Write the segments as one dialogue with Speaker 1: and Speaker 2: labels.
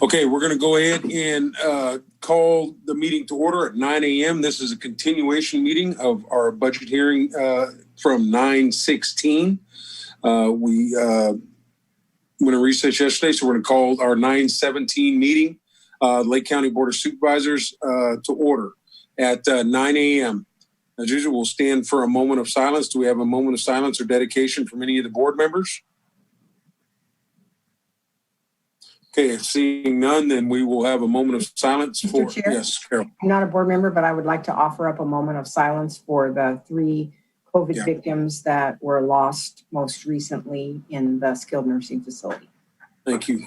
Speaker 1: Okay, we're going to go ahead and call the meeting to order at 9 a.m. This is a continuation meeting of our budget hearing from 9/16. We went to recess yesterday, so we're going to call our 9/17 meeting, Lake County Board of Supervisors, to order at 9 a.m. As usual, we'll stand for a moment of silence. Do we have a moment of silence or dedication from any of the board members? Okay, seeing none, then we will have a moment of silence for,
Speaker 2: Mr. Chair,
Speaker 1: yes, Carol.
Speaker 2: I'm not a board member, but I would like to offer up a moment of silence for the 3 COVID victims that were lost most recently in the skilled nursing facility.
Speaker 1: Thank you.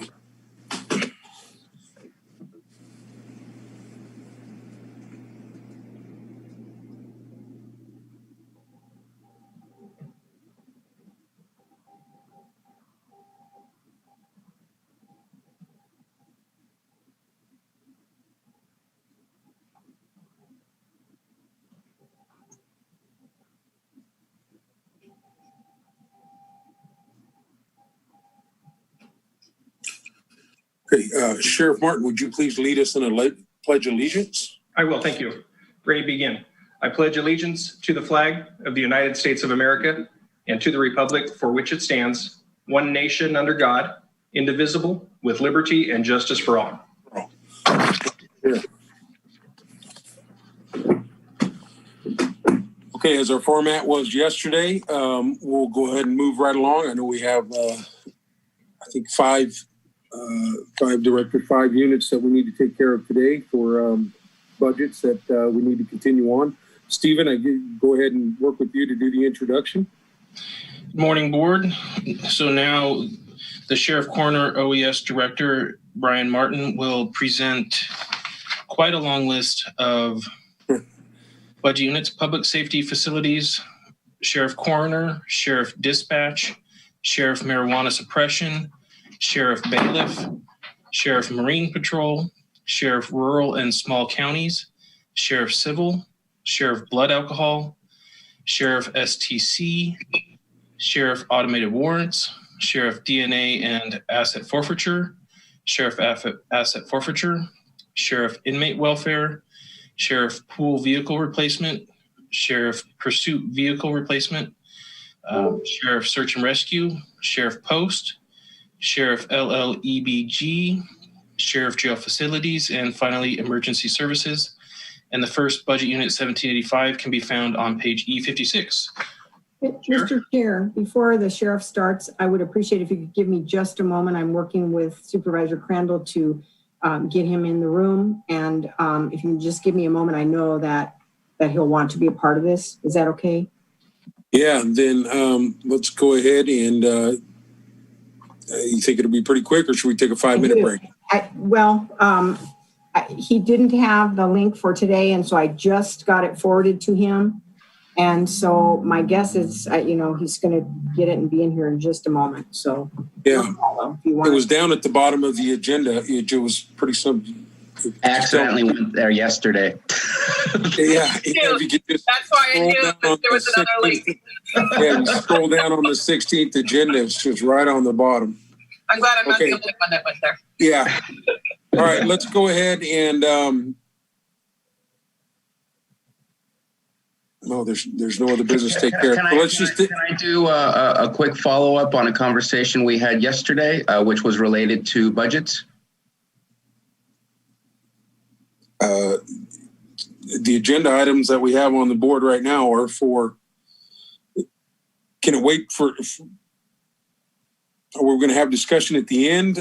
Speaker 1: Okay, Sheriff Martin, would you please lead us in a pledge of allegiance?
Speaker 3: I will, thank you. Ready to begin. I pledge allegiance to the flag of the United States of America and to the republic for which it stands, one nation under God, indivisible, with liberty and justice for all.
Speaker 1: Yeah. Okay, as our format was yesterday, we'll go ahead and move right along. I know we have, I think, five directed 5 units that we need to take care of today for budgets that we need to continue on. Stephen, I go ahead and work with you to do the introduction.
Speaker 4: Good morning, board. So now the Sheriff Coroner OES Director, Brian Martin, will present quite a long list of budget units: public safety facilities, Sheriff Coroner, Sheriff Dispatch, Sheriff Marijuana Suppression, Sheriff Bailiff, Sheriff Marine Patrol, Sheriff Rural and Small Counties, Sheriff Civil, Sheriff Blood Alcohol, Sheriff STC, Sheriff Automated Warrants, Sheriff DNA and Asset Forfeiture, Sheriff Asset Forfeiture, Sheriff Inmate Welfare, Sheriff Pool Vehicle Replacement, Sheriff Pursuit Vehicle Replacement, Sheriff Search and Rescue, Sheriff Post, Sheriff LLEBG, Sheriff Jail Facilities, and finally Emergency Services. And the first budget unit 1785 can be found on page E56.
Speaker 2: Mr. Chair, before the sheriff starts, I would appreciate if you could give me just a moment. I'm working with Supervisor Crandall to get him in the room. And if you can just give me a moment, I know that he'll want to be a part of this. Is that okay?
Speaker 1: Yeah, then let's go ahead and you think it'll be pretty quick, or should we take a 5-minute break?
Speaker 2: He didn't have the link for today, and so I just got it forwarded to him. And so my guess is, he's going to get it and be in here in just a moment. So
Speaker 1: yeah, it was down at the bottom of the agenda. It was pretty simple.
Speaker 5: I accidentally went there yesterday.
Speaker 1: Yeah, if you could just
Speaker 6: that's why I knew there was another link.
Speaker 1: Yeah, you scroll down on the 16th agenda. It's just right on the bottom.
Speaker 6: I'm glad I'm not the only one that went there.
Speaker 1: Yeah. All right, let's go ahead and no, there's no other business to take care of. Can
Speaker 5: I do a quick follow-up on a conversation we had yesterday, which was related to budgets?
Speaker 1: The agenda items that we have on the board right now are for, can it wait for we're going to have discussion at the end?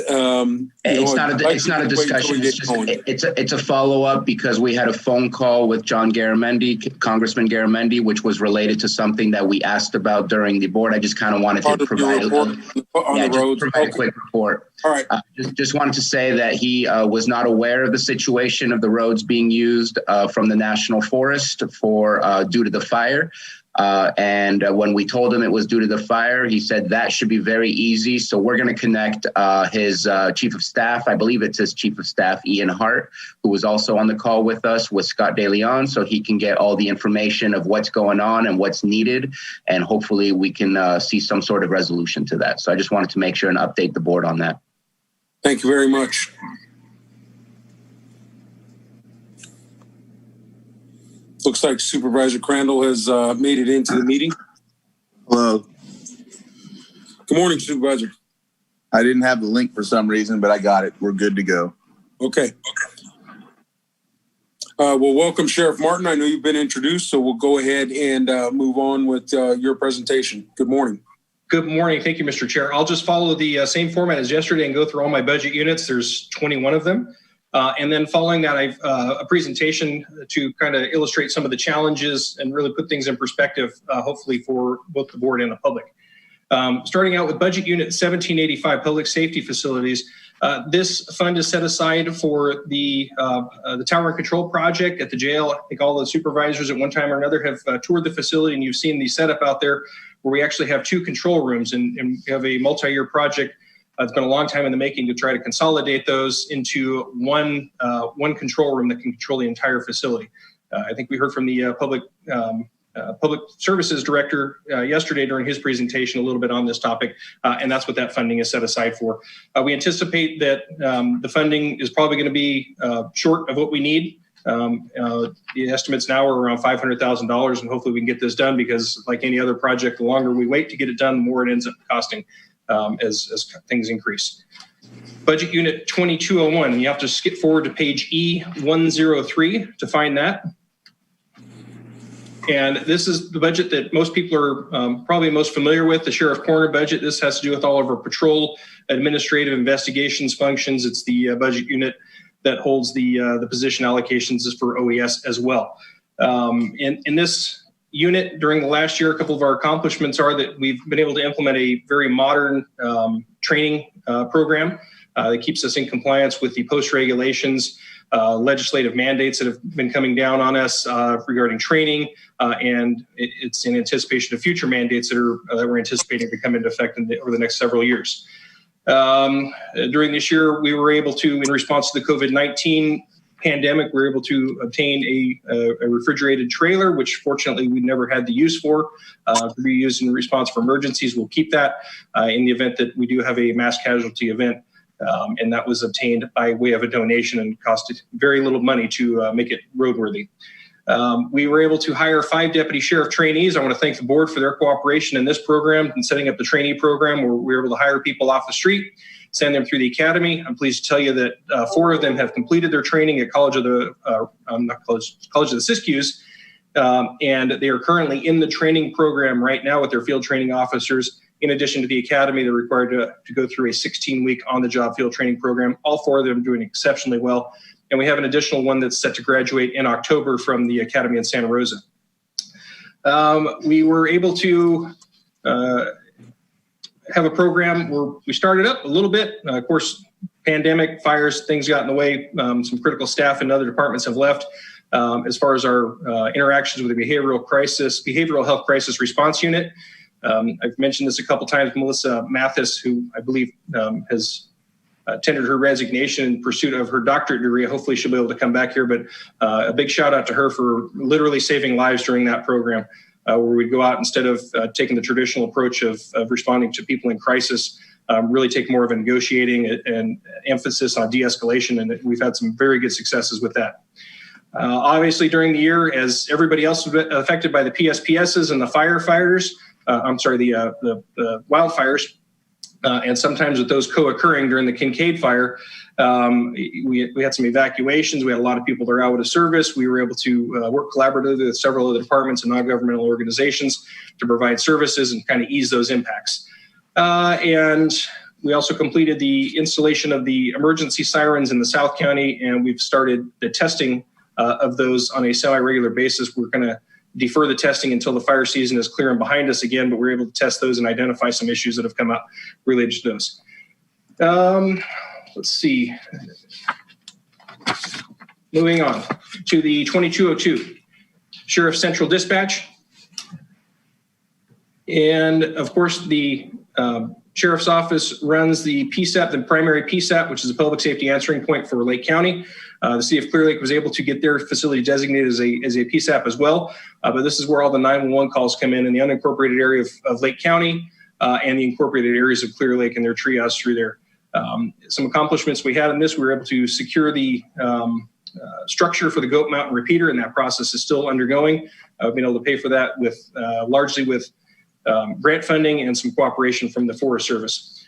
Speaker 5: It's not a discussion. It's a follow-up because we had a phone call with Congressman Garamendi, which was related to something that we asked about during the board. I just kind of wanted to provide a quick report.
Speaker 1: All right.
Speaker 5: Just wanted to say that he was not aware of the situation of the roads being used from the National Forest for due to the fire. And when we told him it was due to the fire, he said that should be very easy. So we're going to connect his chief of staff. I believe it's his chief of staff, Ian Hart, who was also on the call with us, with Scott DeLeon, so he can get all the information of what's going on and what's needed. And hopefully we can see some sort of resolution to that. So I just wanted to make sure and update the board on that.
Speaker 1: Thank you very much. Looks like Supervisor Crandall has made it into the meeting.
Speaker 7: Hello.
Speaker 1: Good morning, Supervisor.
Speaker 7: I didn't have the link for some reason, but I got it. We're good to go.
Speaker 1: Okay. Well, welcome, Sheriff Martin. I know you've been introduced, so we'll go ahead and move on with your presentation. Good morning.
Speaker 3: Good morning. Thank you, Mr. Chair. I'll just follow the same format as yesterday and go through all my budget units. There's 21 of them. And then following that, I've a presentation to kind of illustrate some of the challenges and really put things in perspective, hopefully for both the board and the public. Starting out with budget unit 1785, public safety facilities. This fund is set aside for the tower and control project at the jail. I think all the supervisors at one time or another have toured the facility, and you've seen the setup out there where we actually have 2 control rooms, and we have a multi-year project. It's been a long time in the making to try to consolidate those into one control room that can control the entire facility. I think we heard from the Public Services Director yesterday during his presentation a little bit on this topic, and that's what that funding is set aside for. We anticipate that the funding is probably going to be short of what we need. The estimates now are around $500,000, and hopefully we can get this done, because like any other project, the longer we wait to get it done, the more it ends up costing as things increase. Budget unit 2201, you have to skip forward to page E103 to find that. And this is the budget that most people are probably most familiar with, the Sheriff Corner budget. This has to do with all of our patrol, administrative, investigations functions. It's the budget unit that holds the position allocations is for OES as well. In this unit, during the last year, a couple of our accomplishments are that we've been able to implement a very modern training program that keeps us in compliance with the post regulations, legislative mandates that have been coming down on us regarding training, and it's in anticipation of future mandates that we're anticipating to come into effect over the next several years. During this year, we were able to, in response to the COVID-19 pandemic, we were able to obtain a refrigerated trailer, which fortunately we never had the use for, to be used in response for emergencies. We'll keep that in the event that we do have a mass casualty event. And that was obtained by way of a donation and costed very little money to make it roadworthy. We were able to hire 5 deputy sheriff trainees. I want to thank the board for their cooperation in this program and setting up the trainee program, where we were able to hire people off the street, send them through the academy. I'm pleased to tell you that 4 of them have completed their training at College of the Siskiyous, and they are currently in the training program right now with their field training officers. In addition to the academy, they're required to go through a 16-week on-the-job field training program. All 4 of them are doing exceptionally well. And we have an additional one that's set to graduate in October from the academy in Santa Rosa. We were able to have a program where we started up a little bit. Of course, pandemic, fires, things got in the way. Some critical staff in other departments have left. As far as our interactions with the behavioral health crisis response unit, I've mentioned this a couple times. Melissa Mathis, who I believe has tendered her resignation in pursuit of her doctorate degree. Hopefully she'll be able to come back here, but a big shout out to her for literally saving lives during that program, where we'd go out, instead of taking the traditional approach of responding to people in crisis, really take more of a negotiating and emphasis on de-escalation, and we've had some very good successes with that. Obviously, during the year, as everybody else was affected by the PSPSs and the firefighters, the wildfires, and sometimes with those co-occurring during the Kincaid fire, we had some evacuations. We had a lot of people that are out of service. We were able to work collaboratively with several other departments and non-governmental organizations to provide services and kind of ease those impacts. And we also completed the installation of the emergency sirens in the South County, and we've started the testing of those on a semi-regular basis. We're going to defer the testing until the fire season is clear and behind us again, but we're able to test those and identify some issues that have come up related to those. Let's see. Moving on to the 2202, Sheriff Central Dispatch. And of course, the Sheriff's Office runs the PSAP, the primary PSAP, which is a public safety answering point for Lake County. The City of Clear Lake was able to get their facility designated as a PSAP as well. But this is where all the 911 calls come in the unincorporated area of Lake County and the incorporated areas of Clear Lake, and their triage through there. Some accomplishments we had in this, we were able to secure the structure for the Goat Mountain repeater, and that process is still undergoing. I've been able to pay for that with largely with grant funding and some cooperation from the Forest Service.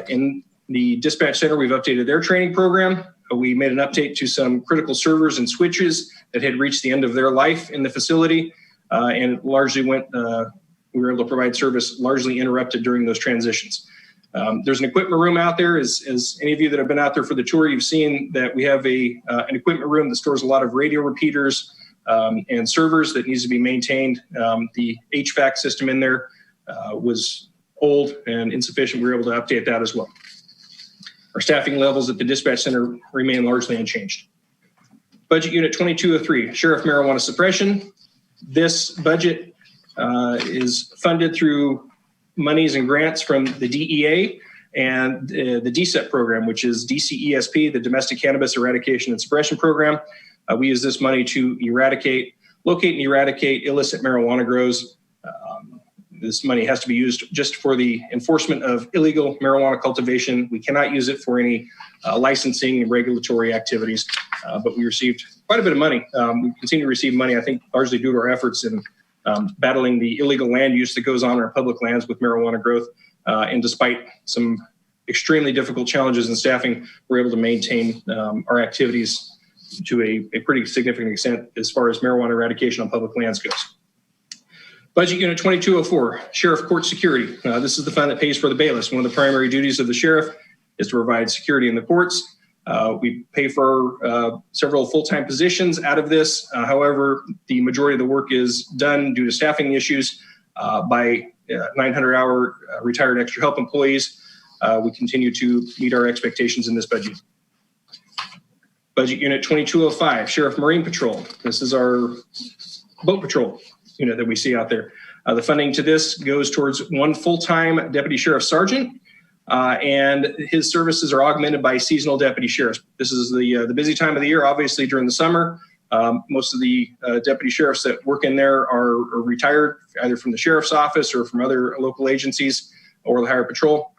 Speaker 3: In the dispatch center, we've updated their training program. We made an update to some critical servers and switches that had reached the end of their life in the facility, and it largely went, we were able to provide service largely interrupted during those transitions. There's an equipment room out there. As any of you that have been out there for the tour, you've seen that we have an equipment room that stores a lot of radio repeaters and servers that needs to be maintained. The HVAC system in there was old and insufficient. We were able to update that as well. Our staffing levels at the dispatch center remain largely unchanged. Budget Unit 2203, Sheriff Marijuana Suppression. This budget is funded through monies and grants from the DEA and the DSEP program, which is DCESP, the Domestic Cannabis Eradication and Suppression Program. We use this money to locate and eradicate illicit marijuana grows. This money has to be used just for the enforcement of illegal marijuana cultivation. We cannot use it for any licensing and regulatory activities, but we received quite a bit of money. We continue to receive money, I think, largely due to our efforts in battling the illegal land use that goes on in our public lands with marijuana growth. And despite some extremely difficult challenges in staffing, we're able to maintain our activities to a pretty significant extent as far as marijuana eradication on public lands goes. Budget Unit 2204, Sheriff Court Security. This is the fund that pays for the bailiffs. One of the primary duties of the sheriff is to provide security in the courts. We pay for several full-time positions out of this. However, the majority of the work is done due to staffing issues by 900-hour retired extra help employees. We continue to meet our expectations in this budget. Budget Unit 2205, Sheriff Marine Patrol. This is our boat patrol unit that we see out there. The funding to this goes towards one full-time deputy sheriff sergeant, and his services are augmented by seasonal deputy sheriffs. This is the busy time of the year, obviously during the summer. Most of the deputy sheriffs that work in there are retired, either from the sheriff's office or from other local agencies or the Highway Patrol.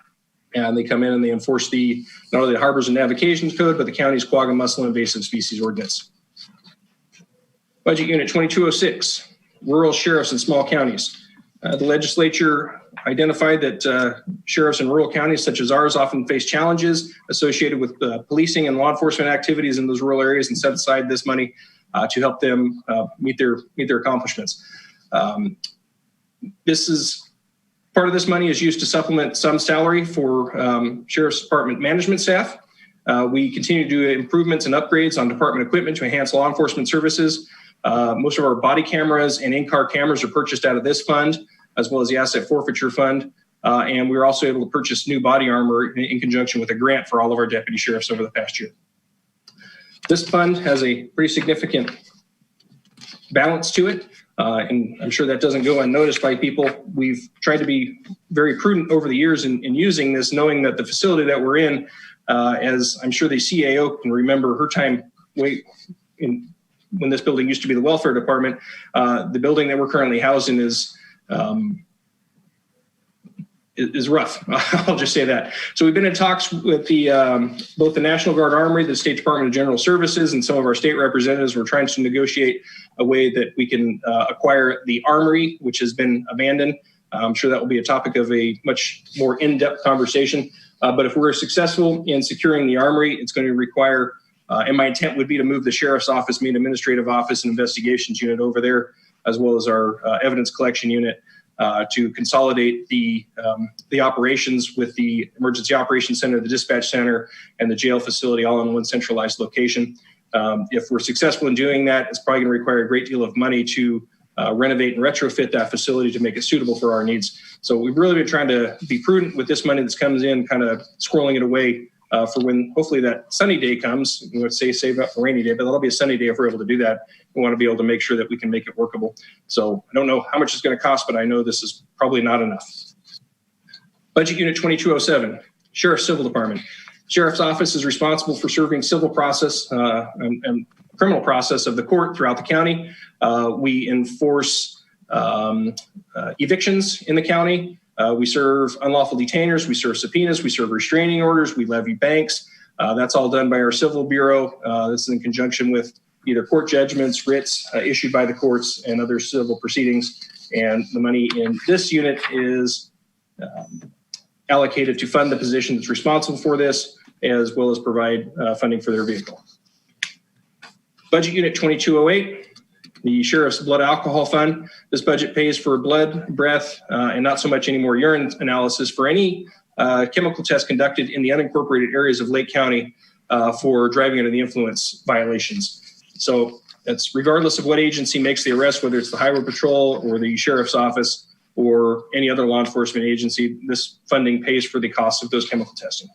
Speaker 3: And they come in and they enforce not only the Harbors and Navigations Code, but the county's Quagga Mussel Invasive Species Ordinance. Budget Unit 2206. Rural sheriffs in small counties. The legislature identified that sheriffs in rural counties such as ours often face challenges associated with policing and law enforcement activities in those rural areas and set aside this money to help them meet their accomplishments. Part of this money is used to supplement some salary for Sheriff's Department management staff. We continue to do improvements and upgrades on department equipment to enhance law enforcement services. Most of our body cameras and in-car cameras are purchased out of this fund, as well as the asset forfeiture fund. And we were also able to purchase new body armor in conjunction with a grant for all of our deputy sheriffs over the past year. This fund has a pretty significant balance to it. And I'm sure that doesn't go unnoticed by people. We've tried to be very prudent over the years in using this, knowing that the facility that we're in, as I'm sure the CAO can remember her time when this building used to be the welfare department, the building that we're currently housed in is rough. I'll just say that. So we've been in talks with both the National Guard Armory, the State Department of General Services, and some of our state representatives. We're trying to negotiate a way that we can acquire the armory, which has been abandoned. I'm sure that will be a topic of a much more in-depth conversation. But if we're successful in securing the armory, it's going to require and my intent would be to move the sheriff's office, main administrative office, and investigations unit over there, as well as our evidence collection unit, to consolidate the operations with the emergency operations center, the dispatch center, and the jail facility all in one centralized location. If we're successful in doing that, it's probably going to require a great deal of money to renovate and retrofit that facility to make it suitable for our needs. So we've really been trying to be prudent with this money that comes in, kind of squirreling it away for when hopefully that sunny day comes. We would say save up for rainy day, but that'll be a sunny day if we're able to do that. We want to be able to make sure that we can make it workable. So I don't know how much it's going to cost, but I know this is probably not enough. Budget Unit 2207, Sheriff's Civil Department. Sheriff's Office is responsible for serving civil process and criminal process of the court throughout the county. We enforce evictions in the county. We serve unlawful detainers, we serve subpoenas, we serve restraining orders, we levy banks. That's all done by our Civil Bureau. This is in conjunction with either court judgments, writs issued by the courts, and other civil proceedings. And the money in this unit is allocated to fund the position that's responsible for this, as well as provide funding for their vehicle. Budget Unit 2208, the Sheriff's Blood Alcohol Fund. This budget pays for blood, breath, and not so much anymore urine analysis for any chemical test conducted in the unincorporated areas of Lake County for driving under the influence violations. So that's regardless of what agency makes the arrest, whether it's the Highway Patrol or the Sheriff's Office or any other law enforcement agency, this funding pays for the cost of those chemical testing.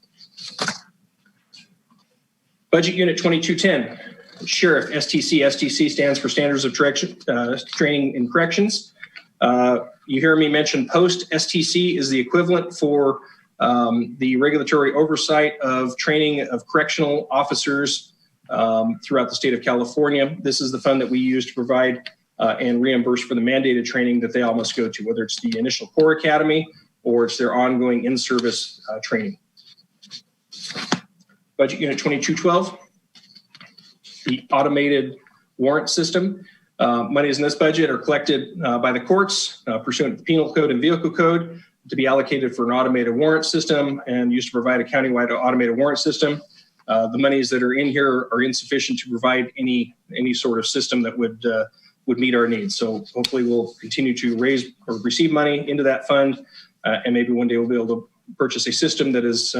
Speaker 3: Budget Unit 2210, Sheriff, STC. STC stands for Standards of Training in Corrections. You hear me mention post. STC is the equivalent for the regulatory oversight of training of correctional officers throughout the state of California. This is the fund that we use to provide and reimburse for the mandated training that they all must go to, whether it's the initial Corps Academy or it's their ongoing in-service training. Budget Unit 2212, the automated warrant system. Monies in this budget are collected by the courts pursuant to the Penal Code and Vehicle Code to be allocated for an automated warrant system and used to provide a countywide automated warrant system. The monies that are in here are insufficient to provide any sort of system that would meet our needs. So hopefully we'll continue to raise or receive money into that fund, and maybe one day we'll be able to purchase a system that is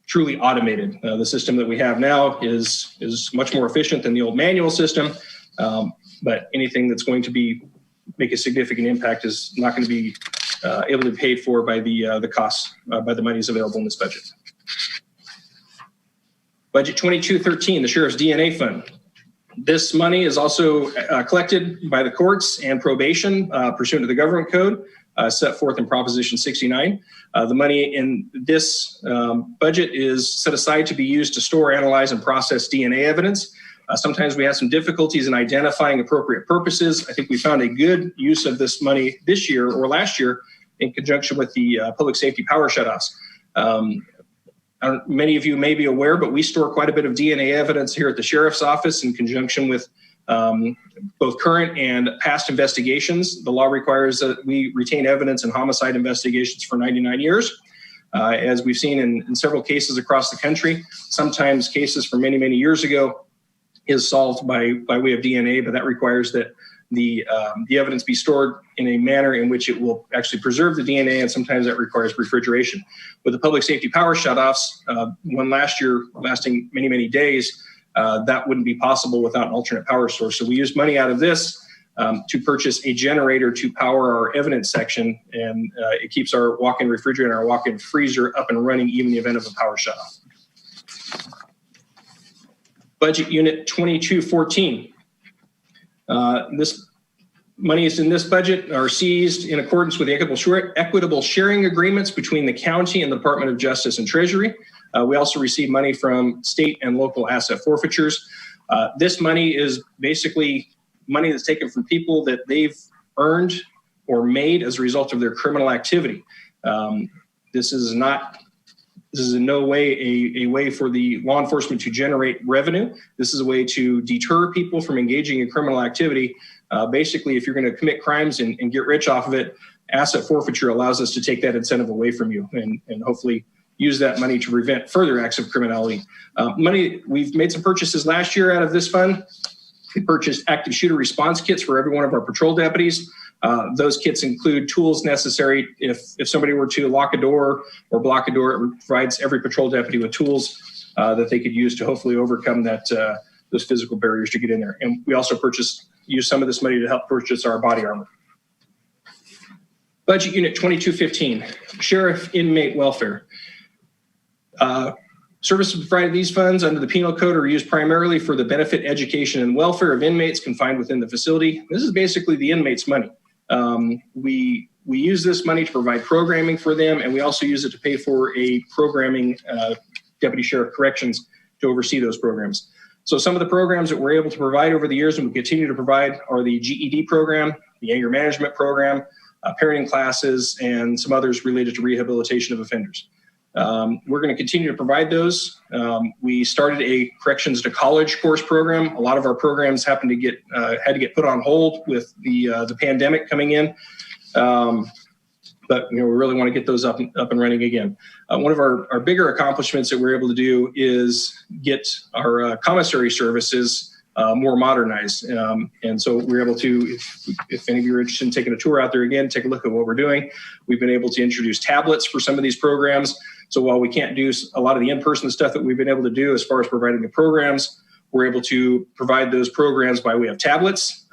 Speaker 3: truly automated. The system that we have now is much more efficient than the old manual system, but anything that's going to make a significant impact is not going to be able to be paid for by the costs, by the monies available in this budget. Budget 2213, the Sheriff's DNA Fund. This money is also collected by the courts and probation pursuant to the government code set forth in Proposition 69. The money in this budget is set aside to be used to store, analyze, and process DNA evidence. Sometimes we have some difficulties in identifying appropriate purposes. I think we found a good use of this money this year or last year in conjunction with the public safety power shutoffs. Many of you may be aware, but we store quite a bit of DNA evidence here at the Sheriff's Office in conjunction with both current and past investigations. The law requires that we retain evidence in homicide investigations for 99 years. As we've seen in several cases across the country, sometimes cases from many, many years ago is solved by way of DNA, but that requires that the evidence be stored in a manner in which it will actually preserve the DNA, and sometimes that requires refrigeration. With the public safety power shutoffs, one last year lasting many, many days, that wouldn't be possible without an alternate power source. So we used money out of this to purchase a generator to power our evidence section, and it keeps our walk-in refrigerator, our walk-in freezer up and running even in the event of a power shutoff. Budget Unit 2214. This monies in this budget are seized in accordance with the equitable sharing agreements between the county and the Department of Justice and Treasury. We also receive money from state and local asset forfeitures. This money is basically money that's taken from people that they've earned or made as a result of their criminal activity. This is in no way a way for the law enforcement to generate revenue. This is a way to deter people from engaging in criminal activity. Basically, if you're going to commit crimes and get rich off of it, asset forfeiture allows us to take that incentive away from you and hopefully use that money to prevent further acts of criminality. We've made some purchases last year out of this fund. We purchased active shooter response kits for every one of our patrol deputies. Those kits include tools necessary if somebody were to lock a door or block a door. It provides every patrol deputy with tools that they could use to hopefully overcome those physical barriers to get in there. And we also use some of this money to help purchase our body armor. Budget Unit 2215, Sheriff Inmate Welfare. Services provided these funds under the Penal Code are used primarily for the benefit, education, and welfare of inmates confined within the facility. This is basically the inmates' money. We use this money to provide programming for them, and we also use it to pay for a programming Deputy Sheriff Corrections to oversee those programs. So some of the programs that we're able to provide over the years and we continue to provide are the GED program, the anger management program, parenting classes, and some others related to rehabilitation of offenders. We're going to continue to provide those. We started a corrections to college course program. A lot of our programs happened to get had to get put on hold with the pandemic coming in. But we really want to get those up and running again. One of our bigger accomplishments that we're able to do is get our commissary services more modernized. And so we're able to, if any of you are interested in taking a tour out there again, take a look at what we're doing. We've been able to introduce tablets for some of these programs. So while we can't do a lot of the in-person stuff that we've been able to do as far as providing the programs, we're able to provide those programs by way of tablets.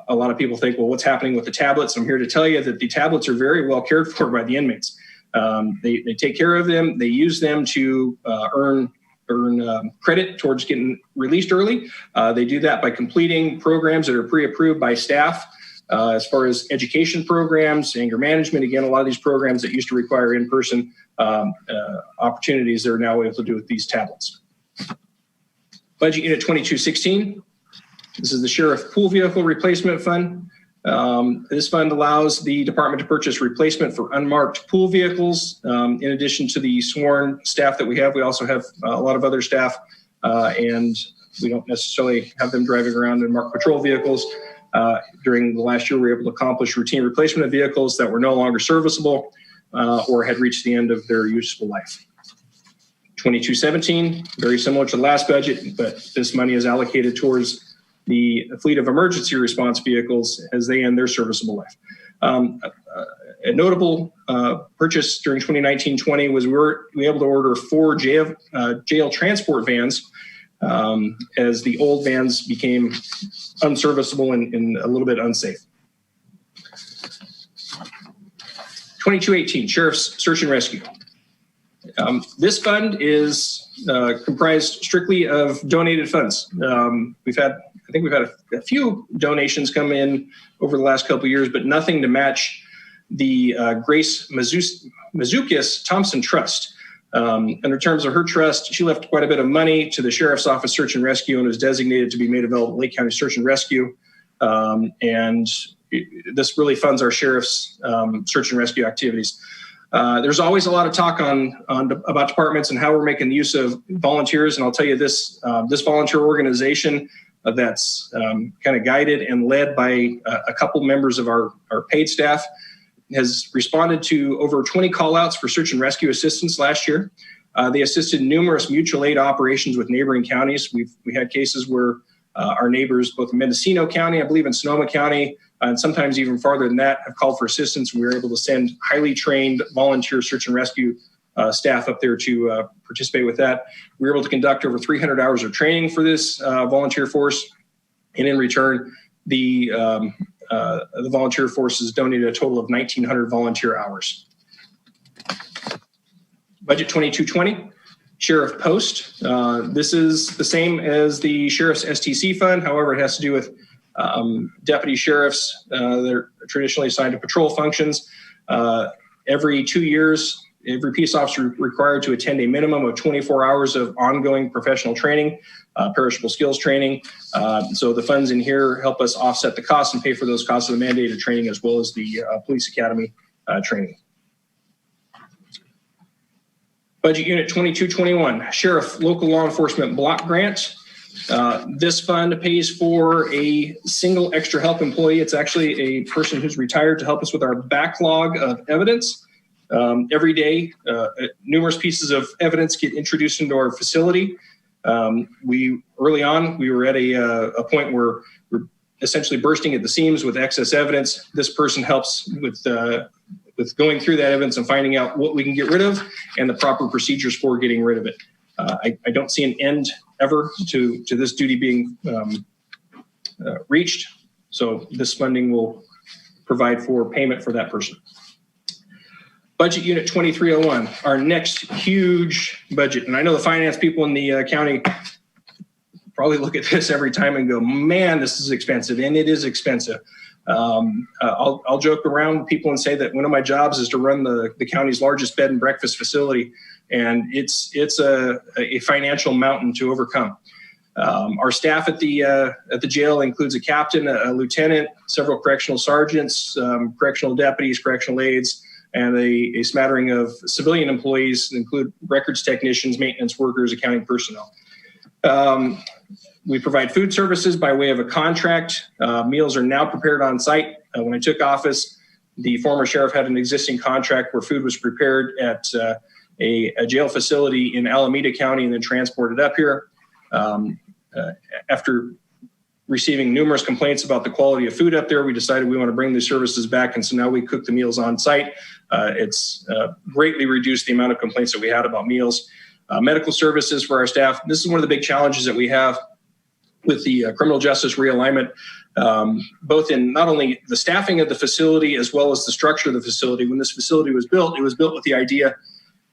Speaker 3: A lot of people think, well, what's happening with the tablets? I'm here to tell you that the tablets are very well cared for by the inmates. They take care of them. They use them to earn credit towards getting released early. They do that by completing programs that are pre-approved by staff. As far as education programs, anger management, again, a lot of these programs that used to require in-person opportunities, they're now able to do with these tablets. Budget Unit 2216. This is the Sheriff Pool Vehicle Replacement Fund. This fund allows the department to purchase replacement for unmarked pool vehicles. In addition to the sworn staff that we also have a lot of other staff, and we don't necessarily have them driving around in marked patrol vehicles. During the last year, we were able to accomplish routine replacement of vehicles that were no longer serviceable or had reached the end of their useful life. 2217, very similar to the last budget, but this money is allocated towards the fleet of emergency response vehicles as they end their serviceable life. A notable purchase during 2019-20 was we were able to order 4 jail transport vans as the old vans became unserviceable and a little bit unsafe. 2218, Sheriff's Search and Rescue. This fund is comprised strictly of donated funds. I think we've had a few donations come in over the last couple of years, but nothing to match the Grace Mazukis Thompson Trust. Under terms of her trust, she left quite a bit of money to the Sheriff's Office Search and Rescue and was designated to be made available to Lake County Search and Rescue. This really funds our Sheriff's search and rescue activities. There's always a lot of talk about departments and how we're making use of volunteers. And I'll tell you this, this volunteer organization that's kind of guided and led by a couple members of our paid staff has responded to over 20 call outs for search and rescue assistance last year. They assisted numerous mutual aid operations with neighboring counties. We had cases where our neighbors, both in Mendocino County, I believe in Sonoma County, and sometimes even farther than that, have called for assistance. We were able to send highly trained volunteer search and rescue staff up there to participate with that. We were able to conduct over 300 hours of training for this volunteer force. And in return, the volunteer force has donated a total of 1,900 volunteer hours. Budget 2220, Sheriff Post. This is the same as the Sheriff's STC fund. However, it has to do with deputy sheriffs that are traditionally assigned to patrol functions. Every 2 years, every peace officer required to attend a minimum of 24 hours of ongoing professional training, perishable skills training. So the funds in here help us offset the costs and pay for those costs of the mandated training as well as the police academy training. Budget Unit 2221, Sheriff Local Law Enforcement Block Grant. This fund pays for a single extra help employee. It's actually a person who's retired to help us with our backlog of evidence. Every day, numerous pieces of evidence get introduced into our facility. Early on, we were at a point where we're essentially bursting at the seams with excess evidence. This person helps with going through that evidence and finding out what we can get rid of and the proper procedures for getting rid of it. I don't see an end ever to this duty being reached. So this funding will provide for payment for that person. Budget Unit 2301, our next huge budget. And I know the finance people in the county probably look at this every time and go, man, this is expensive. And it is expensive. I'll joke around with people and say that one of my jobs is to run the county's largest bed and breakfast facility. And it's a financial mountain to overcome. Our staff at the jail includes a captain, a lieutenant, several correctional sergeants, correctional deputies, correctional aides, and a smattering of civilian employees, include records technicians, maintenance workers, accounting personnel. We provide food services by way of a contract. Meals are now prepared on site. When I took office, the former sheriff had an existing contract where food was prepared at a jail facility in Alameda County and then transported up here. After receiving numerous complaints about the quality of food up there, we decided we want to bring the services back, and so now we cook the meals on site. It's greatly reduced the amount of complaints that we had about meals. Medical services for our staff. This is one of the big challenges that we have with the criminal justice realignment, both in not only the staffing of the facility as well as the structure of the facility. When this facility was built, it was built with the idea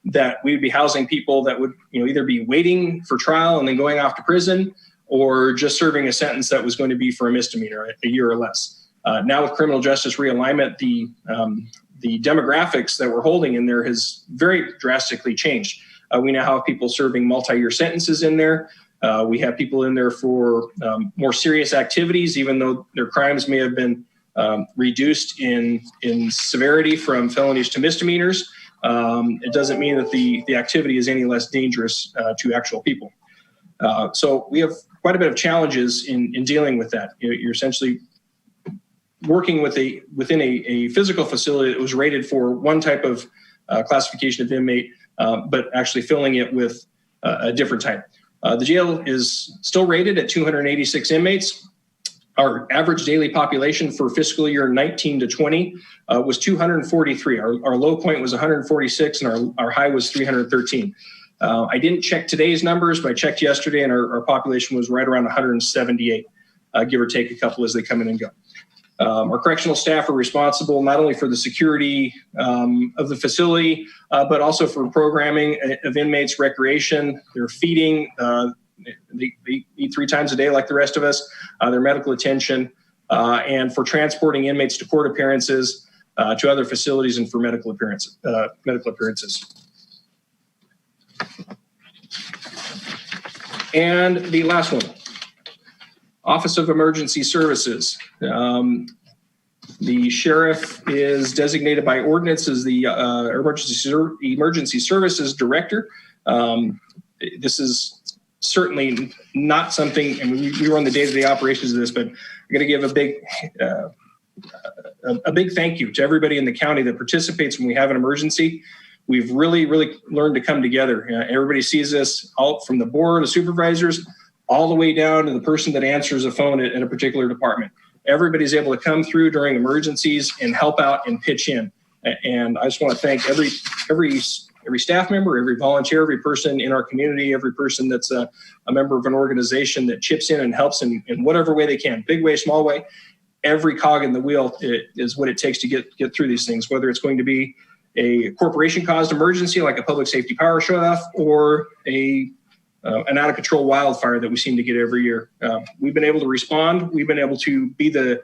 Speaker 3: that we'd be housing people that would either be waiting for trial and then going off to prison, or just serving a sentence that was going to be for a misdemeanor, a year or less. Now with criminal justice realignment, the demographics that we're holding in there has very drastically changed. We now have people serving multi-year sentences in there. We have people in there for more serious activities, even though their crimes may have been reduced in severity from felonies to misdemeanors. It doesn't mean that the activity is any less dangerous to actual people. So we have quite a bit of challenges in dealing with that. You're essentially working within a physical facility that was rated for one type of classification of inmate, but actually filling it with a different type. The jail is still rated at 286 inmates. Our average daily population for fiscal year 19 to 20 was 243. Our low point was 146, and our high was 313. I didn't check today's numbers, but I checked yesterday, and our population was right around 178, give or take a couple as they come in and go. Our correctional staff are responsible not only for the security of the facility, but also for programming of inmates, recreation, their feeding. They eat 3 times a day like the rest of us, their medical attention, and for transporting inmates to court appearances, to other facilities, and for medical appearances. And the last one, Office of Emergency Services. The sheriff is designated by ordinance as the Emergency Services Director. This is certainly not something, and we run the day-to-day operations of this, but I'm going to give a big thank you to everybody in the county that participates when we have an emergency. We've really learned to come together. Everybody sees this all from the board of supervisors all the way down to the person that answers a phone at a particular department. Everybody's able to come through during emergencies and help out and pitch in. And I just want to thank every staff member, every volunteer, every person in our community, every person that's a member of an organization that chips in and helps in whatever way they can, big way, small way. Every cog in the wheel is what it takes to get through these things, whether it's going to be a corporation-caused emergency like a public safety power shutoff, or an out-of-control wildfire that we seem to get every year. We've been able to respond. We've been able to be the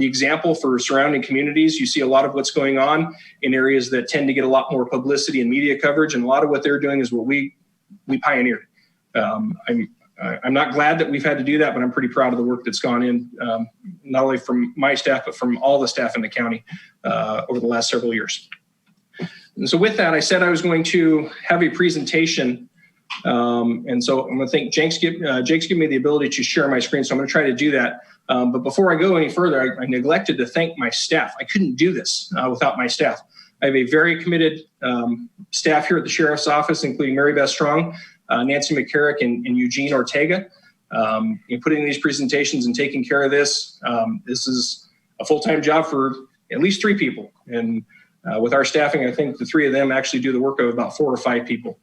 Speaker 3: example for surrounding communities. You see a lot of what's going on in areas that tend to get a lot more publicity and media coverage, and a lot of what they're doing is what we pioneered. I'm not glad that we've had to do that, but I'm pretty proud of the work that's gone in, not only from my staff, but from all the staff in the county over the last several years. And so with that, I said I was going to have a presentation. And so I'm going to thank Jake's given me the ability to share my screen. So I'm going to try to do that. But before I go any further, I neglected to thank my staff. I couldn't do this without my staff. I have a very committed staff here at the Sheriff's Office, including Mary Beth Strong, Nancy McCarrick, and Eugene Ortega. In putting these presentations and taking care of this, this is a full-time job for at least 3 people. And with our staffing, I think the 3 of them actually do the work of about 4 or 5 people.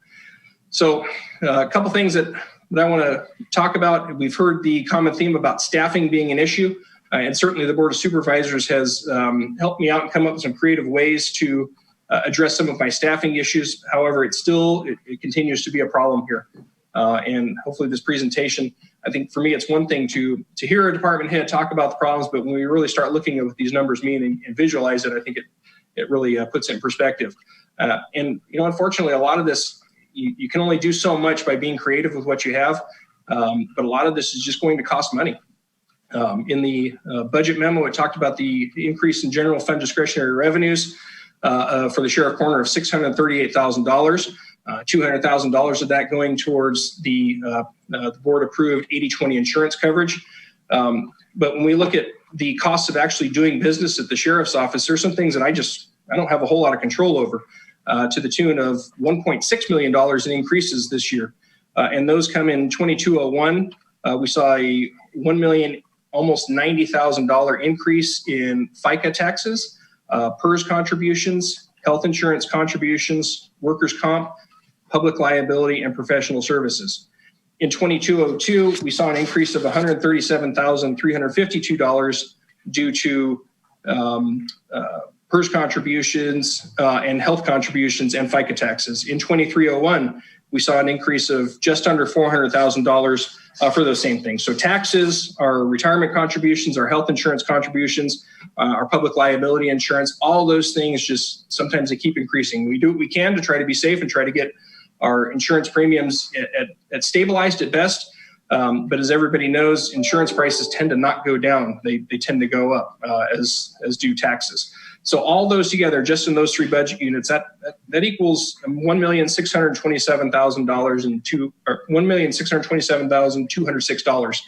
Speaker 3: So a couple things that I want to talk about. We've heard the common theme about staffing being an issue, and certainly the Board of Supervisors has helped me out and come up with some creative ways to address some of my staffing issues. However, it continues to be a problem here. And hopefully this presentation, I think for me, it's one thing to hear a department head talk about the problems, but when we really start looking at what these numbers mean and visualize it, I think it really puts it in perspective. And, unfortunately, a lot of this, you can only do so much by being creative with what you have, but a lot of this is just going to cost money. In the budget memo, it talked about the increase in general fund discretionary revenues. for the sheriff corner of $638,000. $200,000 of that going towards the board-approved 80/20 insurance coverage. But when we look at the cost of actually doing business at the sheriff's office, there's some things that I don't have a whole lot of control over, to the tune of $1.6 million in increases this year. And those come in 2201. We saw a $1 million, almost $90,000 increase in FICA taxes, PERS contributions, health insurance contributions, workers' comp, public liability, and professional services. In 2202, we saw an increase of $137,352 due to PERS contributions and health contributions and FICA taxes. In 2301, we saw an increase of just under $400,000 for those same things. So taxes, our retirement contributions, our health insurance contributions, our public liability insurance, all those things just sometimes they keep increasing. We do what we can to try to be safe and try to get our insurance premiums at stabilized at best. But as everybody knows, insurance prices tend to not go down. They tend to go up as do taxes. So all those together, just in those three budget units, that equals $1,627,000 and $1,627,206.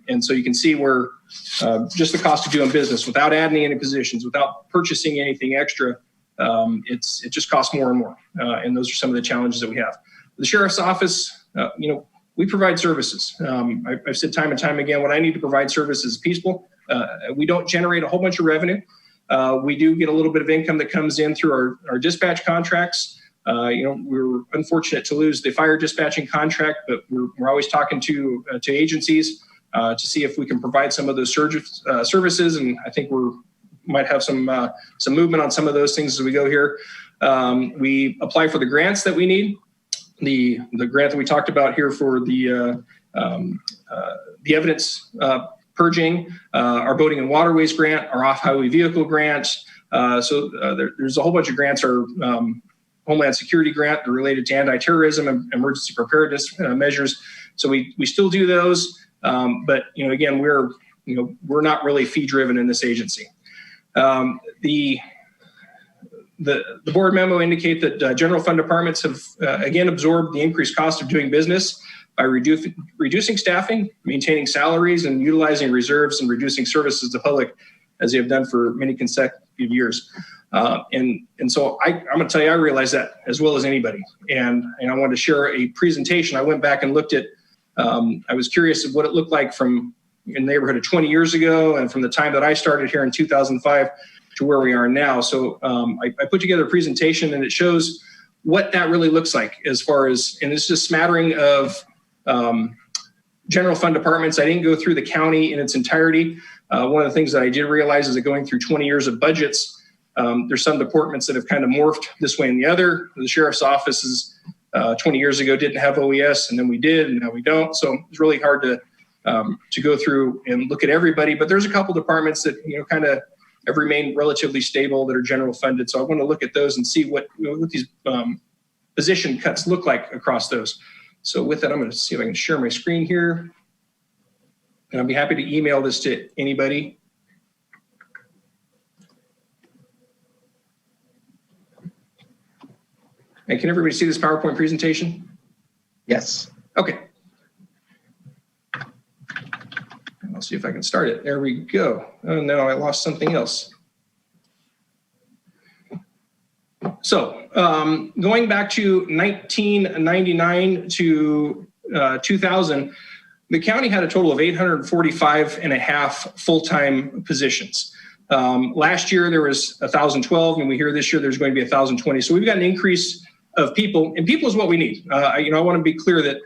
Speaker 3: And so you can see where just the cost of doing business without adding any positions, without purchasing anything extra, it just costs more and more. And those are some of the challenges that we have. The sheriff's office, we provide services. I've said time and time again, when I need to provide services is peaceful. We don't generate a whole bunch of revenue. We do get a little bit of income that comes in through our dispatch contracts. We were unfortunate to lose the fire dispatching contract, but we're always talking to agencies to see if we can provide some of those services. And I think we might have some movement on some of those things as we go here. We apply for the grants that we need. The grant that we talked about here for the evidence purging, our boating and waterways grant, our off-highway vehicle grant. There's a whole bunch of grants. Our Homeland Security grant related to anti-terrorism and emergency preparedness measures. So we still do those, but again, we're not really fee-driven in this agency. The board memo indicate that general fund departments have again absorbed the increased cost of doing business by reducing staffing, maintaining salaries, and utilizing reserves and reducing services to the public, as they have done for many consecutive years. And so I'm going to tell you, I realize that as well as anybody. And I wanted to share a presentation. I went back and looked at, I was curious of what it looked like from in the neighborhood of 20 years ago and from the time that I started here in 2005 to where we are now. So I put together a presentation, and it shows what that really looks like as far as, and it's just a smattering of general fund departments. I didn't go through the county in its entirety. One of the things that I did realize is that going through 20 years of budgets, there's some departments that have kind of morphed this way and the other. The sheriff's office is 20 years ago didn't have OES, and then we did, and now we don't. So it's really hard to go through and look at everybody. But there's a couple departments that kind of have remained relatively stable that are general funded. So I want to look at those and see what these position cuts look like across those. So with that, I'm going to see if I can share my screen here. And I'll be happy to email this to anybody. And can everybody see this PowerPoint presentation?
Speaker 5: Yes.
Speaker 3: Okay. I'll see if I can start it. There we go. Oh no, I lost something else. So going back to 1999 to 2000, the county had a total of 845 and a half full-time positions. Last year there was 1,012, and we hear this year there's going to be 1,020. So we've got an increase of people, and people is what we need. I want to be clear that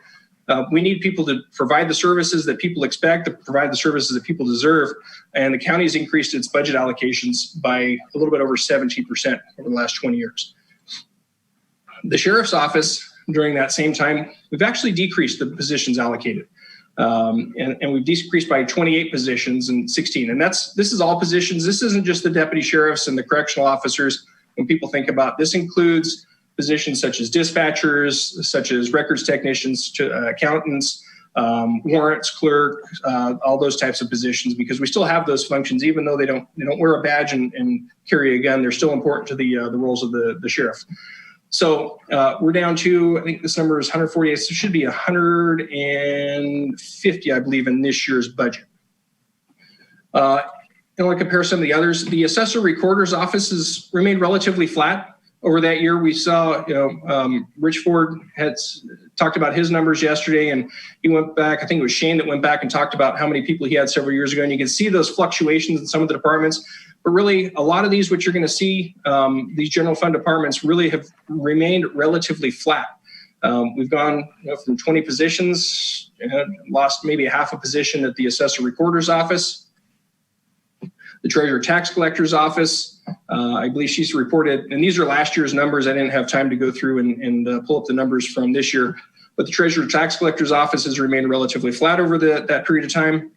Speaker 3: we need people to provide the services that people expect, to provide the services that people deserve. And the county has increased its budget allocations by a little bit over 70% over the last 20 years. The sheriff's office, during that same time, we've actually decreased the positions allocated. And we've decreased by 28 positions in 16. And this is all positions. This isn't just the deputy sheriffs and the correctional officers. When people think about this, includes positions such as dispatchers, such as records technicians, accountants, warrants clerk, all those types of positions, because we still have those functions, even though they don't wear a badge and carry a gun. They're still important to the roles of the sheriff. So we're down to, I think this number is 148. So it should be 150, I believe, in this year's budget. And when I compare some of the others, the assessor recorder's office has remained relatively flat over that year. We saw, Rich Ford had talked about his numbers yesterday, and he went back, I think it was Shane that went back and talked about how many people he had several years ago. And you can see those fluctuations in some of the departments. But really, a lot of these, what you're going to see, these general fund departments really have remained relatively flat. We've gone from 20 positions, lost maybe a half a position at the assessor recorder's office. The treasurer tax collector's office, I believe she's reported, and these are last year's numbers. I didn't have time to go through and pull up the numbers from this year, but the treasurer tax collector's office has remained relatively flat over that period of time.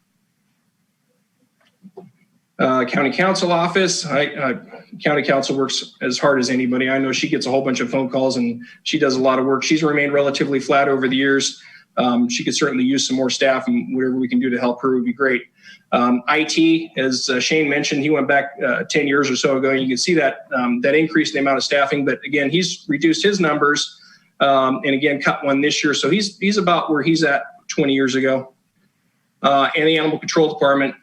Speaker 3: County council office, county council works as hard as anybody. I know she gets a whole bunch of phone calls and she does a lot of work. She's remained relatively flat over the years. She could certainly use some more staff, and whatever we can do to help her would be great. IT, as Shane mentioned, he went back 10 years or so ago. You can see that that increase in the amount of staffing, but again, he's reduced his numbers and again cut one this year. So he's about where he's at 20 years ago. And the animal control department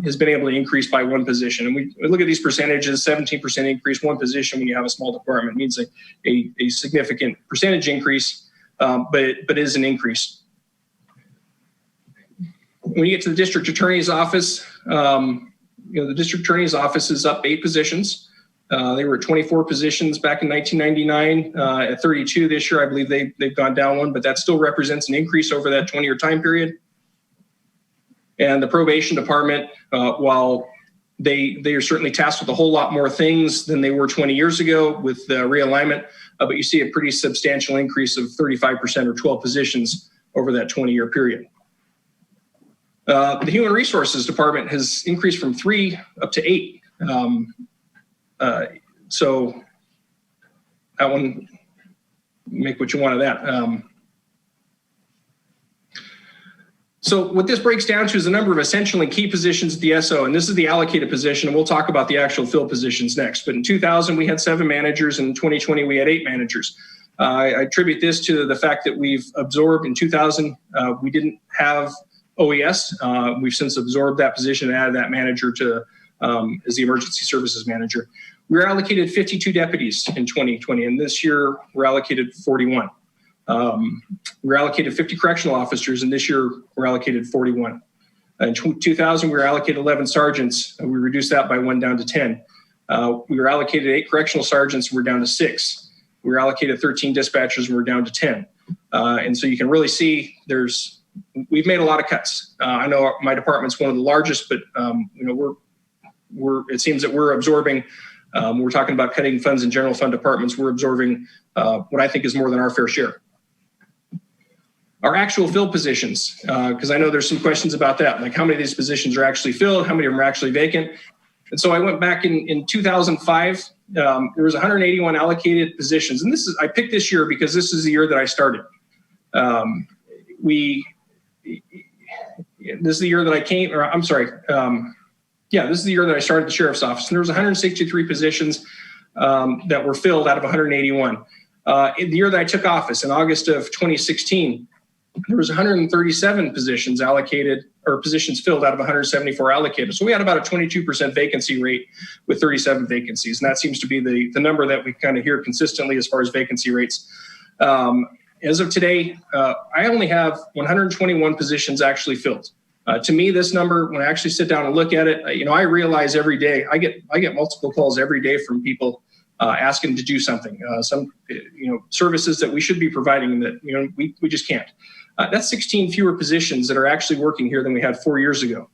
Speaker 3: has been able to increase by one position. And we look at these percentages: 17% increase, one position when you have a small department means a significant percentage increase, but it is an increase. When you get to the district attorney's office, the district attorney's office is up 8 positions. They were at 24 positions back in 1999. At 32 this year, I believe they've gone down one, but that still represents an increase over that 20-year time period. And the probation department, while they are certainly tasked with a whole lot more things than they were 20 years ago with realignment, but you see a pretty substantial increase of 35% or 12 positions over that 20-year period. The Human Resources Department has increased from 3 up to 8. So that one, make what you want of that. So what this breaks down to is the number of essential and key positions at the SO, and this is the allocated position, and we'll talk about the actual fill positions next. But in 2000, we had 7 managers, and in 2020, we had 8 managers. I attribute this to the fact that we've absorbed in 2000, we didn't have OES. We've since absorbed that position and added that manager to as the emergency services manager. We were allocated 52 deputies in 2020, and this year we're allocated 41. We're allocated 50 correctional officers, and this year we're allocated 41. In 2000, we were allocated 11 sergeants, and we reduced that by 1 down to 10. We were allocated 8 correctional sergeants, and we're down to 6. We were allocated 13 dispatchers, and we're down to 10. And so you can really see we've made a lot of cuts. I know my department's one of the largest, but it seems that we're absorbing. We're talking about cutting funds in general fund departments. We're absorbing what I think is more than our fair share. Our actual fill positions, because I know there's some questions about that, like how many of these positions are actually filled, how many of them are actually vacant. And so I went back in 2005. There was 181 allocated positions, and I picked this year because this is the year that I started. This is the year that I came, or I'm sorry. This is the year that I started the sheriff's office, and there was 163 positions that were filled out of 181. In the year that I took office in August of 2016, there was 137 positions allocated, or positions filled out of 174 allocated. So we had about a 22% vacancy rate with 37 vacancies, and that seems to be the number that we kind of hear consistently as far as vacancy rates. As of today, I only have 121 positions actually filled. To me, this number, when I actually sit down and look at it, I realize every day I get multiple calls every day from people asking to do something, some services that we should be providing that we just can't. That's 16 fewer positions that are actually working here than we had 4 years ago.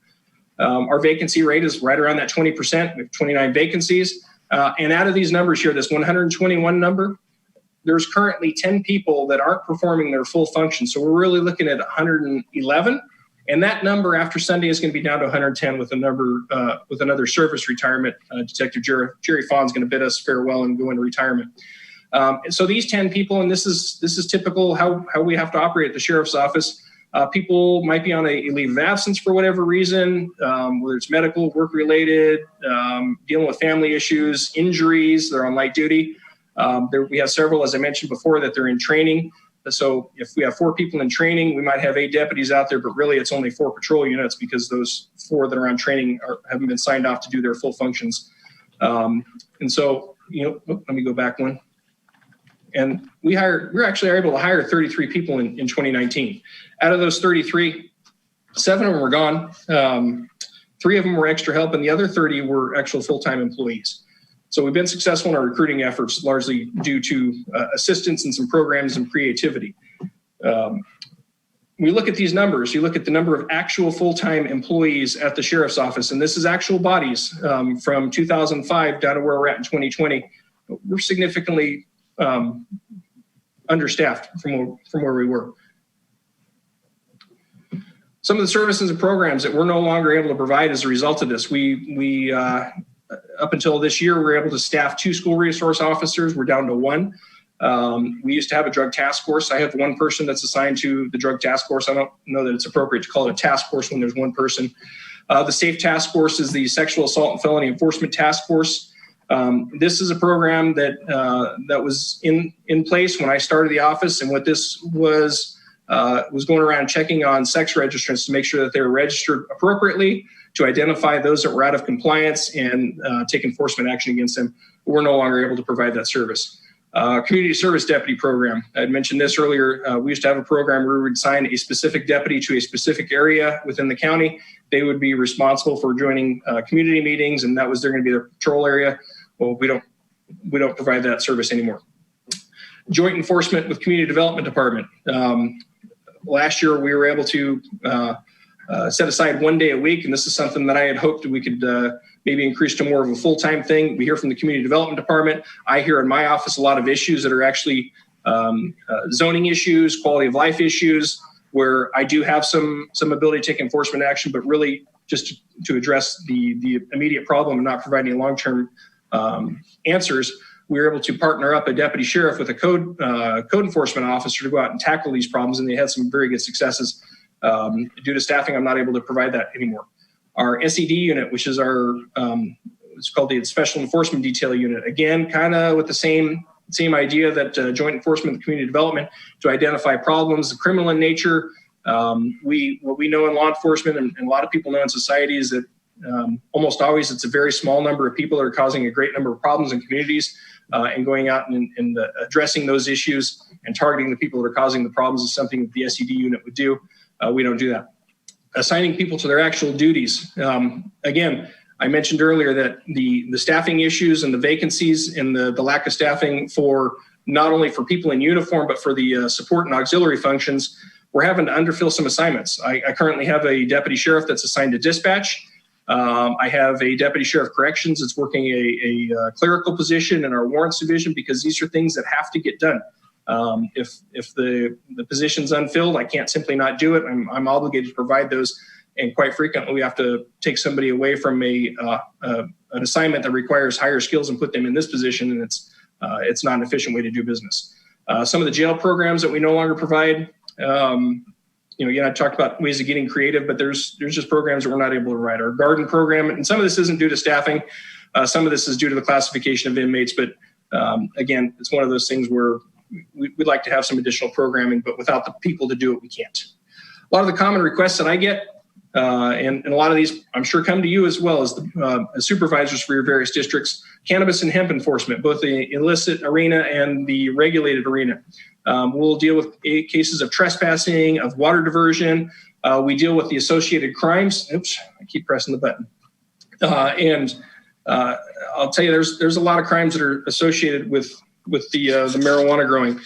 Speaker 3: Our vacancy rate is right around that 20%. We have 29 vacancies, and out of these numbers here, this 121 number, there's currently 10 people that aren't performing their full function. So we're really looking at 111. And that number after Sunday is going to be down to 110 with another service retirement. Detective Jerry Fawn's going to bid us farewell and go into retirement. So these 10 people, and this is typical how we have to operate at the sheriff's office. People might be on a leave of absence for whatever reason, whether it's medical, work-related, dealing with family issues, injuries, they're on light duty. We have several, as I mentioned before, that they're in training. So if we have 4 people in training, we might have 8 deputies out there, but really it's only 4 patrol units because those 4 that are on training haven't been signed off to do their full functions. And so, let me go back one. And we actually able to hire 33 people in 2019. Out of those 33, 7 of them were gone. 3 of them were extra help, and the other 30 were actual full-time employees. So we've been successful in our recruiting efforts, largely due to assistance and some programs and creativity. We look at these numbers. You look at the number of actual full-time employees at the sheriff's office, and this is actual bodies from 2005 down to where we're at in 2020. We're significantly understaffed from where we were. Some of the services and programs that we're no longer able to provide as a result of this, we up until this year, we were able to staff 2 school resource officers. We're down to 1. We used to have a drug task force. I have 1 person that's assigned to the drug task force. I don't know that it's appropriate to call it a task force when there's 1 person. The SAFE task force is the sexual assault and felony enforcement task force. This is a program that was in place when I started the office, and what this was going around checking on sex registrants to make sure that they were registered appropriately, to identify those that were out of compliance and take enforcement action against them. We're no longer able to provide that service. Community service deputy program. I had mentioned this earlier. We used to have a program where we would assign a specific deputy to a specific area within the county. They would be responsible for joining community meetings, and that was going to be their patrol area. Well, we don't provide that service anymore. Joint enforcement with community development department. Last year, we were able to set aside 1 day a week, and this is something that I had hoped that we could maybe increase to more of a full-time thing. We hear from the community development department. I hear in my office a lot of issues that are actually zoning issues, quality of life issues, where I do have some ability to take enforcement action, but really just to address the immediate problem and not provide any long-term answers. We were able to partner up a deputy sheriff with a code enforcement officer to go out and tackle these problems, and they had some very good successes. Due to staffing, I'm not able to provide that anymore. Our SED unit, which is our, it's called the Special Enforcement Detail Unit. Again, kind of with the same idea that joint enforcement with community development, to identify problems, criminal in nature. What we know in law enforcement and a lot of people know in society is that almost always it's a very small number of people that are causing a great number of problems in communities, and going out and addressing those issues and targeting the people that are causing the problems is something that the SED unit would do. We don't do that. Assigning people to their actual duties. Again, I mentioned earlier that the staffing issues and the vacancies and the lack of staffing for not only for people in uniform, but for the support and auxiliary functions, we're having to underfill some assignments. I currently have a deputy sheriff that's assigned to dispatch. I have a deputy sheriff corrections that's working a clerical position in our warrants division, because these are things that have to get done. If the position's unfilled, I can't simply not do it. I'm obligated to provide those, and quite frequently we have to take somebody away from an assignment that requires higher skills and put them in this position, and it's not an efficient way to do business. Some of the jail programs that we no longer provide. Again, I talked about ways of getting creative, but there's just programs that we're not able to provide. Our garden program, and some of this isn't due to staffing. Some of this is due to the classification of inmates, but again, it's one of those things where we'd like to have some additional programming, but without the people to do it, we can't. A lot of the common requests that I get, and a lot of these I'm sure come to you as well as the supervisors for your various districts, cannabis and hemp enforcement, both the illicit arena and the regulated arena. We'll deal with cases of trespassing, of water diversion. We deal with the associated crimes. Oops, I keep pressing the button. I'll tell you, there's a lot of crimes that are associated with the marijuana growing.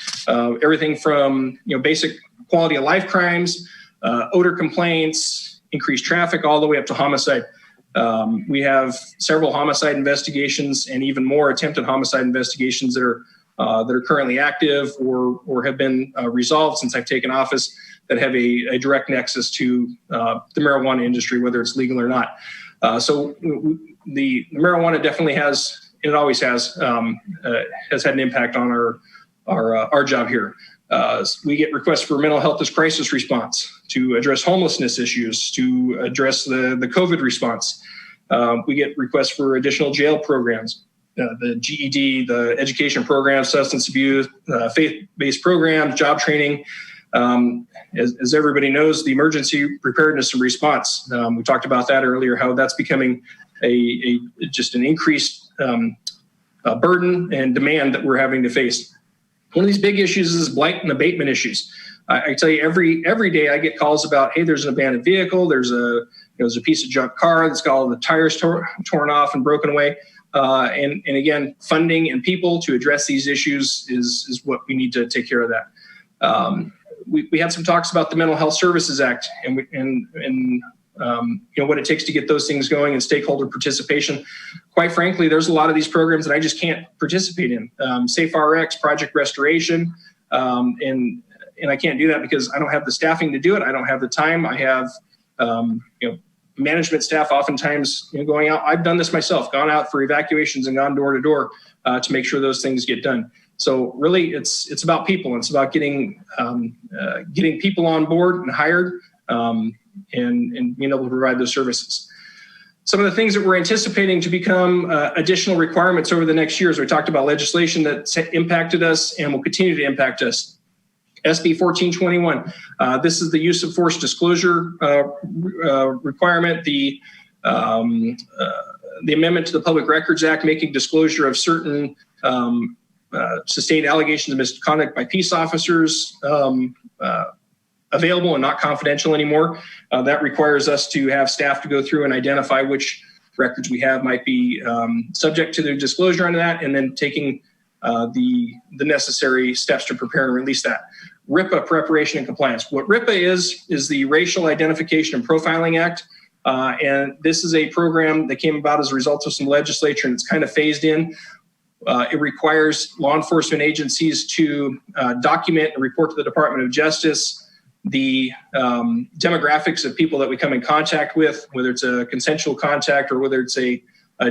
Speaker 3: Everything from basic quality of life crimes, odor complaints, increased traffic, all the way up to homicide. We have several homicide investigations and even more attempted homicide investigations that are currently active or have been resolved since I've taken office, that have a direct nexus to the marijuana industry, whether it's legal or not. So the marijuana definitely has, and it always has had an impact on our job here. We get requests for mental health as crisis response, to address homelessness issues, to address the COVID response. We get requests for additional jail programs, the GED, the education programs, substance abuse, faith-based programs, job training. As everybody knows, the emergency preparedness and response. We talked about that earlier, how that's becoming just an increased burden and demand that we're having to face. One of these big issues is blight and abatement issues. I tell you, every day I get calls about, hey, there's an abandoned vehicle, there's a piece of junk car that's got all the tires torn off and broken away. And again, funding and people to address these issues is what we need to take care of that. We had some talks about the Mental Health Services Act and what it takes to get those things going and stakeholder participation. Quite frankly, there's a lot of these programs that I just can't participate in. SafeRx, Project Restoration, and I can't do that because I don't have the staffing to do it. I don't have the time. I have management staff oftentimes going out. I've done this myself, gone out for evacuations and gone door to door to make sure those things get done. So really, it's about people. It's about getting people on board and hired and being able to provide those services. Some of the things that we're anticipating to become additional requirements over the next years, we talked about legislation that impacted us and will continue to impact us. SB 1421, this is the use of force disclosure requirement, the amendment to the Public Records Act, making disclosure of certain sustained allegations of misconduct by peace officers available and not confidential anymore. That requires us to have staff to go through and identify which records we have might be subject to the disclosure under that, and then taking the necessary steps to prepare and release that. RIPA, preparation and compliance. What RIPA is the Racial Identification and Profiling Act. And this is a program that came about as a result of some legislation. It's kind of phased in. It requires law enforcement agencies to document and report to the Department of Justice the demographics of people that we come in contact with, whether it's a consensual contact or whether it's a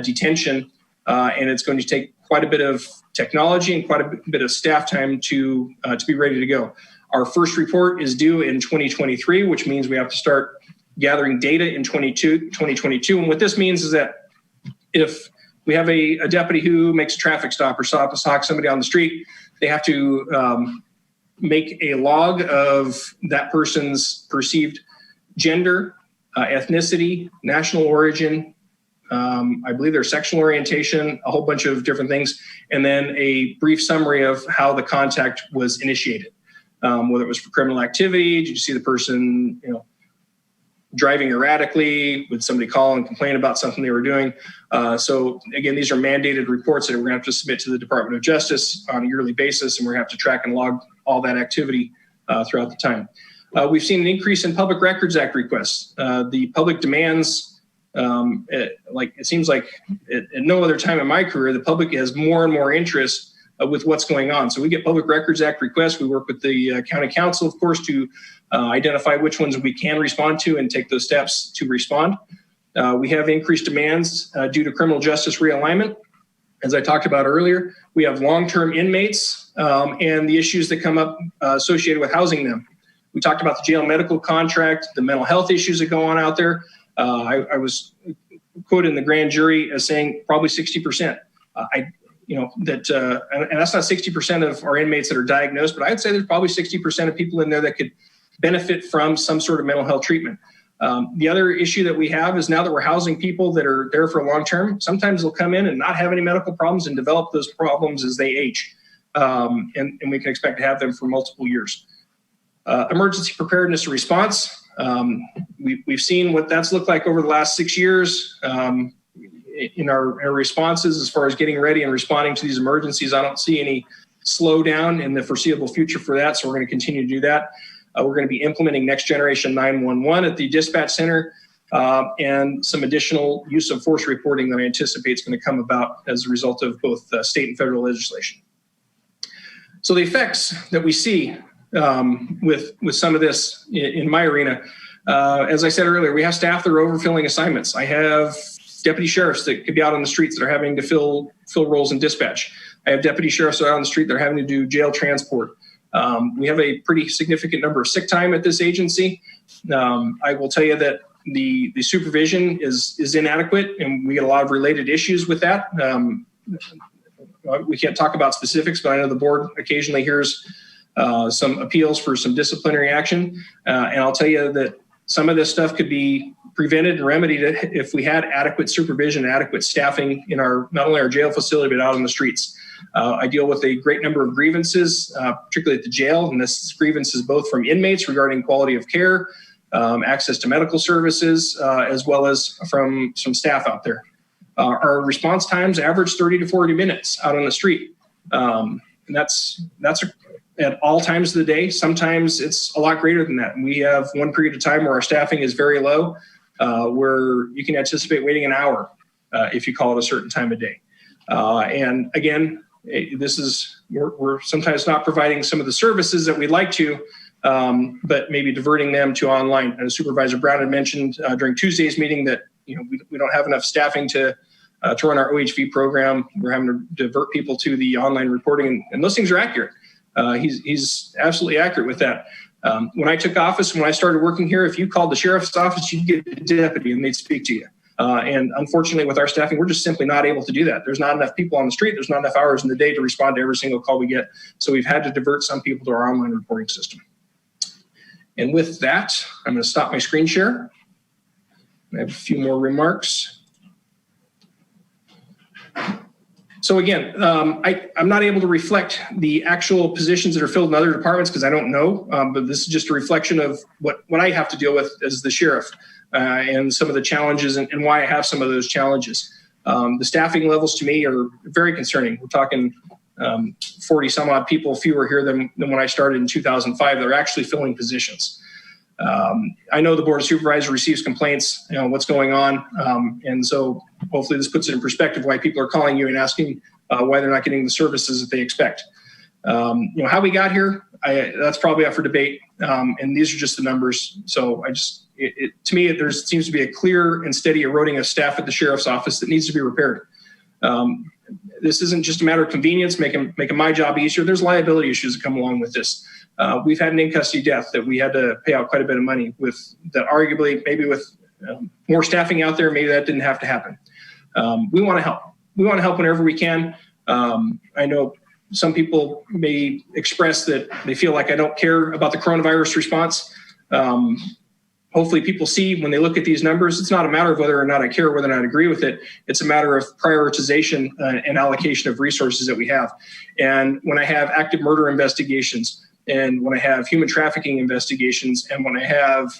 Speaker 3: detention. And it's going to take quite a bit of technology and quite a bit of staff time to be ready to go. Our first report is due in 2023, which means we have to start gathering data in 2022. And what this means is that if we have a deputy who makes a traffic stop or stalks somebody on the street, they have to make a log of that person's perceived gender, ethnicity, national origin, I believe their sexual orientation, a whole bunch of different things, and then a brief summary of how the contact was initiated, whether it was for criminal activity, did you see the person, driving erratically, would somebody call and complain about something they were doing? So again, these are mandated reports that we're gonna have to submit to the Department of Justice on a yearly basis, and we're gonna have to track and log all that activity throughout the time. We've seen an increase in Public Records Act requests. The public demands, it seems like at no other time in my career, the public has more and more interest with what's going on. So we get Public Records Act requests. We work with the county council, of course, to identify which ones we can respond to and take those steps to respond. We have increased demands due to criminal justice realignment. As I talked about earlier, we have long-term inmates and the issues that come up associated with housing them. We talked about the jail medical contract, the mental health issues that go on out there. I was quoted in the grand jury as saying probably 60%. And that's not 60% of our inmates that are diagnosed, but I'd say there's probably 60% of people in there that could benefit from some sort of mental health treatment. The other issue that we have is now that we're housing people that are there for long term, sometimes they'll come in and not have any medical problems and develop those problems as they age. And we can expect to have them for multiple years. Emergency preparedness and response. We've seen what that's looked like over the last 6 years in our responses as far as getting ready and responding to these emergencies. I don't see any slowdown in the foreseeable future for that, so we're going to continue to do that. We're going to be implementing next generation 911 at the dispatch center and some additional use of force reporting that I anticipate is going to come about as a result of both state and federal legislation. So the effects that we see with some of this in my arena, as I said earlier, we have staff that are overfilling assignments. I have deputy sheriffs that could be out on the streets that are having to fill roles in dispatch. I have deputy sheriffs that are out on the street that are having to do jail transport. We have a pretty significant number of sick time at this agency. I will tell you that the supervision is inadequate, and we get a lot of related issues with that. We can't talk about specifics, but I know the board occasionally hears some appeals for some disciplinary action. And I'll tell you that some of this stuff could be prevented and remedied if we had adequate supervision, adequate staffing in not only our jail facility, but out on the streets. I deal with a great number of grievances, particularly at the jail, and this grievances both from inmates regarding quality of care, access to medical services, as well as from some staff out there. Our response times average 30 to 40 minutes out on the street. And that's at all times of the day. Sometimes it's a lot greater than that. And we have one period of time where our staffing is very low, where you can anticipate waiting an hour if you call it a certain time of day. And again, we're sometimes not providing some of the services that we'd like to, but maybe diverting them to online. And Supervisor Brown had mentioned during Tuesday's meeting that we don't have enough staffing to run our OHV program. We're having to divert people to the online reporting, and those things are accurate. He's absolutely accurate with that. When I took office, when I started working here, if you called the sheriff's office, you'd get a deputy and they'd speak to you. And unfortunately, with our staffing, we're just simply not able to do that. There's not enough people on the street. There's not enough hours in the day to respond to every single call we get. So we've had to divert some people to our online reporting system. And with that, I'm going to stop my screen share. I have a few more remarks. So again, I'm not able to reflect the actual positions that are filled in other departments because I don't know, but this is just a reflection of what I have to deal with as the sheriff and some of the challenges and why I have some of those challenges. The staffing levels to me are very concerning. We're talking 40 some odd people fewer here than when I started in 2005. They're actually filling positions. I know the Board of Supervisors receives complaints, what's going on. And so hopefully this puts it in perspective why people are calling you and asking why they're not getting the services that they expect. How we got here, that's probably up for debate. And these are just the numbers. So to me, there seems to be a clear and steady eroding of staff at the sheriff's office that needs to be repaired. This isn't just a matter of convenience, making my job easier. There's liability issues that come along with this. We've had an in-custody death that we had to pay out quite a bit of money with that arguably maybe with more staffing out there, maybe that didn't have to happen. We want to help. We want to help whenever we can. I know some people may express that they feel like I don't care about the coronavirus response. Hopefully people see when they look at these numbers, it's not a matter of whether or not I care, whether or not I agree with it. It's a matter of prioritization and allocation of resources that we have. And when I have active murder investigations, and when I have human trafficking investigations, and when I have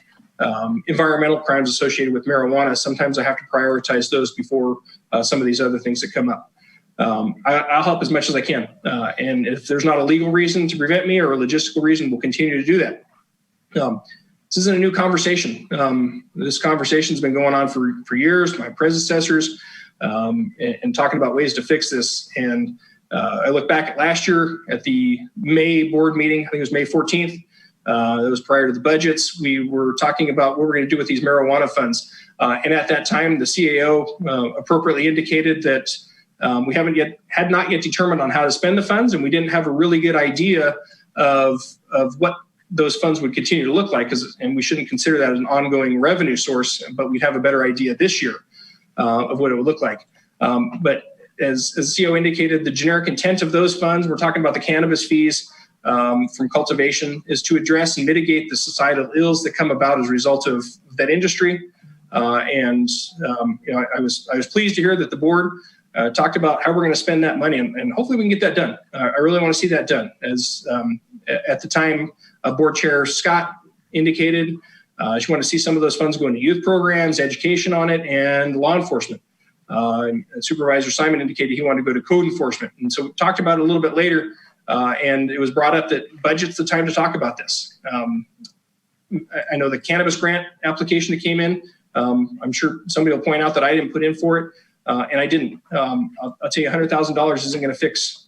Speaker 3: environmental crimes associated with marijuana, sometimes I have to prioritize those before some of these other things that come up. I'll help as much as I can. And if there's not a legal reason to prevent me or a logistical reason, we'll continue to do that. This isn't a new conversation. This conversation's been going on for years, my predecessors, and talking about ways to fix this. And I look back at last year at the May board meeting, I think it was May 14th. That was prior to the budgets. We were talking about what we're going to do with these marijuana funds. And at that time, the CAO appropriately indicated that we had not yet determined on how to spend the funds, and we didn't have a really good idea of what those funds would continue to look like, and we shouldn't consider that as an ongoing revenue source, but we'd have a better idea this year of what it would look like. But as CEO indicated, the generic intent of those funds, we're talking about the cannabis fees from cultivation, is to address and mitigate the societal ills that come about as a result of that industry. I was pleased to hear that the board talked about how we're going to spend that money, and hopefully we can get that done. I really want to see that done. As at the time, Board Chair Scott indicated she wanted to see some of those funds go into youth programs, education on it, and law enforcement. And Supervisor Simon indicated he wanted to go to code enforcement. And so we talked about it a little bit later, and it was brought up that budget's the time to talk about this. I know the cannabis grant application that came in, I'm sure somebody will point out that I didn't put in for it, and I didn't. I'll tell you, $100,000 isn't going to fix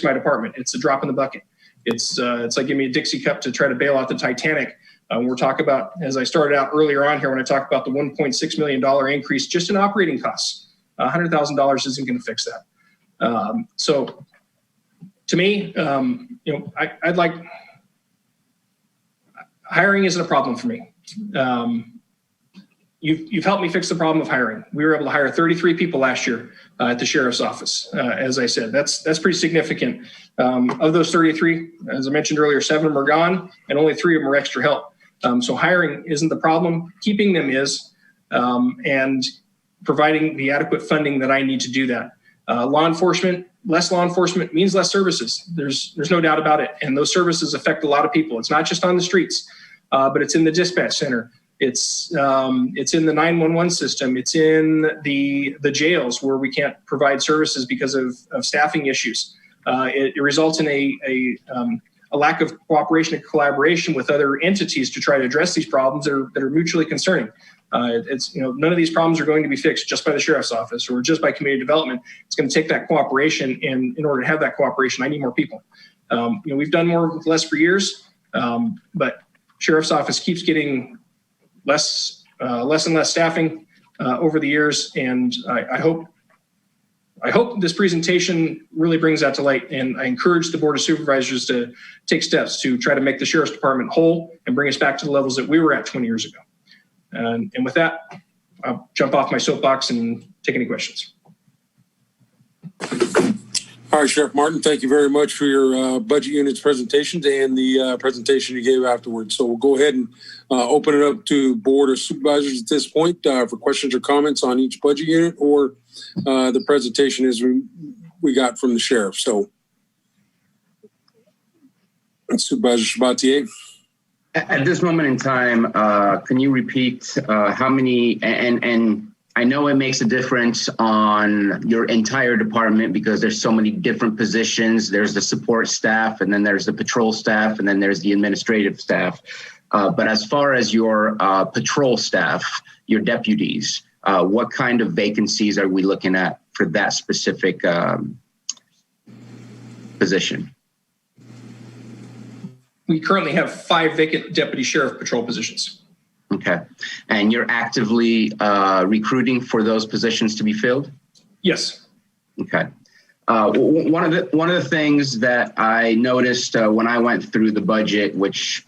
Speaker 3: my department. It's a drop in the bucket. It's like give me a Dixie cup to try to bail out the Titanic. We're talking about, as I started out earlier on here, when I talked about the $1.6 million increase just in operating costs, $100,000 isn't going to fix that. So to me, I'd like, hiring isn't a problem for me. You've helped me fix the problem of hiring. We were able to hire 33 people last year at the sheriff's office. As I said, that's pretty significant. Of those 33, as I mentioned earlier, 7 of them are gone and only 3 of them are extra help. So hiring isn't the problem. Keeping them is, and providing the adequate funding that I need to do that. Law enforcement, less law enforcement means less services. There's no doubt about it. And those services affect a lot of people. It's not just on the streets, but it's in the dispatch center. It's in the 911 system. It's in the jails where we can't provide services because of staffing issues. It results in a lack of cooperation and collaboration with other entities to try to address these problems that are mutually concerning. None of these problems are going to be fixed just by the sheriff's office or just by community development. It's going to take that cooperation, and in order to have that cooperation, I need more people. We've done more with less for years, but sheriff's office keeps getting less and less staffing over the years, and I hope this presentation really brings that to light, and I encourage the Board of Supervisors to take steps to try to make the Sheriff's Department whole and bring us back to the levels that we were at 20 years ago. And with that, I'll jump off my soapbox and take any questions.
Speaker 1: All right, Sheriff Martin, thank you very much for your budget unit's presentations and the presentation you gave afterwards. So we'll go ahead and open it up to Board of Supervisors at this point for questions or comments on each budget unit or the presentation as we got from the sheriff. So Supervisor Sabatier.
Speaker 5: At this moment in time, can you repeat how many, and I know it makes a difference on your entire department because there's so many different positions. There's the support staff, and then there's the patrol staff, and then there's the administrative staff. But as far as your patrol staff, your deputies, what kind of vacancies are we looking at for that specific position?
Speaker 3: We currently have 5 vacant deputy sheriff patrol positions.
Speaker 5: Okay. And you're actively recruiting for those positions to be filled?
Speaker 3: Yes.
Speaker 5: Okay. One of the things that I noticed when I went through the budget, which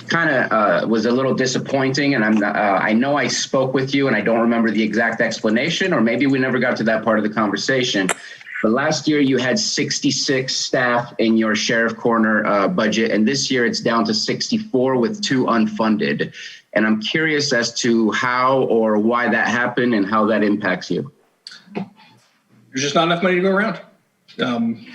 Speaker 5: kind of was a little disappointing, and I know I spoke with you and I don't remember the exact explanation, or maybe we never got to that part of the conversation. But last year you had 66 staff in your sheriff corner budget, and this year it's down to 64 with 2 unfunded. And I'm curious as to how or why that happened and how that impacts you.
Speaker 3: There's just not enough money to go around. And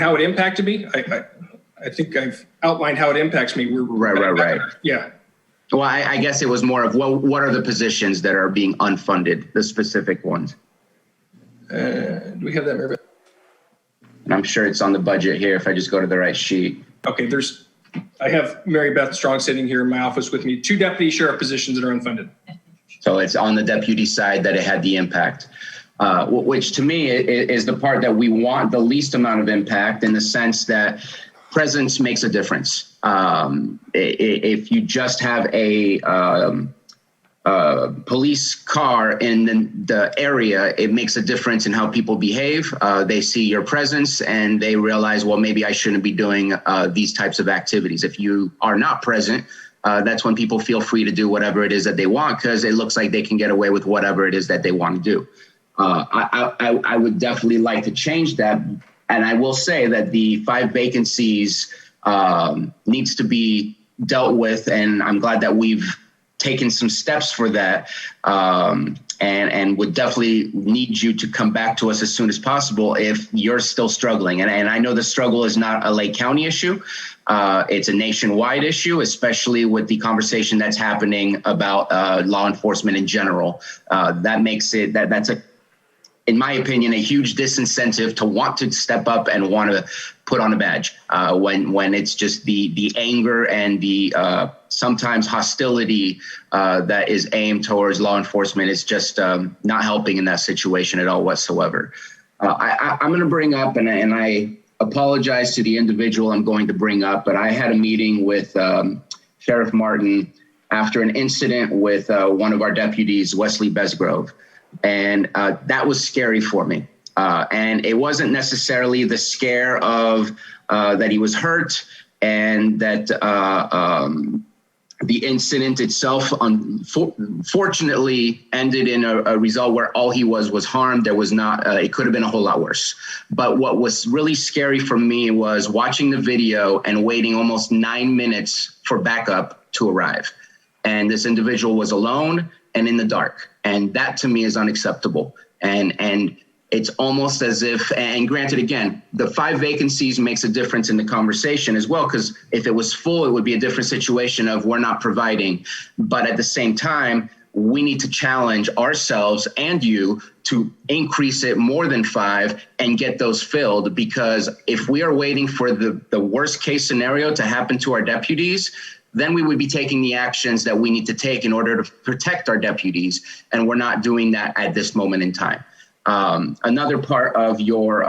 Speaker 3: how it impacted me, I think I've outlined how it impacts me.
Speaker 5: Right.
Speaker 3: Yeah.
Speaker 5: Well, I guess it was more of what are the positions that are being unfunded, the specific ones?
Speaker 3: Do we have that, Mary Beth?
Speaker 5: And I'm sure it's on the budget here if I just go to the right sheet.
Speaker 3: Okay, I have Mary Beth Strong sitting here in my office with me, 2 deputy sheriff positions that are unfunded.
Speaker 5: So it's on the deputy side that it had the impact, which to me is the part that we want the least amount of impact, in the sense that presence makes a difference. If you just have a police car in the area, it makes a difference in how people behave. They see your presence and they realize, well, maybe I shouldn't be doing these types of activities. If you are not present, that's when people feel free to do whatever it is that they want, because it looks like they can get away with whatever it is that they want to do. I would definitely like to change that. And I will say that the 5 vacancies needs to be dealt with. And I'm glad that we've taken some steps for that, and would definitely need you to come back to us as soon as possible if you're still struggling. And I know the struggle is not a Lake County issue. It's a nationwide issue, especially with the conversation that's happening about law enforcement in general. That makes it, that's in my opinion, a huge disincentive to want to step up and want to put on a badge when it's just the anger and the sometimes hostility that is aimed towards law enforcement is just not helping in that situation at all whatsoever. I'm going to bring up, and I apologize to the individual I'm going to bring up, but I had a meeting with Sheriff Martin after an incident with one of our deputies, Wesley Besgrove. And that was scary for me. And it wasn't necessarily the scare of that he was hurt and that the incident itself unfortunately ended in a result where all he was harmed. There was not, it could have been a whole lot worse. But what was really scary for me was watching the video and waiting almost 9 minutes for backup to arrive. And this individual was alone and in the dark. And that to me is unacceptable. And it's almost as if, and granted, again, the 5 vacancies makes a difference in the conversation as well, because if it was full, it would be a different situation of we're not providing. But at the same time, we need to challenge ourselves and you to increase it more than 5 and get those filled, because if we are waiting for the worst case scenario to happen to our deputies, then we would be taking the actions that we need to take in order to protect our deputies. And we're not doing that at this moment in time. Another part of your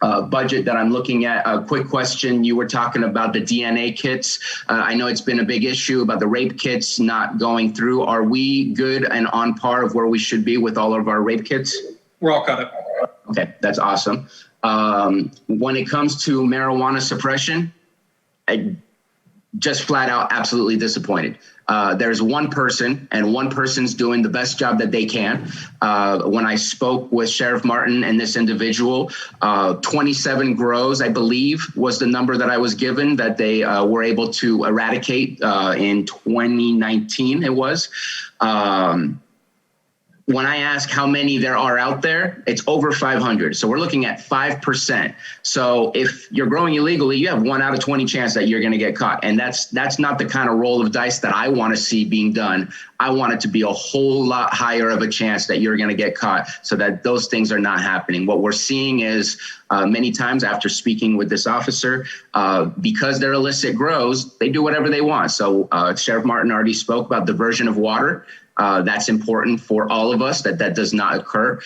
Speaker 5: budget that I'm looking at, a quick question. You were talking about the DNA kits. I know it's been a big issue about the rape kits not going through. Are we good and on par of where we should be with all of our rape kits?
Speaker 3: We're all caught up.
Speaker 5: Okay, that's awesome. When it comes to marijuana suppression, I just flat out absolutely disappointed. There's one person, and one person's doing the best job that they can. When I spoke with Sheriff Martin and this individual, 27 grows, I believe, was the number that I was given that they were able to eradicate in 2019, it was. When I ask how many there are out there, it's over 500. So we're looking at 5%. So if you're growing illegally, you have 1 out of 20 chance that you're going to get caught. And that's not the kind of roll of dice that I want to see being done. I want it to be a whole lot higher of a chance that you're going to get caught so that those things are not happening. What we're seeing is many times after speaking with this officer, because their illicit grows, they do whatever they want. So Sheriff Martin already spoke about diversion of water. That's important for all of us that does not occur.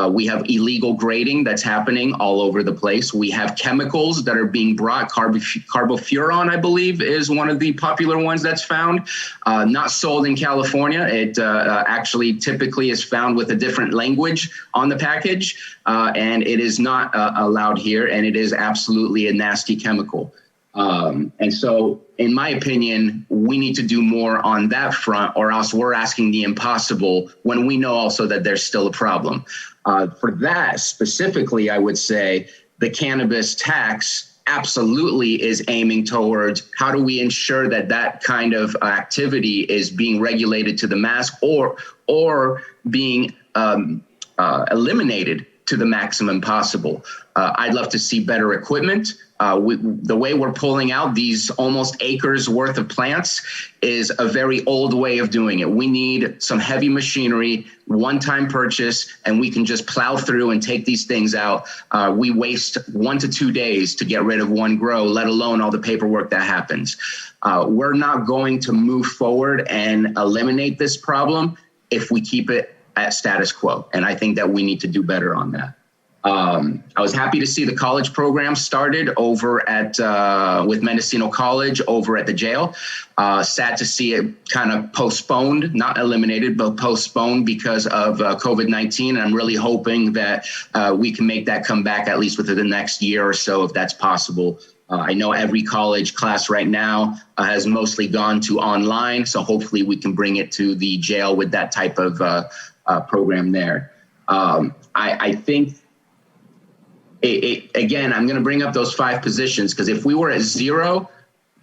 Speaker 5: We have illegal grading that's happening all over the place. We have chemicals that are being brought. Carbofuran, I believe, is one of the popular ones that's found. Not sold in California. It actually typically is found with a different language on the package, and it is not allowed here, and it is absolutely a nasty chemical. And so, in my opinion, we need to do more on that front, or else we're asking the impossible when we know also that there's still a problem. For that specifically, I would say the cannabis tax absolutely is aiming towards how do we ensure that that kind of activity is being regulated to the max or being eliminated to the maximum possible. I'd love to see better equipment. The way we're pulling out these almost acres worth of plants is a very old way of doing it. We need some heavy machinery, one-time purchase, and we can just plow through and take these things out. We waste 1 to 2 days to get rid of one grow, let alone all the paperwork that happens. We're not going to move forward and eliminate this problem if we keep it at status quo. And I think that we need to do better on that. I was happy to see the college program started over at with Mendocino College over at the jail. Sad to see it kind of postponed, not eliminated, but postponed because of COVID-19. I'm really hoping that we can make that come back at least within the next year or so, if that's possible. I know every college class right now has mostly gone to online, so hopefully we can bring it to the jail with that type of program there. I think, again, I'm going to bring up those 5 positions, because if we were at 0,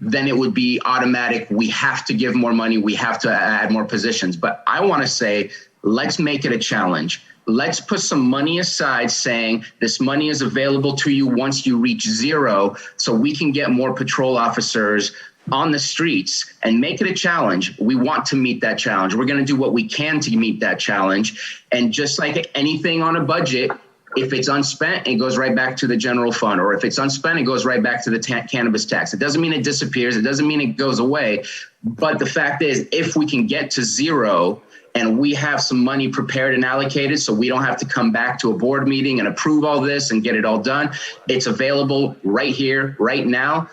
Speaker 5: then it would be automatic. We have to give more money. We have to add more positions. But I want to say, let's make it a challenge. Let's put some money aside saying this money is available to you once you reach 0, so we can get more patrol officers on the streets and make it a challenge. We want to meet that challenge. We're going to do what we can to meet that challenge. And just like anything on a budget, if it's unspent, it goes right back to the general fund, or if it's unspent, it goes right back to the cannabis tax. It doesn't mean it disappears. It doesn't mean it goes away. But the fact is, if we can get to 0 and we have some money prepared and allocated, so we don't have to come back to a board meeting and approve all this and get it all done, it's available right here, right now.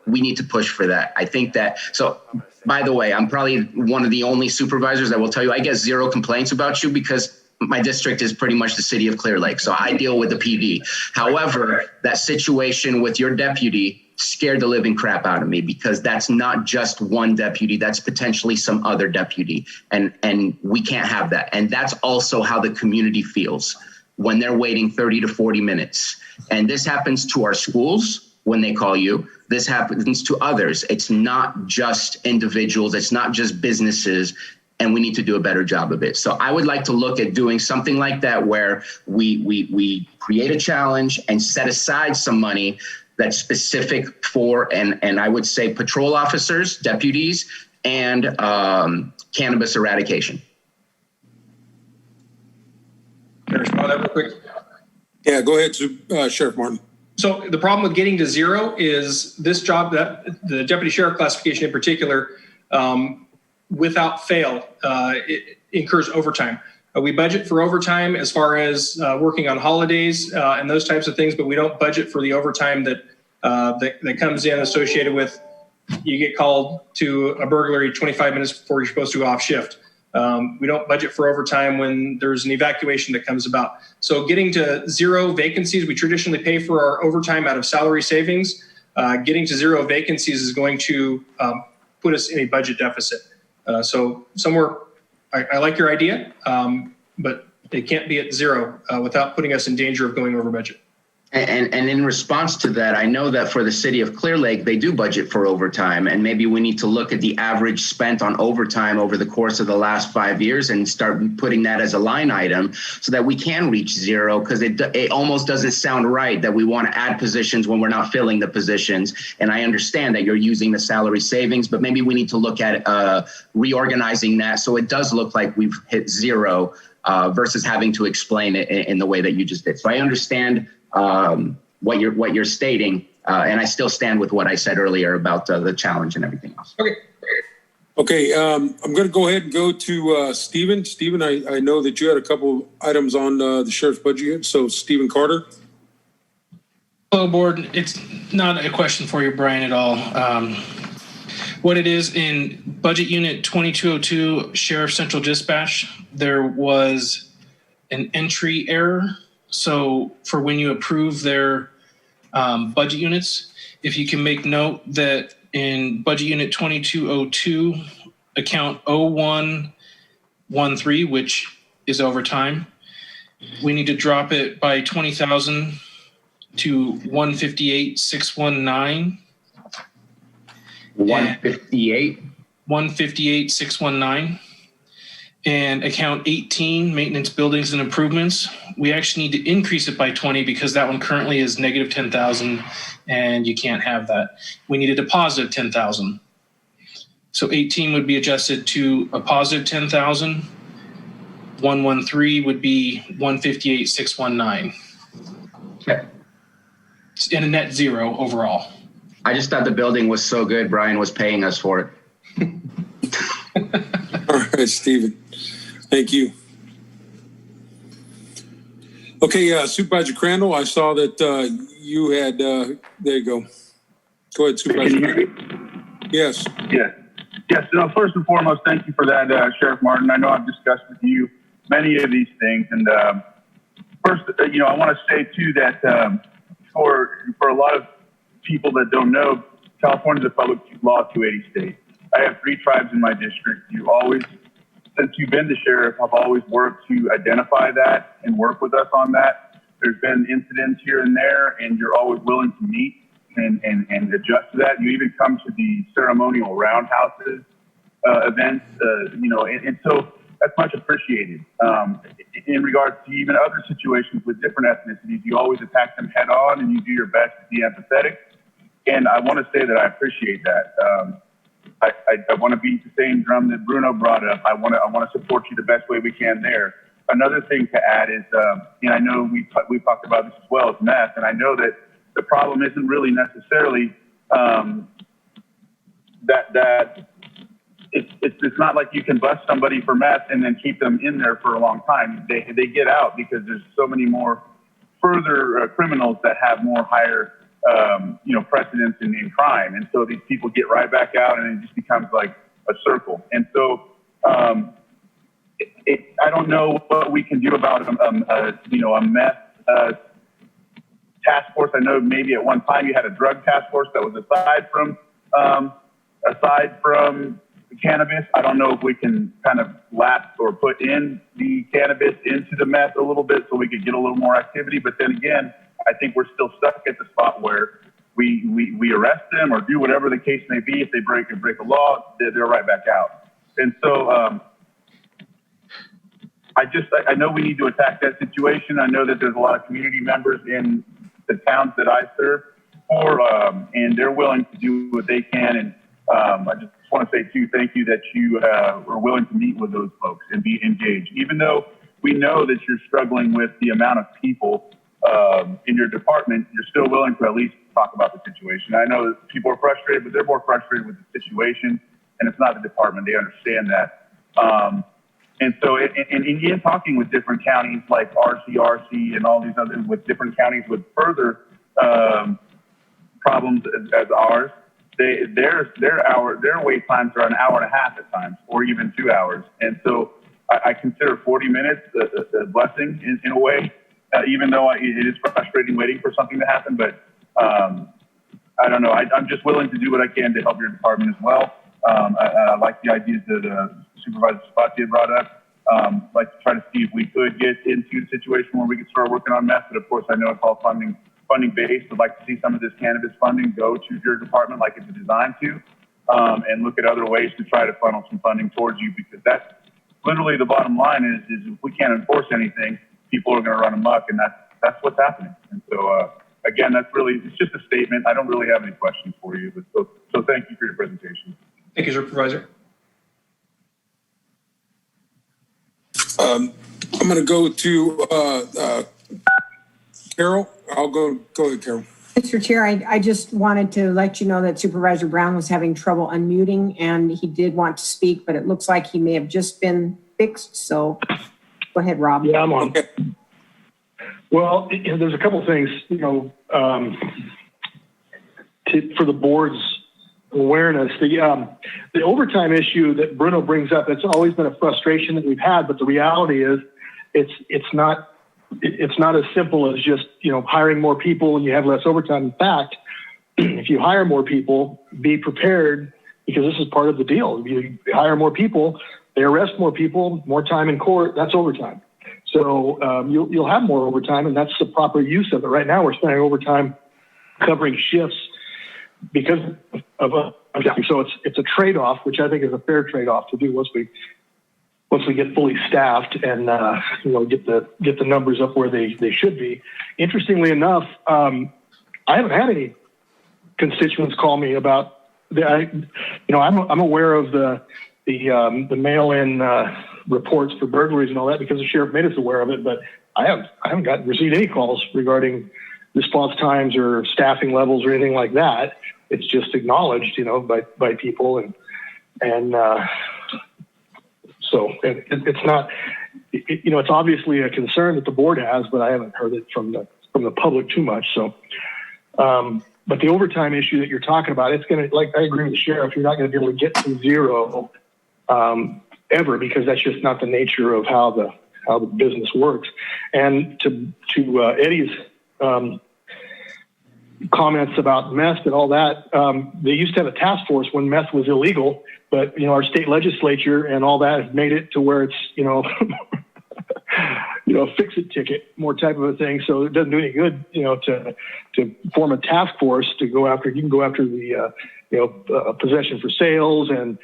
Speaker 5: We need to push for that. I think that, so by the way, I'm probably one of the only supervisors that will tell you I get 0 complaints about you, because my district is pretty much the city of Clear Lake, so I deal with the PD. However, that situation with your deputy scared the living crap out of me, because that's not just one deputy, that's potentially some other deputy, and we can't have that. And that's also how the community feels when they're waiting 30 to 40 minutes. And this happens to our schools when they call you. This happens to others. It's not just individuals, it's not just businesses, and we need to do a better job of it. So I would like to look at doing something like that, where we create a challenge and set aside some money that's specific for, and I would say, patrol officers, deputies, and cannabis eradication.
Speaker 3: Can I respond to that real quick?
Speaker 1: Yeah, go ahead, Sheriff Martin.
Speaker 3: So the problem with getting to zero is this job, that the deputy sheriff classification in particular, without fail, it incurs overtime. We budget for overtime as far as working on holidays and those types of things, but we don't budget for the overtime that comes in associated with you get called to a burglary 25 minutes before you're supposed to go off shift. We don't budget for overtime when there's an evacuation that comes about. So getting to zero vacancies, we traditionally pay for our overtime out of salary savings. Getting to zero vacancies is going to put us in a budget deficit. So somewhere, I like your idea, but it can't be at zero without putting us in danger of going over budget.
Speaker 5: And in response to that, I know that for the city of Clear Lake, they do budget for overtime, and maybe we need to look at the average spent on overtime over the course of the last 5 years and start putting that as a line item so that we can reach zero, because it almost doesn't sound right that we want to add positions when we're not filling the positions. And I understand that you're using the salary savings, but maybe we need to look at reorganizing that so it does look like we've hit zero versus having to explain it in the way that you just did. So I understand what you're stating, and I still stand with what I said earlier about the challenge and everything else.
Speaker 1: Okay, I'm going to go ahead and go to Stephen. Stephen, I know that you had a couple items on the sheriff's budget, so Stephen Carter.
Speaker 4: Hello, board. It's not a question for you, Brian, at all. What it is, in budget unit 2202, Sheriff Central Dispatch, there was an entry error. So for when you approve their budget units, if you can make note that in budget unit 2202, account 0113, which is overtime, we need to drop it by 20,000 to 158,619. 158,619. And account 18, maintenance, buildings, and improvements, we actually need to increase it by 20 because that one currently is negative 10,000, and you can't have that. We need a deposit of 10,000. So 18 would be adjusted to a positive 10,000. 113 would be 158,619.
Speaker 5: Okay.
Speaker 4: And a net zero overall.
Speaker 5: I just thought the building was so good, Brian was paying us for it.
Speaker 1: All right, Stephen. Thank you. Okay, Supervisor Crandall, I saw that you had, there you go. Go ahead, Supervisor.
Speaker 8: Can you hear me?
Speaker 1: Yes.
Speaker 8: Yes. Yes. No, first and foremost, thank you for that, Sheriff Martin. I know I've discussed with you many of these things. And first, I want to say, too, that for a lot of people that don't know, California is a public law 280 state. I have 3 tribes in my district. Since you've been the sheriff, I've always worked to identify that and work with us on that. There's been incidents here and there, and you're always willing to meet and adjust to that. You even come to the ceremonial roundhouses events, and so that's much appreciated. In regards to even other situations with different ethnicities, you always attack them head on, and you do your best to be empathetic. And I want to say that I appreciate that. I want to beat the same drum that Bruno brought up. I want to support you the best way we can there. Another thing to add is, and I know we talked about this as well, is meth. And I know that the problem isn't really necessarily that it's not like you can bust somebody for meth and then keep them in there for a long time. They get out because there's so many more further criminals that have more higher precedence in crime. And so these people get right back out, and it just becomes like a circle. And so I don't know what we can do about a meth task force. I know maybe at one time you had a drug task force that was aside from cannabis. I don't know if we can kind of lapse or put in the cannabis into the meth a little bit so we could get a little more activity. But then again, I think we're still stuck at the spot where we arrest them or do whatever the case may be. If they break a law, they're right back out. And so I know we need to attack that situation. I know that there's a lot of community members in the towns that I serve and they're willing to do what they can. And I just want to say too, thank you that you were willing to meet with those folks and be engaged, even though we know that you're struggling with the amount of people in your department. You're still willing to at least talk about the situation. I know that people are frustrated, but they're more frustrated with the situation, and it's not the department. They understand that. And so in talking with different counties like RC and all these other, with different counties with further problems as ours, their wait times are an hour and a half at times, or even 2 hours. And so I consider 40 minutes a blessing in a way, even though it is frustrating waiting for something to happen. But I don't know. I'm just willing to do what I can to help your department as well. I like the ideas that Supervisor Spatier brought up. Like to try to see if we could get into a situation where we could start working on meth. But of course, I know it's all funding based. I'd like to see some of this cannabis funding go to your department like it's designed to, and look at other ways to try to funnel some funding towards you, because that's literally the bottom line is if we can't enforce anything, people are going to run amok, and that's what's happening. And so, again, it's just a statement. I don't really have any questions for you, but so thank you for your presentation.
Speaker 3: Thank you, Supervisor.
Speaker 1: I'm going to go to Carol. I'll go ahead, Carol.
Speaker 2: Mr. Chair, I just wanted to let you know that Supervisor Brown was having trouble unmuting, and he did want to speak, but it looks like he may have just been fixed. So go ahead, Rob.
Speaker 9: Yeah, I'm on.
Speaker 1: Okay.
Speaker 9: Well, there's a couple of things, for the board's awareness. The overtime issue that Bruno brings up, it's always been a frustration that we've had, but the reality is it's not as simple as just, hiring more people and you have less overtime. In fact, if you hire more people, be prepared, because this is part of the deal. If you hire more people, they arrest more people, more time in court, that's overtime. So you'll have more overtime, and that's the proper use of it. Right now, we're spending overtime covering shifts because of so it's a trade-off, which I think is a fair trade-off to do once we get fully staffed and get the numbers up where they should be. Interestingly enough, I haven't had any constituents call me about I'm aware of the mail-in reports for burglaries and all that because the sheriff made us aware of it, but I haven't received any calls regarding response times or staffing levels or anything like that. It's just acknowledged, by people and so it's not, it's obviously a concern that the board has, but I haven't heard it from the public too much. So, but the overtime issue that you're talking about, it's going to, I agree with the sheriff, you're not going to be able to get to zero ever, because that's just not the nature of how the business works. And to Eddie's comments about meth and all that, they used to have a task force when meth was illegal, but our state legislature and all that have made it to where it's a fix-it ticket more type of a thing. So it doesn't do any good to form a task force to go after. You can go after the possession for sales and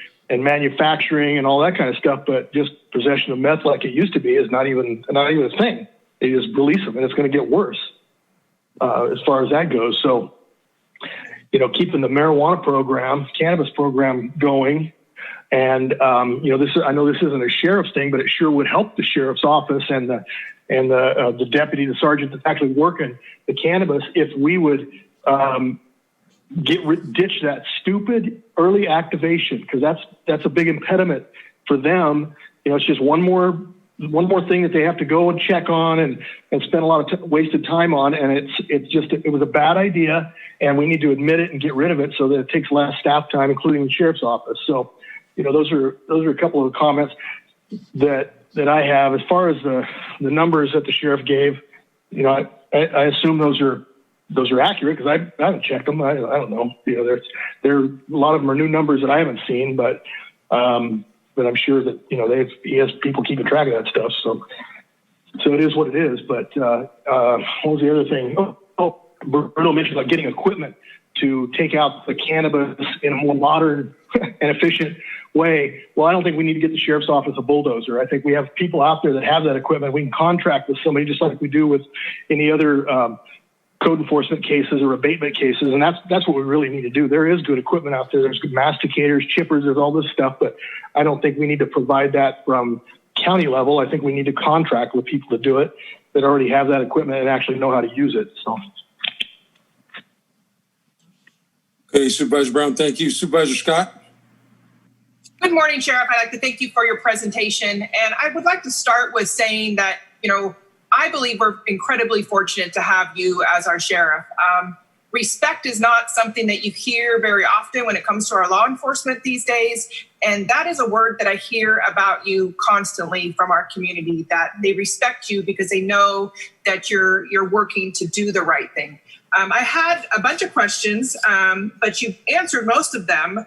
Speaker 9: manufacturing and all that kind of stuff, but just possession of meth like it used to be is not even a thing. They just release them, and it's going to get worse as far as that goes. So, keeping the marijuana program, cannabis program going, and I know this isn't a sheriff's thing, but it sure would help the sheriff's office and the deputy, the sergeant that's actually working the cannabis, if we would ditch that stupid early activation, because that's a big impediment for them. It's just one more thing that they have to go and check on and spend a lot of wasted time on, and it was a bad idea, and we need to admit it and get rid of it so that it takes less staff time, including the sheriff's office. So, those are a couple of comments that that I have, as far as the numbers that the sheriff gave, you know, I assume those are accurate because I haven't checked them. I don't know. You know, there a lot of them are new numbers that I haven't seen, but I'm sure that, you know, he has people keeping track of that stuff. So it is what it is. But what was the other thing? Bruno mentioned like getting equipment to take out the cannabis in a more modern and efficient way. Well, I don't think we need to get the sheriff's office a bulldozer. I think we have people out there that have that equipment. We can contract with somebody just like we do with any other code enforcement cases or abatement cases. And that's what we really need to do. There is good equipment out there. There's good masticators, chippers, there's all this stuff, but I don't think we need to provide that from county level. I think we need to contract with people to do it that already have that equipment and actually know how to use it. So.
Speaker 1: Okay, Supervisor Brown, thank you. Supervisor Scott?
Speaker 6: Good morning, Sheriff. I'd like to thank you for your presentation. And I would like to start with saying that, you know, I believe we're incredibly fortunate to have you as our sheriff. Respect is not something that you hear very often when it comes to our law enforcement these days. And that is a word that I hear about you constantly from our community, that they respect you because they know that you're working to do the right thing. I had a bunch of questions, but you answered most of them.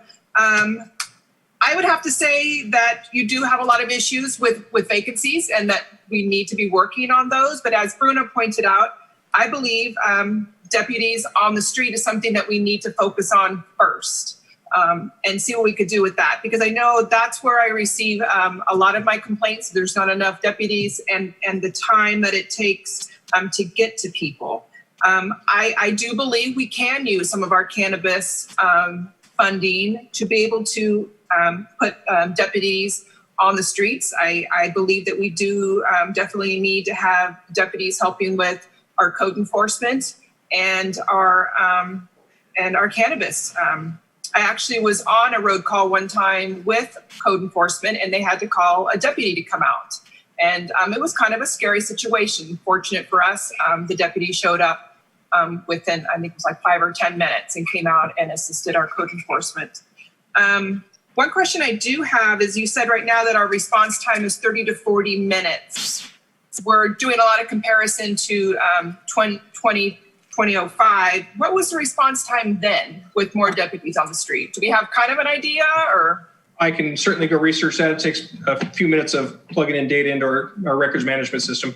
Speaker 6: I would have to say that you do have a lot of issues with vacancies and that we need to be working on those. But as Bruno pointed out, I believe deputies on the street is something that we need to focus on first and see what we could do with that. Because I know that's where I receive a lot of my complaints. There's not enough deputies and the time that it takes to get to people. I do believe we can use some of our cannabis funding to be able to put deputies on the streets. I believe that we do definitely need to have deputies helping with our code enforcement and our cannabis. I actually was on a road call one time with code enforcement, and they had to call a deputy to come out. And it was kind of a scary situation. Fortunate for us, the deputy showed up within, I think it was like 5 or 10 minutes and came out and assisted our code enforcement. One question I do have is, you said right now that our response time is 30 to 40 minutes. We're doing a lot of comparison to 2005. What was the response time then with more deputies on the street? Do we have kind of an idea, or?
Speaker 3: I can certainly go research that. It takes a few minutes of plugging in data into our records management system.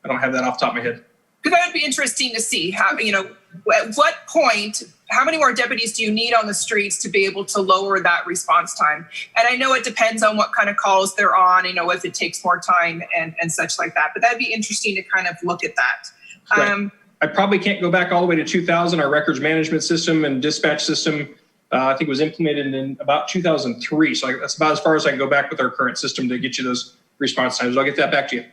Speaker 3: I don't have that off the top of my head.
Speaker 6: Because that would be interesting to see how, you know, at what point, how many more deputies do you need on the streets to be able to lower that response time? And I know it depends on what kind of calls they're on, you know, if it takes more time and such like that. But that'd be interesting to kind of look at that.
Speaker 3: Right. I probably can't go back all the way to 2000. Our records management system and dispatch system, I think, was implemented in about 2003. So that's about as far as I can go back with our current system to get you those response times. I'll get that back to you.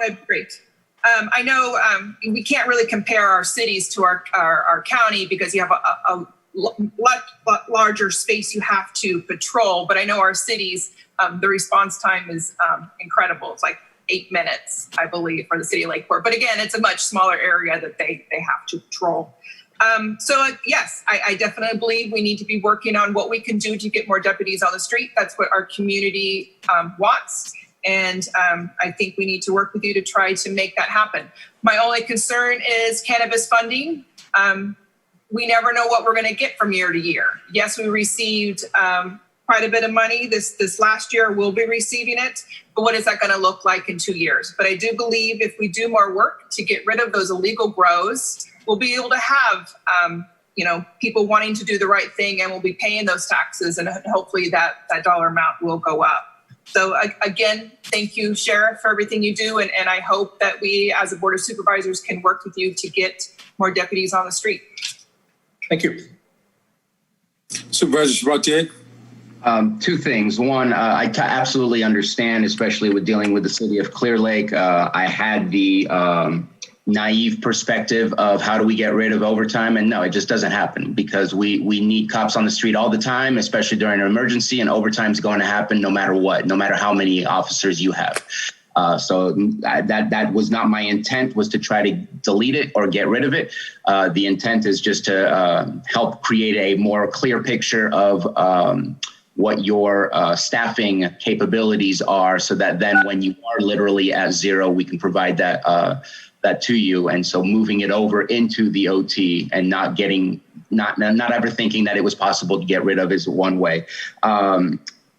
Speaker 6: Okay, great. I know we can't really compare our cities to our county because you have a lot larger space you have to patrol. But I know our cities, the response time is incredible. It's like 8 minutes, I believe, for the city of Lakeport. But again, it's a much smaller area that they have to patrol. So yes, I definitely believe we need to be working on what we can do to get more deputies on the street. That's what our community wants. And I think we need to work with you to try to make that happen. My only concern is cannabis funding. We never know what we're going to get from year to year. Yes, we received quite a bit of money this last year. We'll be receiving it. But what is that going to look like in 2 years? But I do believe if we do more work to get rid of those illegal grows, we'll be able to have people wanting to do the right thing, and we'll be paying those taxes, and hopefully that dollar amount will go up. So again, thank you, Sheriff, for everything you do. And I hope that we as a Board of Supervisors can work with you to get more deputies on the street.
Speaker 3: Thank you.
Speaker 1: Supervisor Sabatier?
Speaker 5: Two things. One, I absolutely understand, especially with dealing with the city of Clear Lake. I had the naive perspective of how do we get rid of overtime, and no, it just doesn't happen because we need cops on the street all the time, especially during an emergency, and overtime is going to happen no matter what, no matter how many officers you have. So that was not my intent, was to try to delete it or get rid of it. The intent is just to help create a more clear picture of what your staffing capabilities are, so that then when you are literally at zero, we can provide that to you. And so moving it over into the OT and not ever thinking that it was possible to get rid of is one way.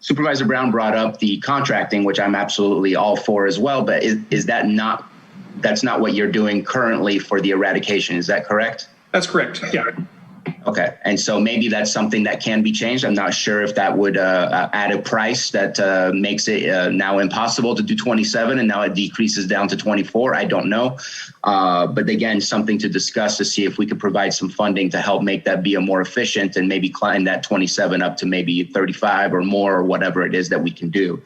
Speaker 5: Supervisor Brown brought up the contracting, which I'm absolutely all for as well, but that's not what you're doing currently for the eradication. Is that correct?
Speaker 3: That's correct. Yeah.
Speaker 5: Okay. And so maybe that's something that can be changed. I'm not sure if that would add a price that makes it now impossible to do 27 and now it decreases down to 24. I don't know. But again, something to discuss to see if we could provide some funding to help make that be a more efficient and maybe climb that 27 up to maybe 35 or more, or whatever it is that we can do.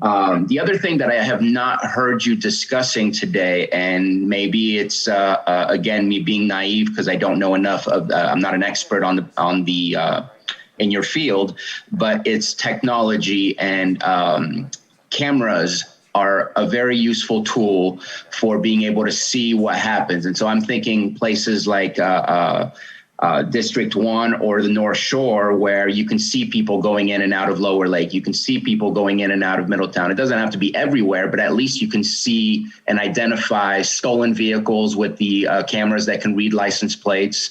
Speaker 5: The other thing that I have not heard you discussing today, and maybe it's again me being naive because I don't know enough of, I'm not an expert on the in your field, but it's technology, and cameras are a very useful tool for being able to see what happens. And so I'm thinking places like District 1 or the North Shore, where you can see people going in and out of Lower Lake. You can see people going in and out of Middletown. It doesn't have to be everywhere, but at least you can see and identify stolen vehicles with the cameras that can read license plates.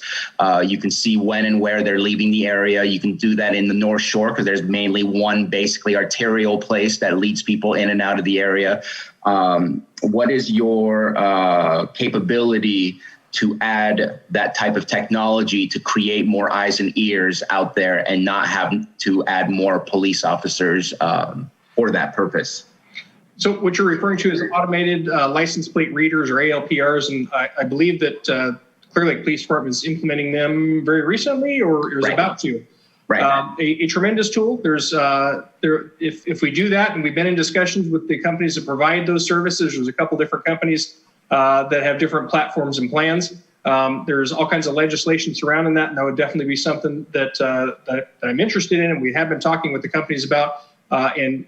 Speaker 5: You can see when and where they're leaving the area. You can do that in the North Shore because there's mainly one basically arterial place that leads people in and out of the area. What is your capability to add that type of technology to create more eyes and ears out there and not have to add more police officers for that purpose?
Speaker 3: So what you're referring to is automated license plate readers, or ALPRs, and I believe that Clear Lake Police Department is implementing them very recently, or is about to.
Speaker 5: Right.
Speaker 3: A tremendous tool. If we do that, and we've been in discussions with the companies that provide those services, there's a couple different companies that have different platforms and plans. There's all kinds of legislation surrounding that, and that would definitely be something that I'm interested in, and we have been talking with the companies about. I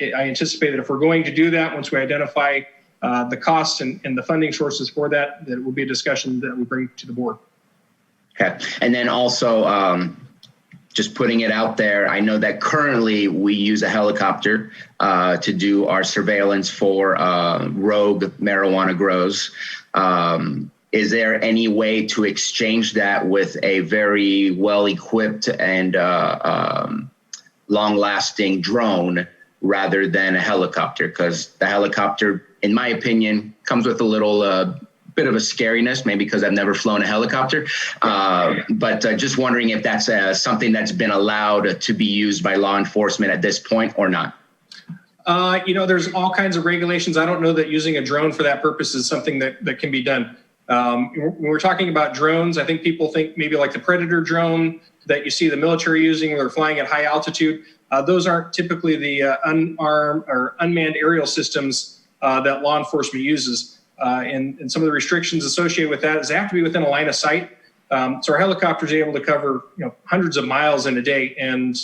Speaker 3: anticipate that if we're going to do that, once we identify the costs and the funding sources for that, that will be a discussion that we bring to the board.
Speaker 5: Okay, and then also, just putting it out there, I know that currently we use a helicopter to do our surveillance for rogue marijuana grows. Is there any way to exchange that with a very well-equipped and long-lasting drone rather than a helicopter? Because the helicopter, in my opinion, comes with a little bit of a scariness, maybe because I've never flown a helicopter, but just wondering if that's something that's been allowed to be used by law enforcement at this point or not.
Speaker 3: There's all kinds of regulations. I don't know that using a drone for that purpose is something that can be done. When we're talking about drones, I think people think maybe like the Predator drone that you see the military using where they're flying at high altitude. Those aren't typically the unarmed or unmanned aerial systems that law enforcement uses. And some of the restrictions associated with that is they have to be within a line of sight. So our helicopters are able to cover hundreds of miles in a day. And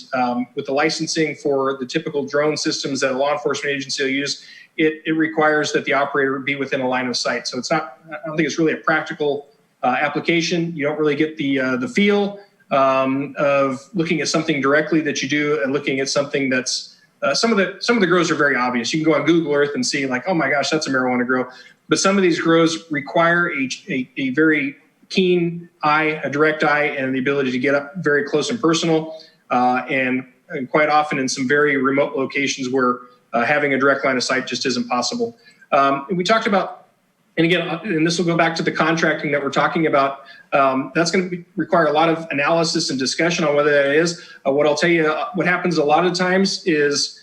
Speaker 3: with the licensing for the typical drone systems that a law enforcement agency will use, it requires that the operator be within a line of sight. So I don't think it's really a practical application. You don't really get the feel of looking at something directly that you do and looking at something that's some of the grows are very obvious. You can go on Google Earth and see like, oh my gosh, that's a marijuana grow. But some of these grows require a very keen eye, a direct eye, and the ability to get up very close and personal, and quite often in some very remote locations where having a direct line of sight just isn't possible. We talked about, and again, and this will go back to the contracting that we're talking about, that's going to require a lot of analysis and discussion on whether that is. What I'll tell you, what happens a lot of times is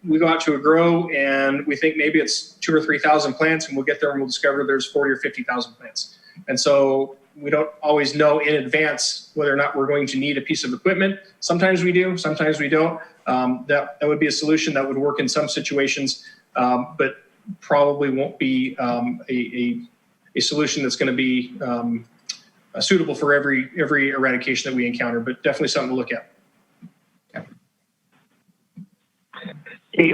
Speaker 3: we go out to a grow and we think maybe it's 2,000 or 3,000 plants, and we'll get there and we'll discover there's 40 or 50,000 plants. And so we don't always know in advance whether or not we're going to need a piece of equipment. Sometimes we do, sometimes we don't. That would be a solution that would work in some situations, but probably won't be a solution that's going to be suitable for every eradication that we encounter, but definitely something to look at.
Speaker 9: Hey,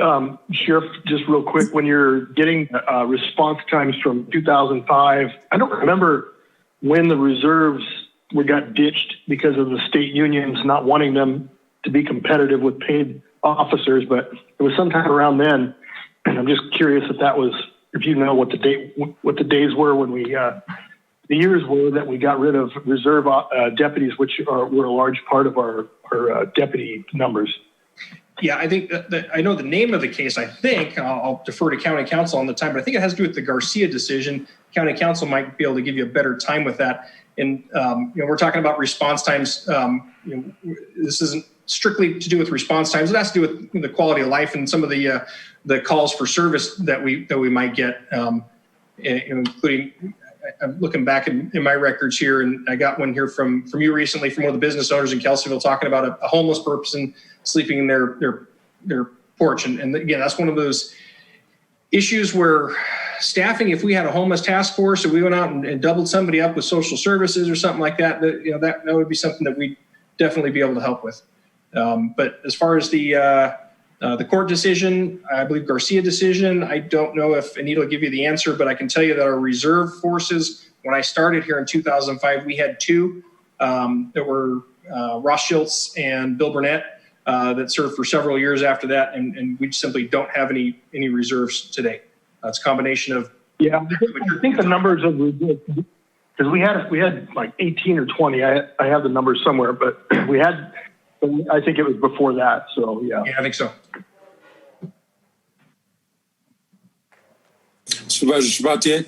Speaker 9: Sheriff, just real quick, when you're getting response times from 2005, I don't remember when the reserves got ditched because of the state unions not wanting them to be competitive with paid officers, but it was sometime around then. And I'm just curious if you know what the days were when the years were that we got rid of reserve deputies, which were a large part of our deputy numbers.
Speaker 3: Yeah, I think that I know the name of the case. I think I'll defer to county council on the time, but I think it has to do with the Garcia decision. County council might be able to give you a better time with that. And we're talking about response times. This isn't strictly to do with response times. It has to do with the quality of life and some of the calls for service that we might get, including. I'm looking back in my records here, and I got one here from you recently from one of the business owners in Kelseyville talking about a homeless person sleeping in their porch. And again, that's one of those issues where staffing, if we had a homeless task force or we went out and doubled somebody up with social services or something like that, that would be something that we'd definitely be able to help with. But as far as the court decision, I believe Garcia decision, I don't know if Anita will give you the answer, but I can tell you that our reserve forces, when I started here in 2005, we had two that were Ross Schultz and Bill Burnett that served for several years after that, and we simply don't have any reserves today. It's a combination of... Yeah,
Speaker 9: I think the numbers of reserves, because we had like 18 or 20, I have the numbers somewhere, but we had... I think it was before that, so yeah.
Speaker 3: Yeah, I think so.
Speaker 1: Supervisor Sabatier?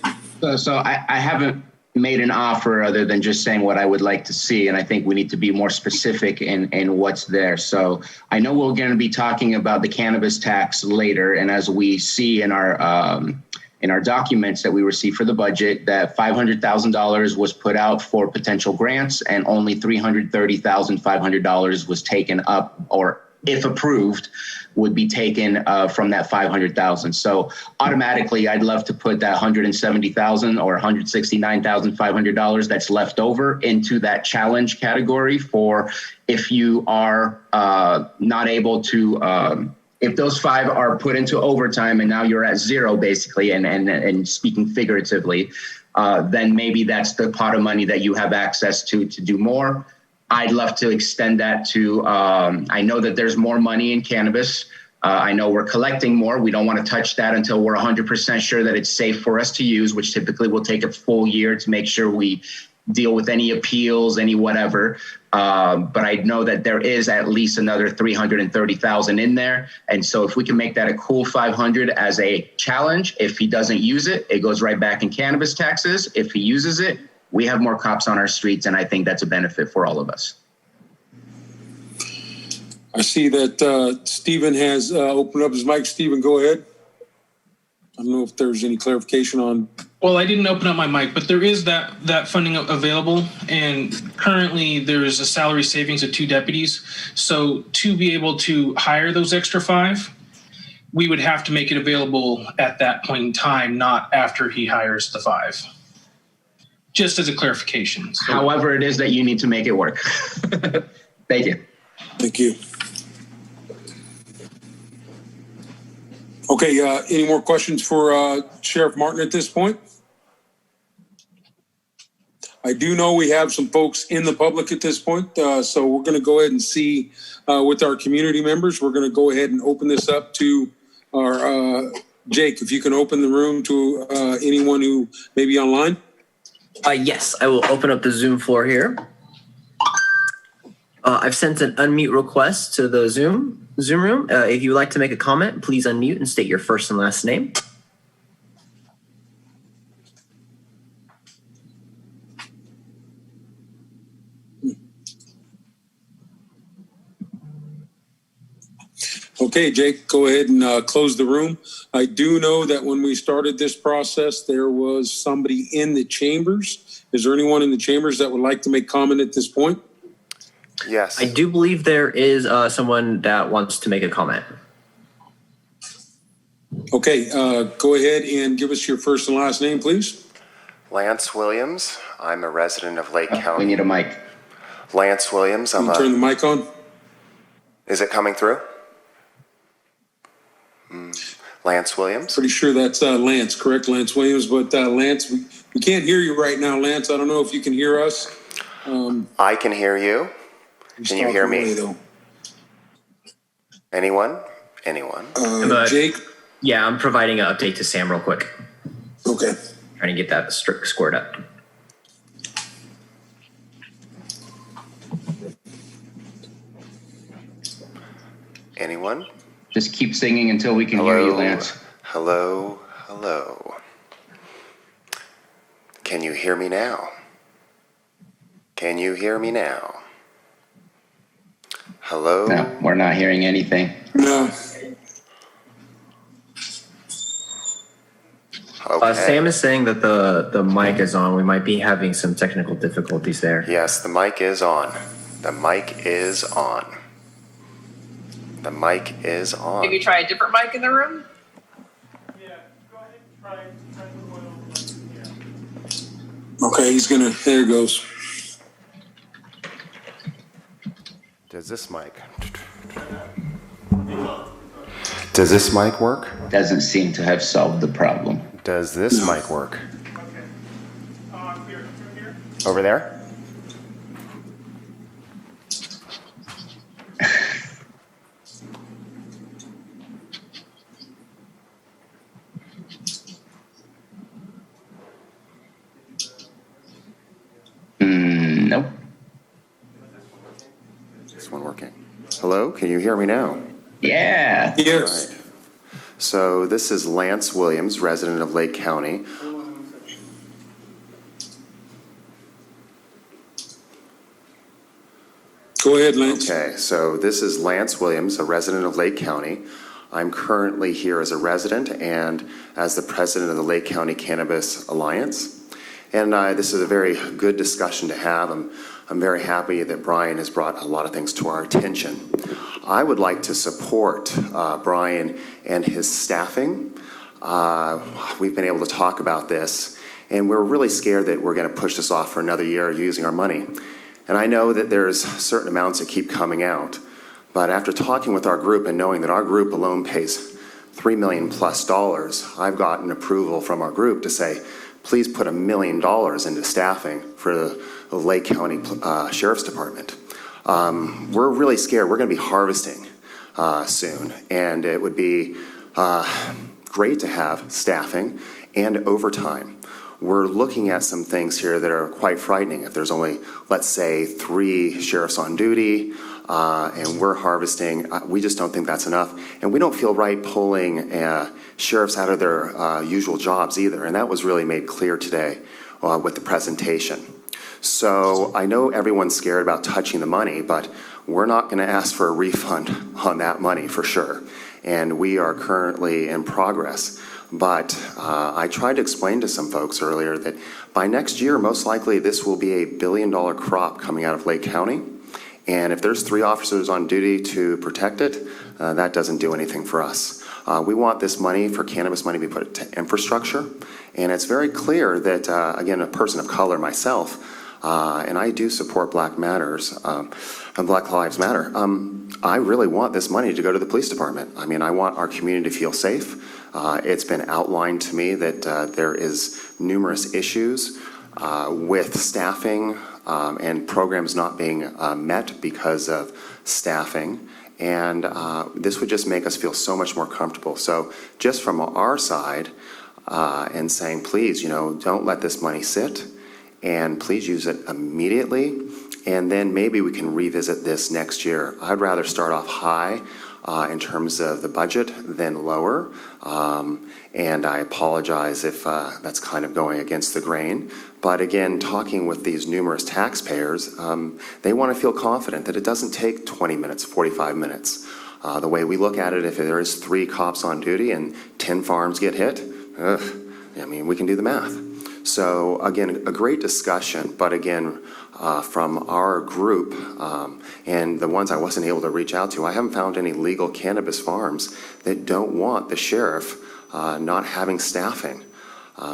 Speaker 5: So I haven't made an offer other than just saying what I would like to see, and I think we need to be more specific in what's there. So I know we're going to be talking about the cannabis tax later, and as we see in our documents that we received for the budget, that $500,000 was put out for potential grants and only $330,500 was taken up, or if approved, would be taken from that $500,000. So automatically, I'd love to put that $170,000 or $169,500 that's left over into that challenge category for if you are not able to if those 5 are put into overtime and now you're at 0 basically, and speaking figuratively, then maybe that's the pot of money that you have access to do more. I'd love to extend that to, I know that there's more money in cannabis. I know we're collecting more. We don't want to touch that until we're 100% sure that it's safe for us to use, which typically will take a full year to make sure we deal with any appeals, any whatever. But I know that there is at least another 330,000 in there. And so if we can make that a cool 500 as a challenge, if he doesn't use it, it goes right back in cannabis taxes. If he uses it, we have more cops on our streets. And I think that's a benefit for all of us.
Speaker 1: I see that Stephen has opened up his mic. Stephen, go ahead. I don't know if there's any clarification on.
Speaker 4: Well, I didn't open up my mic, but there is that funding available, and currently there is a salary savings of 2 deputies. So to be able to hire those extra 5, we would have to make it available at that point in time, not after he hires the 5. Just as a clarification. So,
Speaker 5: however it is that you need to make it work. Thank you.
Speaker 1: Thank you. Okay, any more questions for Sheriff Martin at this point? I do know we have some folks in the public at this point, so we're going to go ahead and see with our community members. We're going to go ahead and open this up to our Jake, if you can open the room to anyone who may be online.
Speaker 10: Yes, I will open up the Zoom floor here. I've sent an unmute request to the Zoom room. If you would like to make a comment, please unmute and state your first and last name.
Speaker 1: Okay, Jake, go ahead and close the room. I do know that when we started this process, there was somebody in the chambers. Is there anyone in the chambers that would like to make comment at this point?
Speaker 11: Yes.
Speaker 10: I do believe there is someone that wants to make a comment.
Speaker 1: Okay, go ahead and give us your first and last name, please.
Speaker 11: Lance Williams. I'm a resident of Lake County.
Speaker 5: We need a mic.
Speaker 11: Lance Williams.
Speaker 1: Can you turn the mic on?
Speaker 11: Is it coming through? Lance Williams.
Speaker 1: Pretty sure that's Lance, correct? Lance Williams, but Lance, we can't hear you right now, Lance. I don't know if you can hear us.
Speaker 11: I can hear you. Can you hear me? Anyone?
Speaker 1: Jake?
Speaker 10: Yeah, I'm providing an update to Sam real quick.
Speaker 1: Okay.
Speaker 10: Trying to get that scored up.
Speaker 11: Anyone?
Speaker 5: Just keep singing until we can hear you, Lance.
Speaker 11: Hello. Can you hear me now? Hello?
Speaker 5: No, we're not hearing anything.
Speaker 1: No.
Speaker 11: Okay.
Speaker 10: Sam is saying that the mic is on. We might be having some technical difficulties there.
Speaker 11: Yes, the mic is on.
Speaker 6: Maybe try a different mic in the room?
Speaker 9: Yeah, go ahead and try the one
Speaker 1: Okay, there it goes.
Speaker 11: Does this mic work?
Speaker 5: Doesn't seem to have solved the problem.
Speaker 11: Does this mic work?
Speaker 9: Okay. Here.
Speaker 11: Over there?
Speaker 5: Nope.
Speaker 11: This one working. Hello, can you hear me now?
Speaker 5: Yeah.
Speaker 1: Yes.
Speaker 11: Right. So this is Lance Williams, resident of Lake County.
Speaker 1: Go ahead, Lance.
Speaker 11: Okay, so this is Lance Williams, a resident of Lake County. I'm currently here as a resident and as the president of the Lake County Cannabis Alliance. And this is a very good discussion to have. I'm very happy that Brian has brought a lot of things to our attention. I would like to support Brian and his staffing. We've been able to talk about this, and we're really scared that we're going to push this off for another year using our money. And I know that there's certain amounts that keep coming out, but after talking with our group and knowing that our group alone pays $3 million plus, I've gotten approval from our group to say, please put $1 million into staffing for the Lake County Sheriff's Department. We're really scared. We're going to be harvesting soon, and it would be great to have staffing and overtime. We're looking at some things here that are quite frightening. If there's only, let's say, 3 sheriffs on duty, and we're harvesting, we just don't think that's enough. And we don't feel right pulling sheriffs out of their usual jobs either. And that was really made clear today with the presentation. So I know everyone's scared about touching the money, but we're not going to ask for a refund on that money for sure. And we are currently in progress. But I tried to explain to some folks earlier that by next year, most likely this will be $1 billion crop coming out of Lake County. And if there's 3 officers on duty to protect it, that doesn't do anything for us. We want this money, for cannabis money, to be put to infrastructure. And it's very clear that, again, a person of color myself, and I do support Black Lives Matter. I really want this money to go to the police department. I mean, I want our community to feel safe. It's been outlined to me that there is numerous issues with staffing and programs not being met because of staffing. And this would just make us feel so much more comfortable. So just from our side and saying, please, don't let this money sit, and please use it immediately. And then maybe we can revisit this next year. I'd rather start off high in terms of the budget than lower. And I apologize if that's kind of going against the grain. But again, talking with these numerous taxpayers, they want to feel confident that it doesn't take 20 minutes, 45 minutes. The way we look at it, if there is 3 cops on duty and 10 farms get hit, we can do the math. So again, a great discussion, but again, from our group and the ones I wasn't able to reach out to, I haven't found any legal cannabis farms that don't want the sheriff not having staffing,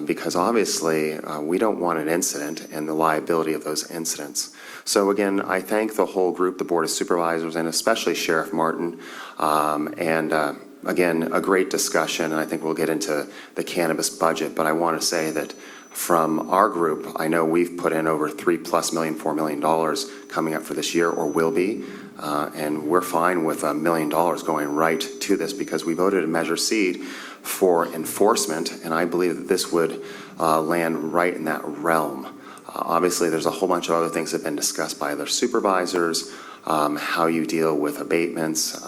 Speaker 11: because obviously we don't want an incident and the liability of those incidents. So again, I thank the whole group, the Board of Supervisors, and especially Sheriff Martin, again, a great discussion, and I think we'll get into the cannabis budget, but I want to say that from our group, I know we've put in over $3+ million, $4 million coming up for this year, or will be. And we're fine with $1 million going right to this because we voted in Measure C for enforcement, and I believe that this would land right in that realm. Obviously, there's a whole bunch of other things that have been discussed by other supervisors, how you deal with abatements,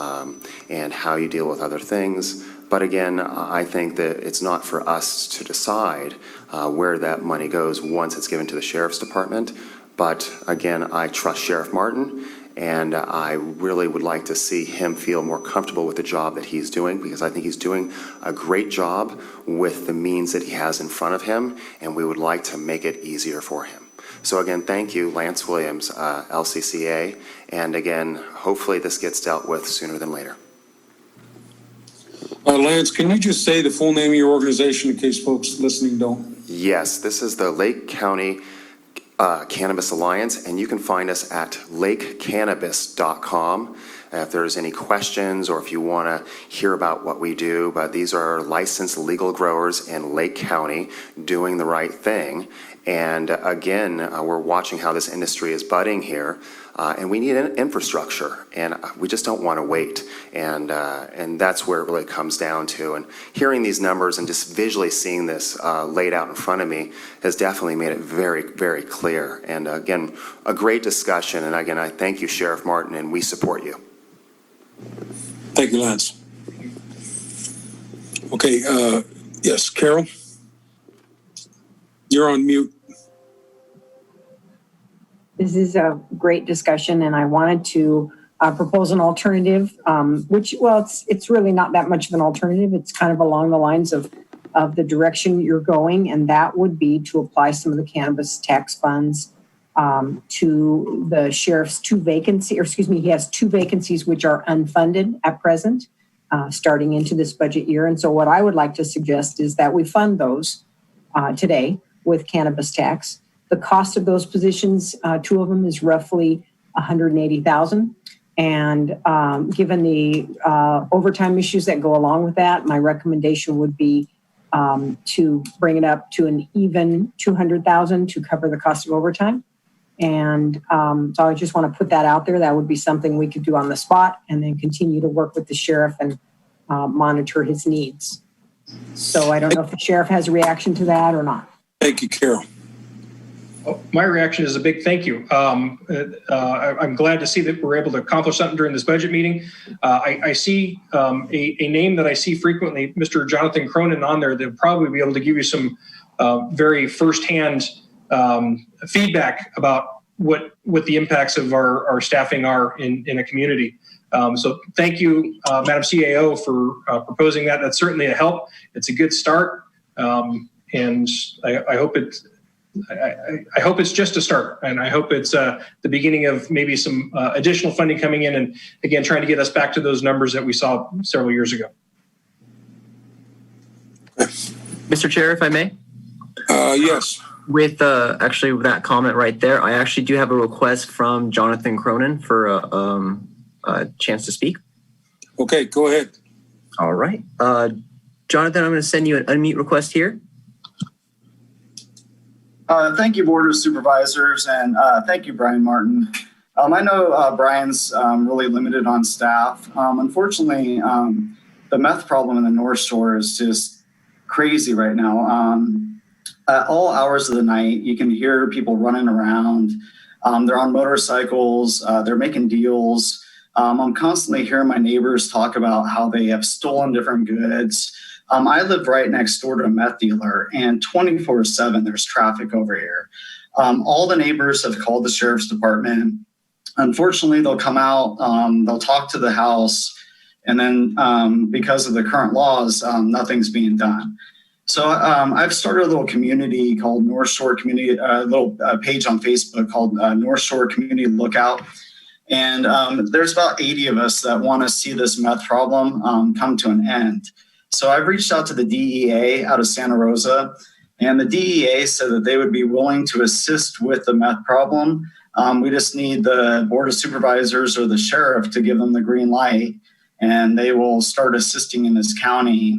Speaker 11: and how you deal with other things. But again, I think that it's not for us to decide where that money goes once it's given to the Sheriff's Department. But again, I trust Sheriff Martin, and I really would like to see him feel more comfortable with the job that he's doing, because I think he's doing a great job with the means that he has in front of him, and we would like to make it easier for him. So again, thank you, Lance Williams, LCCA, and again, hopefully this gets dealt with sooner than later.
Speaker 1: Lance, can you just say the full name of your organization in case folks listening don't?
Speaker 11: Yes, this is the Lake County Cannabis Alliance, and you can find us at lakecannabis.com. If there's any questions or if you want to hear about what we do, but these are licensed legal growers in Lake County doing the right thing. And again, we're watching how this industry is budding here, and we need an infrastructure, and we just don't want to wait. And that's where it really comes down to. And hearing these numbers and just visually seeing this laid out in front of me has definitely made it very, very clear. And again, a great discussion. And again, I thank you, Sheriff Martin, and we support you.
Speaker 1: Thank you, Lance. Okay, yes, Carol? You're on mute.
Speaker 2: This is a great discussion, and I wanted to propose an alternative, which, well, it's really not that much of an alternative. It's kind of along the lines of the direction you're going, and that would be to apply some of the cannabis tax funds to the sheriff's he has 2 vacancies which are unfunded at present, starting into this budget year. And so what I would like to suggest is that we fund those today with cannabis tax. The cost of those positions, 2 of them, is roughly $180,000. And given the overtime issues that go along with that, my recommendation would be to bring it up to an even $200,000 to cover the cost of overtime. And so I just want to put that out there. That would be something we could do on the spot, and then continue to work with the sheriff and monitor his needs. So I don't know if the sheriff has a reaction to that or not.
Speaker 1: Thank you, Carol.
Speaker 3: My reaction is a big thank you. I'm glad to see that we're able to accomplish something during this budget meeting. I see a name that I see frequently, Mr. Jonathan Cronin, on there. They'll probably be able to give you some very firsthand feedback about what the impacts of our staffing are in a community. So thank you, Madam CAO, for proposing that. That's certainly a help. It's a good start, and I hope it's. I hope it's just a start, and I hope it's the beginning of maybe some additional funding coming in, and again, trying to get us back to those numbers that we saw several years ago.
Speaker 10: Mr. Chair, if I may?
Speaker 1: Yes.
Speaker 10: With actually with that comment right there, I actually do have a request from Jonathan Cronin for a chance to speak.
Speaker 1: Okay, go ahead.
Speaker 10: All right. Jonathan, I'm going to send you an unmute request here.
Speaker 12: Thank you, Board of Supervisors, and thank you, Brian Martin. I know Brian's really limited on staff. Unfortunately, the meth problem in the North Shore is just crazy right now. At all hours of the night, you can hear people running around. They're on motorcycles. They're making deals. I'm constantly hearing my neighbors talk about how they have stolen different goods. I live right next door to a meth dealer, and 24/7 there's traffic over here. All the neighbors have called the sheriff's department. Unfortunately, they'll come out, they'll talk to the house, and then because of the current laws, nothing's being done. So I've started a little community called North Shore Community, a little page on Facebook called North Shore Community Lookout. And there's about 80 of us that want to see this meth problem come to an end. So I've reached out to the DEA out of Santa Rosa, and the DEA said that they would be willing to assist with the meth problem. We just need the Board of Supervisors or the sheriff to give them the green light, and they will start assisting in this county.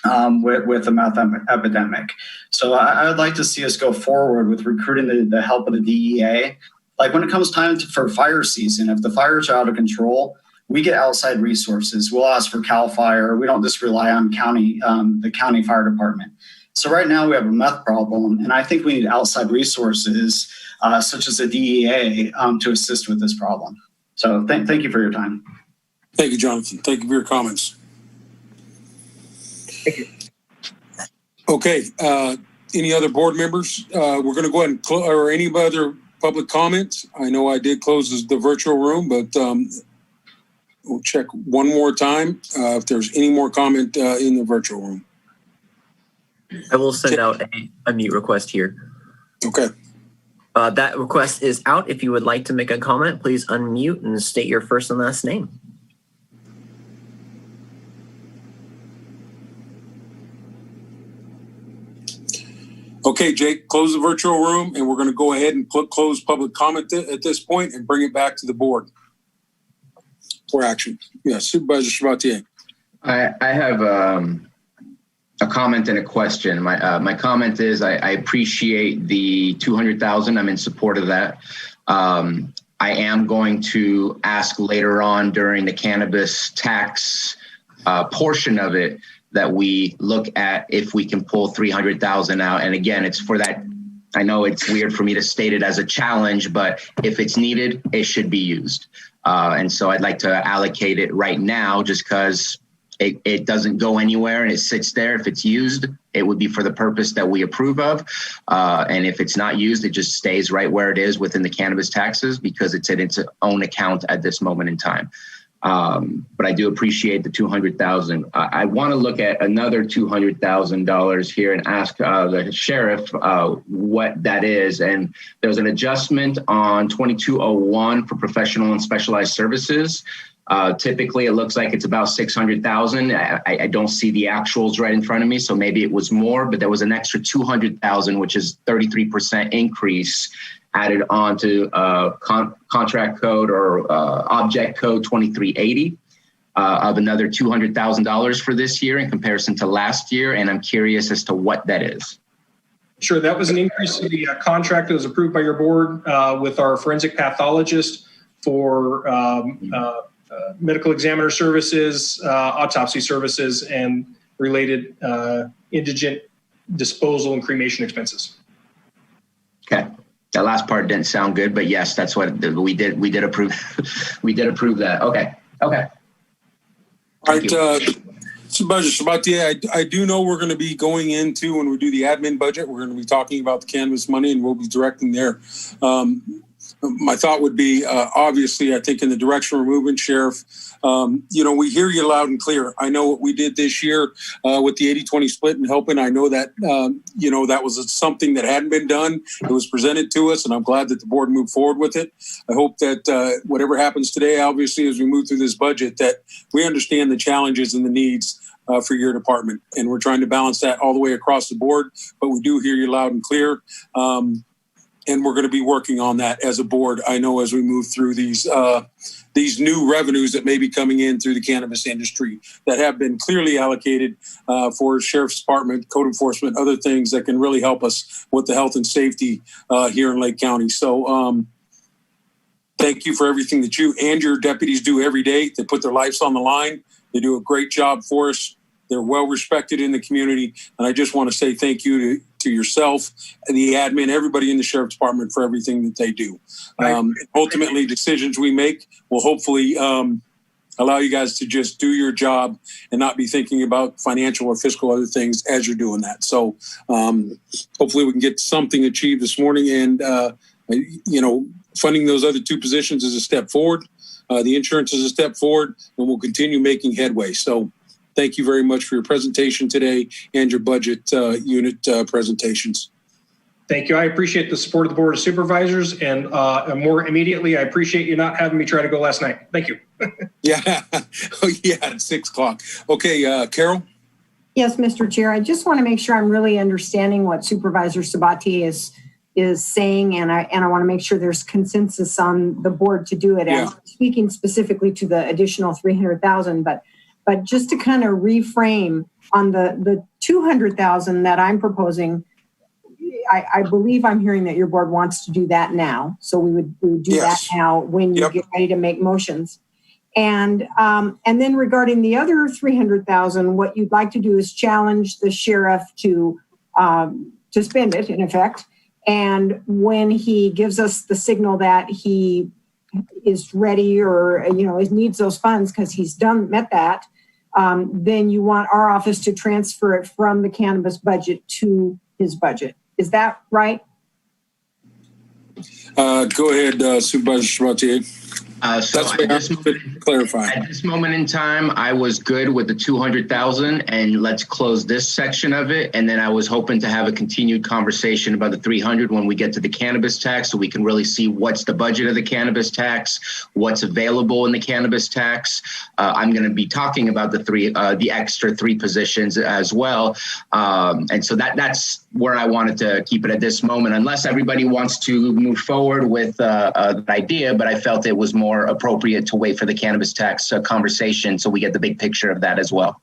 Speaker 12: with the meth epidemic. So I would like to see us go forward with recruiting the help of the DEA. Like when it comes time for fire season, if the fires are out of control, we get outside resources. We'll ask for CAL FIRE. We don't just rely on the county fire department. So right now we have a meth problem, and I think we need outside resources such as the DEA to assist with this problem. So thank you for your time.
Speaker 1: Thank you, Jonathan. Thank you for your comments.
Speaker 12: Thank you.
Speaker 1: Okay. Any other board members? We're going to go ahead and or any other public comments. I know I did close the virtual room, but we'll check one more time if there's any more comment in the virtual room.
Speaker 10: I will send out a mute request here.
Speaker 1: Okay.
Speaker 10: That request is out. If you would like to make a comment, please unmute and state your first and last name.
Speaker 1: Okay, Jake, close the virtual room, and we're going to go ahead and close public comment at this point and bring it back to the board for action. Yeah, Supervisor Sabatier.
Speaker 5: I have a comment and a question. My comment is I appreciate the $200,000. I'm in support of that. I am going to ask later on during the cannabis tax portion of it that we look at if we can pull $300,000 out. And again, it's for that. I know it's weird for me to state it as a challenge, but if it's needed, it should be used. And so I'd like to allocate it right now just because it doesn't go anywhere and it sits there. If it's used, it would be for the purpose that we approve of. And if it's not used, it just stays right where it is within the cannabis taxes because it's in its own account at this moment in time. But I do appreciate the $200,000. I want to look at another $200,000 here and ask the sheriff what that is. And there's an adjustment on 2201 for professional and specialized services. Typically, it looks like it's about $600,000. I don't see the actuals right in front of me, so maybe it was more, but there was an extra $200,000, which is 33% increase added on to contract code or object code 2380 of another $200,000 for this year in comparison to last year. And I'm curious as to what that is.
Speaker 3: Sure, that was an increase to the contract that was approved by your board with our forensic pathologist for medical examiner services, autopsy services, and related indigent disposal and cremation expenses.
Speaker 5: Okay. That last part didn't sound good, but yes, that's what we did. We did approve. We did approve that. Okay. Okay.
Speaker 1: All right. Supervisor Sabatier, I do know we're going to be going into, when we do the admin budget, we're going to be talking about the cannabis money and we'll be directing there. My thought would be, obviously, I think in the direction we're moving, Sheriff, we hear you loud and clear. I know what we did this year with the 80-20 split and helping. I know that, that was something that hadn't been done. It was presented to us, and I'm glad that the board moved forward with it. I hope that whatever happens today, obviously, as we move through this budget, that we understand the challenges and the needs for your department. And we're trying to balance that all the way across the board, but we do hear you loud and clear. And we're going to be working on that as a board. I know as we move through these new revenues that may be coming in through the cannabis industry that have been clearly allocated for Sheriff's Department, code enforcement, other things that can really help us with the health and safety here in Lake County. So thank you for everything that you and your deputies do every day. They put their lives on the line. They do a great job for us. They're well respected in the community. And I just want to say thank you to yourself and the admin, everybody in the Sheriff's Department for everything that they do. Ultimately, decisions we make will hopefully allow you guys to just do your job and not be thinking about financial or fiscal other things as you're doing that. So hopefully we can get something achieved this morning. And, funding those other two positions is a step forward. The insurance is a step forward, and we'll continue making headway. So thank you very much for your presentation today and your budget unit presentations.
Speaker 3: Thank you. I appreciate the support of the Board of Supervisors, and more immediately, I appreciate you not having me try to go last night. Thank you.
Speaker 1: Yeah. At 6 o'clock. Okay, Carol?
Speaker 2: Yes, Mr. Chair. I just want to make sure I'm really understanding what Supervisor Sabatier is saying, and I want to make sure there's consensus on the board to do it.
Speaker 1: Yeah.
Speaker 2: I'm speaking specifically to the additional $300,000, but just to kind of reframe, on the 200,000 that I'm proposing, I believe I'm hearing that your board wants to do that now. So we would do
Speaker 1: Yes.
Speaker 2: that now when you get ready to make motions. And then regarding the other 300,000, what you'd like to do is challenge the sheriff to spend it, in effect. And when he gives us the signal that he is ready or needs those funds because he's met that, then you want our office to transfer it from the cannabis budget to his budget. Is that right?
Speaker 1: Go ahead, Supervisor Sabatier.
Speaker 5: So
Speaker 1: That's what I'm clarifying.
Speaker 5: At this moment in time, I was good with the 200,000 and let's close this section of it. And then I was hoping to have a continued conversation about the 300 when we get to the cannabis tax, so we can really see what's the budget of the cannabis tax, what's available in the cannabis tax. I'm going to be talking about the extra 3 positions as well. And so that's where I wanted to keep it at this moment, unless everybody wants to move forward with an idea, but I felt it was more appropriate to wait for the cannabis tax conversation so we get the big picture of that as well.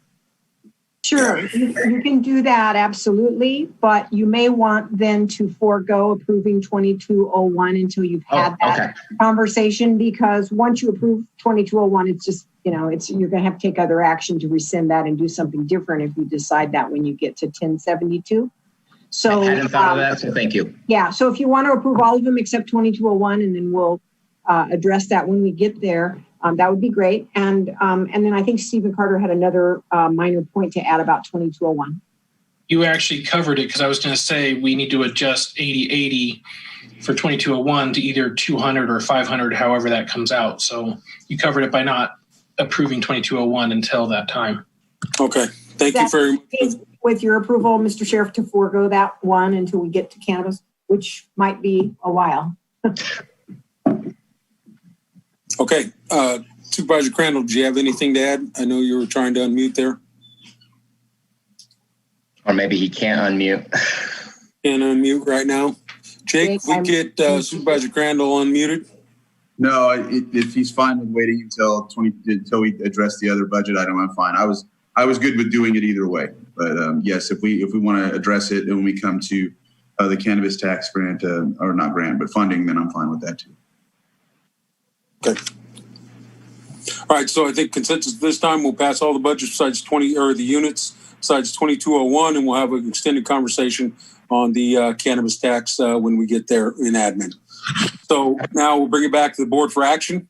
Speaker 2: Sure, you can do that, absolutely, but you may want then to forego approving 2201 until you've had that conversation, because once you approve 2201, it's just, you're going to have to take other action to rescind that and do something different if you decide that when you get to 1072. So
Speaker 5: I hadn't thought of that, so thank you.
Speaker 2: Yeah, so if you want to approve all of them except 2201, and then we'll address that when we get there, that would be great. And then I think Stephen Carter had another minor point to add about 2201.
Speaker 4: You actually covered it, because I was going to say we need to adjust 8080 for 2201 to either 200 or 500, however that comes out. So you covered it by not approving 2201 until that time.
Speaker 1: Okay, thank you very much.
Speaker 2: With your approval, Mr. Sheriff, to forego that one until we get to cannabis, which might be a while.
Speaker 1: Okay, Supervisor Crandall, do you have anything to add? I know you were trying to unmute there.
Speaker 5: Or maybe he can't unmute.
Speaker 1: Can't unmute right now. Jake, we get Supervisor Crandall unmuted.
Speaker 7: No, if he's fine with waiting until we address the other budget item, I'm fine. I was good with doing it either way. But yes, if we want to address it and when we come to the cannabis tax grant, or not grant, but funding, then I'm fine with that too.
Speaker 1: Okay. All right, so I think consensus this time, we'll pass all the budgets besides the units besides 2201, and we'll have an extended conversation on the cannabis tax when we get there in admin. So now we'll bring it back to the board for action.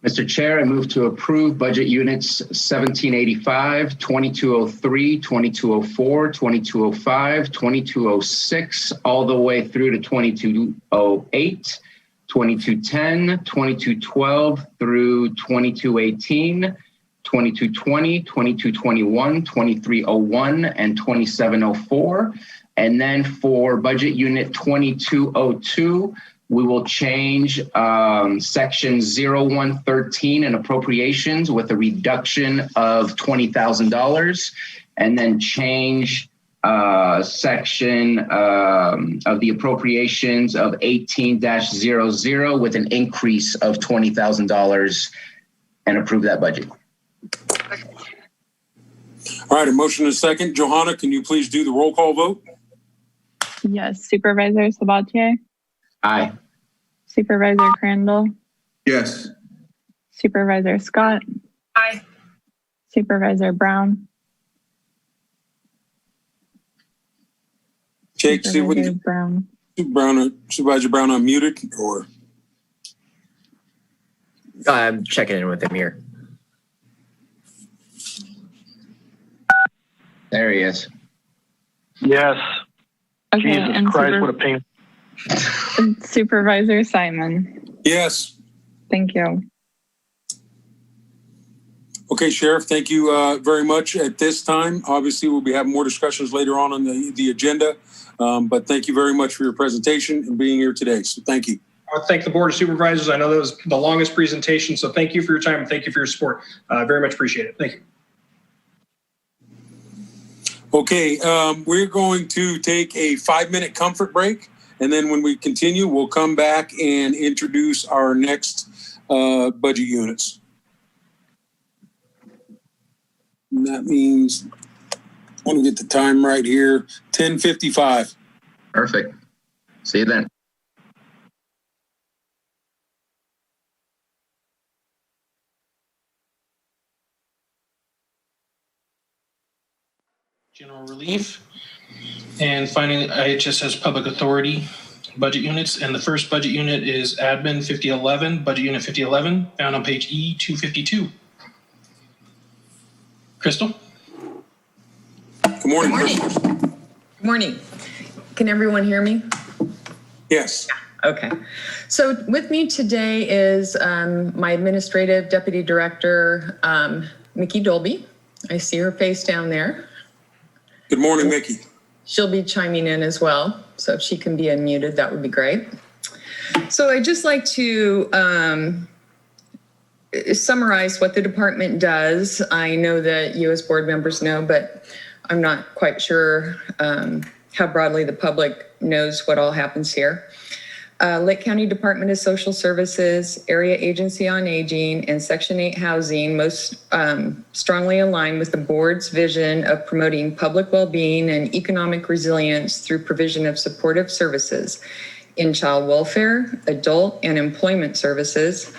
Speaker 5: Mr. Chair, I move to approve budget units 1785, 2203, 2204, 2205, 2206, all the way through to 2208, 2210, 2212 through 2218, 2220, 2221, 2301, and 2704. And then for budget unit 2202, we will change section 0113 in appropriations with a reduction of $20,000, and then change section of the appropriations of 18-00 with an increase of $20,000 and approve that budget.
Speaker 1: All right, a motion and a second. Johanna, can you please do the roll call vote?
Speaker 13: Yes. Supervisor Sabatier?
Speaker 5: Aye.
Speaker 13: Supervisor Crandall?
Speaker 7: Yes.
Speaker 13: Supervisor Scott?
Speaker 6: Aye.
Speaker 13: Supervisor Brown?
Speaker 1: Jake, see what
Speaker 13: Supervisor Brown.
Speaker 1: Supervisor Brown unmuted, or?
Speaker 10: I'm checking in with him here.
Speaker 5: There he is.
Speaker 9: Yes.
Speaker 13: Okay,
Speaker 9: Jesus
Speaker 13: and
Speaker 9: Christ, what a pain.
Speaker 13: Supervisor Simon?
Speaker 1: Yes.
Speaker 13: Thank you.
Speaker 1: Okay, Sheriff, thank you very much at this time. Obviously, we'll be having more discussions later on the agenda, but thank you very much for your presentation and being here today. So thank you.
Speaker 3: I want to thank the Board of Supervisors. I know that was the longest presentation, so thank you for your time and thank you for your support. Very much appreciate it. Thank you.
Speaker 1: Okay, we're going to take a 5-minute comfort break, and then when we continue, we'll come back and introduce our next budget units. And that means I want to get the time right here. 10:55.
Speaker 5: Perfect. See you then.
Speaker 4: General relief. And finally, IHS has public authority budget units. And the first budget unit is admin 5011, budget unit 5011, found on page E252. Crystal?
Speaker 1: Good morning.
Speaker 14: Good morning. Good morning. Can everyone hear me?
Speaker 1: Yes.
Speaker 14: Okay. So with me today is my administrative deputy director, Mickey Dolby. I see her face down there.
Speaker 1: Good morning, Mickey.
Speaker 14: She'll be chiming in as well. So if she can be unmuted, that would be great. So I'd just like to summarize what the department does. I know that you as board members know, but I'm not quite sure how broadly the public knows what all happens here. Lake County Department of Social Services, Area Agency on Aging, and Section 8 Housing most strongly align with the board's vision of promoting public well-being and economic resilience through provision of supportive services in child welfare, adult and employment services,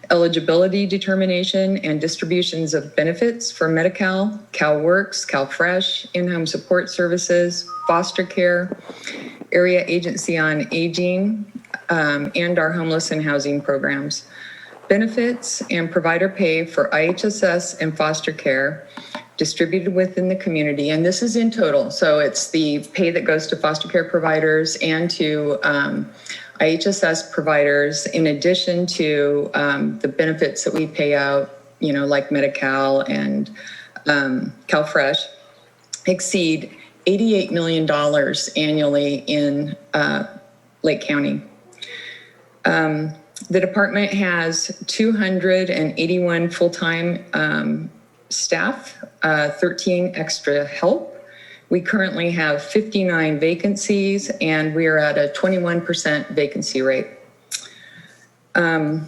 Speaker 14: eligibility determination and distributions of benefits for Medi-Cal, CalWorks, CalFresh, in-home support services, foster care, Area Agency on Aging, and our homeless and housing programs. Benefits and provider pay for IHSS and foster care distributed within the community. And this is in total. So it's the pay that goes to foster care providers and to IHSS providers, in addition to the benefits that we pay out, you know, like Medi-Cal and CalFresh, exceed $88 million annually in Lake County. The department has 281 full-time staff, 13 extra help. We currently have 59 vacancies, and we are at a 21% vacancy rate. And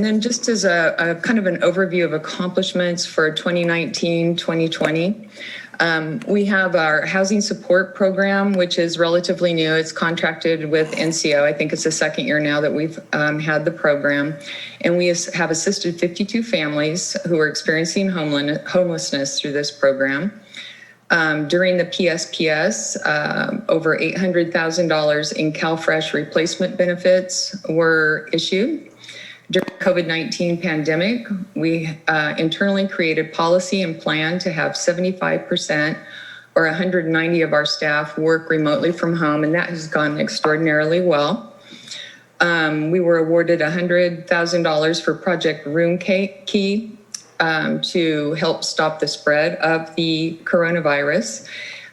Speaker 14: then just as a kind of an overview of accomplishments for 2019-2020, we have our housing support program, which is relatively new. It's contracted with NCO. I think it's the second year now that we've had the program. And we have assisted 52 families who are experiencing homelessness through this program. During the PSPS, over $800,000 in CalFresh replacement benefits were issued. During the COVID-19 pandemic, we internally created policy and plan to have 75% or 190 of our staff work remotely from home, and that has gone extraordinarily well. We were awarded $100,000 for Project Room Key to help stop the spread of the coronavirus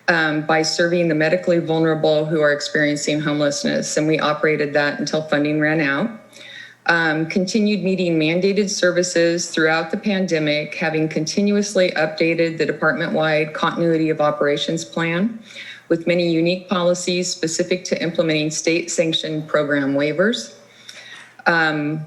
Speaker 14: by serving the medically vulnerable who are experiencing homelessness, and we operated that until funding ran out. Continued meeting mandated services throughout the pandemic, having continuously updated the department-wide continuity of operations plan with many unique policies specific to implementing state-sanctioned program waivers. I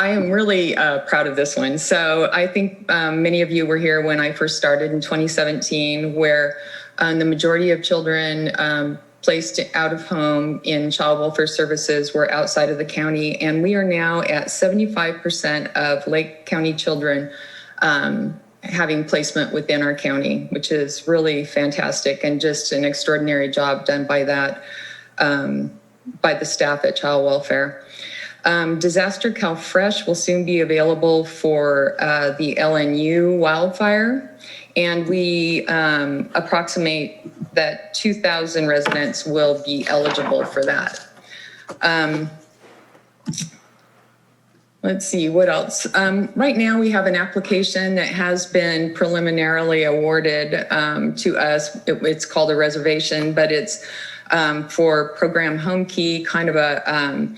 Speaker 14: am really proud of this one. So I think many of you were here when I first started in 2017, where the majority of children placed out of home in child welfare services were outside of the county. And we are now at 75% of Lake County children having placement within our county, which is really fantastic and just an extraordinary job done by that, by the staff at child welfare. Disaster CalFresh will soon be available for the LNU wildfire. And we approximate that 2,000 residents will be eligible for that. Let's see, what else? Right now we have an application that has been preliminarily awarded to us. It's called a reservation, but it's for program Home Key, kind of a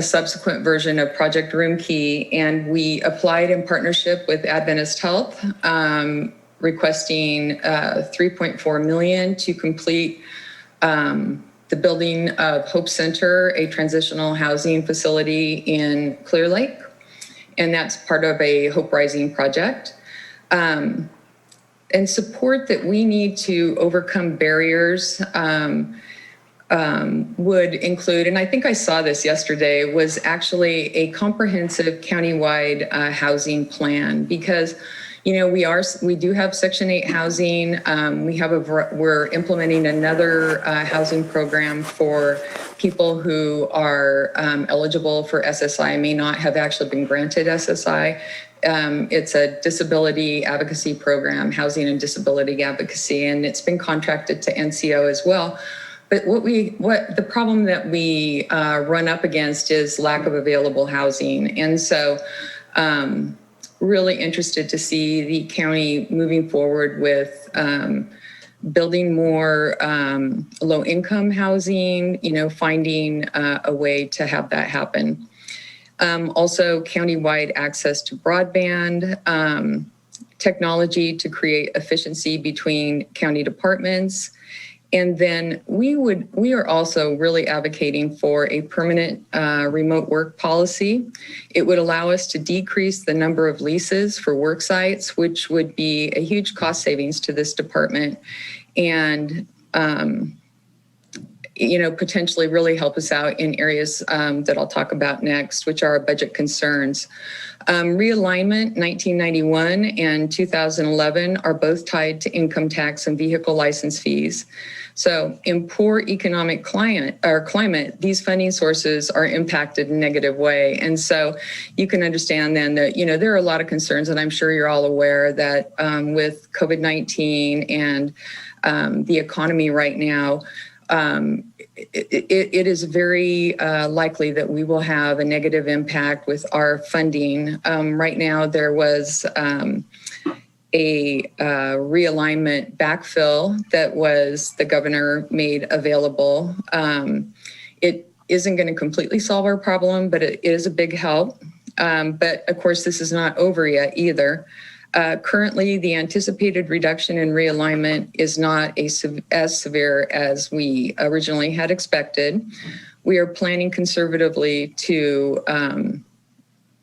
Speaker 14: subsequent version of Project Room Key, and we applied in partnership with Adventist Health, requesting $3.4 million to complete the building of Hope Center, a transitional housing facility in Clear Lake, and that's part of a Hope Rising project. And support that we need to overcome barriers would include, and I think I saw this yesterday, was actually a comprehensive countywide housing plan, because we do have Section 8 housing. We're implementing another housing program for people who are eligible for SSI, may not have actually been granted SSI. It's a disability advocacy program, housing and disability advocacy, and it's been contracted to NCO as well. But what the problem that we run up against is lack of available housing, and so really interested to see the county moving forward with building more low-income housing. Finding a way to have that happen. Also, countywide access to broadband, technology to create efficiency between county departments. And then we are also really advocating for a permanent remote work policy. It would allow us to decrease the number of leases for work sites, which would be a huge cost savings to this department, and potentially really help us out in areas that I'll talk about next, which are our budget concerns. Realignment 1991 and 2011 are both tied to income tax and vehicle license fees. So in poor economic climate, these funding sources are impacted in a negative way. And so you can understand then that, there are a lot of concerns, and I'm sure you're all aware that with COVID-19 and the economy right now, it is very likely that we will have a negative impact with our funding. Right now, there was a realignment backfill that the governor made available. It isn't going to completely solve our problem, but it is a big help. But of course, this is not over yet either. Currently, the anticipated reduction in realignment is not as severe as we originally had expected. We are planning conservatively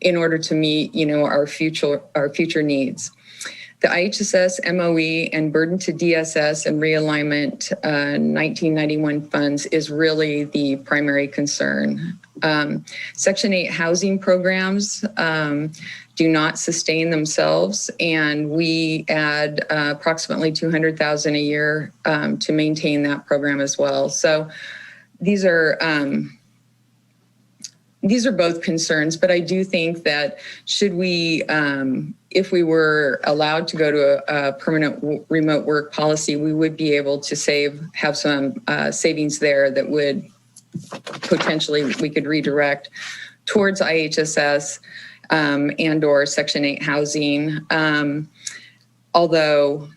Speaker 14: in order to meet, our future needs. The IHSS, MOE, and burden to DSS and realignment 1991 funds is really the primary concern. Section 8 housing programs do not sustain themselves, and we add approximately $200,000 a year to maintain that program as well. So these are both concerns, but I do think that if we were allowed to go to a permanent remote work policy, we would be able to have some savings there that would potentially we could redirect towards IHSS and or Section 8 housing. Although,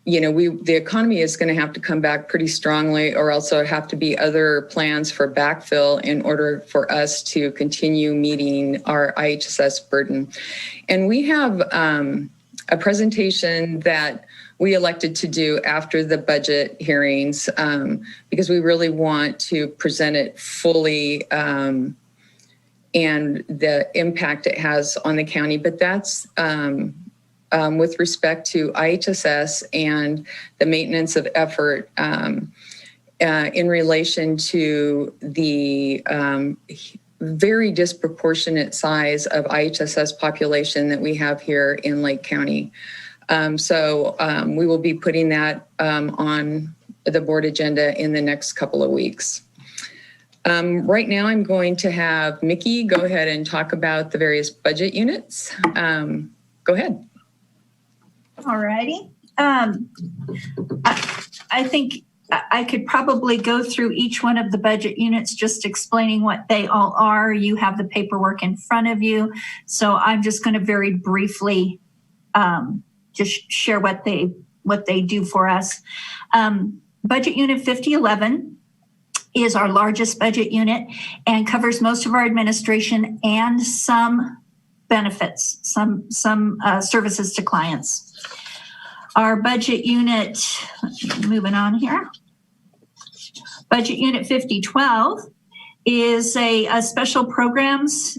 Speaker 14: the economy is going to have to come back pretty strongly, or also have to be other plans for backfill in order for us to continue meeting our IHSS burden. And we have a presentation that we elected to do after the budget hearings because we really want to present it fully and the impact it has on the county. But that's with respect to IHSS and the maintenance of effort in relation to the very disproportionate size of IHSS population that we have here in Lake County. So we will be putting that on the board agenda in the next couple of weeks. Right now, I'm going to have Mickey go ahead and talk about the various budget units. Go ahead.
Speaker 15: All righty. I think I could probably go through each one of the budget units, just explaining what they all are. You have the paperwork in front of you. So I'm just going to very briefly just share what they do for us. Budget Unit 5011 is our largest budget unit and covers most of our administration and some benefits, some services to clients. Our budget unit, moving on here. Budget Unit 5012 is a special programs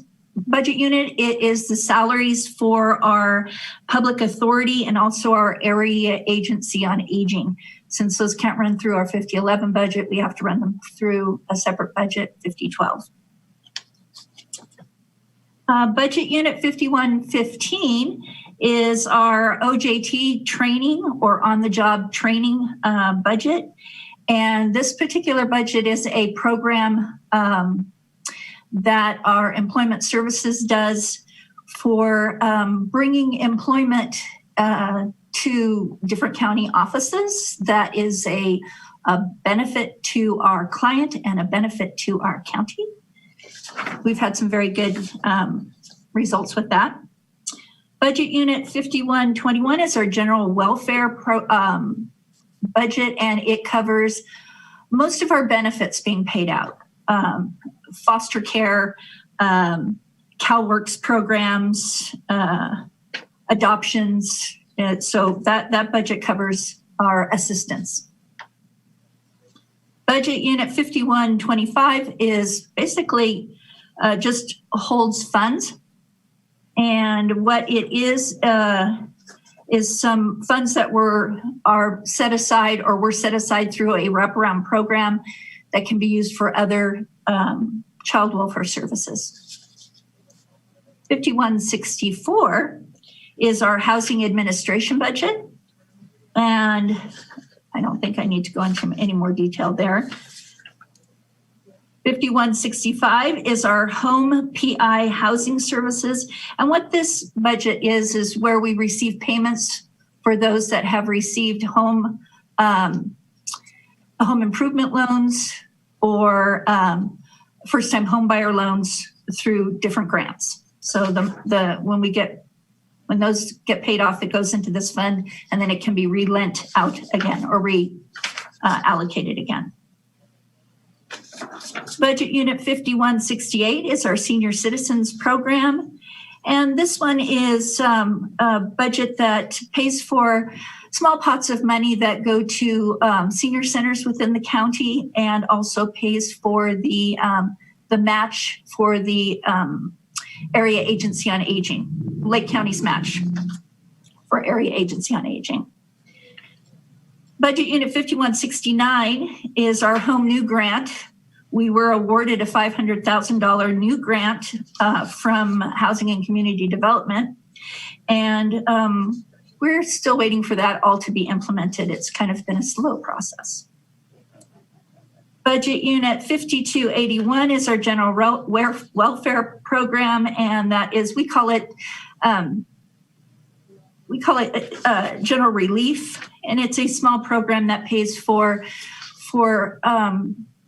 Speaker 15: budget unit. It is the salaries for our public authority and also our area agency on aging. Since those can't run through our 5011 budget, we have to run them through a separate budget, 5012. Budget Unit 5115 is our OJT training or on-the-job training budget. And this particular budget is a program that our employment services does for bringing employment to different county offices. That is a benefit to our client and a benefit to our county. We've had some very good results with that. Budget Unit 5121 is our general welfare budget, and it covers most of our benefits being paid out. Foster care, CalWorks programs, adoptions. So that budget covers our assistance. Budget Unit 5125 is basically just holds funds. And what it is some funds that are set aside or were set aside through a wraparound program that can be used for other child welfare services. 5164 is our housing administration budget. And I don't think I need to go into any more detail there. 5165 is our home PI housing services. And what this budget is where we receive payments for those that have received home improvement loans or first-time home buyer loans through different grants. So when those get paid off, it goes into this fund, and then it can be relent out again or reallocated again. Budget Unit 5168 is our senior citizens program. And this one is a budget that pays for small pots of money that go to senior centers within the county, and also pays for the match for the Area Agency on Aging, Lake County's match for Area Agency on Aging. Budget Unit 5169 is our home new grant. We were awarded a $500,000 new grant from Housing and Community Development. And we're still waiting for that all to be implemented. It's kind of been a slow process. Budget Unit 5281 is our general welfare program, and that is, we call it general relief, and it's a small program that pays for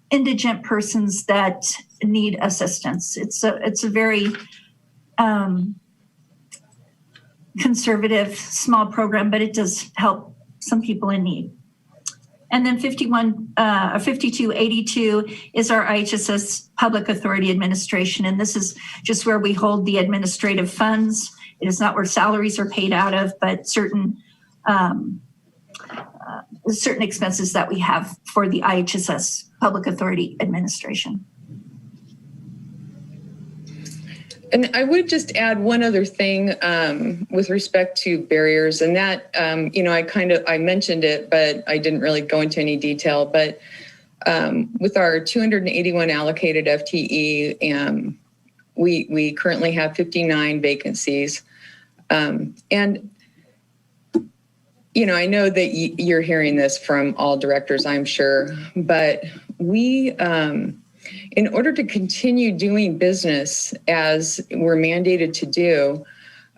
Speaker 15: indigent persons that need assistance. It's a very conservative small program, but it does help some people in need. And then 5282 is our IHSS Public Authority Administration. And this is just where we hold the administrative funds. It is not where salaries are paid out of, but certain expenses that we have for the IHSS Public Authority Administration.
Speaker 14: And I would just add one other thing with respect to barriers, and that, I mentioned it, but I didn't really go into any detail. But with our 281 allocated FTE, we currently have 59 vacancies. And, I know that you're hearing this from all directors, I'm sure, but we, in order to continue doing business as we're mandated to do,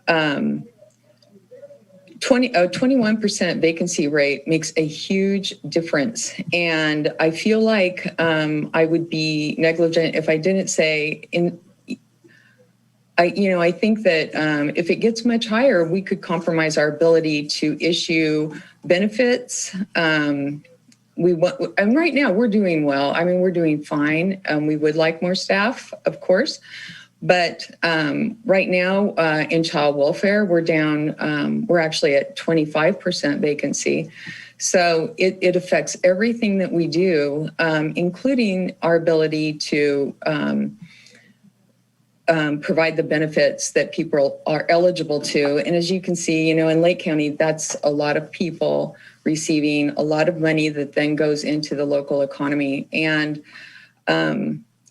Speaker 14: 21% vacancy rate makes a huge difference. And I feel like I would be negligent if I didn't say, I think that if it gets much higher, we could compromise our ability to issue benefits. And right now we're doing well. I mean, we're doing fine. We would like more staff, of course, but right now in child welfare, we're down. We're actually at 25% vacancy. So it affects everything that we do, including our ability to provide the benefits that people are eligible to. And as you can see, in Lake County, that's a lot of people receiving a lot of money that then goes into the local economy. And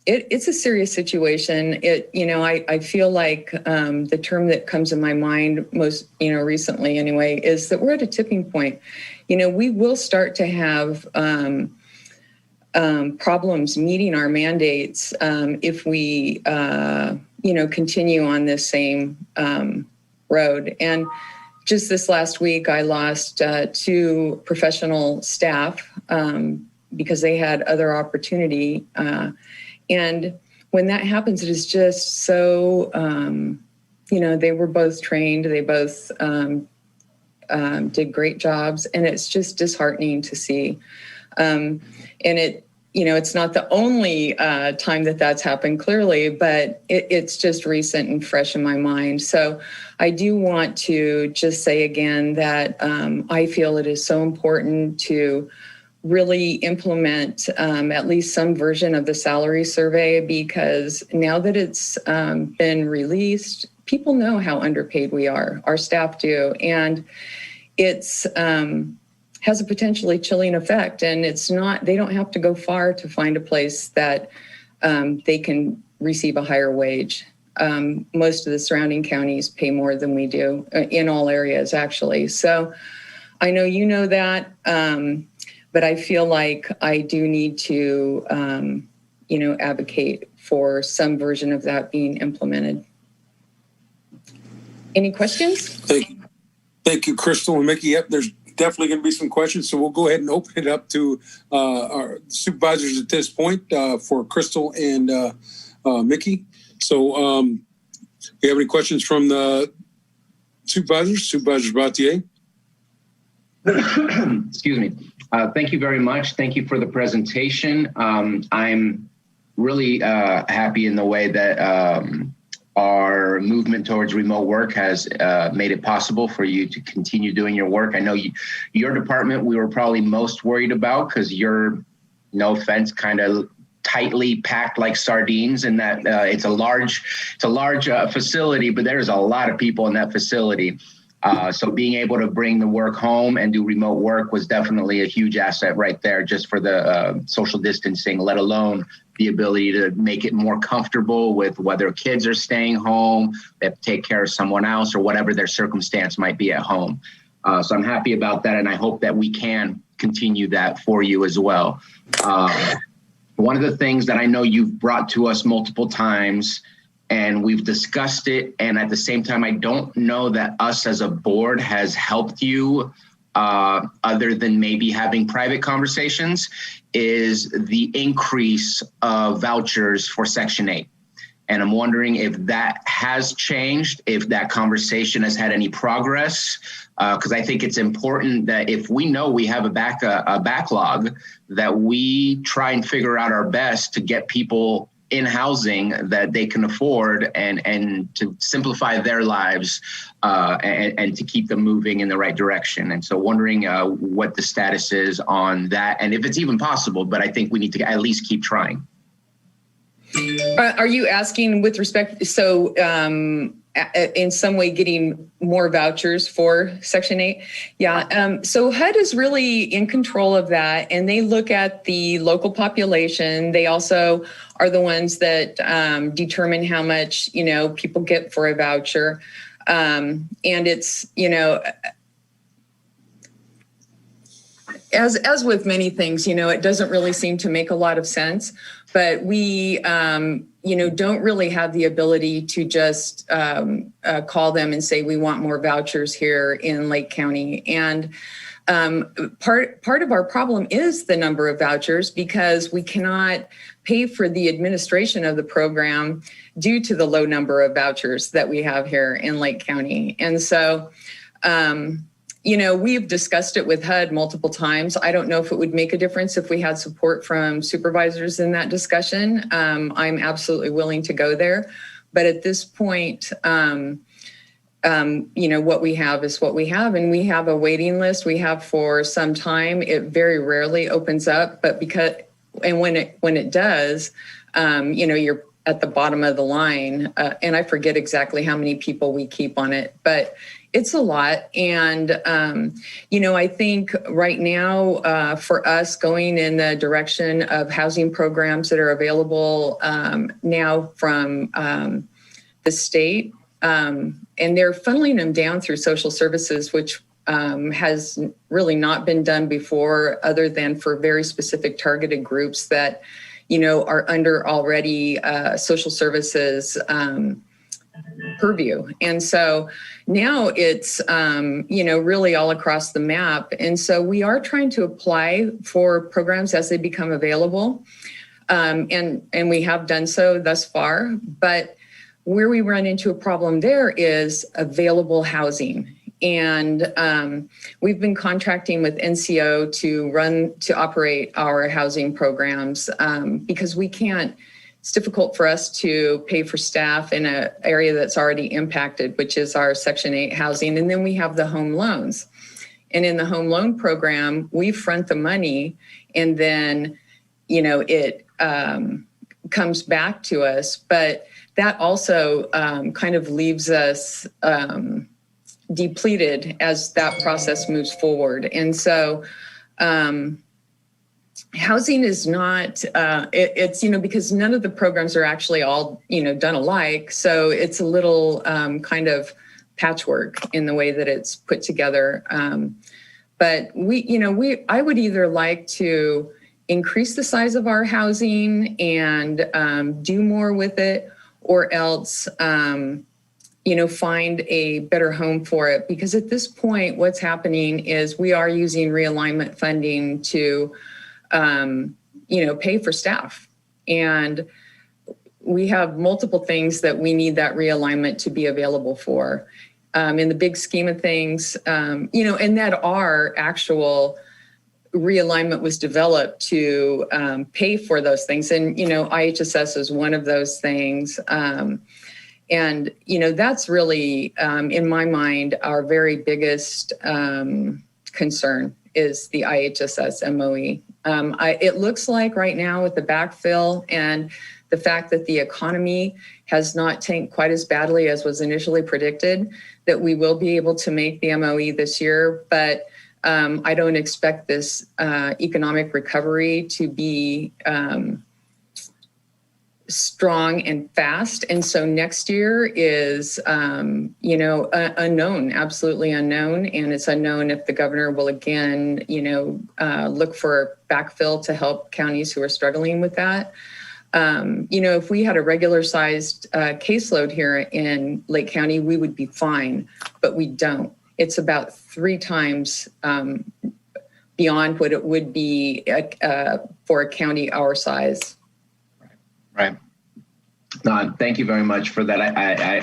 Speaker 14: it's a serious situation. I feel like the term that comes in my mind most, recently anyway, is that we're at a tipping point. We will start to have problems meeting our mandates if we, continue on this same road. And just this last week, I lost 2 professional staff because they had other opportunity. And when that happens, it is just so, they were both trained. They both did great jobs. And it's just disheartening to see. And it's not the only time that that's happened, clearly, but it's just recent and fresh in my mind. So I do want to just say again that I feel it is so important to really implement at least some version of the salary survey, because now that it's been released, people know how underpaid we are. Our staff do. And it's has a potentially chilling effect. And they don't have to go far to find a place that they can receive a higher wage. Most of the surrounding counties pay more than we do in all areas, actually. So I know you know that, but I feel like I do need to, advocate for some version of that being implemented. Any questions?
Speaker 1: Thank you, Crystal and Mickey. Yep, there's definitely going to be some questions, so we'll go ahead and open it up to our supervisors at this point for Crystal and Mickey. So do you have any questions from the supervisors? Supervisor Battier?
Speaker 5: Excuse me. Thank you very much. Thank you for the presentation. I'm really happy in the way that our movement towards remote work has made it possible for you to continue doing your work. I know your department we were probably most worried about, because you're, no offense, kind of tightly packed like sardines, and that it's a large facility, but there's a lot of people in that facility. So being able to bring the work home and do remote work was definitely a huge asset right there, just for the social distancing, let alone the ability to make it more comfortable with whether kids are staying home, they have to take care of someone else, or whatever their circumstance might be at home. So I'm happy about that, and I hope that we can continue that for you as well. One of the things that I know you've brought to us multiple times, and we've discussed it, and at the same time, I don't know that us as a board has helped you other than maybe having private conversations, is the increase of vouchers for Section 8. And I'm wondering if that has changed, if that conversation has had any progress, because I think it's important that if we know we have a backlog, that we try and figure out our best to get people in housing that they can afford, and to simplify their lives and to keep them moving in the right direction. And so wondering what the status is on that, and if it's even possible, but I think we need to at least keep trying.
Speaker 14: Are you asking with respect, so in some way getting more vouchers for Section 8? Yeah, so HUD is really in control of that, and they look at the local population. They also are the ones that determine how much, people get for a voucher. And it's, as with many things, it doesn't really seem to make a lot of sense, but we, don't really have the ability to just call them and say, we want more vouchers here in Lake County. And part of our problem is the number of vouchers, because we cannot pay for the administration of the program due to the low number of vouchers that we have here in Lake County. And so, we've discussed it with HUD multiple times. I don't know if it would make a difference if we had support from supervisors in that discussion. I'm absolutely willing to go there. But at this point, what we have is what we have, and we have a waiting list. We have for some time. It very rarely opens up, but when it does, you're at the bottom of the line. And I forget exactly how many people we keep on it, but it's a lot. And, I think right now for us going in the direction of housing programs that are available now from the state, and they're funneling them down through social services, which has really not been done before, other than for very specific targeted groups that, are under already social services purview. And so now it's, really all across the map. And so we are trying to apply for programs as they become available. And we have done so thus far. But where we run into a problem there is available housing. And we've been contracting with NCO to operate our housing programs because it's difficult for us to pay for staff in an area that's already impacted, which is our Section 8 housing. And then we have the home loans. And in the home loan program, we front the money, and then, it comes back to us. But that also kind of leaves us depleted as that process moves forward. And so housing is not, it's, because none of the programs are actually all, done alike. So it's a little kind of patchwork in the way that it's put together. But I would either like to increase the size of our housing and do more with it, or else, find a better home for it. Because at this point, what's happening is we are using realignment funding to, pay for staff. And we have multiple things that we need that realignment to be available for. In the big scheme of things, and that our actual realignment was developed to pay for those things. And, IHSS is one of those things. And, that's really, in my mind, our very biggest concern is the IHSS MOE. It looks like right now with the backfill and the fact that the economy has not tanked quite as badly as was initially predicted, that we will be able to make the MOE this year. But I don't expect this economic recovery to be strong and fast. And so next year is, unknown, absolutely unknown. And it's unknown if the governor will again, look for backfill to help counties who are struggling with that. If we had a regular sized caseload here in Lake County, we would be fine, but we don't. It's about 3 times beyond what it would be for a county our size.
Speaker 5: Right. Thank you very much for that.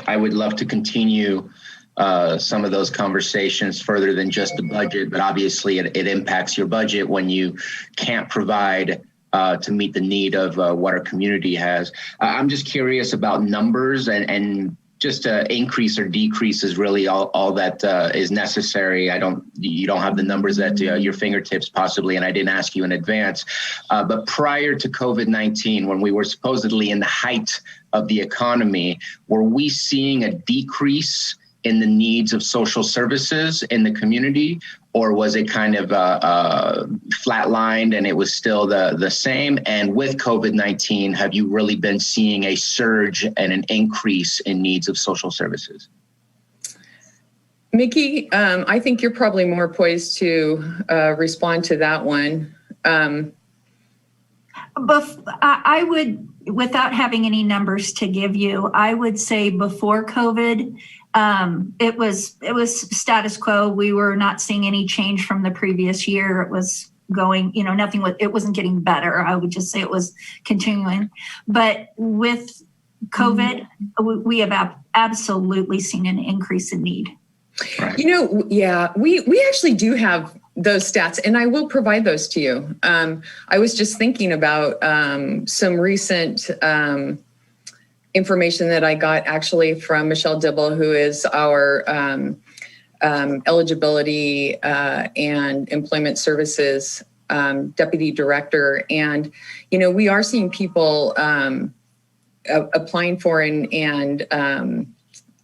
Speaker 5: I would love to continue some of those conversations further than just the budget, but obviously it impacts your budget when you can't provide to meet the need of what our community has. I'm just curious about numbers and just increase or decrease is really all that is necessary. You don't have the numbers at your fingertips possibly, and I didn't ask you in advance. But prior to COVID-19, when we were supposedly in the height of the economy, were we seeing a decrease in the needs of social services in the community, or was it kind of flatlined and it was still the same? And with COVID-19, have you really been seeing a surge and an increase in needs of social services?
Speaker 14: Mickey, I think you're probably more poised to respond to that one.
Speaker 15: I would, without having any numbers to give you, I would say before COVID, it was status quo. We were not seeing any change from the previous year. It was going, it wasn't getting better. I would just say it was continuing. But with COVID, we have absolutely seen an increase in need.
Speaker 5: Right.
Speaker 14: We actually do have those stats, and I will provide those to you. I was just thinking about some recent information that I got actually from Michelle Dibble, who is our eligibility and employment services deputy director. And, you know, we are seeing people applying for and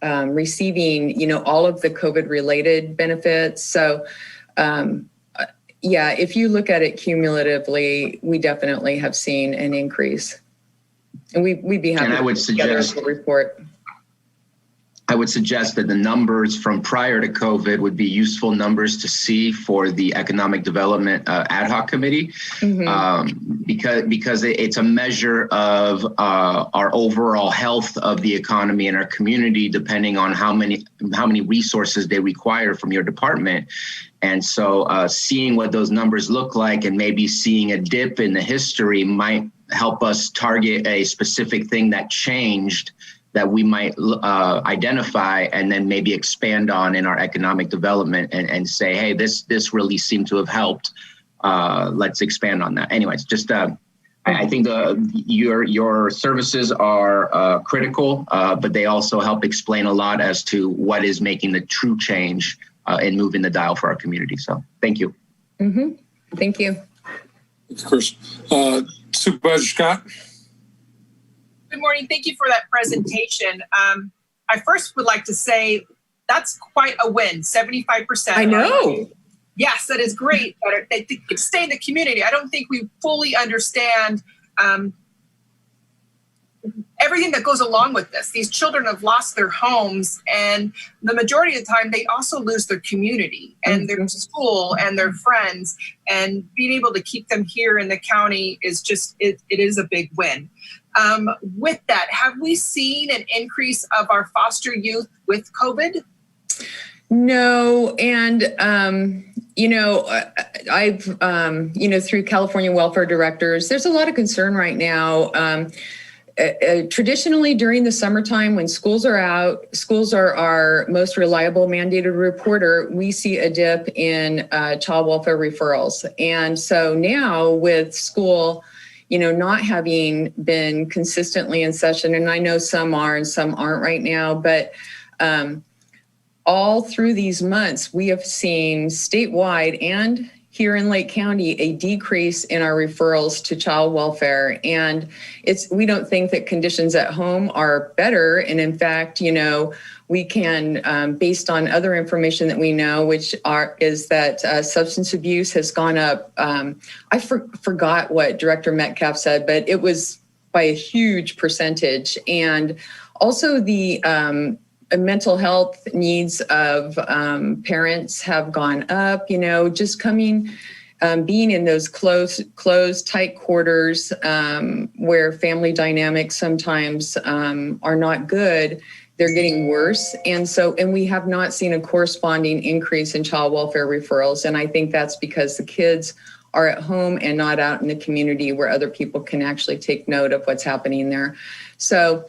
Speaker 14: receiving, you know, all of the COVID related benefits. So, yeah, if you look at it cumulatively, we definitely have seen an increase. And we'd be happy
Speaker 5: and I would suggest
Speaker 14: to report.
Speaker 5: I would suggest that the numbers from prior to COVID would be useful numbers to see for the Economic Development Ad Hoc Committee, because it's a measure of our overall health of the economy and our community, depending on how many resources they require from your department. And so seeing what those numbers look like and maybe seeing a dip in the history might help us target a specific thing that changed that we might identify and then maybe expand on in our economic development and say, hey, this really seemed to have helped. Let's expand on that. Anyways, just I think your services are critical, but they also help explain a lot as to what is making the true change in moving the dial for our community. So thank you.
Speaker 14: Thank you.
Speaker 1: Of course. Supervisor Scott.
Speaker 6: Good morning. Thank you for that presentation. I first would like to say that's quite a win, 75%.
Speaker 14: I know.
Speaker 6: Yes, that is great. But they stay in the community. I don't think we fully understand everything that goes along with this. These children have lost their homes, and the majority of the time they also lose their community and their school and their friends, and being able to keep them here in the county is just, it is a big win. With that, have we seen an increase of our foster youth with COVID?
Speaker 14: No. And, you know, I've, you know, through California welfare directors, there's a lot of concern right now. Traditionally during the summertime when schools are out, schools are our most reliable mandated reporter, we see a dip in child welfare referrals. And so now with school, you know, not having been consistently in session, and I know some are and some aren't right now, but all through these months, we have seen statewide and here in Lake County a decrease in our referrals to child welfare. And we don't think that conditions at home are better. And in fact, you know, we can, based on other information that we know, which is that substance abuse has gone up. I forgot what Director Metcalf said, but it was by a huge percentage. And also the mental health needs of parents have gone up, you know, just coming, being in those closed, tight quarters where family dynamics sometimes are not good. They're getting worse. And we have not seen a corresponding increase in child welfare referrals. And I think that's because the kids are at home and not out in the community where other people can actually take note of what's happening there. So,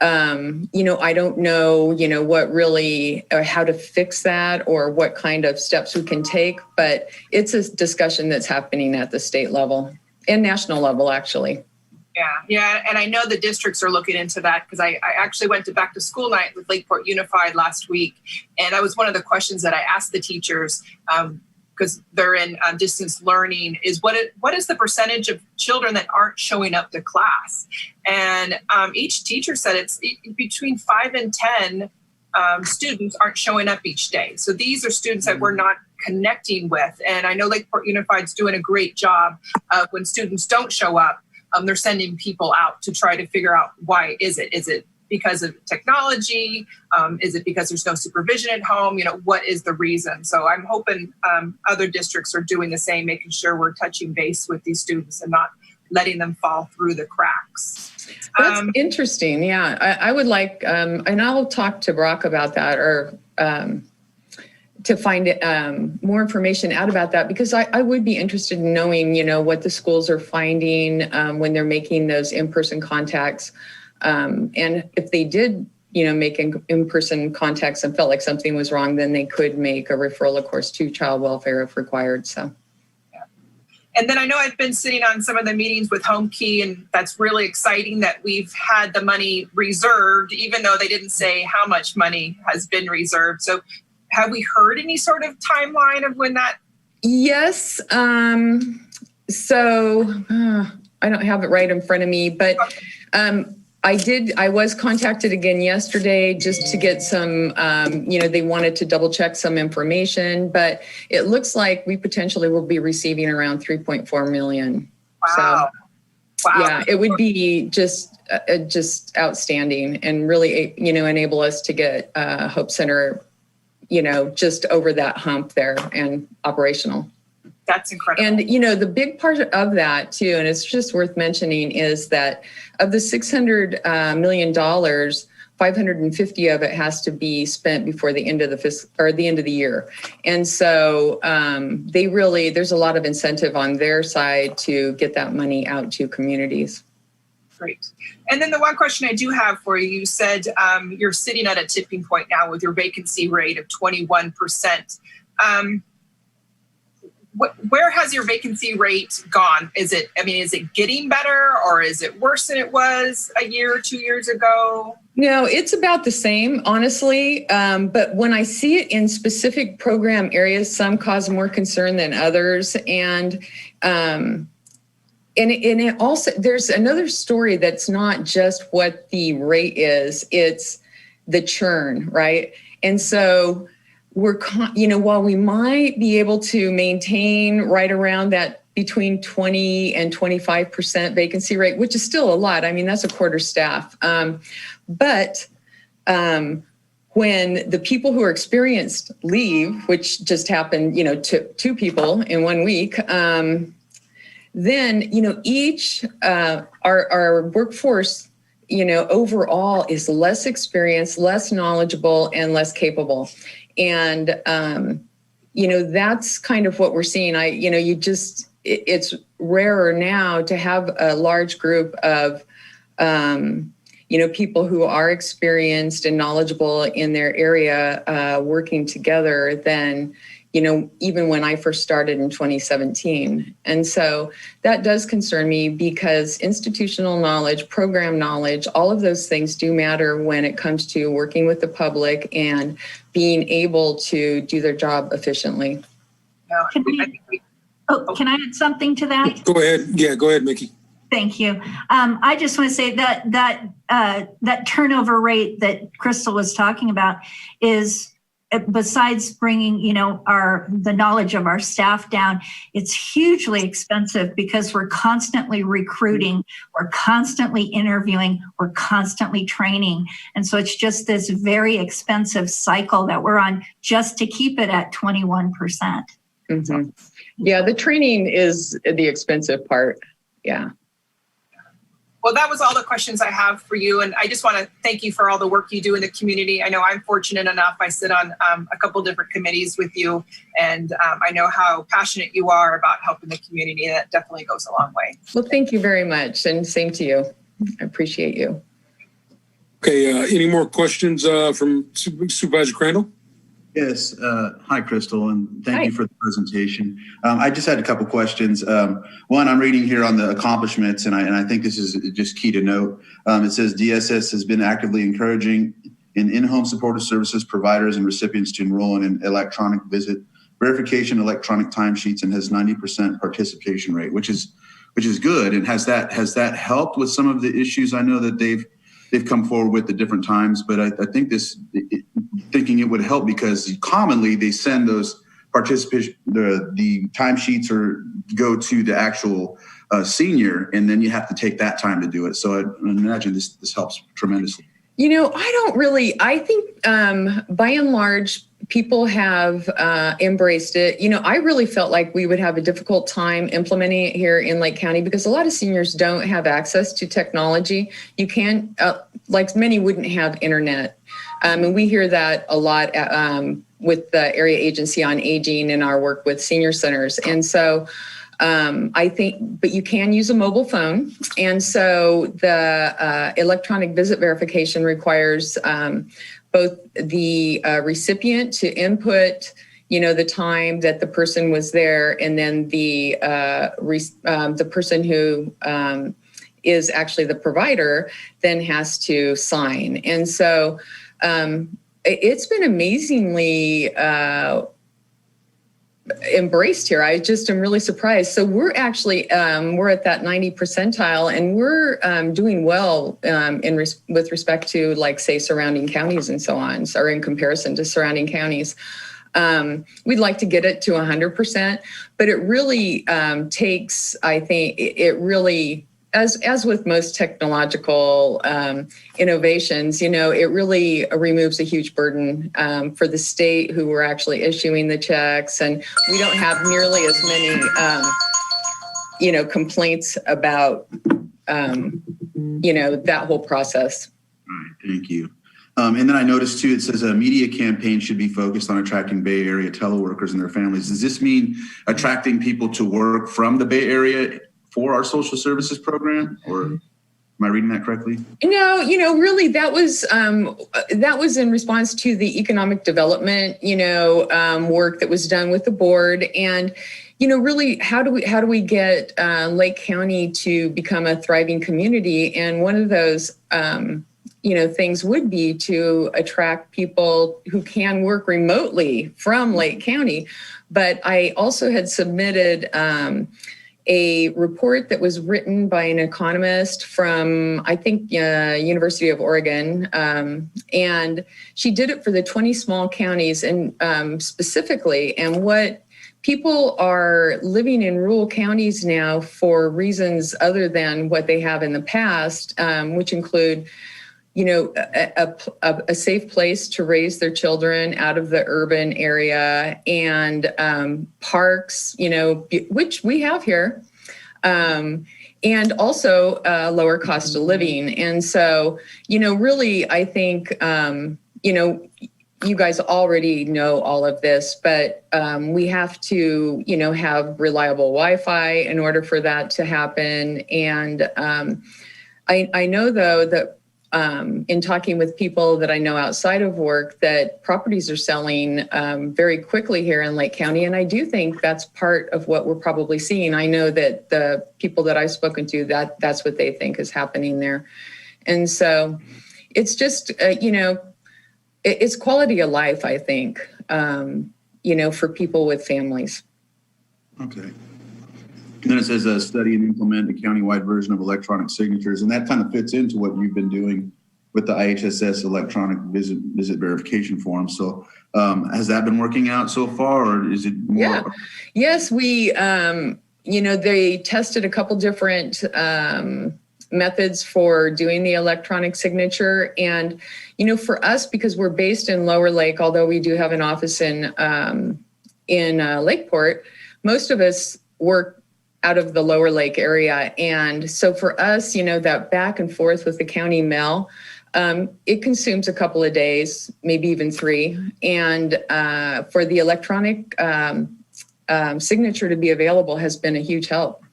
Speaker 14: you know, I don't know, you know, what really, or how to fix that or what kind of steps we can take, but it's a discussion that's happening at the state level and national level, actually.
Speaker 6: Yeah. And I know the districts are looking into that because I actually went to back to school night with Lakeport Unified last week. And that was one of the questions that I asked the teachers because they're in distance learning is what is the percentage of children that aren't showing up to class? And each teacher said it's between 5 and 10 students aren't showing up each day. So these are students that we're not connecting with. And I know Lakeport Unified is doing a great job when students don't show up. They're sending people out to try to figure out why is it? Is it because of technology? Is it because there's no supervision at home? You know, what is the reason? So I'm hoping other districts are doing the same, making sure we're touching base with these students and not letting them fall through the cracks.
Speaker 14: That's interesting. Yeah, I would like, and I'll talk to Brock about that or to find more information out about that, because I would be interested in knowing, you know, what the schools are finding when they're making those in-person contacts. And if they did, you know, make in-person contacts and felt like something was wrong, then they could make a referral, of course, to child welfare if required. So.
Speaker 6: And then I know I've been sitting on some of the meetings with Home Key, and that's really exciting that we've had the money reserved, even though they didn't say how much money has been reserved. So have we heard any sort of timeline of when that?
Speaker 14: Yes. I don't have it right in front of me, but I was contacted again yesterday just to get some, they wanted to double check some information, but it looks like we potentially will be receiving around 3.4 million.
Speaker 6: Wow.
Speaker 14: So, yeah, it would be just outstanding and really, enable us to get Hope Center, just over that hump there and operational.
Speaker 6: That's incredible.
Speaker 14: And, the big part of that too, and it's just worth mentioning, is that of the $600 million, 550 of it has to be spent before the end of the end of the year. And so there's a lot of incentive on their side to get that money out to communities.
Speaker 6: Great. And then the one question I do have for you, you said you're sitting at a tipping point now with your vacancy rate of 21%. Where has your vacancy rate gone? Is it getting better, or is it worse than it was a year or 2 years ago?
Speaker 14: No, it's about the same, honestly. But when I see it in specific program areas, some cause more concern than others. And it also, there's another story that's not just what the rate is, it's the churn, right? And so while we might be able to maintain right around that between 20 and 25% vacancy rate, which is still a lot. I mean, that's a quarter staff. But when the people who are experienced leave, which just happened, two people in 1 week, then, each, our workforce, overall is less experienced, less knowledgeable, and less capable. And, that's kind of what we're seeing. It's rarer now to have a large group of, people who are experienced and knowledgeable in their area working together than, even when I first started in 2017. And so that does concern me because institutional knowledge, program knowledge, all of those things do matter when it comes to working with the public and being able to do their job efficiently.
Speaker 15: Can I add something to that?
Speaker 1: Go ahead. Yeah, go ahead, Mickey.
Speaker 15: Thank you. I just want to say that turnover rate that Crystal was talking about is, besides bringing, the knowledge of our staff down, it's hugely expensive because we're constantly recruiting, we're constantly interviewing, we're constantly training. And so it's just this very expensive cycle that we're on just to keep it at 21%.
Speaker 14: Mm-hmm. Yeah, the training is the expensive part. Yeah.
Speaker 6: Well, that was all the questions I have for you. And I just want to thank you for all the work you do in the community. I know I'm fortunate enough. I sit on a couple different committees with you, and I know how passionate you are about helping the community. And that definitely goes a long way.
Speaker 14: Well, thank you very much. And same to you. I appreciate you.
Speaker 1: Okay. Any more questions from Supervisor Crandall?
Speaker 7: Yes. Hi, Crystal, and thank you for the presentation. I just had a couple questions. One, I'm reading here on the accomplishments, and I think this is just key to note. It says DSS has been actively encouraging in-home supportive services providers and recipients to enroll in an electronic visit verification, electronic timesheets, and has 90% participation rate, which is good. And has that helped with some of the issues? I know that they've come forward with at different times, but I think thinking it would help because commonly they send those participation, the timesheets or go to the actual senior, and then you have to take that time to do it. So I imagine this helps tremendously.
Speaker 14: I think by and large, people have embraced it. I really felt like we would have a difficult time implementing it here in Lake County because a lot of seniors don't have access to technology. You can't, like many wouldn't have internet. And we hear that a lot with the Area Agency on Aging and our work with senior centers. And so I think, but you can use a mobile phone. And so the electronic visit verification requires both the recipient to input, the time that the person was there, and then the person who is actually the provider then has to sign. And so it's been amazingly embraced here. I just am really surprised. So we're actually we're at that 90 percentile, and we're doing well with respect to, like, say, surrounding counties and so on, or in comparison to surrounding counties. We'd like to get it to 100%, but it really takes, I think, it really, as with most technological innovations, it really removes a huge burden for the state, who were actually issuing the checks, and we don't have nearly as many, complaints about, that whole process.
Speaker 7: All right, thank you. And then I noticed too, it says a media campaign should be focused on attracting Bay Area teleworkers and their families. Does this mean attracting people to work from the Bay Area for our social services program, or am I reading that correctly?
Speaker 14: No, really that was in response to the economic development, work that was done with the board. And, really, how do we get Lake County to become a thriving community? And one of those, things would be to attract people who can work remotely from Lake County. But I also had submitted a report that was written by an economist from, I think, University of Oregon. And she did it for the 20 small counties and specifically, and what people are living in rural counties now for reasons other than what they have in the past, which include a safe place to raise their children out of the urban area, and parks, which we have here, and also lower cost of living. And so, really, I think, you guys already know all of this, but we have to, have reliable Wi-Fi in order for that to happen. And I know, though, that in talking with people that I know outside of work, that properties are selling very quickly here in Lake County. And I do think that's part of what we're probably seeing. I know that the people that I've spoken to, that's what they think is happening there. And so it's just, it's quality of life, I think, for people with families.
Speaker 7: Okay. And then it says study and implement a countywide version of electronic signatures. And that kind of fits into what you've been doing with the IHSS electronic visit verification form. So has that been working out so far, or is it more?
Speaker 14: Yeah. Yes, we, they tested a couple different methods for doing the electronic signature. And, for us, because we're based in Lower Lake, although we do have an office in Lakeport, most of us work out of the Lower Lake area. And so for us, that back and forth with the county mail, it consumes a couple of days, maybe even 3. And for the electronic signature to be available has been a huge help.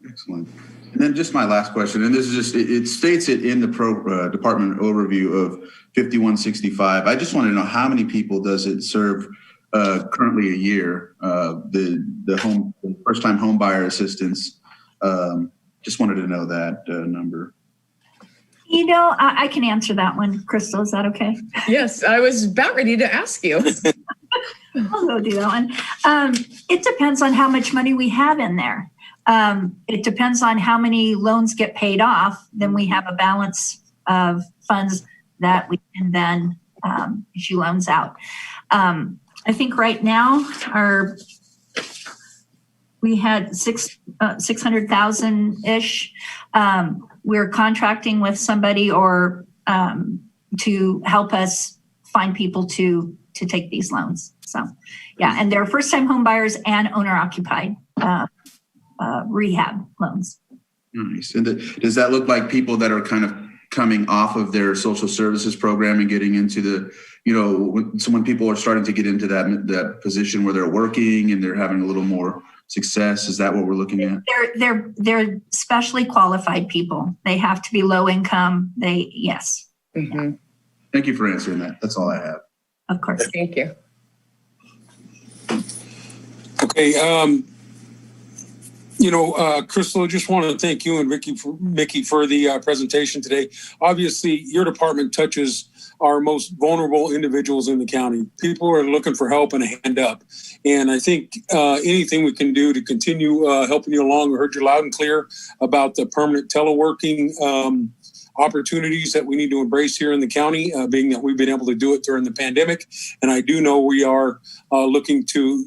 Speaker 7: Excellent. And then just my last question, and this is just, it states it in the department overview of 5165. I just want to know, how many people does it serve currently a year, the first-time home buyer assistance? Just wanted to know that number.
Speaker 15: I can answer that one, Crystal. Is that okay?
Speaker 14: Yes, I was about ready to ask you.
Speaker 15: I'll go do that one. It depends on how much money we have in there. It depends on how many loans get paid off. Then we have a balance of funds that we can then issue loans out. I think right now we had 600,000 ish. We're contracting with somebody or to help us find people to take these loans. So yeah, and they're first time home buyers and owner occupied rehab loans.
Speaker 7: Nice. And does that look like people that are kind of coming off of their social services program and getting into the, when people are starting to get into that position where they're working and they're having a little more success? Is that what we're looking at?
Speaker 15: They're specially qualified people. They have to be low income. Yes.
Speaker 14: Mm-hmm.
Speaker 7: Thank you for answering that. That's all I have.
Speaker 15: Of course.
Speaker 14: Thank you.
Speaker 1: Okay. Crystal, I just want to thank you and Mickey for the presentation today. Obviously, your department touches our most vulnerable individuals in the county. People are looking for help and a hand up. And I think anything we can do to continue helping you along. We heard you loud and clear about the permanent teleworking opportunities that we need to embrace here in the county, being that we've been able to do it during the pandemic. And I do know we are looking to,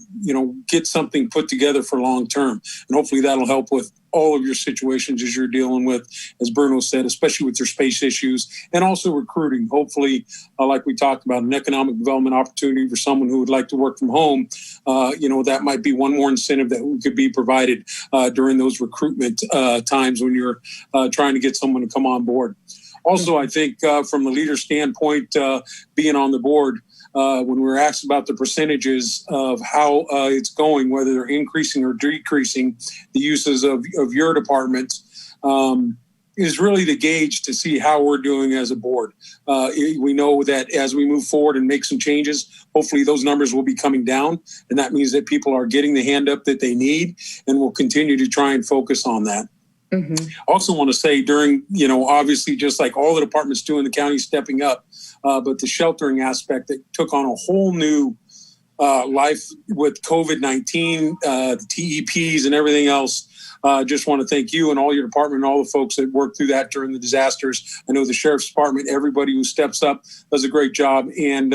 Speaker 1: get something put together for long term. And hopefully that'll help with all of your situations as you're dealing with, as Bruno said, especially with your space issues and also recruiting. Hopefully, like we talked about, an economic development opportunity for someone who would like to work from home. That might be one more incentive that could be provided during those recruitment times when you're trying to get someone to come on board. Also, I think from the leader standpoint, being on the board, when we were asked about the percentages of how it's going, whether they're increasing or decreasing the uses of your department, is really the gauge to see how we're doing as a board. We know that as we move forward and make some changes, hopefully those numbers will be coming down. And that means that people are getting the hand up that they need, and we'll continue to try and focus on that. Mm-hmm. Also want to say during, obviously just like all the departments do in the county stepping up, but the sheltering aspect that took on a whole new life with COVID-19, the TEPs and everything else. Just want to thank you and all your department and all the folks that worked through that during the disasters. I know the Sheriff's Department, everybody who steps up does a great job, and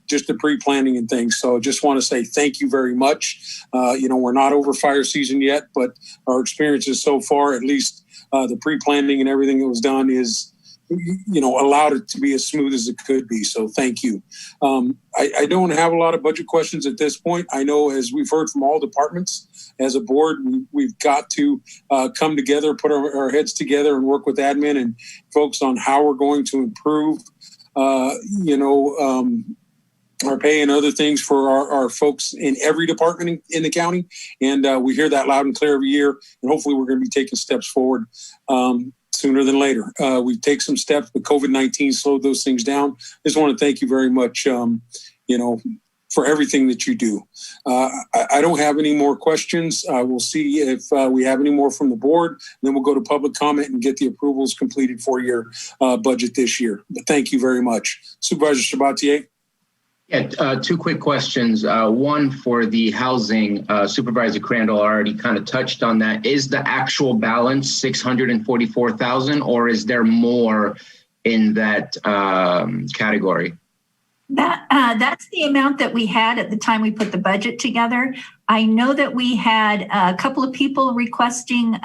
Speaker 1: just the pre-planning and things. So just want to say thank you very much. We're not over fire season yet, but our experiences so far, at least the pre-planning and everything that was done is, allowed it to be as smooth as it could be. So thank you. I don't have a lot of budget questions at this point. I know, as we've heard from all departments, as a board, we've got to come together, put our heads together and work with admin and folks on how we're going to improve, our pay and other things for our folks in every department in the county. And we hear that loud and clear every year. And hopefully we're going to be taking steps forward sooner than later. We take some steps, but COVID-19 slowed those things down. I just want to thank you very much, for everything that you do. I don't have any more questions. We'll see if we have any more from the board. And then we'll go to public comment and get the approvals completed for your budget this year. But thank you very much. Supervisor Sabatier.
Speaker 5: Yeah, two quick questions. One for the housing. Supervisor Crandall already kind of touched on that. Is the actual balance 644,000, or is there more in that category?
Speaker 15: That's the amount that we had at the time we put the budget together. I know that we had a couple of people requesting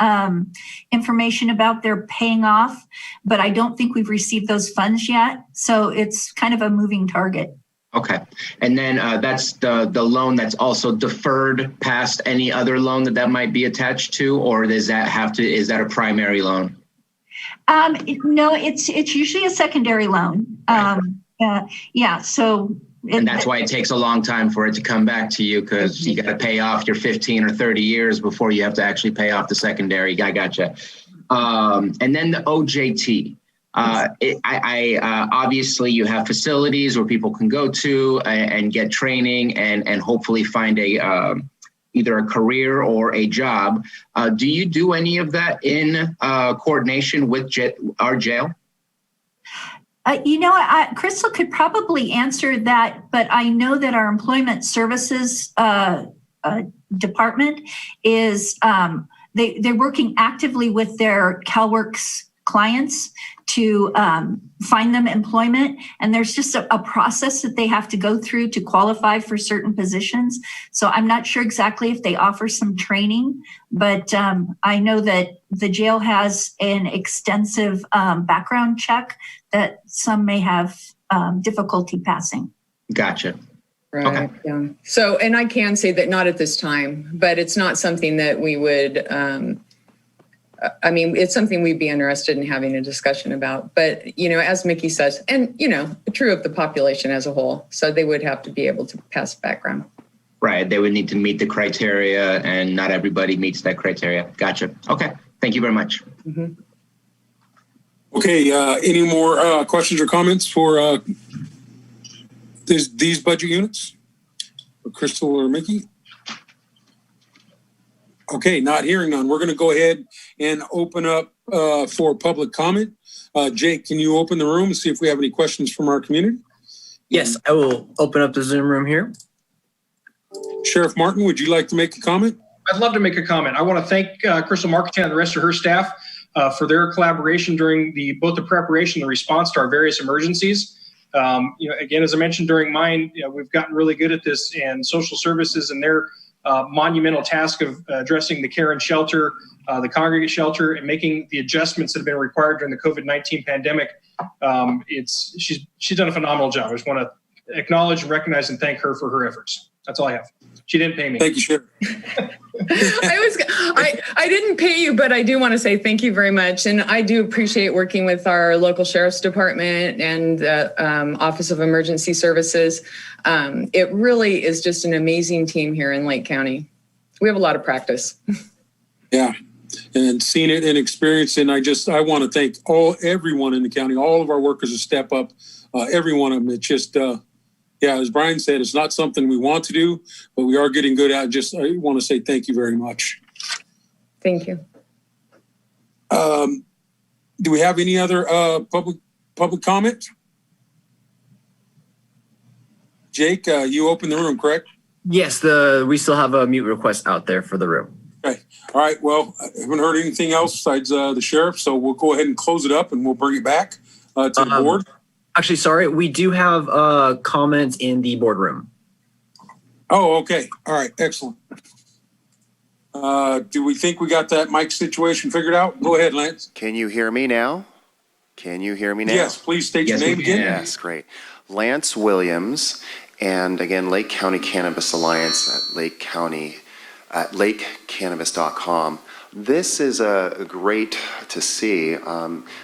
Speaker 15: information about their paying off, but I don't think we've received those funds yet. So it's kind of a moving target.
Speaker 5: Okay. And then that's the loan that's also deferred past any other loan that might be attached to, or does that is that a primary loan?
Speaker 15: No, it's usually a secondary loan. Right. So.
Speaker 5: And that's why it takes a long time for it to come back to you, because you got to pay off your 15 or 30 years before you have to actually pay off the secondary. I gotcha. And then the OJT. Obviously you have facilities where people can go to and get training and hopefully find either a career or a job. Do you do any of that in coordination with our jail?
Speaker 15: Crystal could probably answer that, but I know that our employment services department is they're working actively with their CalWorks clients to find them employment. And there's just a process that they have to go through to qualify for certain positions. So I'm not sure exactly if they offer some training, but I know that the jail has an extensive background check that some may have difficulty passing.
Speaker 5: Gotcha.
Speaker 14: Right.
Speaker 5: Okay.
Speaker 14: Yeah. So, and I can say that not at this time, but it's not something that we would, it's something we'd be interested in having a discussion about. But, as Mickey says, and, true of the population as a whole. So they would have to be able to pass background.
Speaker 5: Right. They would need to meet the criteria, and not everybody meets that criteria. Gotcha. Okay. Thank you very much.
Speaker 14: Mm-hmm.
Speaker 1: Okay. Any more questions or comments for these budget units? Crystal or Mickey? Okay, not hearing none. We're going to go ahead and open up for public comment. Jake, can you open the room and see if we have any questions from our community?
Speaker 10: Yes, I will open up the Zoom room here.
Speaker 1: Sheriff Martin, would you like to make a comment?
Speaker 3: I'd love to make a comment. I want to thank Crystal Marketing and the rest of her staff for their collaboration during both the preparation and the response to our various emergencies. Again, as I mentioned during mine, we've gotten really good at this, and social services and their monumental task of addressing the care and shelter, the congregate shelter, and making the adjustments that have been required during the COVID-19 pandemic. She's done a phenomenal job. I just want to acknowledge, recognize, and thank her for her efforts. That's all I have. She didn't pay me.
Speaker 1: Thank you, Sheriff.
Speaker 14: I didn't pay you, but I do want to say thank you very much. And I do appreciate working with our local sheriff's department and Office of Emergency Services. It really is just an amazing team here in Lake County. We have a lot of practice. Yeah.
Speaker 1: And seen it and experienced it. And I want to thank everyone in the county, all of our workers who step up, every one of them. It's just, as Brian said, it's not something we want to do, but we are getting good at it. I want to say thank you very much.
Speaker 14: Thank you.
Speaker 1: Do we have any other public comment? Jake, you opened the room, correct?
Speaker 10: Yes, we still have a mute request out there for the room.
Speaker 1: Okay. All right. Well, I haven't heard anything else besides the sheriff, so we'll go ahead and close it up and we'll bring it back to the board.
Speaker 10: Actually, sorry, we do have comments in the boardroom.
Speaker 1: Oh, okay. All right. Excellent. Do we think we got that mic situation figured out? Go ahead, Lance.
Speaker 11: Can you hear me now?
Speaker 1: Yes, please state your name again.
Speaker 11: Yes, great. Lance Williams, and again, Lake County Cannabis Alliance at lakecannabis.com. This is great to see.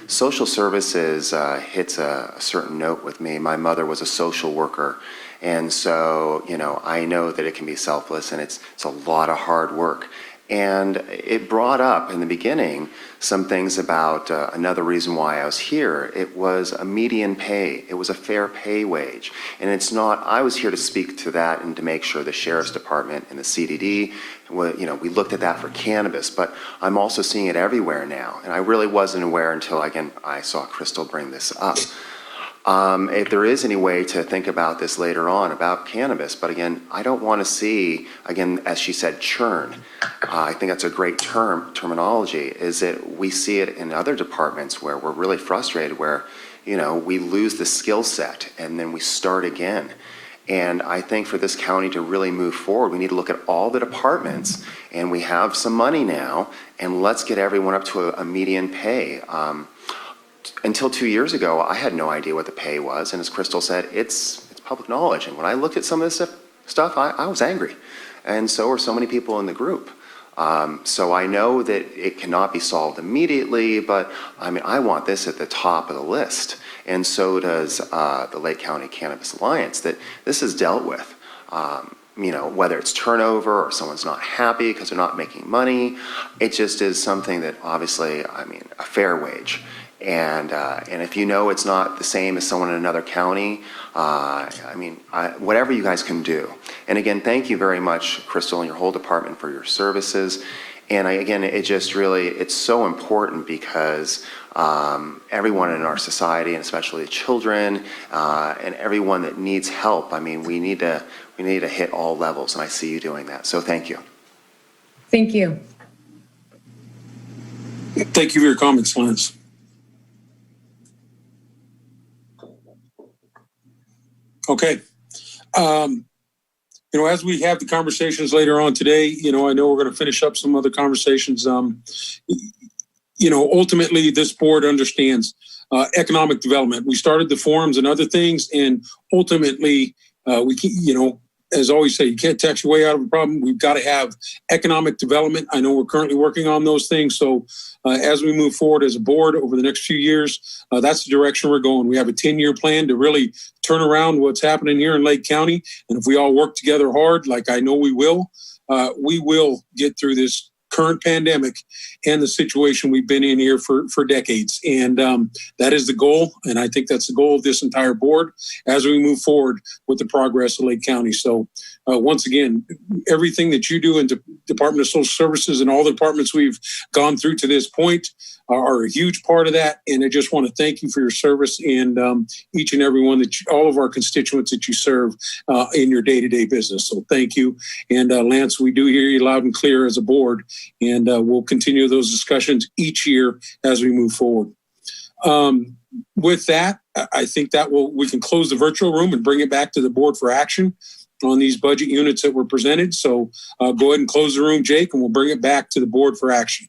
Speaker 11: Social services hits a certain note with me. My mother was a social worker, and so I know that it can be selfless, and it's a lot of hard work. And it brought up in the beginning some things about another reason why I was here. It was a median pay. It was a fair pay wage. And it's not, I was here to speak to that and to make sure the Sheriff's Department and the CDD, we looked at that for cannabis, but I'm also seeing it everywhere now. And I really wasn't aware until, again, I saw Crystal bring this up. If there is any way to think about this later on about cannabis, but again, I don't want to see, again, as she said, churn. I think that's a great terminology, is that we see it in other departments where we're really frustrated, where, we lose the skill set and then we start again. And I think for this county to really move forward, we need to look at all the departments, and we have some money now, and let's get everyone up to a median pay. Until 2 years ago, I had no idea what the pay was. And as Crystal said, it's public knowledge. And when I looked at some of this stuff, I was angry. And so are so many people in the group. So I know that it cannot be solved immediately, but I want this at the top of the list. And so does the Lake County Cannabis Alliance, that this is dealt with. Whether it's turnover or someone's not happy because they're not making money, it just is something that obviously, a fair wage. And if it's not the same as someone in another county, whatever you guys can do. And again, thank you very much, Crystal, and your whole department for your services. And it's so important because everyone in our society, and especially the children, and everyone that needs help, we need to hit all levels, and I see you doing that. So thank you.
Speaker 14: Thank you.
Speaker 1: Thank you for your comments, Lance. Okay. As we have the conversations later on today, I know we're going to finish up some other conversations. Ultimately, this board understands economic development. We started the forums and other things, and ultimately, we can, as always say, you can't tax your way out of a problem. We've got to have economic development. I know we're currently working on those things. So as we move forward as a board over the next few years, that's the direction we're going. We have a 10-year plan to really turn around what's happening here in Lake County. And if we all work together hard, like I know we will get through this current pandemic and the situation we've been in here for decades. And that is the goal. And I think that's the goal of this entire board as we move forward with the progress of Lake County. So once again, everything that you do in the Department of Social Services and all the departments we've gone through to this point are a huge part of that. And I just want to thank you for your service and each and every one all of our constituents that you serve in your day-to-day business. So thank you. And Lance, we do hear you loud and clear as a board, and we'll continue those discussions each year as we move forward. With that, I think that we can close the virtual room and bring it back to the board for action on these budget units that were presented. So go ahead and close the room, Jake, and we'll bring it back to the board for action.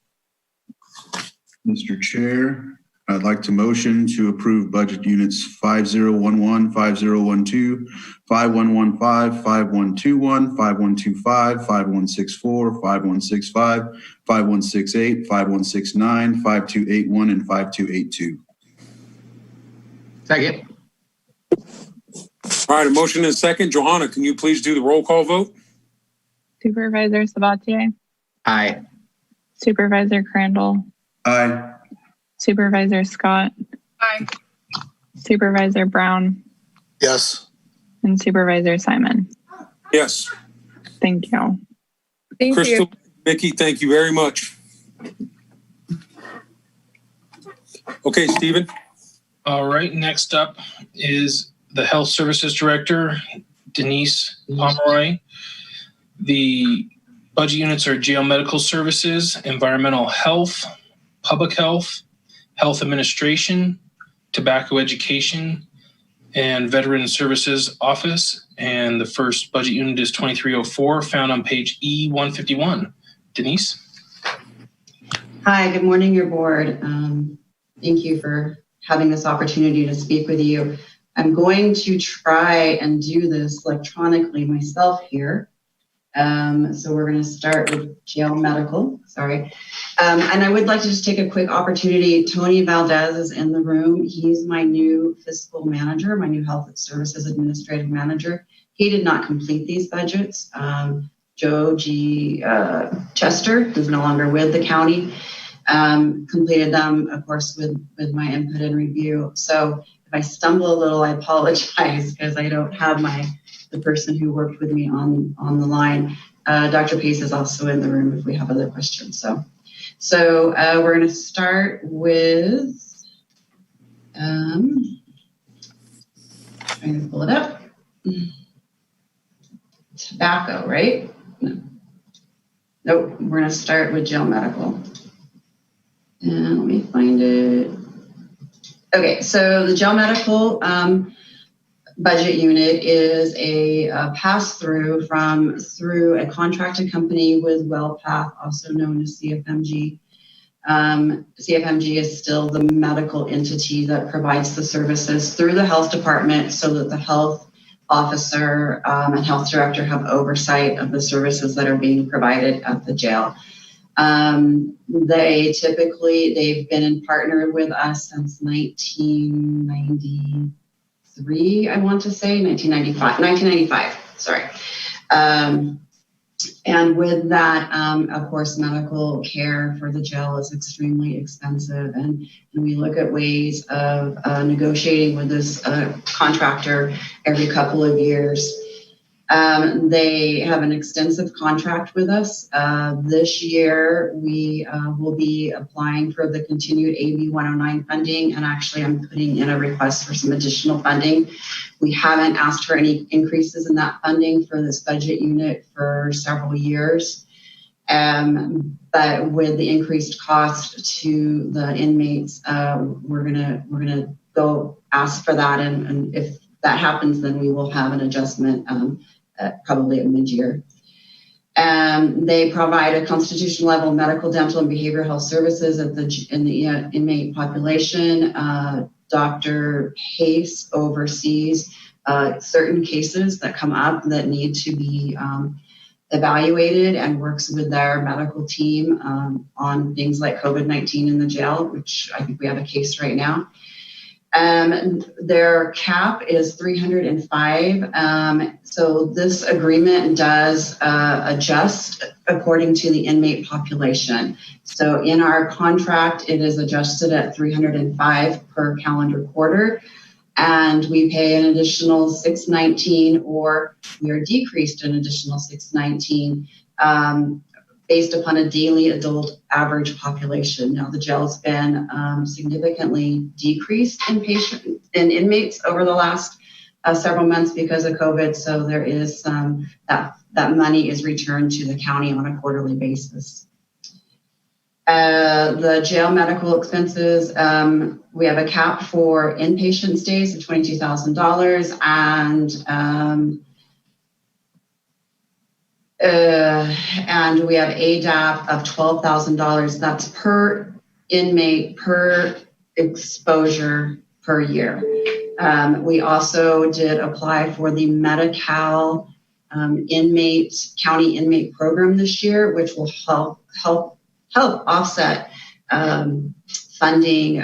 Speaker 7: Mr. Chair, I'd like to motion to approve budget units 5011, 5012, 5115, 5121, 5125, 5164, 5165, 5168, 5169, 5281, and 5282.
Speaker 5: Second.
Speaker 1: All right, a motion and a second. Johanna, can you please do the roll call vote?
Speaker 13: Supervisor Sabatier?
Speaker 5: Aye.
Speaker 13: Supervisor Crandall?
Speaker 7: Aye.
Speaker 13: Supervisor Scott?
Speaker 6: Aye.
Speaker 13: Supervisor Brown?
Speaker 16: Yes.
Speaker 13: And Supervisor Simon?
Speaker 1: Yes.
Speaker 13: Thank you.
Speaker 14: Thank
Speaker 1: Crystal,
Speaker 14: you.
Speaker 1: Mickey, thank you very much. Okay, Stephen.
Speaker 4: All right, next up is the Health Services Director, Denise Pomeroy. The budget units are jail medical services, environmental health, public health, health administration, tobacco education, and veteran services office. And the first budget unit is 2304, found on page E151. Denise?
Speaker 17: Hi, good morning, your board. Thank you for having this opportunity to speak with you. I'm going to try and do this electronically myself here. So we're going to start with jail medical, sorry. And I would like to just take a quick opportunity. Tony Valdez is in the room. He's my new fiscal manager, my new health services administrative manager. He did not complete these budgets. Joe G. Chester, who's no longer with the county, completed them, of course, with my input and review. So if I stumble a little, I apologize because I don't have the person who worked with me on the line. Dr. Pace is also in the room if we have other questions. So we're going to start with, trying to pull it up. Tobacco, right? No. Nope, we're going to start with jail medical. And let me find it. Okay, so the jail medical budget unit is a pass-through through a contracted company with WellPath, also known as CFMG. CFMG is still the medical entity that provides the services through the health department so that the health officer and health director have oversight of the services that are being provided at the jail. They've been in partner with us since 1993, I want to say, 1995, sorry. And with that, of course, medical care for the jail is extremely expensive. And we look at ways of negotiating with this contractor every couple of years. They have an extensive contract with us. This year, we will be applying for the continued AB 109 funding, and actually I'm putting in a request for some additional funding. We haven't asked for any increases in that funding for this budget unit for several years. But with the increased cost to the inmates, we're gonna go ask for that, and if that happens, then we will have an adjustment probably at mid-year. They provide a constitutional level medical, dental, and behavioral health services in the inmate population. Dr. Pace oversees certain cases that come up that need to be evaluated and works with their medical team on things like COVID-19 in the jail, which I think we have a case right now. Their cap is 305. So this agreement does adjust according to the inmate population. So in our contract, it is adjusted at 305 per calendar quarter. And we pay an additional $619, or we are decreased an additional $619 based upon a daily adult average population. Now, the jail's been significantly decreased in inmates over the last several months because of COVID. So there is that money is returned to the county on a quarterly basis. The jail medical expenses, we have a cap for inpatient stays of $22,000 and we have ADAP of $12,000. That's per inmate, per exposure per year. We also did apply for the Medi-Cal county inmate program this year, which will help offset funding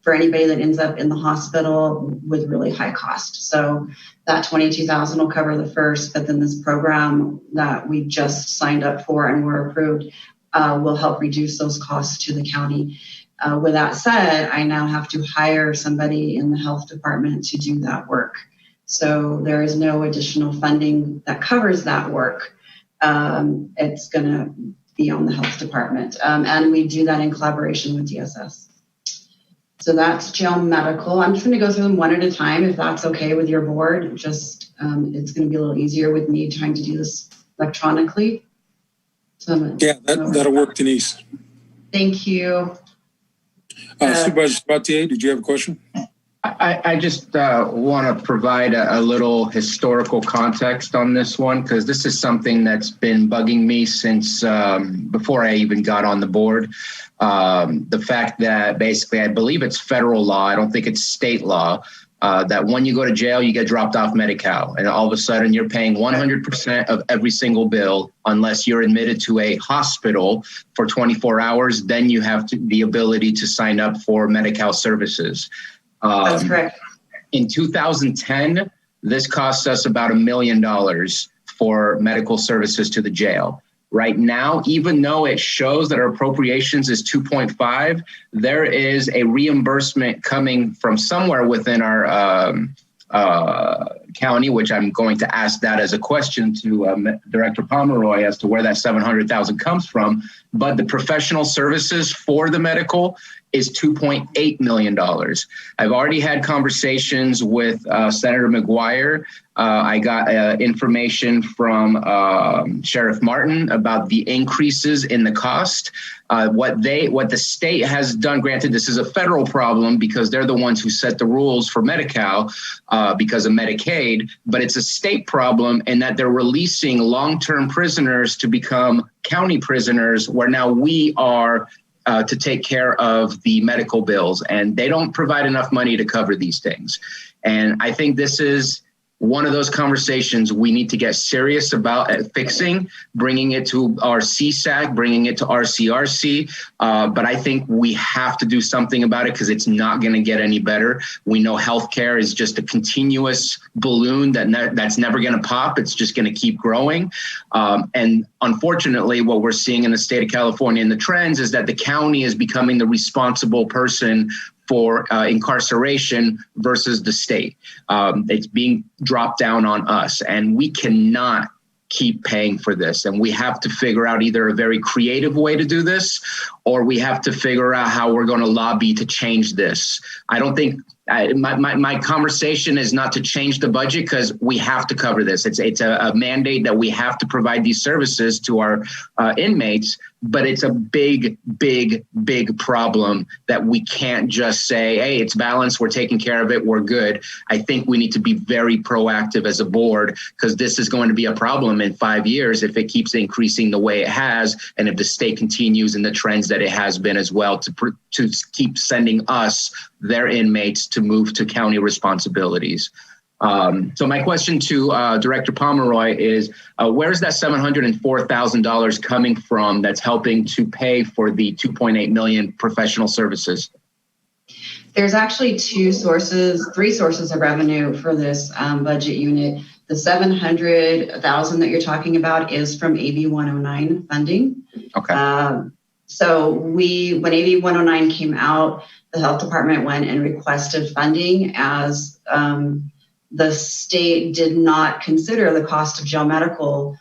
Speaker 17: for anybody that ends up in the hospital with really high cost. So that $22,000 will cover the first, but then this program that we just signed up for and were approved will help reduce those costs to the county. With that said, I now have to hire somebody in the health department to do that work. So there is no additional funding that covers that work. It's going to be on the health department. And we do that in collaboration with DSS. So that's jail medical. I'm just going to go through them one at a time, if that's okay with your board. Just it's going to be a little easier with me trying to do this electronically. So
Speaker 1: that'll work, Denise.
Speaker 17: Thank you.
Speaker 1: Supervisor Sabatier, did you have a question?
Speaker 5: I just want to provide a little historical context on this one, because this is something that's been bugging me since before I even got on the board. The fact that basically, I believe it's federal law, I don't think it's state law, that when you go to jail, you get dropped off Medi-Cal, and all of a sudden you're paying 100% of every single bill unless you're admitted to a hospital for 24 hours. Then you have the ability to sign up for Medi-Cal services.
Speaker 17: That's correct.
Speaker 5: In 2010, this cost us about $1 million for medical services to the jail. Right now, even though it shows that our appropriations is 2.5, there is a reimbursement coming from somewhere within our county, which I'm going to ask that as a question to Director Pomeroy as to where that $700,000 comes from. But the professional services for the medical is $2.8 million. I've already had conversations with Senator McGuire. I got information from Sheriff Martin about the increases in the cost. What the state has done, granted this is a federal problem because they're the ones who set the rules for Medi-Cal because of Medicaid, but it's a state problem in that they're releasing long-term prisoners to become county prisoners, where now we are to take care of the medical bills, and they don't provide enough money to cover these things. And I think this is one of those conversations we need to get serious about fixing, bringing it to our CSAC, bringing it to RCRC. But I think we have to do something about it because it's not going to get any better. We know healthcare is just a continuous balloon that's never going to pop. It's just going to keep growing. And unfortunately, what we're seeing in the state of California and the trends is that the county is becoming the responsible person for incarceration versus the state. It's being dropped down on us, and we cannot keep paying for this. And we have to figure out either a very creative way to do this, or we have to figure out how we're going to lobby to change this. I don't think my conversation is not to change the budget, because we have to cover this. It's a mandate that we have to provide these services to our inmates, but it's a big, big, big problem that we can't just say, hey, it's balanced, we're taking care of it, we're good. I think we need to be very proactive as a board, because this is going to be a problem in 5 years if it keeps increasing the way it has, and if the state continues in the trends that it has been as well, to keep sending us, their inmates, to move to county responsibilities. So my question to Director Pomeroy is, where's that $704,000 coming from that's helping to pay for the $2.8 million professional services?
Speaker 17: There's actually three sources of revenue for this budget unit. The 700,000 that you're talking about is from AB 109 funding.
Speaker 5: Okay.
Speaker 17: So when AB 109 came out, the health department went and requested funding as the state did not consider the cost of jail medical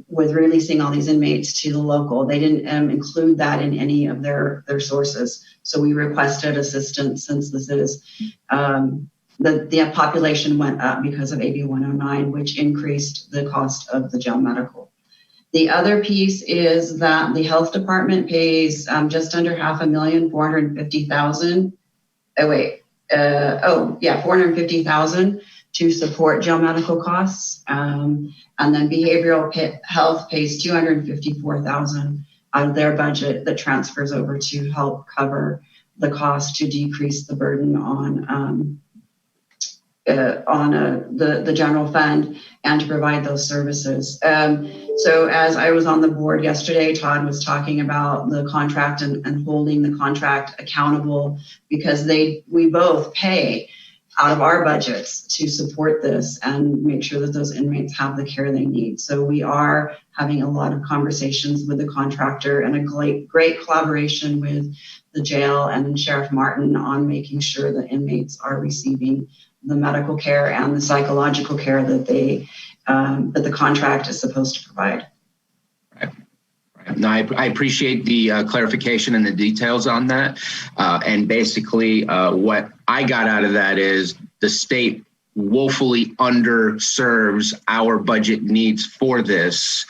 Speaker 17: with releasing all these inmates to the local. They didn't include that in any of their sources. So we requested assistance since this is the population went up because of AB 109, which increased the cost of the jail medical. The other piece is that the health department pays just under $550,000. $450,000 to support jail medical costs. And then behavioral health pays $254,000 out of their budget that transfers over to help cover the cost to decrease the burden on the general fund and to provide those services. So as I was on the board yesterday, Todd was talking about the contract and holding the contract accountable because we both pay out of our budgets to support this and make sure that those inmates have the care they need. So we are having a lot of conversations with the contractor and a great collaboration with the jail and Sheriff Martin on making sure that inmates are receiving the medical care and the psychological care that that the contract is supposed to provide.
Speaker 5: Right. No, I appreciate the clarification and the details on that. And basically what I got out of that is the state woefully underserves our budget needs for this.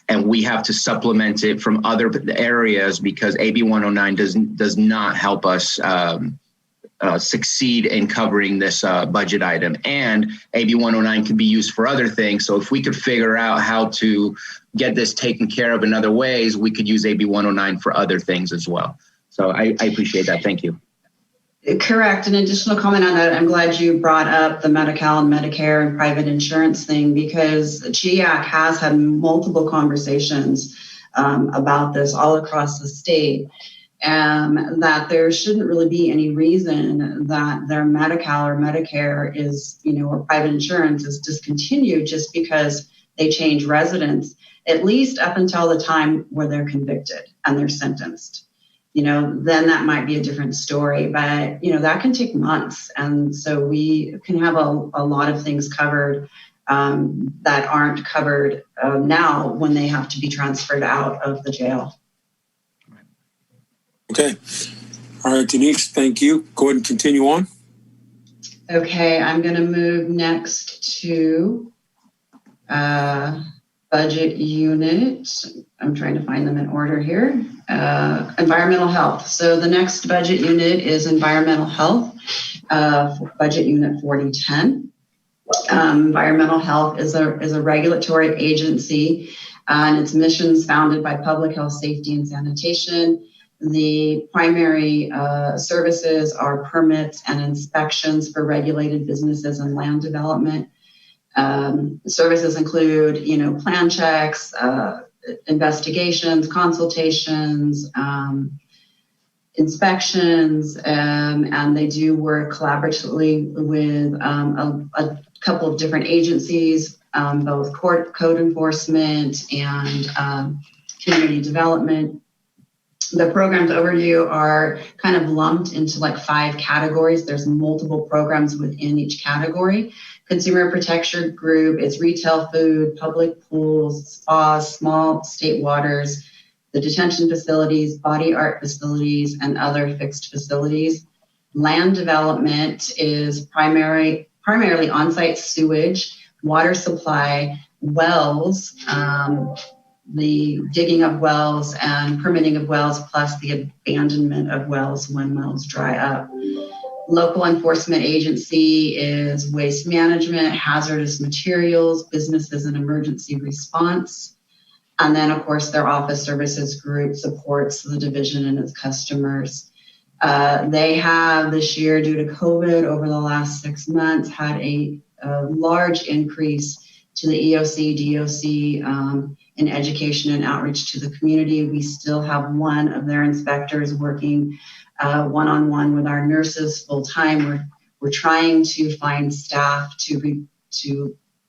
Speaker 5: And we have to supplement it from other areas because AB 109 does not help us succeed in covering this budget item. And AB 109 can be used for other things. So if we could figure out how to get this taken care of in other ways, we could use AB 109 for other things as well. So I appreciate that. Thank you.
Speaker 17: Correct. An additional comment on that. I'm glad you brought up the Medi-Cal and Medicare and private insurance thing because GIAC has had multiple conversations about this all across the state. That there shouldn't really be any reason that their Medi-Cal or Medicare is, or private insurance is discontinued just because they change residence, at least up until the time where they're convicted and they're sentenced. Then that might be a different story, but, that can take months. And so we can have a lot of things covered that aren't covered now when they have to be transferred out of the jail.
Speaker 1: Okay. All right, Denise, thank you. Go ahead and continue on.
Speaker 17: Okay, I'm going to move next to budget unit. I'm trying to find them in order here. Environmental health. So the next budget unit is environmental health, budget unit 4010. Environmental health is a regulatory agency and its mission is founded by public health, safety, and sanitation. The primary services are permits and inspections for regulated businesses and land development. Services include, plan checks, investigations, consultations, inspections, and they do work collaboratively with a couple of different agencies, both code enforcement and community development. The programs overview are kind of lumped into like 5 categories. There's multiple programs within each category. Consumer Protection Group is retail food, public pools, spas, small state waters, the detention facilities, body art facilities, and other fixed facilities. Land development is primarily on-site sewage, water supply, wells, the digging of wells and permitting of wells, plus the abandonment of wells when wells dry up. Local enforcement agency is waste management, hazardous materials, businesses and emergency response. And then, of course, their office services group supports the division and its customers. They have this year, due to COVID, over the last 6 months, had a large increase to the EOC, DOC, in education and outreach to the community. We still have one of their inspectors working one-on-one with our nurses full-time. We're trying to find staff to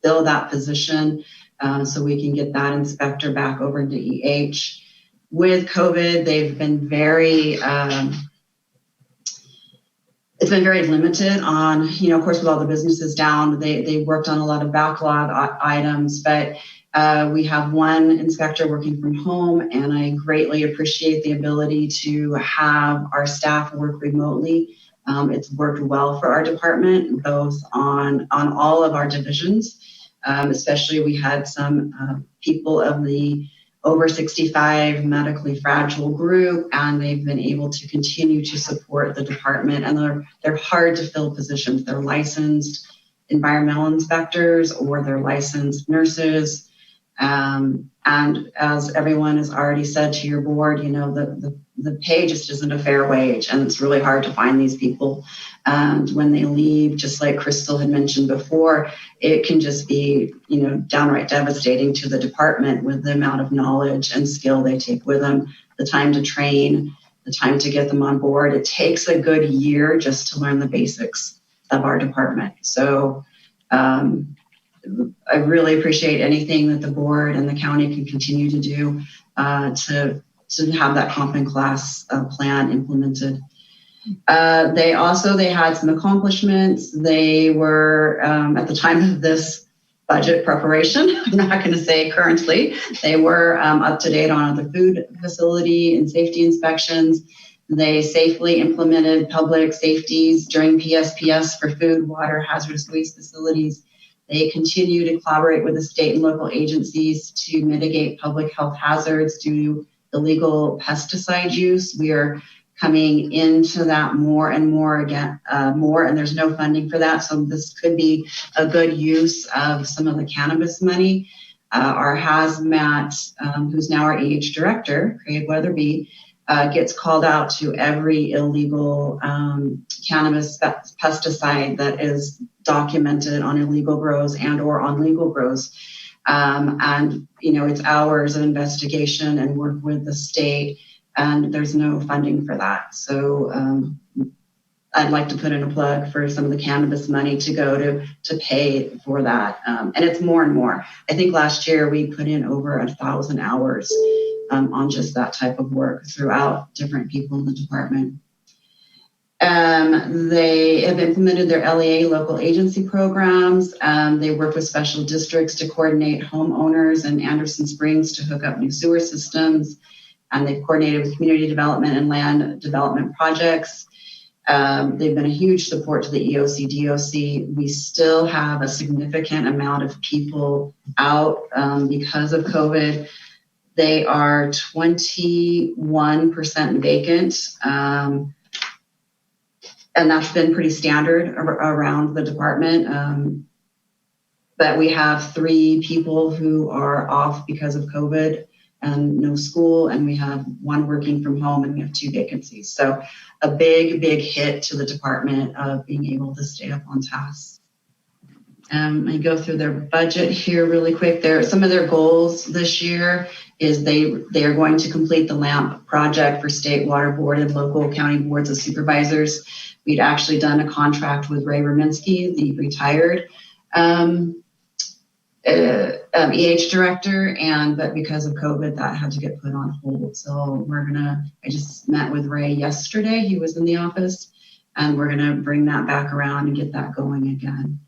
Speaker 17: fill that position so we can get that inspector back over to EH. With COVID, they've been very, it's been very limited on, of course, with all the businesses down, they worked on a lot of backlog items, but we have one inspector working from home, and I greatly appreciate the ability to have our staff work remotely. It's worked well for our department, both on all of our divisions. Especially we had some people of the over 65 medically fragile group, and they've been able to continue to support the department, and they're hard to fill positions. They're licensed environmental inspectors or they're licensed nurses. And as everyone has already said to your board, the pay just isn't a fair wage, and it's really hard to find these people. And when they leave, just like Crystal had mentioned before, it can just be, downright devastating to the department with the amount of knowledge and skill they take with them, the time to train, the time to get them on board. It takes a good year just to learn the basics of our department. So I really appreciate anything that the board and the county can continue to do to have that comp and class plan implemented. They had some accomplishments. They were, at the time of this budget preparation, I'm not going to say currently, they were up to date on the food facility and safety inspections. They safely implemented public safeties during PSPS for food, water, hazardous waste facilities. They continue to collaborate with the state and local agencies to mitigate public health hazards due to illegal pesticide use. We are coming into that more and more again, and there's no funding for that. So this could be a good use of some of the cannabis money. Our hazmat, who's now our EH director, Craig Weatherby, gets called out to every illegal cannabis pesticide that is documented on illegal grows and or on legal grows. It's hours of investigation and work with the state, and there's no funding for that. So I'd like to put in a plug for some of the cannabis money to go to pay for that. And it's more and more. I think last year we put in over 1,000 hours on just that type of work throughout different people in the department. They have implemented their LEA local agency programs. They work with special districts to coordinate homeowners in Anderson Springs to hook up new sewer systems. And they've coordinated with community development and land development projects. They've been a huge support to the EOC DOC. We still have a significant amount of people out because of COVID. They are 21% vacant. And that's been pretty standard around the department. But we have 3 people who are off because of COVID and no school, and we have 1 working from home, and we have 2 vacancies. So a big, big hit to the department of being able to stay up on task. I go through their budget here really quick. Some of their goals this year is they are going to complete the LAMP project for state water board and local county boards of supervisors. We'd actually done a contract with Ray Rominsky, the retired EH director, but because of COVID, that had to get put on hold. So I just met with Ray yesterday. He was in the office, and we're gonna bring that back around and get that going again.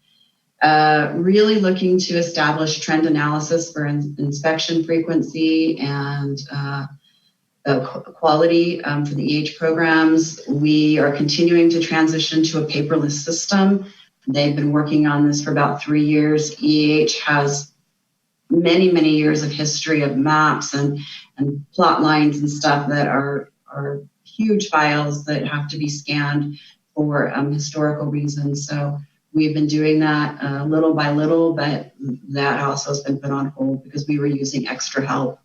Speaker 17: Really looking to establish trend analysis for inspection frequency and quality for the EH programs. We are continuing to transition to a paperless system. They've been working on this for about 3 years. EH has many, many years of history of maps and plot lines and stuff that are huge files that have to be scanned for historical reasons. So we've been doing that little by little, but that also has been put on hold because we were using extra help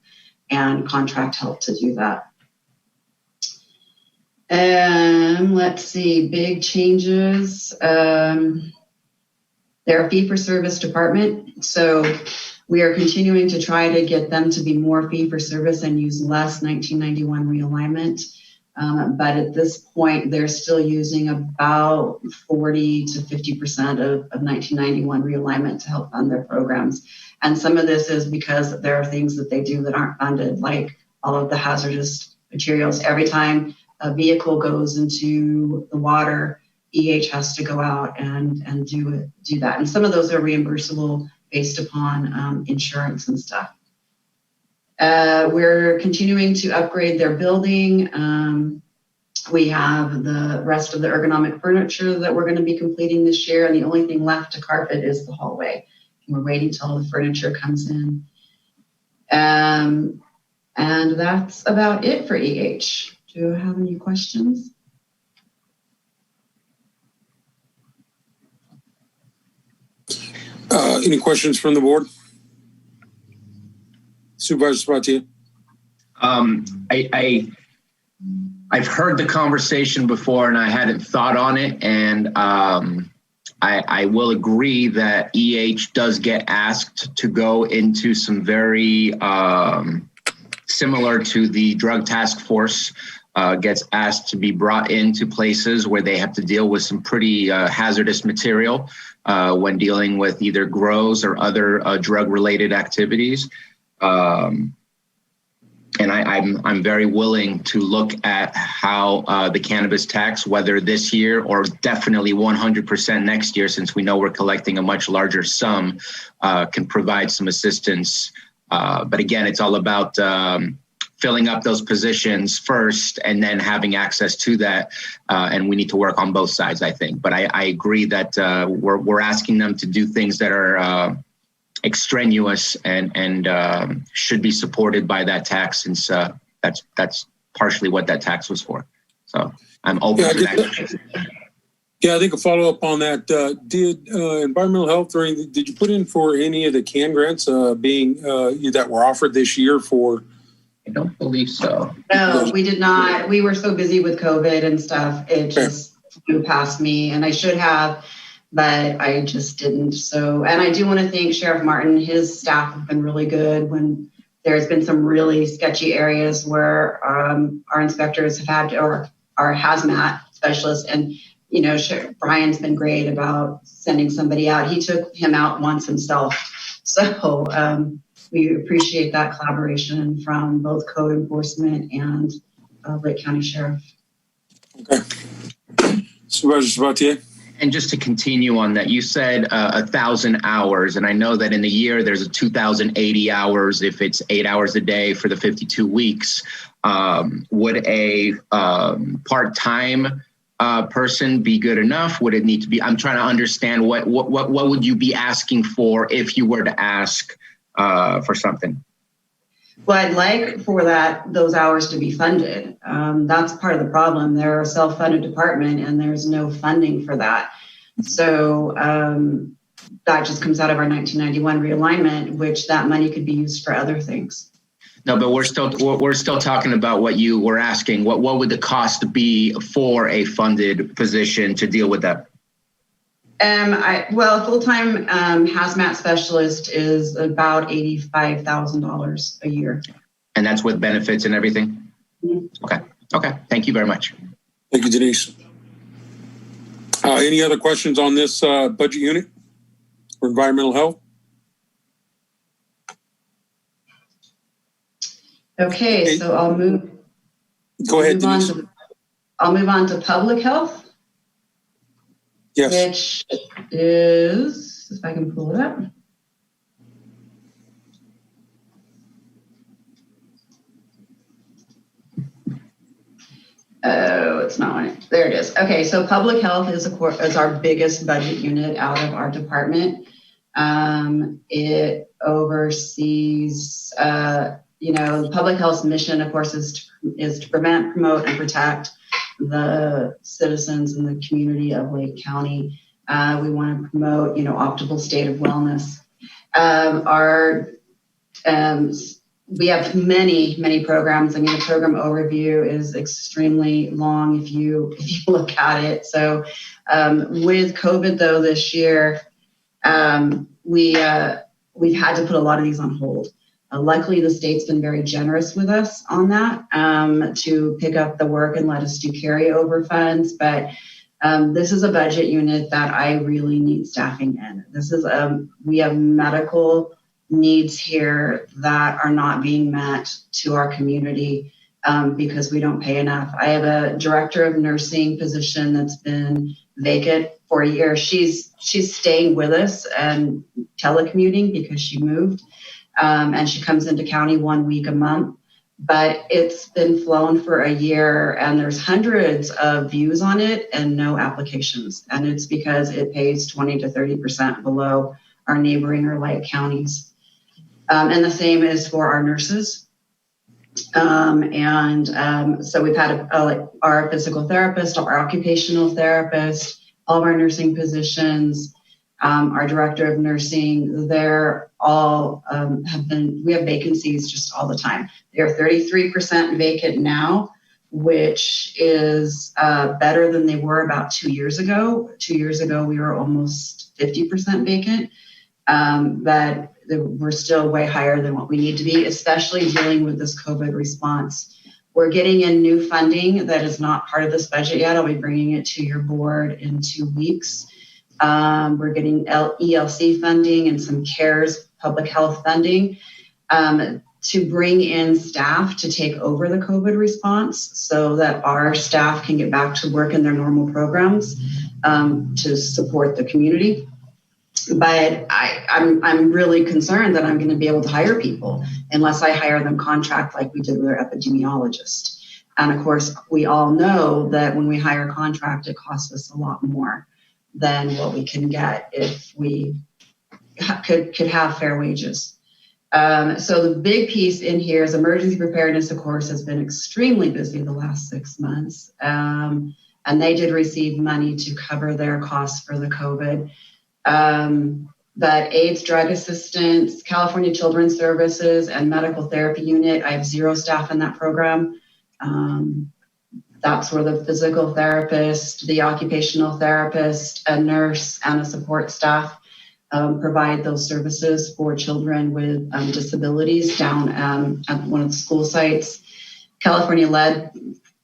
Speaker 17: and contract help to do that. Let's see, big changes. They're a fee-for-service department, so we are continuing to try to get them to be more fee-for-service and use less 1991 realignment. But at this point, they're still using about 40 to 50% of 1991 realignment to help fund their programs. And some of this is because there are things that they do that aren't funded, like all of the hazardous materials. Every time a vehicle goes into the water, EH has to go out and do that. And some of those are reimbursable based upon insurance and stuff. We're continuing to upgrade their building. We have the rest of the ergonomic furniture that we're going to be completing this year, and the only thing left to carpet is the hallway. We're waiting till all the furniture comes in. And that's about it for EH. Do you have any questions?
Speaker 1: Any questions from the board? Supervisor Sabatier?
Speaker 5: I've heard the conversation before and I hadn't thought on it, and I will agree that EH does get asked to go into some very similar to the drug task force, gets asked to be brought into places where they have to deal with some pretty hazardous material when dealing with either grows or other drug-related activities. And I'm very willing to look at how the cannabis tax, whether this year or definitely 100% next year, since we know we're collecting a much larger sum, can provide some assistance. But again, it's all about filling up those positions first and then having access to that. And we need to work on both sides, I think. But I agree that we're asking them to do things that are extraneous and should be supported by that tax, since that's partially what that tax was for. So I'm open to that.
Speaker 1: Yeah, I think a follow up on that. Did environmental health or anything, did you put in for any of the CAN grants that were offered this year for?
Speaker 5: I don't believe so.
Speaker 17: No, we did not. We were so busy with COVID and stuff. It just flew past me, and I should have, but I just didn't. So, and I do want to thank Sheriff Martin. His staff have been really good when there's been some really sketchy areas where our inspectors have had, or our hazmat specialists, and you know, Brian's been great about sending somebody out. He took him out once himself. So we appreciate that collaboration from both code enforcement and Lake County Sheriff.
Speaker 1: Okay. Supervisor Sabatier?
Speaker 5: And just to continue on that, you said 1,000 hours, and I know that in the year there's a 2,080 hours if it's 8 hours a day for the 52 weeks. Would a part-time person be good enough? Would it need to be? I'm trying to understand what would you be asking for if you were to ask for something?
Speaker 17: Well, I'd like for those hours to be funded. That's part of the problem. They're a self-funded department and there's no funding for that. So that just comes out of our 1991 realignment, which that money could be used for other things.
Speaker 5: No, but we're still talking about what you were asking. What would the cost be for a funded position to deal with that?
Speaker 17: Well, a full-time hazmat specialist is about $85,000 a year.
Speaker 5: And that's with benefits and everything? Mm-hmm. Okay. Thank you very much.
Speaker 1: Thank you, Denise. Any other questions on this budget unit for environmental health?
Speaker 17: Okay, so I'll move.
Speaker 1: Go ahead, Denise.
Speaker 17: I'll move on to public health.
Speaker 1: Yes.
Speaker 17: Which is, if I can pull it up. Oh, it's not on it. There it is. Okay, so public health is our biggest budget unit out of our department. It oversees, public health's mission, of course, is to prevent, promote, and protect the citizens in the community of Lake County. We want to promote, optimal state of wellness. We have many programs. I mean, the program overview is extremely long if you look at it. So with COVID though this year, we've had to put a lot of these on hold. Luckily, the state's been very generous with us on that to pick up the work and let us do carryover funds. But this is a budget unit that I really need staffing in. This is we have medical needs here that are not being met to our community because we don't pay enough. I have a director of nursing position that's been vacant for a year. She's staying with us and telecommuting because she moved, and she comes into county 1 week a month. But it's been flown for a year and there's hundreds of views on it and no applications. And it's because it pays 20 to 30% below our neighboring or like counties. And the same is for our nurses. So we've had our physical therapist, our occupational therapist, all of our nursing positions, our director of nursing, they're all we have vacancies just all the time. They're 33% vacant now, which is better than they were about 2 years ago. 2 years ago, we were almost 50% vacant, but we're still way higher than what we need to be, especially dealing with this COVID response. We're getting in new funding that is not part of this budget yet. I'll be bringing it to your board in 2 weeks. We're getting ELC funding and some CARES public health funding to bring in staff to take over the COVID response so that our staff can get back to work in their normal programs to support the community. But I'm really concerned that I'm going to be able to hire people unless I hire them contract like we did with our epidemiologist. And of course, we all know that when we hire contract, it costs us a lot more than what we can get if we could have fair wages. So the big piece in here is emergency preparedness, of course, has been extremely busy the last 6 months. And they did receive money to cover their costs for the COVID. But AIDS, drug assistance, California Children's Services, and medical therapy unit, I have 0 staff in that program. That's where the physical therapist, the occupational therapist, a nurse, and a support staff provide those services for children with disabilities down at one of the school sites. California lead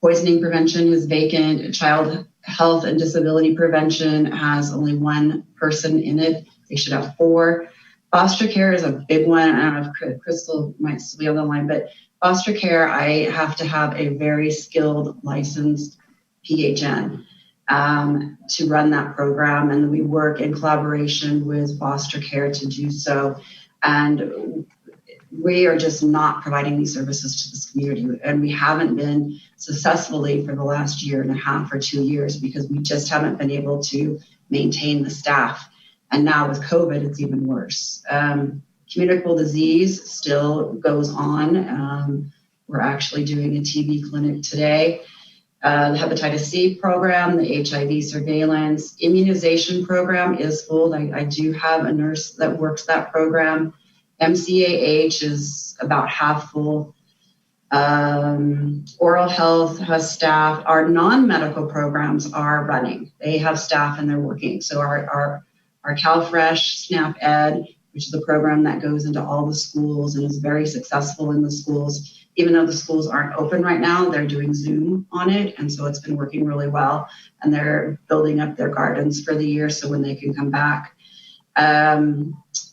Speaker 17: poisoning prevention is vacant. Child health and disability prevention has only 1 person in it. They should have 4. Foster care is a big one. I don't know if Crystal might still be on the line, but foster care, I have to have a very skilled, licensed PHN to run that program. And we work in collaboration with foster care to do so. And we are just not providing these services to this community. And we haven't been successfully for the last 1.5 or 2 years because we just haven't been able to maintain the staff. And now with COVID, it's even worse. Communicable disease still goes on. We're actually doing a TB clinic today. The hepatitis C program, the HIV surveillance, immunization program is full. I do have a nurse that works that program. MCAH is about half full. Oral health has staff. Our non-medical programs are running. They have staff and they're working. So our CalFresh SNAP Ed, which is a program that goes into all the schools and is very successful in the schools. Even though the schools aren't open right now, they're doing Zoom on it. And so it's been working really well. And they're building up their gardens for the year so when they can come back.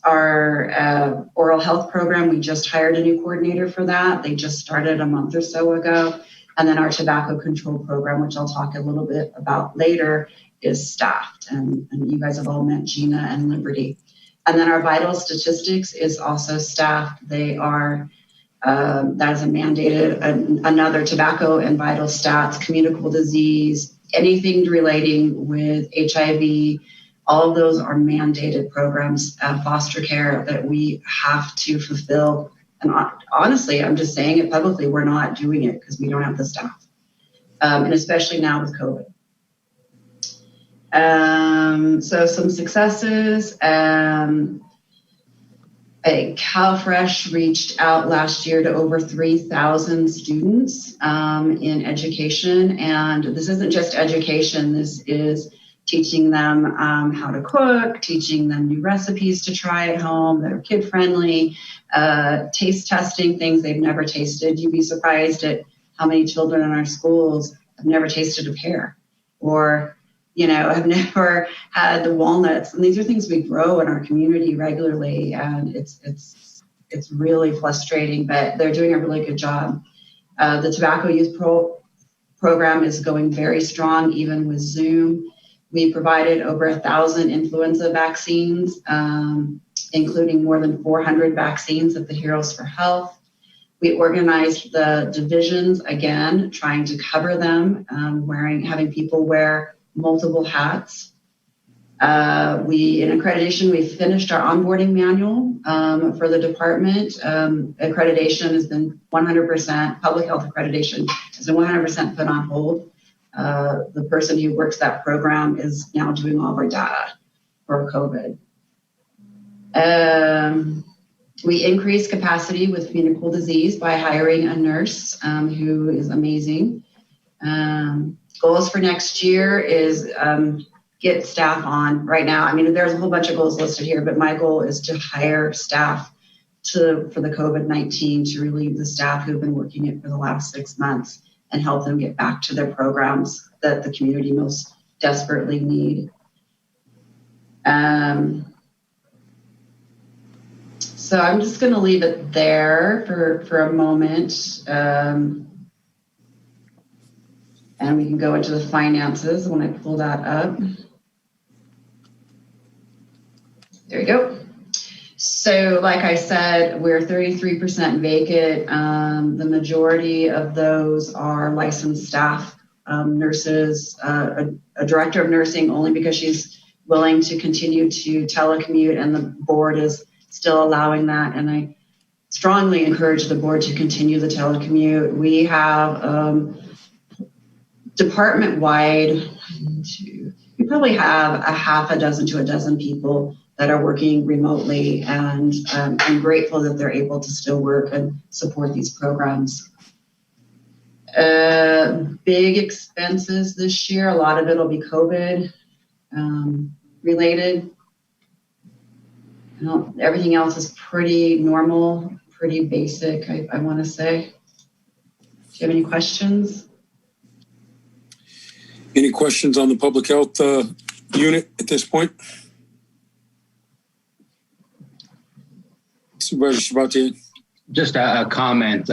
Speaker 17: Our oral health program, we just hired a new coordinator for that. They just started a month or so ago. And then our tobacco control program, which I'll talk a little bit about later, is staffed. And you guys have all met Gina and Liberty. And then our vital statistics is also staffed. They are, that is a mandated, another tobacco and vital stats, communicable disease, anything relating with HIV. All of those are mandated programs, foster care that we have to fulfill. And honestly, I'm just saying it publicly, we're not doing it because we don't have the staff. And especially now with COVID. So some successes. CalFresh reached out last year to over 3,000 students in education. And this isn't just education, this is teaching them how to cook, teaching them new recipes to try at home that are kid-friendly, taste testing things they've never tasted. You'd be surprised at how many children in our schools have never tasted a pear or, have never had the walnuts. And these are things we grow in our community regularly, and it's really frustrating, but they're doing a really good job. The tobacco youth program is going very strong, even with Zoom. We provided over 1,000 influenza vaccines, including more than 400 vaccines at the Heroes for Health. We organized the divisions again, trying to cover them, having people wear multiple hats. In accreditation, we finished our onboarding manual for the department. Accreditation has been 100%, public health accreditation has been 100% put on hold. The person who works that program is now doing all of our data for COVID. We increased capacity with communicable disease by hiring a nurse who is amazing. Goals for next year is get staff on right now. I mean, there's a whole bunch of goals listed here, but my goal is to hire staff for the COVID-19 to relieve the staff who've been working it for the last 6 months and help them get back to their programs that the community most desperately need. So I'm just going to leave it there for a moment. And we can go into the finances when I pull that up. There you go. So like I said, we're 33% vacant. The majority of those are licensed staff, nurses, a director of nursing only because she's willing to continue to telecommute, and the board is still allowing that. And I strongly encourage the board to continue the telecommute. We have department-wide, we probably have a half a dozen to a dozen people that are working remotely, and I'm grateful that they're able to still work and support these programs. Big expenses this year, a lot of it will be COVID related. Everything else is pretty normal, pretty basic, I want to say. Do you have any questions?
Speaker 1: Any questions on the public health unit at this point? Supervisor Sabatier.
Speaker 5: Just a comment.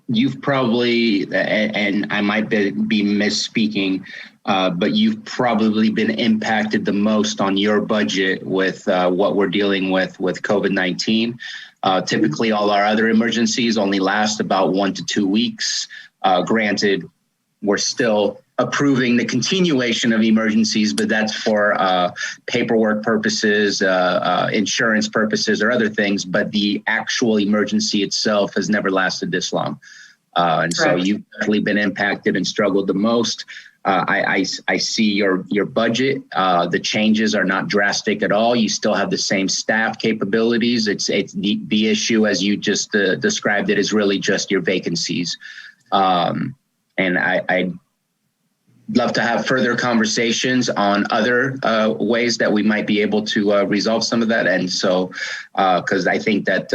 Speaker 5: You've probably, and I might be misspeaking, but you've probably been impacted the most on your budget with what we're dealing with COVID-19. Typically, all our other emergencies only last about 1 to 2 weeks. Granted, we're still approving the continuation of emergencies, but that's for paperwork purposes, insurance purposes, or other things. But the actual emergency itself has never lasted this long. And so you've definitely been impacted and struggled the most. I see your budget. The changes are not drastic at all. You still have the same staff capabilities. It's the issue, as you just described it, is really just your vacancies. And I'd love to have further conversations on other ways that we might be able to resolve some of that. And so, because I think that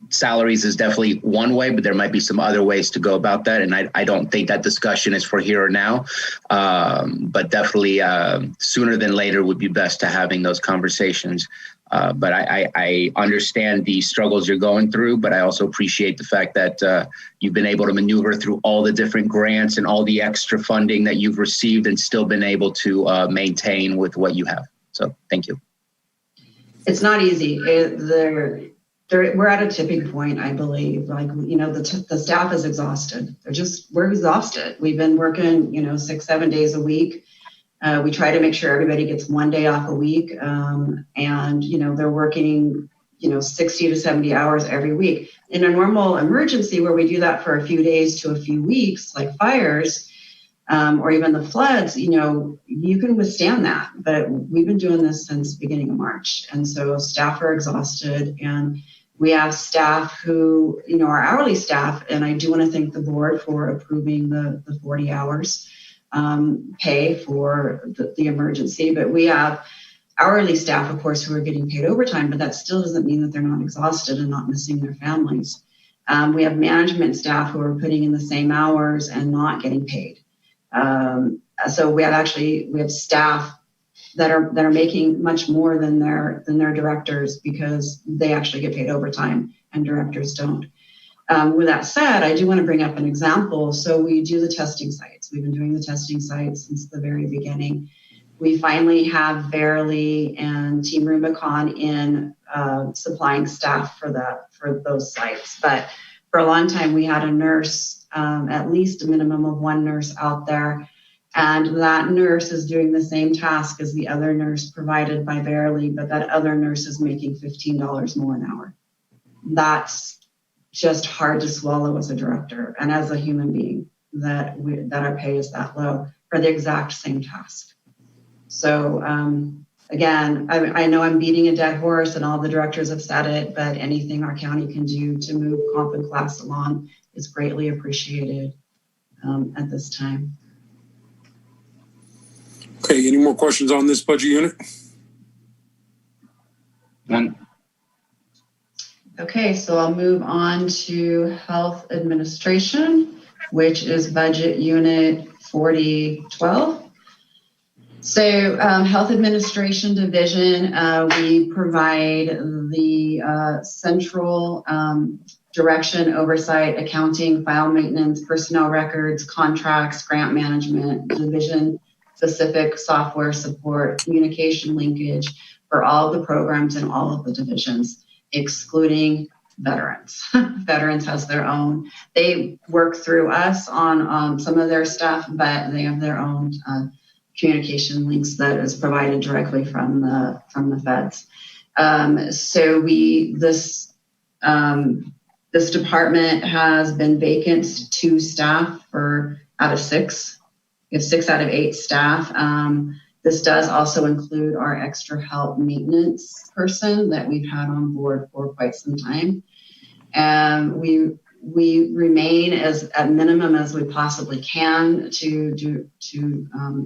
Speaker 5: salaries is definitely one way, but there might be some other ways to go about that. And I don't think that discussion is for here or now, but definitely sooner than later would be best to having those conversations. But I understand the struggles you're going through, but I also appreciate the fact that you've been able to maneuver through all the different grants and all the extra funding that you've received and still been able to maintain with what you have. So thank you.
Speaker 17: It's not easy. We're at a tipping point, I believe. Like, the staff is exhausted. We're exhausted. We've been working, 6-7 days a week. We try to make sure everybody gets 1 day off a week. And, they're working, 60 to 70 hours every week. In a normal emergency where we do that for a few days to a few weeks, like fires, or even the floods, you can withstand that. But we've been doing this since the beginning of March. And so staff are exhausted, and we have staff who, are hourly staff. And I do want to thank the board for approving the 40 hours. pay for the emergency, but we have hourly staff, of course, who are getting paid overtime, but that still doesn't mean that they're not exhausted and not missing their families. We have management staff who are putting in the same hours and not getting paid. So we have staff that are making much more than their directors because they actually get paid overtime and directors don't. With that said, I do want to bring up an example. So we do the testing sites. We've been doing the testing sites since the very beginning. We finally have Verily and Team Rubicon in supplying staff for those sites. But for a long time, we had a nurse, at least a minimum of one nurse out there. And that nurse is doing the same task as the other nurse provided by Verily, but that other nurse is making $15 more an hour. That's just hard to swallow as a director and as a human being that our pay is that low for the exact same task. So again, I know I'm beating a dead horse and all the directors have said it, but anything our county can do to move comp and class along is greatly appreciated at this time.
Speaker 1: Okay, any more questions on this budget unit?
Speaker 5: None.
Speaker 17: Okay, so I'll move on to Health Administration, which is budget unit 4012. So Health Administration Division, we provide the central direction, oversight, accounting, file maintenance, personnel records, contracts, grant management, division-specific software support, communication linkage for all of the programs in all of the divisions, excluding veterans. Veterans has their own. They work through us on some of their stuff, but they have their own communication links that is provided directly from the feds. So this department has been vacant 2 staff out of 6. We have 6 out of 8 staff. This does also include our extra help maintenance person that we've had on board for quite some time. And we remain at minimum as we possibly can to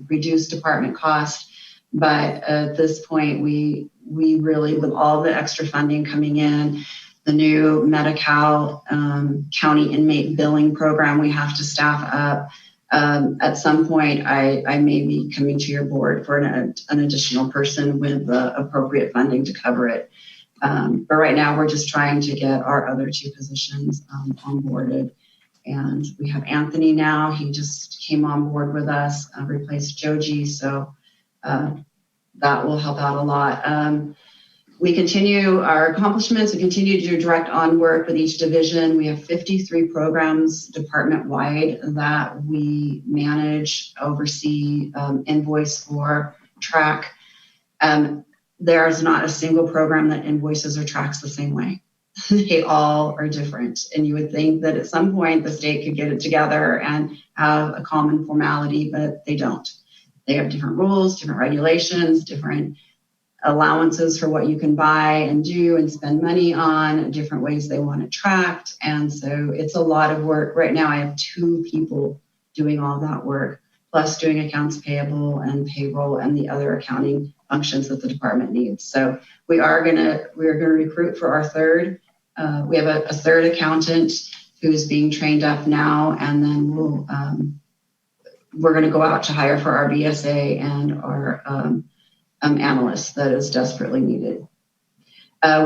Speaker 17: reduce department cost. But at this point, we really, with all the extra funding coming in, the new Medi-Cal county inmate billing program, we have to staff up. At some point, I may be coming to your board for an additional person with the appropriate funding to cover it. But right now, we're just trying to get our other 2 positions onboarded. And we have Anthony now. He just came on board with us, replaced Joji. So that will help out a lot. We continue our accomplishments. We continue to do direct on work with each division. We have 53 programs department-wide that we manage, oversee, invoice for, track. There's not a single program that invoices or tracks the same way. They all are different. And you would think that at some point the state could get it together and have a common formality, but they don't. They have different rules, different regulations, different allowances for what you can buy and do and spend money on, different ways they want it tracked. And so it's a lot of work. Right now I have 2 people doing all that work, plus doing accounts payable and payroll and the other accounting functions that the department needs. So we are gonna recruit for our 3rd. We have a 3rd accountant who's being trained up now, and then we're gonna go out to hire for our BSA and our analyst that is desperately needed.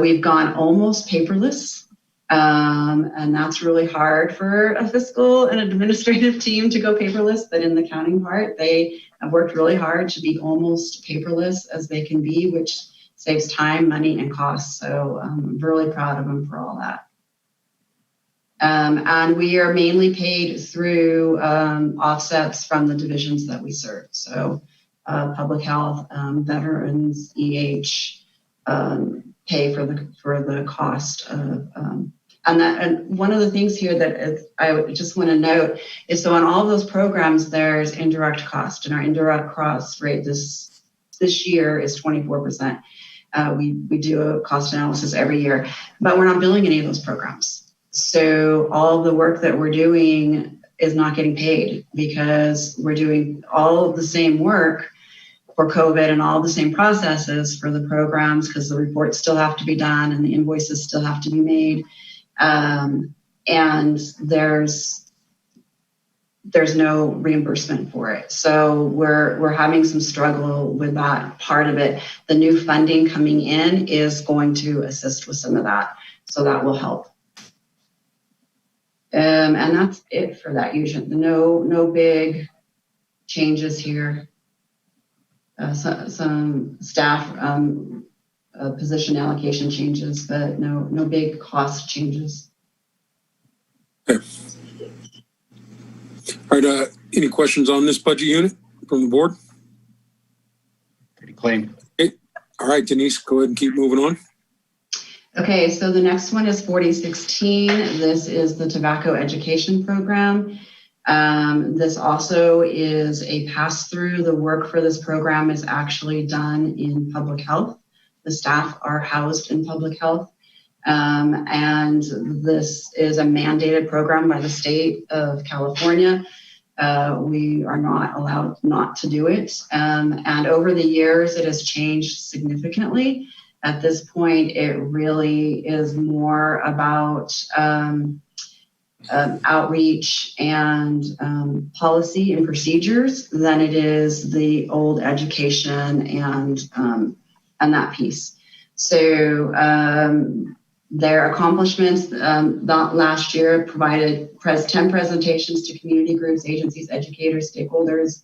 Speaker 17: We've gone almost paperless, and that's really hard for a fiscal and administrative team to go paperless, but in the accounting part, they have worked really hard to be almost paperless as they can be, which saves time, money, and cost. So I'm really proud of them for all that. And we are mainly paid through offsets from the divisions that we serve. So public health, veterans, EH, pay for the cost of, and one of the things here that I just want to note is, so on all of those programs, there's indirect cost, and our indirect cost rate this year is 24%. We do a cost analysis every year, but we're not billing any of those programs. So all the work that we're doing is not getting paid because we're doing all of the same work for COVID and all the same processes for the programs because the reports still have to be done and the invoices still have to be made. And there's no reimbursement for it. So we're having some struggle with that part of it. The new funding coming in is going to assist with some of that. So that will help. And that's it for that usually. No big changes here. Some staff position allocation changes, but no big cost changes.
Speaker 1: Okay. All right, any questions on this budget unit from the board?
Speaker 5: Pretty clean.
Speaker 1: Okay. All right, Denise, go ahead and keep moving on.
Speaker 17: Okay, so the next one is 4016. This is the tobacco education program. This also is a pass-through. The work for this program is actually done in public health. The staff are housed in public health. And this is a mandated program by the state of California. We are not allowed not to do it. And over the years, it has changed significantly. At this point, it really is more about outreach and policy and procedures than it is the old education and that piece. So their accomplishments last year provided 10 presentations to community groups, agencies, educators, stakeholders.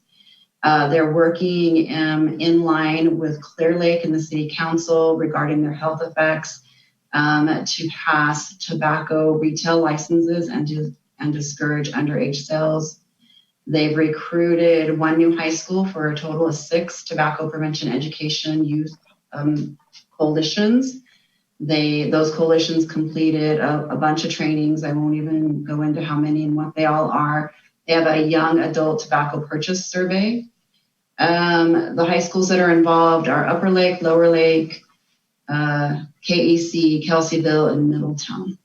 Speaker 17: They're working in line with Clear Lake and the City Council regarding their health effects to pass tobacco retail licenses and discourage underage sales. They've recruited 1 new high school for a total of 6 tobacco prevention education youth coalitions. Those coalitions completed a bunch of trainings. I won't even go into how many and what they all are. They have a young adult tobacco purchase survey. The high schools that are involved are Upper Lake, Lower Lake, KEC, Kelseyville, and Middletown.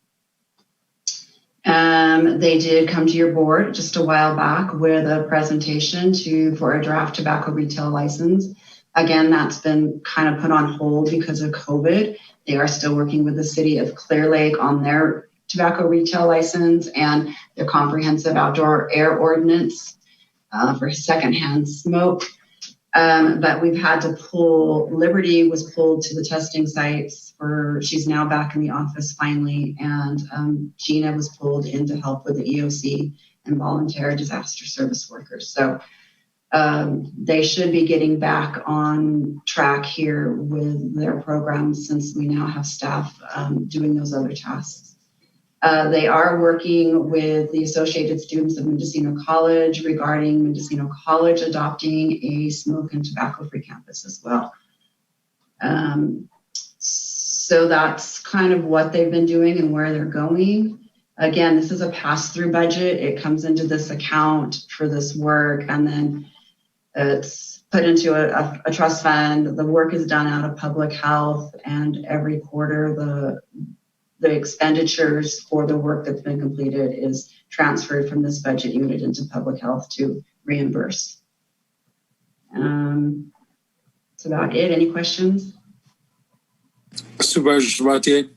Speaker 17: They did come to your board just a while back with a presentation for a draft tobacco retail license. Again, that's been kind of put on hold because of COVID. They are still working with the city of Clear Lake on their tobacco retail license and their comprehensive outdoor air ordinance for secondhand smoke. But we've had to Liberty was pulled to the testing sites she's now back in the office finally, and Gina was pulled in to help with the EOC and volunteer disaster service workers. So they should be getting back on track here with their programs since we now have staff doing those other tasks. They are working with the Associated Students of Mendocino College regarding Mendocino College adopting a smoke and tobacco-free campus as well. So that's kind of what they've been doing and where they're going. Again, this is a pass-through budget. It comes into this account for this work, and then it's put into a trust fund. The work is done out of public health, and every quarter the expenditures for the work that's been completed is transferred from this budget unit into public health to reimburse. That's about it. Any questions?
Speaker 1: Supervisor Sabatier?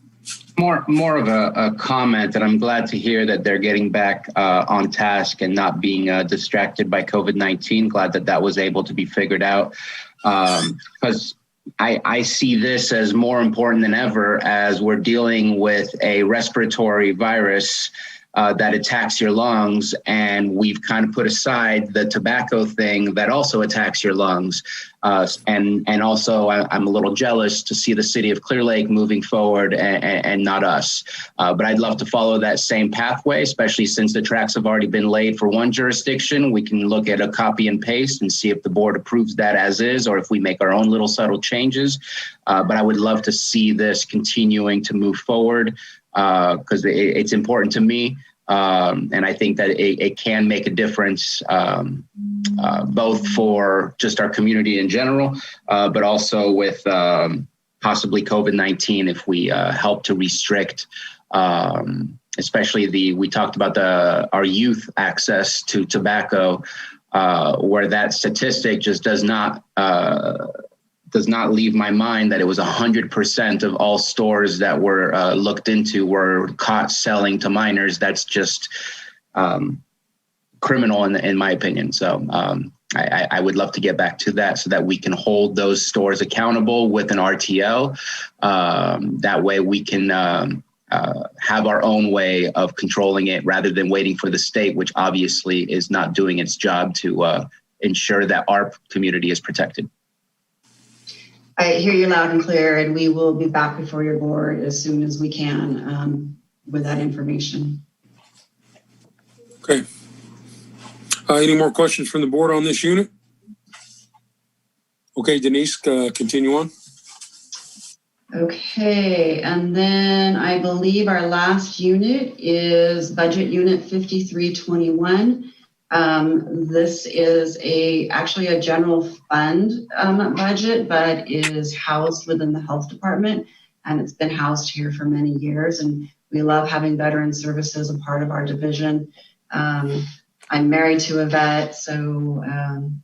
Speaker 5: More of a comment, and I'm glad to hear that they're getting back on task and not being distracted by COVID-19. Glad that was able to be figured out, because I see this as more important than ever as we're dealing with a respiratory virus that attacks your lungs, and we've kind of put aside the tobacco thing that also attacks your lungs. And also I'm a little jealous to see the city of Clear Lake moving forward and not us. But I'd love to follow that same pathway, especially since the tracks have already been laid for one jurisdiction. We can look at a copy and paste and see if the board approves that as is, or if we make our own little subtle changes. But I would love to see this continuing to move forward because it's important to me. And I think that it can make a difference, both for just our community in general, but also with possibly COVID-19 if we help to restrict especially we talked about our youth access to tobacco, where that statistic just does not leave my mind that it was 100% of all stores that were looked into were caught selling to minors. That's just criminal in my opinion. So I would love to get back to that so that we can hold those stores accountable with an RTO. That way we can have our own way of controlling it rather than waiting for the state, which obviously is not doing its job to ensure that our community is protected.
Speaker 17: I hear you loud and clear, and we will be back before your board as soon as we can with that information.
Speaker 1: Okay. Any more questions from the board on this unit? Okay, Denise, continue on.
Speaker 17: Okay, and then I believe our last unit is budget unit 5321. This is actually a general fund budget, but is housed within the health department, and it's been housed here for many years. And we love having veteran services a part of our division. I'm married to a vet, so I'm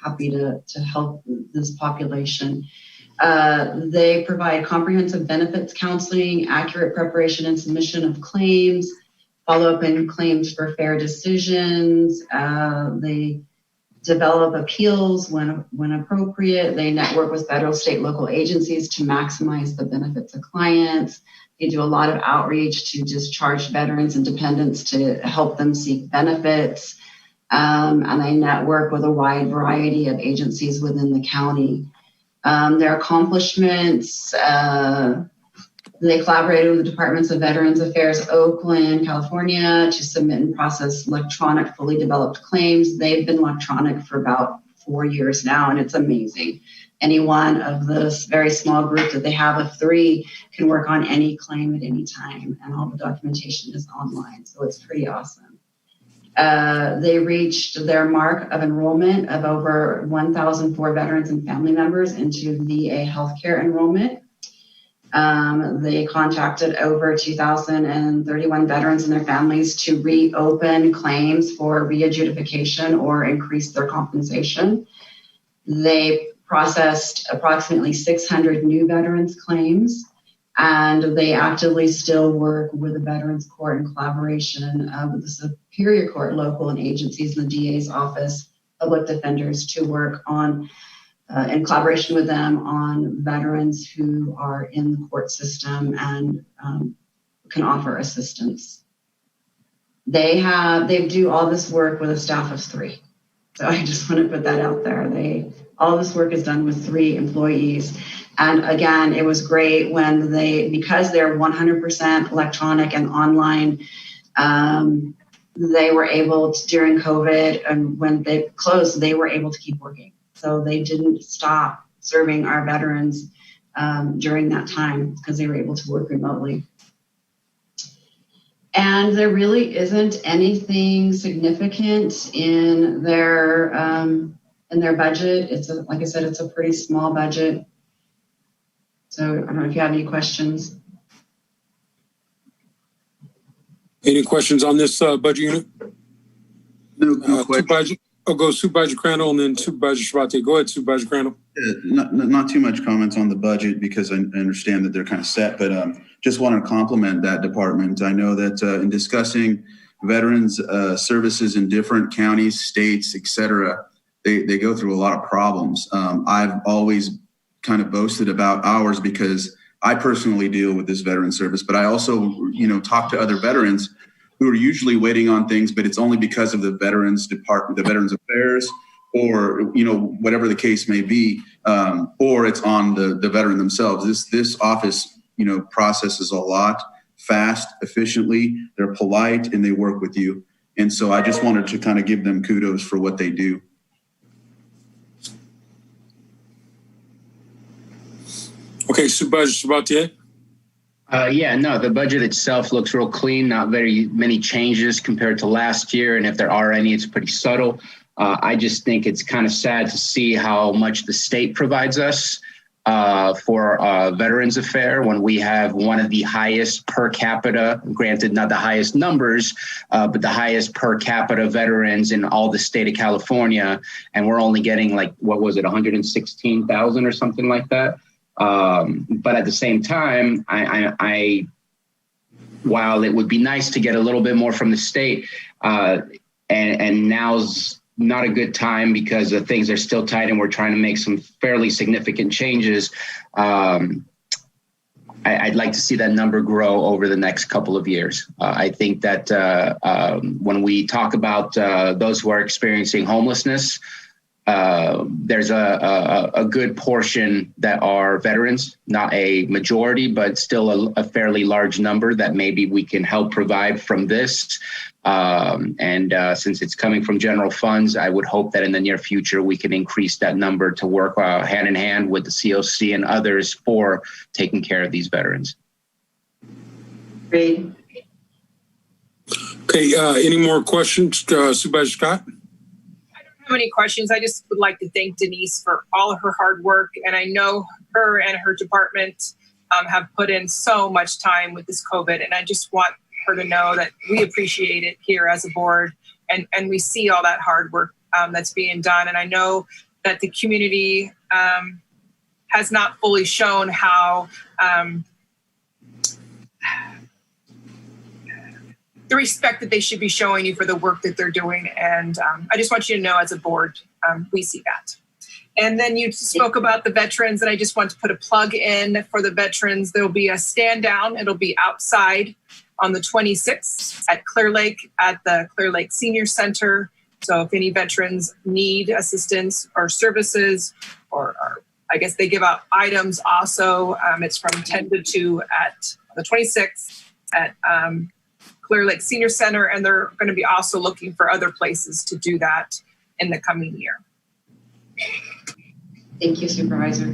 Speaker 17: happy to help this population. They provide comprehensive benefits counseling, accurate preparation and submission of claims, follow-up and claims for fair decisions. They develop appeals when appropriate. They network with federal, state, local agencies to maximize the benefits of clients. They do a lot of outreach to discharged veterans and dependents to help them seek benefits. And they network with a wide variety of agencies within the county. Their accomplishments, they collaborated with the Departments of Veterans Affairs, Oakland, California, to submit and process electronic, fully developed claims. They've been electronic for about 4 years now, and it's amazing. Any one of this very small group that they have of 3 can work on any claim at any time, and all the documentation is online, so it's pretty awesome. They reached their mark of enrollment of over 1,004 veterans and family members into VA healthcare enrollment. They contacted over 2,031 veterans and their families to reopen claims for re-adjudication or increase their compensation. They processed approximately 600 new veterans claims, and they actively still work with the Veterans Court in collaboration with the Superior Court, local and agencies, and the DA's office, public defenders, to work on in collaboration with them on veterans who are in the court system and can offer assistance. They do all this work with a staff of 3. So I just want to put that out there. All this work is done with 3 employees. And again, it was great when because they're 100% electronic and online, they were able to, during COVID and when they closed, they were able to keep working. So they didn't stop serving our veterans during that time because they were able to work remotely. And there really isn't anything significant in their budget. Like I said, it's a pretty small budget. So I don't know if you have any questions.
Speaker 1: Any questions on this budget unit?
Speaker 7: No questions.
Speaker 1: I'll go Supervisor Crandall and then Supervisor Shabate. Go ahead, Supervisor Crandall.
Speaker 7: Not too much comments on the budget because I understand that they're kind of set, but just want to compliment that department. I know that in discussing veterans services in different counties, states, et cetera, they go through a lot of problems. I've always kind of boasted about ours because I personally deal with this veteran service, but I also, talk to other veterans who are usually waiting on things, but it's only because of the Veterans Department, the Veterans Affairs, or, whatever the case may be, or it's on the veteran themselves. This office, processes a lot fast, efficiently. They're polite and they work with you. And so I just wanted to kind of give them kudos for what they do.
Speaker 1: Okay, Supervisor Sabatier.
Speaker 5: The budget itself looks real clean, not very many changes compared to last year. And if there are any, it's pretty subtle. I just think it's kind of sad to see how much the state provides us for Veterans Affair when we have one of the highest per capita, granted not the highest numbers, but the highest per capita veterans in all the state of California. And we're only getting like, what was it, 116,000 or something like that. But at the same time, I while it would be nice to get a little bit more from the state, and now's not a good time because things are still tight and we're trying to make some fairly significant changes. I'd like to see that number grow over the next couple of years. I think that when we talk about those who are experiencing homelessness, there's a good portion that are veterans, not a majority, but still a fairly large number that maybe we can help provide from this. Since it's coming from general funds, I would hope that in the near future we can increase that number to work hand in hand with the COC and others for taking care of these veterans.
Speaker 17: Great.
Speaker 1: Okay, any more questions, Supervisor Scott?
Speaker 6: Many questions. I just would like to thank Denise for all of her hard work. And I know her and her department have put in so much time with this COVID. And I just want her to know that we appreciate it here as a board and we see all that hard work that's being done. And I know that the community has not fully shown how the respect that they should be showing you for the work that they're doing. And I just want you to know as a board, we see that. And then you spoke about the veterans, and I just want to put a plug in for the veterans. There'll be a stand down. It'll be outside on the 26th at Clear Lake at the Clear Lake Senior Center. So if any veterans need assistance or services, or I guess they give out items also, it's from 10 to 2 at the 26th at Clear Lake Senior Center, and they're going to be also looking for other places to do that in the coming year.
Speaker 17: Thank you, Supervisor.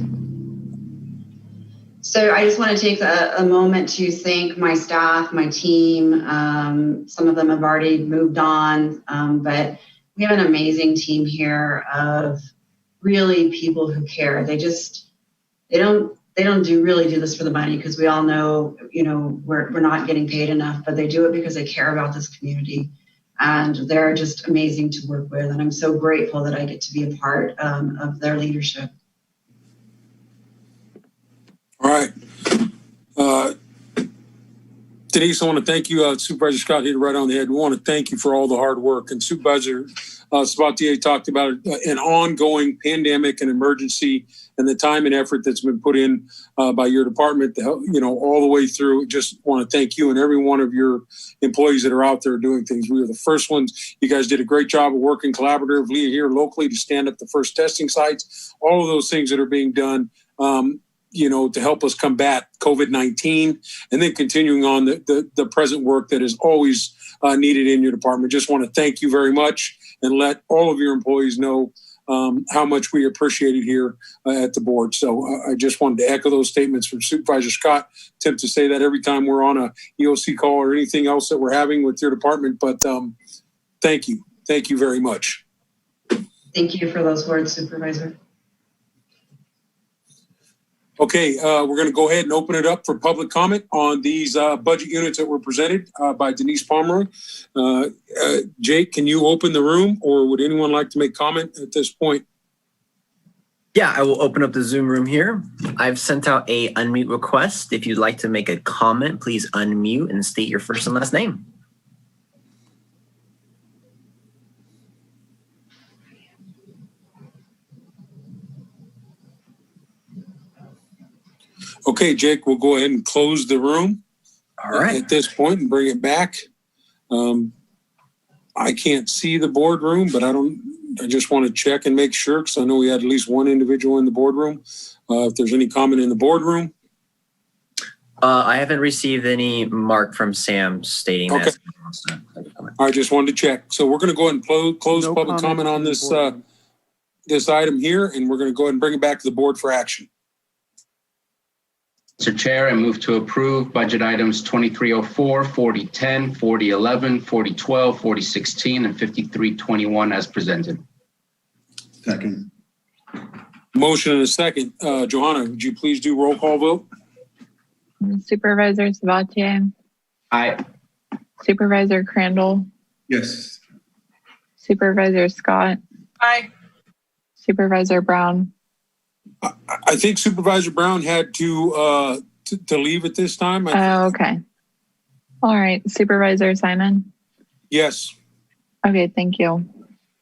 Speaker 17: So I just want to take a moment to thank my staff, my team. Some of them have already moved on, but we have an amazing team here of really people who care. They don't really do this for the money, because we all know, we're not getting paid enough, but they do it because they care about this community, and they're just amazing to work with. And I'm so grateful that I get to be a part of their leadership.
Speaker 1: All right. Denise, I want to thank you. Supervisor Scott hit it right on the head. We want to thank you for all the hard work. And Supervisor Sabatier talked about an ongoing pandemic and emergency and the time and effort that's been put in by your department to help, all the way through. Just want to thank you and every one of your employees that are out there doing things. We were the first ones. You guys did a great job of working collaboratively here locally to stand up the first testing sites, all of those things that are being done, to help us combat COVID-19, and then continuing on the present work that is always needed in your department. Just want to thank you very much and let all of your employees know how much we appreciate it here at the board. So I just wanted to echo those statements from Supervisor Scott. Attempt to say that every time we're on a EOC call or anything else that we're having with your department, but thank you. Thank you very much.
Speaker 17: Thank you for those words, Supervisor.
Speaker 1: Okay, we're going to go ahead and open it up for public comment on these budget units that were presented by Denise Pomeroy. Jake, can you open the room, or would anyone like to make comment at this point?
Speaker 10: Yeah, I will open up the Zoom room here. I've sent out a unmute request. If you'd like to make a comment, please unmute and state your first and last name.
Speaker 1: Okay, Jake, we'll go ahead and close the room at this point and bring it back. I can't see the boardroom, but I just want to check and make sure, because I know we had at least one individual in the boardroom. If there's any comment in the boardroom.
Speaker 10: I haven't received any mark from Sam stating that.
Speaker 1: I just wanted to check. So we're going to go ahead and close public comment on this this item here, and we're going to go ahead and bring it back to the board for action.
Speaker 5: Mr. Chair, I move to approve budget items 2304, 4010, 4011, 4012, 4016, and 5321 as presented.
Speaker 7: Second.
Speaker 1: Motion and a second. Johanna, would you please do roll call vote?
Speaker 13: Supervisor Sabatier,
Speaker 5: Aye.
Speaker 13: Supervisor Crandall,
Speaker 7: Yes.
Speaker 13: Supervisor Scott,
Speaker 6: Aye.
Speaker 13: Supervisor Brown.
Speaker 1: I think Supervisor Brown had to leave at this time.
Speaker 13: Oh, okay. All right. Supervisor Simon.
Speaker 1: Yes.
Speaker 13: Okay. Thank you.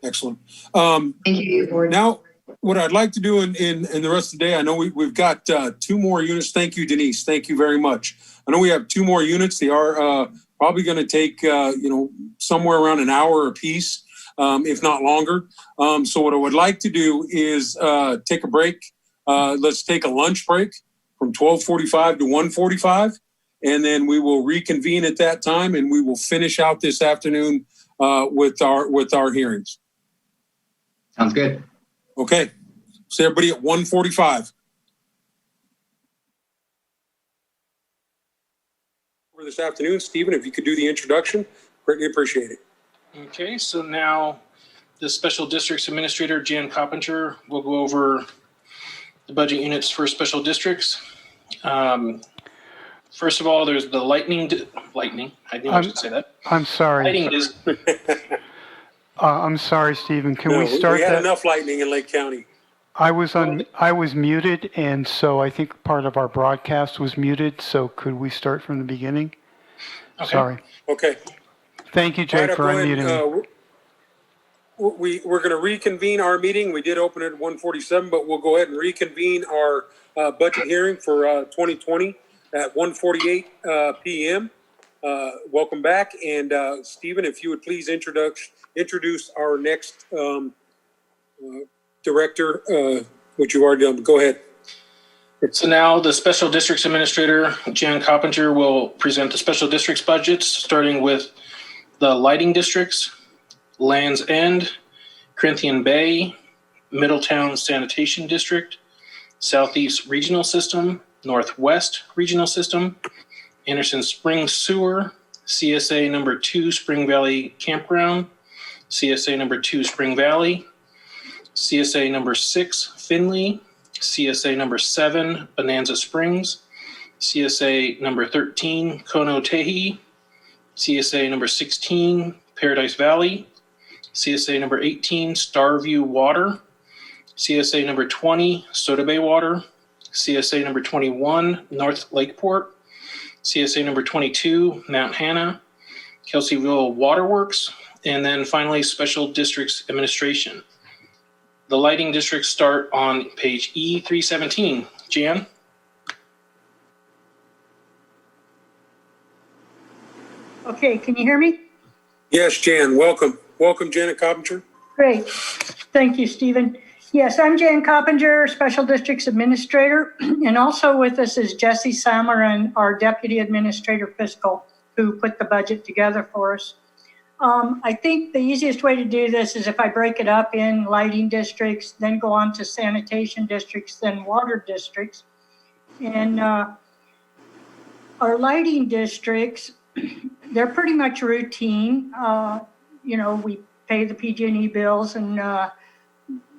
Speaker 1: Excellent.
Speaker 17: Thank you.
Speaker 1: Now, what I'd like to do in the rest of the day, I know we've got 2 more units. Thank you, Denise. Thank you very much. I know we have 2 more units. They are probably going to take, somewhere around an hour apiece, if not longer. So what I would like to do is take a break. Let's take a lunch break from 12:45 to 1:45, and then we will reconvene at that time, and we will finish out this afternoon with our hearings.
Speaker 5: Sounds good.
Speaker 1: Okay. So everybody at 1:45. For this afternoon, Stephen, if you could do the introduction, greatly appreciate it.
Speaker 4: Okay, so now the Special Districts Administrator, Jan Coppinger, will go over the budget units for special districts. First of all, there's the lightning. I knew I should say that.
Speaker 16: I'm sorry. I'm sorry, Stephen. Can we start
Speaker 1: We had
Speaker 16: that?
Speaker 1: enough lightning in Lake County.
Speaker 16: I was muted, and so I think part of our broadcast was muted. So could we start from the beginning?
Speaker 4: Okay.
Speaker 16: Sorry.
Speaker 1: Okay.
Speaker 16: Thank you, Jake, for unmuting me.
Speaker 1: We're going to reconvene our meeting. We did open it at 1:47, but we'll go ahead and reconvene our budget hearing for 2020 at 1:48 p.m. Welcome back. And Stephen, if you would please introduce our next director, which you've already done. Go ahead.
Speaker 4: So now the Special Districts Administrator, Jan Coppinger, will present the special districts budgets, starting with the lighting districts, Land's End, Corinthian Bay, Middletown Sanitation District, Southeast Regional System, Northwest Regional System, Anderson Springs Sewer, CSA number 2 Spring Valley Campground, CSA number 2 Spring Valley, CSA number 6 Finley, CSA number 7 Bonanza Springs, CSA number 13 Kono-Tehi, CSA number 16 Paradise Valley, CSA number 18 Starview Water, CSA number 20 Soda Bay Water, CSA number 21 North Lakeport, CSA number 22 Mount Hannah, Kelseyville Waterworks, and then finally Special Districts Administration. The lighting districts start on page E317. Jan?
Speaker 18: Okay, can you hear me?
Speaker 1: Yes, Jan, welcome. Welcome, Janet Coppinger.
Speaker 18: Great. Thank you, Stephen. Yes, I'm Jan Coppinger, Special Districts Administrator, and also with us is Jesse Samarin, our Deputy Administrator Fiscal, who put the budget together for us. I think the easiest way to do this is if I break it up in lighting districts, then go on to sanitation districts, then water districts. And our lighting districts, they're pretty much routine. We pay the PG&E bills and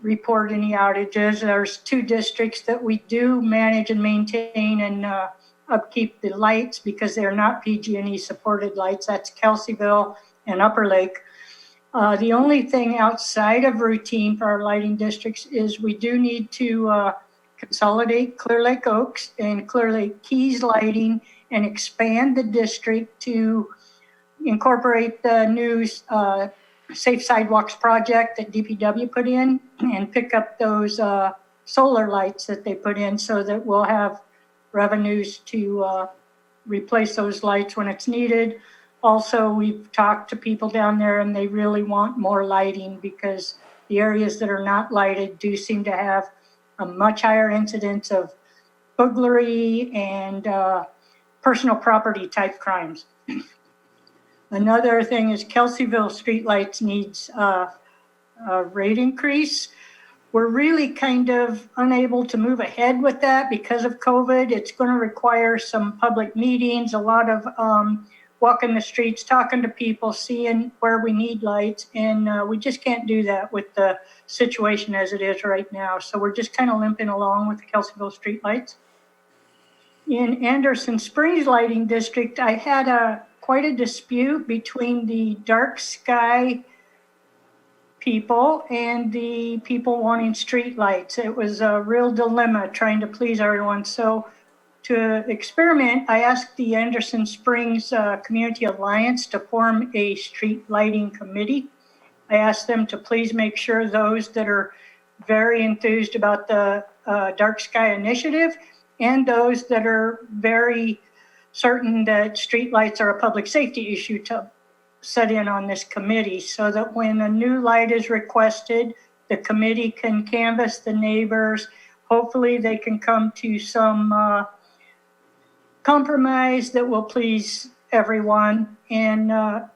Speaker 18: report any outages. There's 2 districts that we do manage and maintain and upkeep the lights because they're not PG&E supported lights. That's Kelseyville and Upper Lake. The only thing outside of routine for our lighting districts is we do need to consolidate Clear Lake Oaks and Clear Lake Keys lighting and expand the district to incorporate the new Safe Sidewalks project that DPW put in and pick up those solar lights that they put in so that we'll have revenues to replace those lights when it's needed. Also, we've talked to people down there and they really want more lighting because the areas that are not lighted do seem to have a much higher incidence of burglary and personal property type crimes. Another thing is Kelseyville streetlights needs a rate increase. We're really kind of unable to move ahead with that because of COVID. It's going to require some public meetings, a lot of walking the streets, talking to people, seeing where we need lights. And we just can't do that with the situation as it is right now. So we're just kind of limping along with the Kelseyville street lights. In Anderson Springs Lighting District, I had quite a dispute between the dark sky people and the people wanting street lights. It was a real dilemma trying to please everyone. So to experiment, I asked the Anderson Springs Community Alliance to form a street lighting committee. I asked them to please make sure those that are very enthused about the dark sky initiative and those that are very certain that street lights are a public safety issue to set in on this committee, so that when a new light is requested, the committee can canvass the neighbors. Hopefully they can come to some compromise that will please everyone. And I'm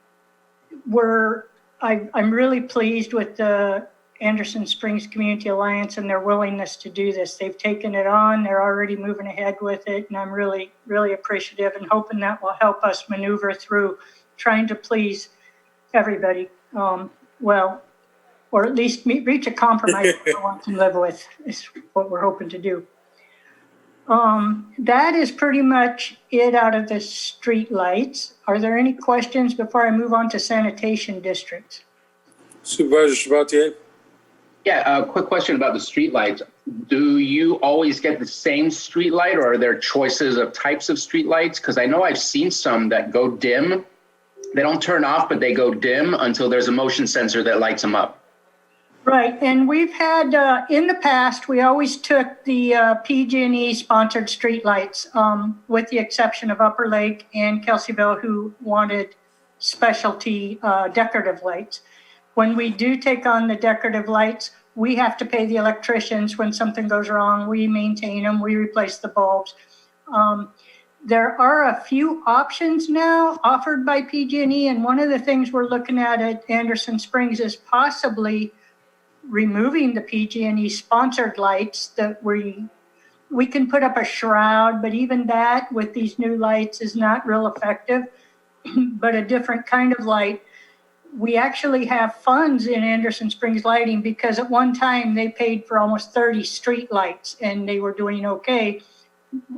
Speaker 18: really pleased with the Anderson Springs Community Alliance and their willingness to do this. They've taken it on, they're already moving ahead with it, and I'm really, really appreciative and hoping that will help us maneuver through trying to please everybody, well, or at least reach a compromise everyone can live with, is what we're hoping to do. That is pretty much it out of the street lights. Are there any questions before I move on to sanitation districts?
Speaker 1: Supervisor Sabatier?
Speaker 5: Yeah, a quick question about the street lights. Do you always get the same street light, or are there choices of types of street lights? Because I know I've seen some that go dim. They don't turn off, but they go dim until there's a motion sensor that lights them up.
Speaker 18: Right, and we've had, in the past, we always took the PG&E sponsored streetlights, with the exception of Upper Lake and Kelseyville, who wanted specialty decorative lights. When we do take on the decorative lights, we have to pay the electricians when something goes wrong. We maintain them, we replace the bulbs. There are a few options now offered by PG&E, and one of the things we're looking at Anderson Springs is possibly removing the PG&E sponsored lights. That we can put up a shroud, but even that with these new lights is not real effective, but a different kind of light. We actually have funds in Anderson Springs Lighting because at one time they paid for almost 30 street lights and they were doing okay.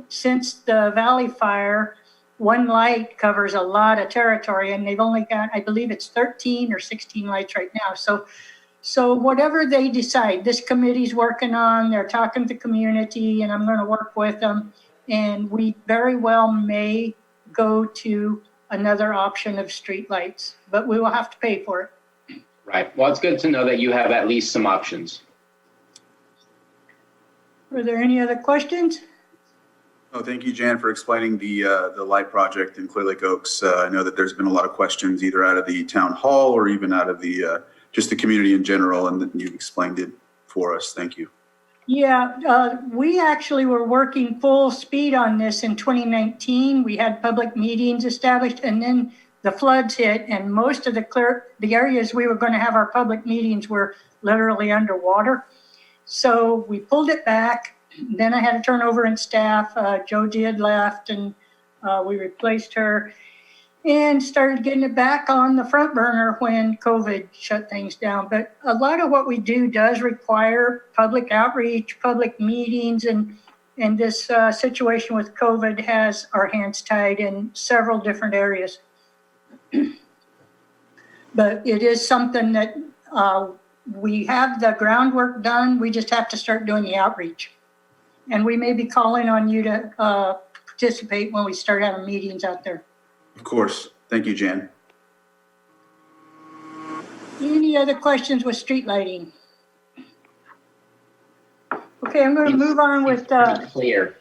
Speaker 18: Since the Valley Fire, one light covers a lot of territory and they've only got, I believe it's 13 or 16 lights right now. So whatever they decide, this committee's working on, they're talking to the community, and I'm going to work with them. And we very well may go to another option of street lights, but we will have to pay for it.
Speaker 5: Right. Well, it's good to know that you have at least some options.
Speaker 18: Are there any other questions?
Speaker 7: Oh, thank you, Jan, for explaining the light project in Clear Lake Oaks. I know that there's been a lot of questions either out of the town hall or even out of the just the community in general, and you've explained it for us. Thank you.
Speaker 18: Yeah, we actually were working full speed on this in 2019. We had public meetings established, and then the floods hit, and most of the areas we were going to have our public meetings were literally underwater. So we pulled it back. Then I had a turnover in staff. Joji had left, and we replaced her and started getting it back on the front burner when COVID shut things down. But a lot of what we do does require public outreach, public meetings, and this situation with COVID has our hands tied in several different areas. But it is something that we have the groundwork done. We just have to start doing the outreach. And we may be calling on you to participate when we start having meetings out there.
Speaker 7: Of course. Thank you, Jan.
Speaker 18: Any other questions with street lighting? Okay, I'm going to move on with
Speaker 5: clear.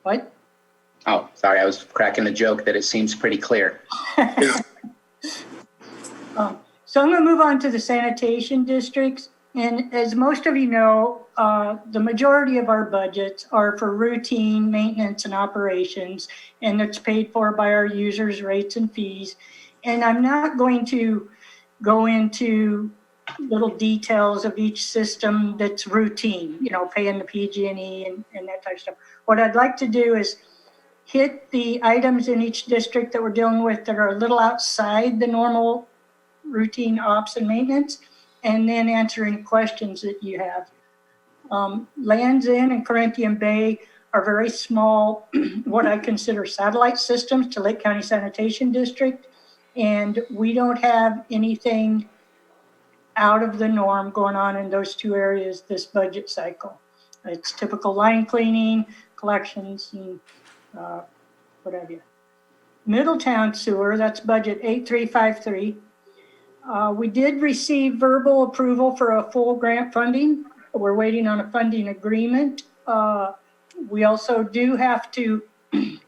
Speaker 18: What?
Speaker 5: Oh, sorry. I was cracking the joke that it seems pretty clear.
Speaker 18: So I'm going to move on to the sanitation districts. And as most of you know, the majority of our budgets are for routine maintenance and operations, and it's paid for by our users' rates and fees. And I'm not going to go into little details of each system that's routine, you know, paying the PG&E and that type of stuff. What I'd like to do is hit the items in each district that we're dealing with that are a little outside the normal routine ops and maintenance, and then answer any questions that you have. Lands End and Corinthian Bay are very small, what I consider satellite systems to Lake County Sanitation District, and we don't have anything out of the norm going on in those two areas this budget cycle. It's typical line cleaning, collections, and what have you. Middletown Sewer, that's budget 8353. We did receive verbal approval for a full grant funding. We're waiting on a funding agreement. We also do have to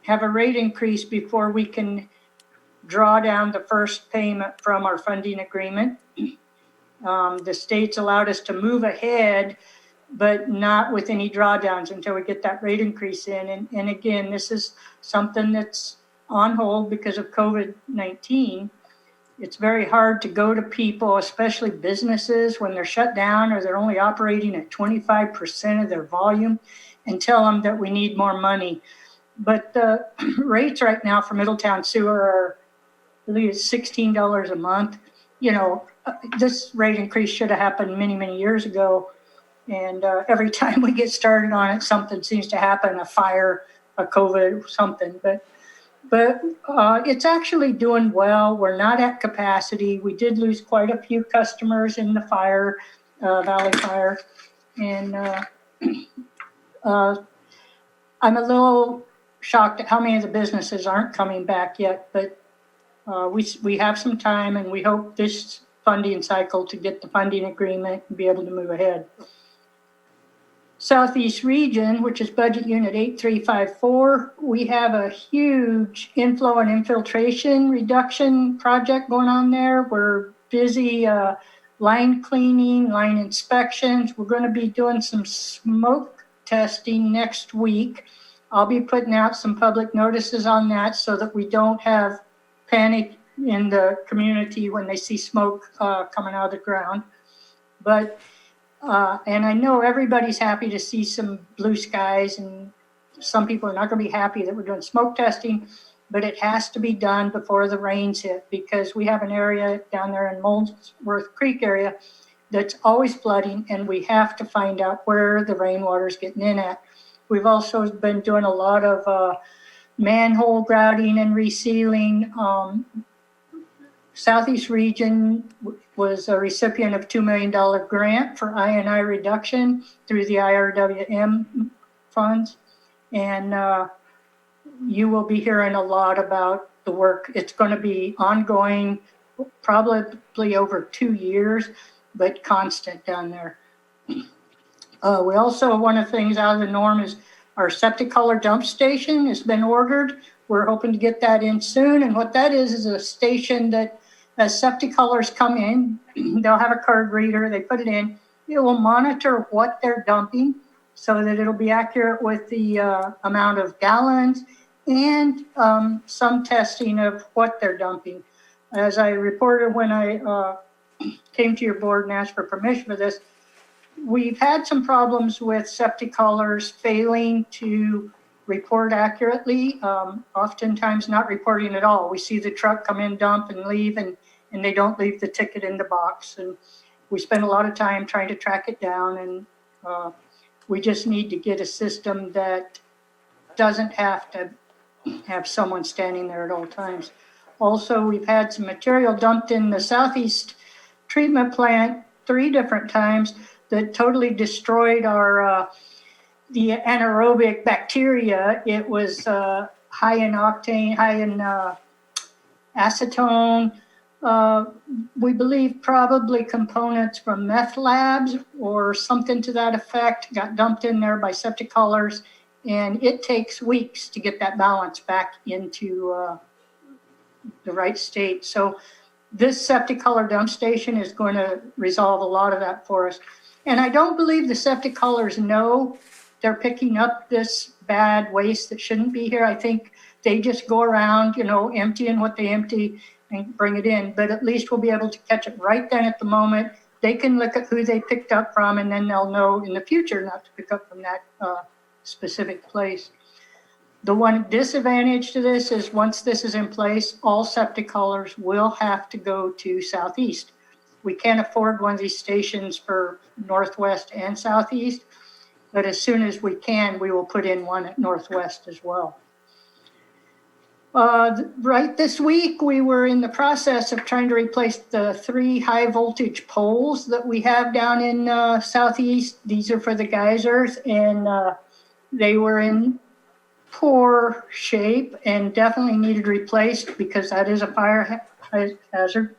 Speaker 18: have a rate increase before we can draw down the first payment from our funding agreement. The state's allowed us to move ahead, but not with any drawdowns until we get that rate increase in. And again, this is something that's on hold because of COVID-19. It's very hard to go to people, especially businesses, when they're shut down or they're only operating at 25% of their volume, and tell them that we need more money. But the rates right now for Middletown Sewer are, I believe it's $16 a month. You know, this rate increase should have happened many, many years ago. And every time we get started on it, something seems to happen, a fire, a COVID, something. But it's actually doing well. We're not at capacity. We did lose quite a few customers in the fire, Valley Fire. And I'm a little shocked at how many of the businesses aren't coming back yet, but we have some time, and we hope this funding cycle to get the funding agreement and be able to move ahead. Southeast Region, which is budget unit 8354, we have a huge inflow and infiltration reduction project going on there. We're busy line cleaning, line inspections. We're going to be doing some smoke testing next week. I'll be putting out some public notices on that so that we don't have panic in the community when they see smoke coming out of the ground. But and I know everybody's happy to see some blue skies, and some people are not going to be happy that we're doing smoke testing, but it has to be done before the rains hit, because we have an area down there in Molesworth Creek area that's always flooding, and we have to find out where the rainwater is getting in at. We've also been doing a lot of manhole grouting and resealing. Southeast Region was a recipient of $2 million grant for I&I reduction through the IRWM funds. And you will be hearing a lot about the work. It's going to be ongoing, probably over 2 years, but constant down there. We also, one of the things out of the norm is our septic color dump station has been ordered. We're hoping to get that in soon. And what that is a station that as septic colors come in, they'll have a card reader, they put it in, it will monitor what they're dumping so that it'll be accurate with the amount of gallons and some testing of what they're dumping. As I reported when I came to your board and asked for permission for this, we've had some problems with septic colors failing to report accurately, oftentimes not reporting at all. We see the truck come in, dump, and leave, and they don't leave the ticket in the box. And we spend a lot of time trying to track it down, and we just need to get a system that doesn't have to have someone standing there at all times. Also, we've had some material dumped in the Southeast treatment plant 3 different times that totally destroyed our the anaerobic bacteria. It was high in octane, high in acetone. We believe probably components from meth labs or something to that effect got dumped in there by septic colors, and it takes weeks to get that balance back into the right state. So this septic color dump station is going to resolve a lot of that for us. And I don't believe the septic colors know they're picking up this bad waste that shouldn't be here. I think they just go around, emptying what they empty and bring it in. But at least we'll be able to catch it right then at the moment. They can look at who they picked up from, and then they'll know in the future not to pick up from that specific place. The one disadvantage to this is once this is in place, all septic haulers will have to go to Southeast. We can't afford one of these stations for Northwest and Southeast, but as soon as we can, we will put in one at Northwest as well. Right this week, we were in the process of trying to replace the 3 high voltage poles that we have down in Southeast. These are for the geysers, and they were in poor shape and definitely needed replaced because that is a fire hazard.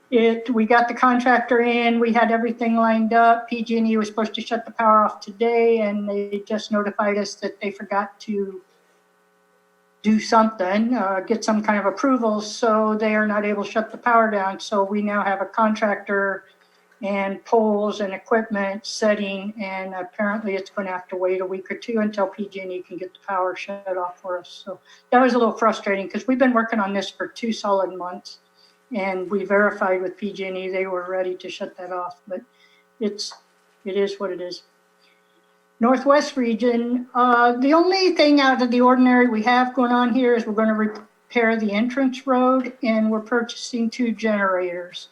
Speaker 18: We got the contractor in, we had everything lined up. PG&E was supposed to shut the power off today, and they just notified us that they forgot to do something, get some kind of approval, so they are not able to shut the power down. So we now have a contractor and poles and equipment setting, and apparently it's going to have to wait a week or two until PG&E can get the power shut off for us. So that was a little frustrating because we've been working on this for 2 solid months, and we verified with PG&E they were ready to shut that off, but it is what it is. Northwest region, the only thing out of the ordinary we have going on here is we're going to repair the entrance road, and we're purchasing 2 generators.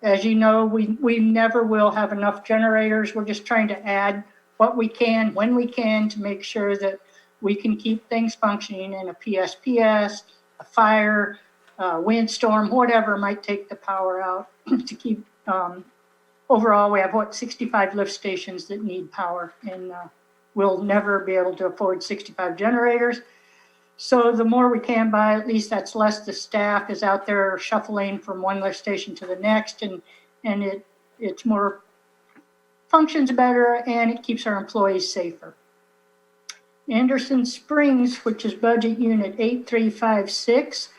Speaker 18: As you know, we never will have enough generators. We're just trying to add what we can, when we can, to make sure that we can keep things functioning in a PSPS, a fire, windstorm, whatever might take the power out to keep, overall, we have 65 lift stations that need power, and we'll never be able to afford 65 generators. So the more we can buy, at least that's less the staff is out there shuffling from one lift station to the next, and it's more, functions better, and it keeps our employees safer. Anderson Springs, which is budget unit 8356,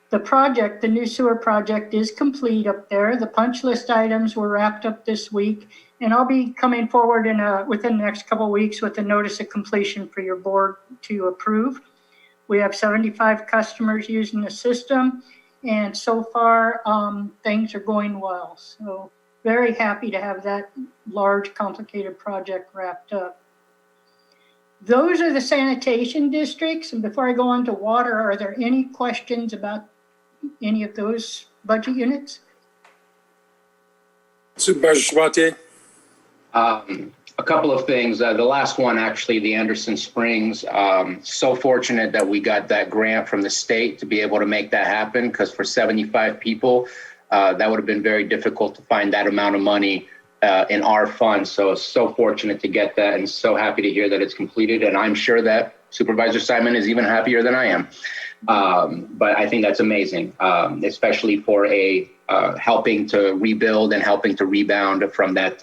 Speaker 18: the new sewer project is complete up there. The punch list items were wrapped up this week, and I'll be coming forward within the next couple of weeks with a notice of completion for your board to approve. We have 75 customers using the system, and so far things are going well. So very happy to have that large, complicated project wrapped up. Those are the sanitation districts. And before I go on to water, are there any questions about any of those budget units?
Speaker 1: Supervisor Sabatier?
Speaker 5: A couple of things. The last one, actually, the Anderson Springs. So fortunate that we got that grant from the state to be able to make that happen, because for 75 people, that would have been very difficult to find that amount of money in our fund. So fortunate to get that, and so happy to hear that it's completed. And I'm sure that Supervisor Simon is even happier than I am. But I think that's amazing, especially for helping to rebuild and helping to rebound from that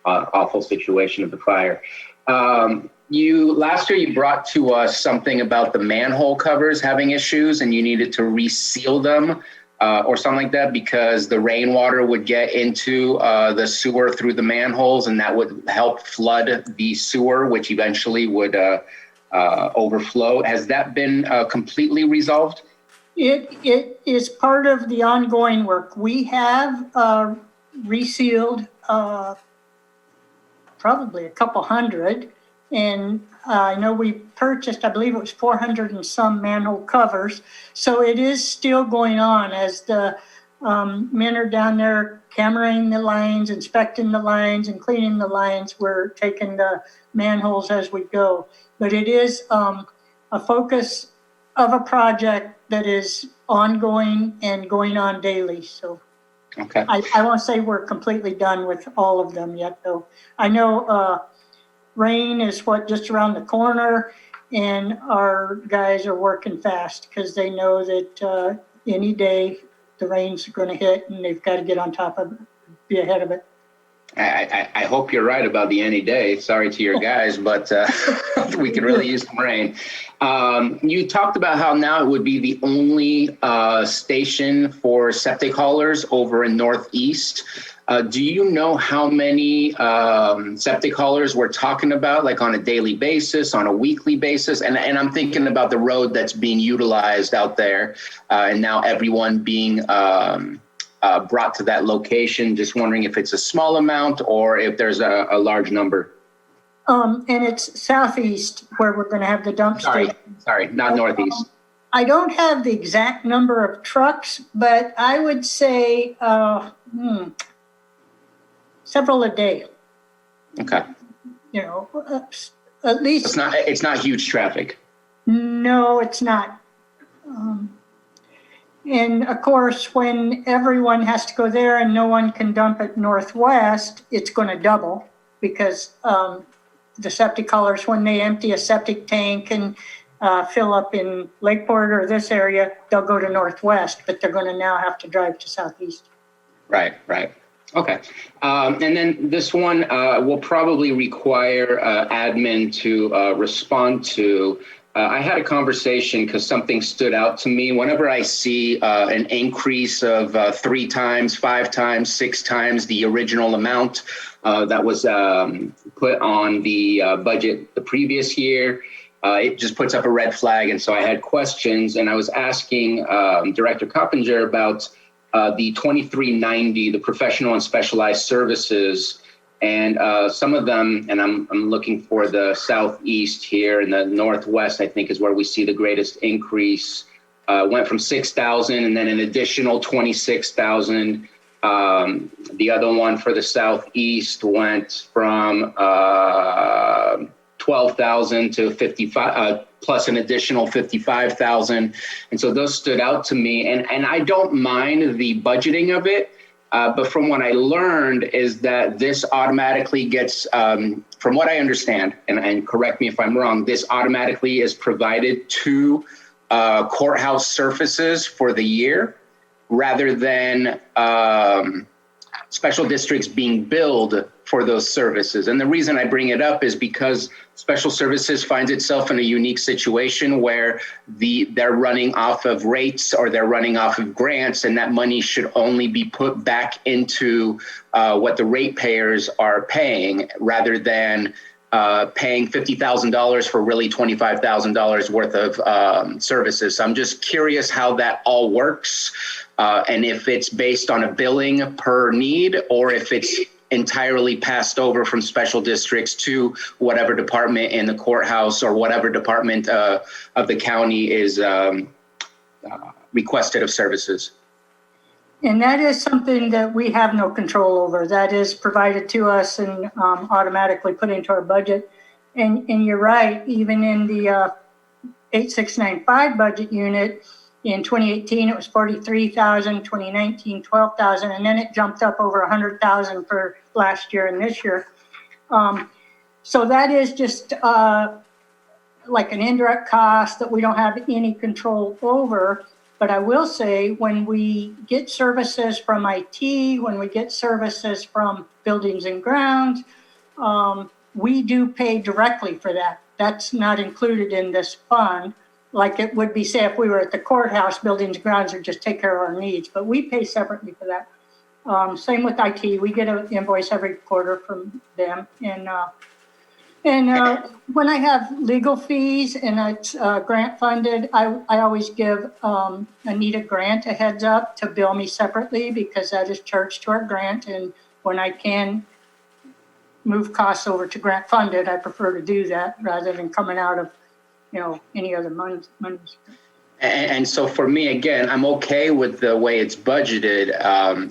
Speaker 5: awful situation of the fire. Last year you brought to us something about the manhole covers having issues, and you needed to reseal them or something like that, because the rainwater would get into the sewer through the manholes, and that would help flood the sewer, which eventually would overflow. Has that been completely resolved?
Speaker 18: It is part of the ongoing work. We have resealed probably a couple hundred, and I know we purchased, I believe it was 400 and some manhole covers. So it is still going on as the men are down there cameraing the lines, inspecting the lines, and cleaning the lines. We're taking the manholes as we go. But it is a focus of a project that is ongoing and going on daily. So
Speaker 5: okay.
Speaker 18: I won't say we're completely done with all of them yet, though. I know rain is just around the corner, and our guys are working fast because they know that any day the rain's going to hit, and they've got to get on top of it, be ahead of it.
Speaker 5: I hope you're right about the any day. Sorry to your guys, but we could really use some rain. You talked about how now it would be the only station for septic haulers over in Northeast. Do you know how many septic haulers we're talking about, like on a daily basis, on a weekly basis? And I'm thinking about the road that's being utilized out there, and now everyone being brought to that location. Just wondering if it's a small amount or if there's a large number.
Speaker 18: And it's southeast where we're going to have the dump station.
Speaker 5: Sorry, not northeast.
Speaker 18: I don't have the exact number of trucks, but I would say several a day.
Speaker 5: Okay.
Speaker 18: You know, at least.
Speaker 5: It's not huge traffic.
Speaker 18: No, it's not. And of course, when everyone has to go there and no one can dump at Northwest, it's going to double because the septic haulers, when they empty a septic tank and fill up in Lakeport or this area, they'll go to Northwest, but they're going to now have to drive to Southeast.
Speaker 5: Right. Okay. And then this one will probably require admin to respond to. I had a conversation because something stood out to me. Whenever I see an increase of 3 times, 5 times, 6 times the original amount that was put on the budget the previous year, it just puts up a red flag. And so I had questions, and I was asking Director Coppinger about the 2390, the professional and specialized services. And some of them, and I'm looking for the southeast here, and the northwest, I think, is where we see the greatest increase. Went from 6,000 and then an additional 26,000. The other one for the southeast went from 12,000 to 55, plus an additional 55,000. And so those stood out to me. And I don't mind the budgeting of it. But from what I learned is that this automatically gets, from what I understand, and correct me if I'm wrong, this automatically is provided to courthouse surfaces for the year rather than special districts being billed for those services. And the reason I bring it up is because special services finds itself in a unique situation where they're running off of rates or they're running off of grants, and that money should only be put back into what the ratepayers are paying rather than paying $50,000 for really $25,000 worth of services. So I'm just curious how that all works, and if it's based on a billing per need or if it's entirely passed over from special districts to whatever department in the courthouse or whatever department of the county is requested of services.
Speaker 18: And that is something that we have no control over. That is provided to us and automatically put into our budget. And you're right, even in the 8695 budget unit, in 2018, it was 43,000, 2019, 12,000, and then it jumped up over 100,000 for last year and this year. So that is just like an indirect cost that we don't have any control over. But I will say when we get services from IT, when we get services from buildings and grounds, we do pay directly for that. That's not included in this fund. Like it would be, say, if we were at the courthouse, buildings and grounds would just take care of our needs, but we pay separately for that. Same with IT. We get an invoice every quarter from them. And when I have legal fees and it's grant funded, I always give Anita Grant a heads up to bill me separately because that is charged to our grant. And when I can move costs over to grant funded, I prefer to do that rather than coming out of any other money.
Speaker 5: And so for me, again, I'm okay with the way it's budgeted,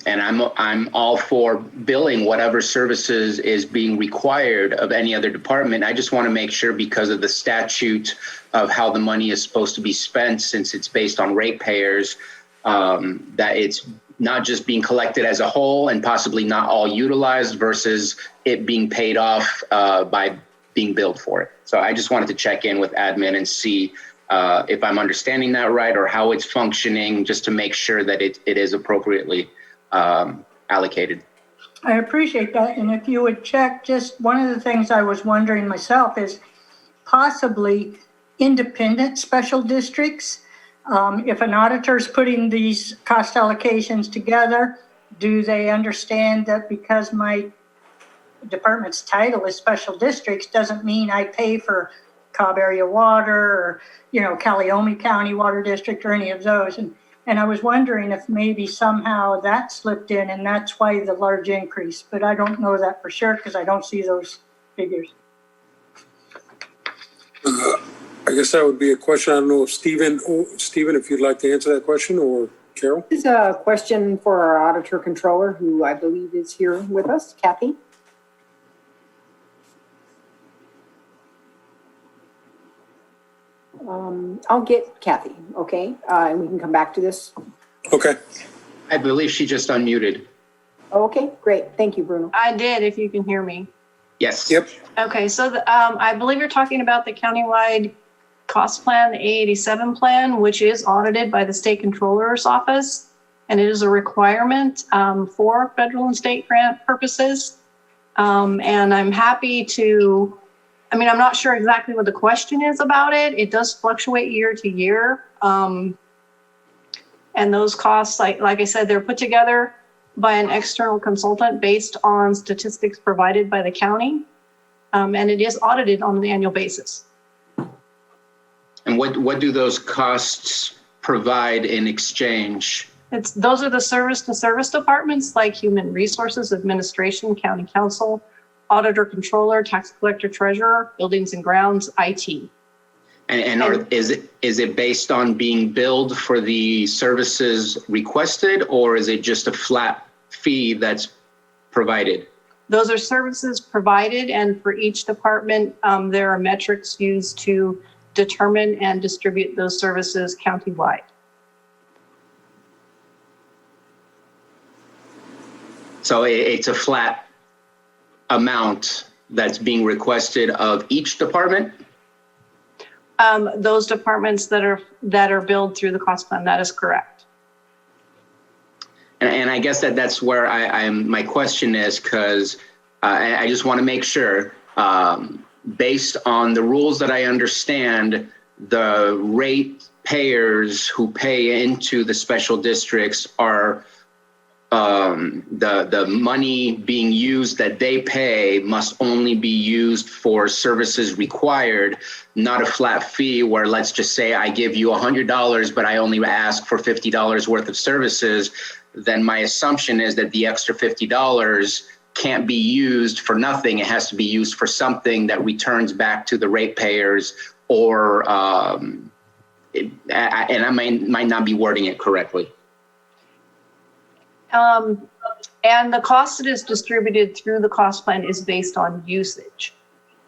Speaker 5: and I'm all for billing whatever services is being required of any other department. I just want to make sure, because of the statute of how the money is supposed to be spent, since it's based on ratepayers, that it's not just being collected as a whole and possibly not all utilized versus it being paid off by being billed for it. So I just wanted to check in with admin and see if I'm understanding that right or how it's functioning, just to make sure that it is appropriately allocated.
Speaker 18: I appreciate that. And if you would check, just one of the things I was wondering myself is possibly independent special districts. If an auditor is putting these cost allocations together, do they understand that because my department's title is special districts doesn't mean I pay for Cobb Area Water or, Calliope County Water District or any of those. And I was wondering if maybe somehow that slipped in and that's why the large increase, but I don't know that for sure because I don't see those figures.
Speaker 1: I guess that would be a question. I don't know if Stephen, if you'd like to answer that question, or Carol?
Speaker 2: This is a question for our auditor controller, who I believe is here with us, Kathy. I'll get Kathy, okay? And we can come back to this.
Speaker 1: Okay.
Speaker 5: I believe she just unmuted.
Speaker 2: Okay, great. Thank you, Bruno.
Speaker 19: I did, if you can hear me.
Speaker 5: Yes.
Speaker 1: Yep.
Speaker 19: Okay, so I believe you're talking about the countywide cost plan, the A87 plan, which is audited by the state controller's office. And it is a requirement for federal and state grant purposes. And I'm happy to, I'm not sure exactly what the question is about it. It does fluctuate year to year. And those costs, like I said, they're put together by an external consultant based on statistics provided by the county. And it is audited on an annual basis.
Speaker 5: And what do those costs provide in exchange?
Speaker 19: Those are the service-to-service departments like human resources, administration, county council, auditor, controller, tax collector, treasurer, buildings and grounds, IT.
Speaker 5: Is it based on being billed for the services requested, or is it just a flat fee that's provided?
Speaker 19: Those are services provided, and for each department, there are metrics used to determine and distribute those services countywide.
Speaker 5: So it's a flat amount that's being requested of each department?
Speaker 19: Those departments that are billed through the cost plan, that is correct.
Speaker 5: And I guess that's where my question is, because I just want to make sure, based on the rules that I understand, the rate payers who pay into the special districts are the money being used that they pay must only be used for services required, not a flat fee where, let's just say I give you $100, but I only ask for $50 worth of services. Then my assumption is that the extra $50 can't be used for nothing. It has to be used for something that returns back to the ratepayers, or and I might not be wording it correctly.
Speaker 19: And the cost that is distributed through the cost plan is based on usage.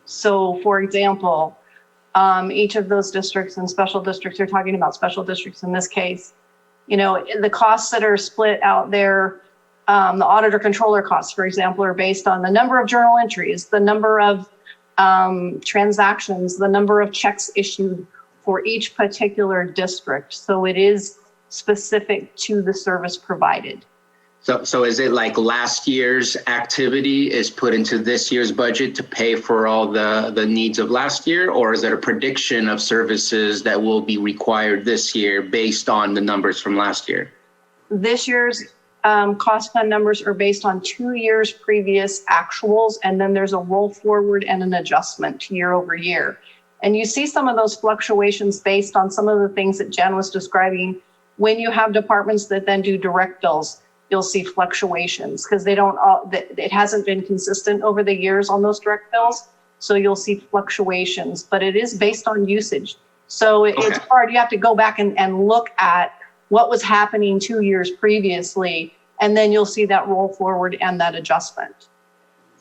Speaker 19: So for example, each of those districts and special districts, you're talking about special districts in this case, the costs that are split out there, the auditor controller costs, for example, are based on the number of journal entries, the number of transactions, the number of checks issued for each particular district. So it is specific to the service provided.
Speaker 5: So is it like last year's activity is put into this year's budget to pay for all the needs of last year, or is it a prediction of services that will be required this year based on the numbers from last year?
Speaker 19: This year's cost plan numbers are based on 2 years previous actuals, and then there's a roll forward and an adjustment year over year. And you see some of those fluctuations based on some of the things that Jen was describing. When you have departments that then do direct bills, you'll see fluctuations because it hasn't been consistent over the years on those direct bills. So you'll see fluctuations, but it is based on usage. So it's hard. You have to go back and look at what was happening 2 years previously, and then you'll see that roll forward and that adjustment.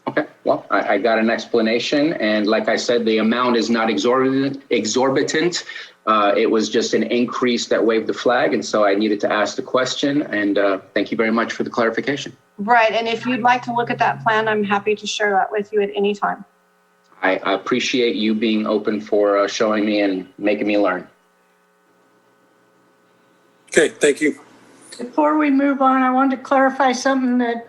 Speaker 5: Okay, well, I got an explanation. And like I said, the amount is not exorbitant. It was just an increase that waved the flag. And so I needed to ask the question. And thank you very much for the clarification.
Speaker 19: Right. And if you'd like to look at that plan, I'm happy to share that with you at any time.
Speaker 5: I appreciate you being open for showing me and making me learn. Okay, thank you.
Speaker 18: Before we move on, I wanted to clarify something that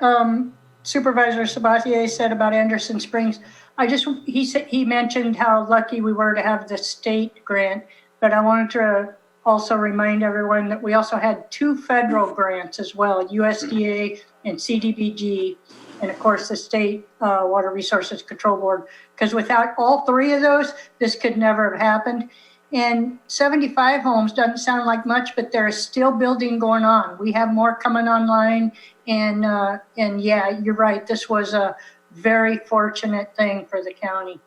Speaker 18: Supervisor Sabatier said about Anderson Springs. He mentioned how lucky we were to have the state grant, but I wanted to also remind everyone that we also had 2 federal grants as well, USDA and CDBG, and of course the State Water Resources Control Board, because without all 3 of those, this could never have happened. And 75 homes doesn't sound like much, but there is still building going on. We have more coming online, and yeah, you're right. This was a very fortunate thing for the county.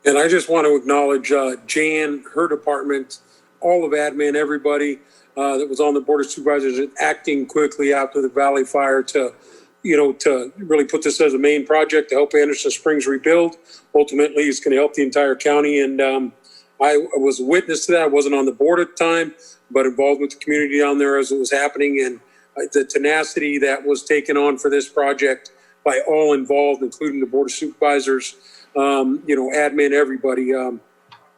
Speaker 1: And I just want to acknowledge Jan, her department, all of admin, everybody that was on the Board of Supervisors and acting quickly after the Valley Fire to really put this as a main project to help Anderson Springs rebuild. Ultimately, it's going to help the entire county. And I was a witness to that. I wasn't on the board at the time, but involved with the community down there as it was happening. And the tenacity that was taken on for this project by all involved, including the Board of Supervisors, admin, everybody,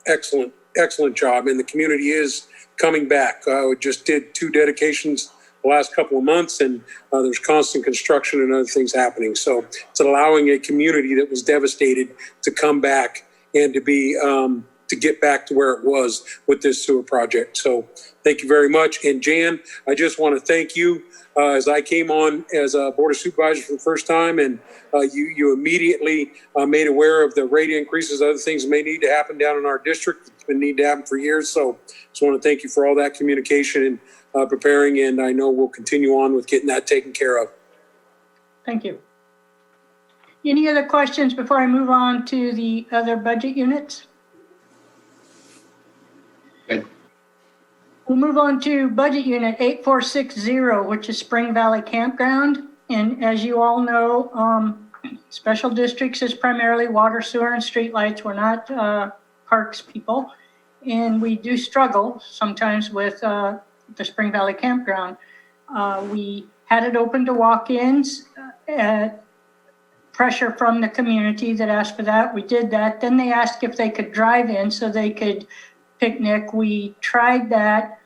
Speaker 1: excellent job. And the community is coming back. We just did 2 dedications the last couple of months, and there's constant construction and other things happening. So it's allowing a community that was devastated to come back and to be to get back to where it was with this sewer project. So thank you very much. And Jan, I just want to thank you as I came on as a Board of Supervisors for the first time, and you immediately made aware of the rate increases, other things that may need to happen down in our district. It's been need to happen for years. So just want to thank you for all that communication and preparing, and I know we'll continue on with getting that taken care of.
Speaker 18: Thank you. Any other questions before I move on to the other budget units?
Speaker 5: Good.
Speaker 18: We'll move on to budget unit 8460, which is Spring Valley Campground. And as you all know, special districts is primarily water, sewer, and streetlights. We're not parks people. And we do struggle sometimes with the Spring Valley Campground. We had it open to walk-ins at pressure from the community that asked for that. We did that. Then they asked if they could drive in so they could picnic. We tried that.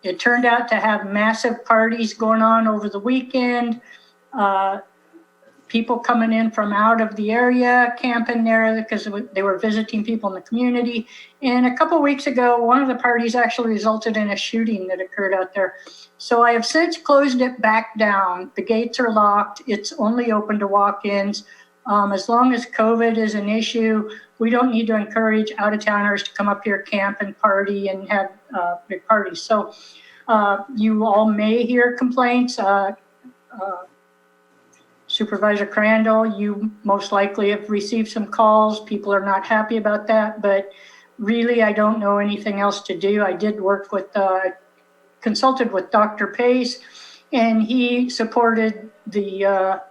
Speaker 18: It turned out to have massive parties going on over the weekend. People coming in from out of the area, camping there because they were visiting people in the community. And a couple of weeks ago, one of the parties actually resulted in a shooting that occurred out there. So I have since closed it back down. The gates are locked. It's only open to walk-ins. As long as COVID is an issue, we don't need to encourage out-of-towners to come up here, camp and party and have big parties. So you all may hear complaints. Supervisor Crandall, you most likely have received some calls. People are not happy about that, but really I don't know anything else to do. I did work with, consulted with Dr. Pace, and he supported the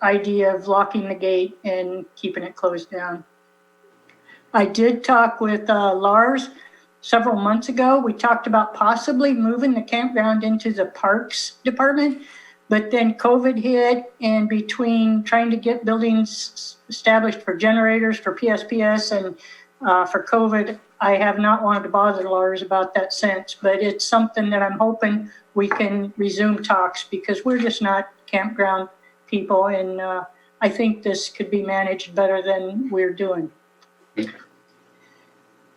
Speaker 18: idea of locking the gate and keeping it closed down. I did talk with Lars several months ago. We talked about possibly moving the campground into the parks department, but then COVID hit, and between trying to get buildings established for generators, for PSPS, and for COVID, I have not wanted to bother Lars about that since, but it's something that I'm hoping we can resume talks because we're just not campground people, and I think this could be managed better than we're doing.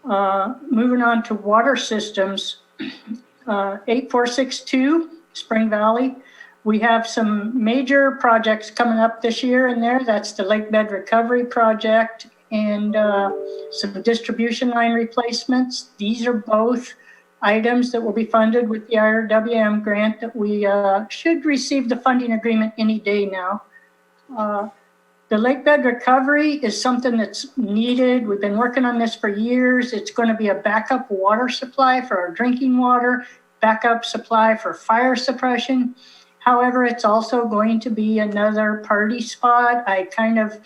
Speaker 18: Moving on to water systems, 8462, Spring Valley. We have some major projects coming up this year in there. That's the lake bed recovery project and some distribution line replacements. These are both items that will be funded with the IRWM grant that we should receive the funding agreement any day now. The lake bed recovery is something that's needed. We've been working on this for years. It's going to be a backup water supply for our drinking water, backup supply for fire suppression. However, it's also going to be another party spot. I kind of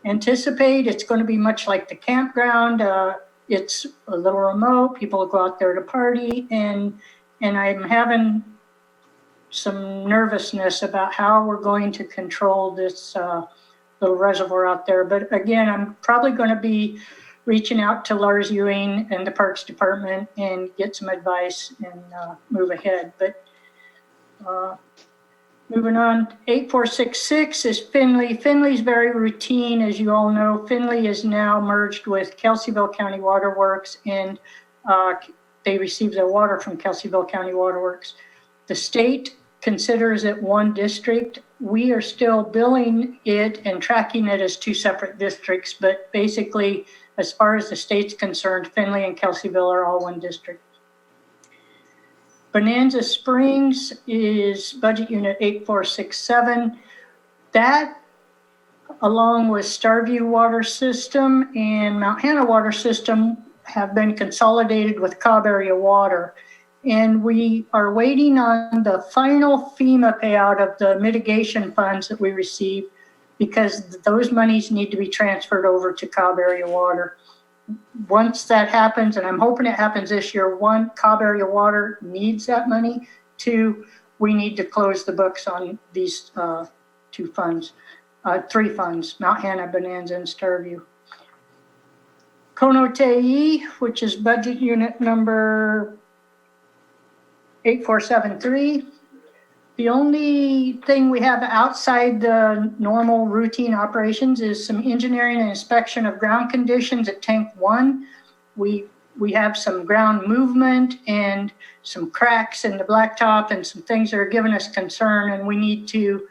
Speaker 18: anticipate it's going to be much like the campground. It's a little remote. People go out there to party, and I'm having some nervousness about how we're going to control this little reservoir out there. But again, I'm probably going to be reaching out to Lars Ewing and the Parks Department and get some advice and move ahead. But moving on, 8466 is Finley. Finley's very routine, as you all know. Finley is now merged with Kelseyville County Waterworks, and they receive their water from Kelseyville County Waterworks. The state considers it one district. We are still billing it and tracking it as 2 separate districts, but basically, as far as the state's concerned, Finley and Kelseyville are all one district. Bonanza Springs is budget unit 8467. That along with Starview Water System and Mount Hannah Water System, have been consolidated with Cobb Area Water. And we are waiting on the final FEMA payout of the mitigation funds that we received, because those monies need to be transferred over to Cobb Area Water. Once that happens, and I'm hoping it happens this year, one, Cobb Area Water needs that money. Two, we need to close the books on these three funds, Mount Hannah, Bonanza, and Starview. Konotei, which is budget unit number 8473. The only thing we have outside the normal routine operations is some engineering and inspection of ground conditions at Tank 1. We have some ground movement and some cracks in the blacktop and some things that are giving us concern, and we need to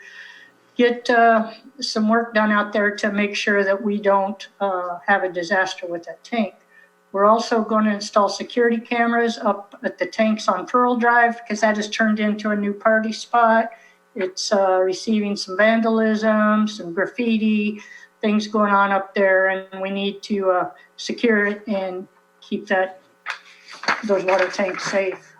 Speaker 18: get some work done out there to make sure that we don't have a disaster with that tank. We're also going to install security cameras up at the tanks on Pearl Drive, because that has turned into a new party spot. It's receiving some vandalism, some graffiti, things going on up there, and we need to secure it and keep those water tanks safe.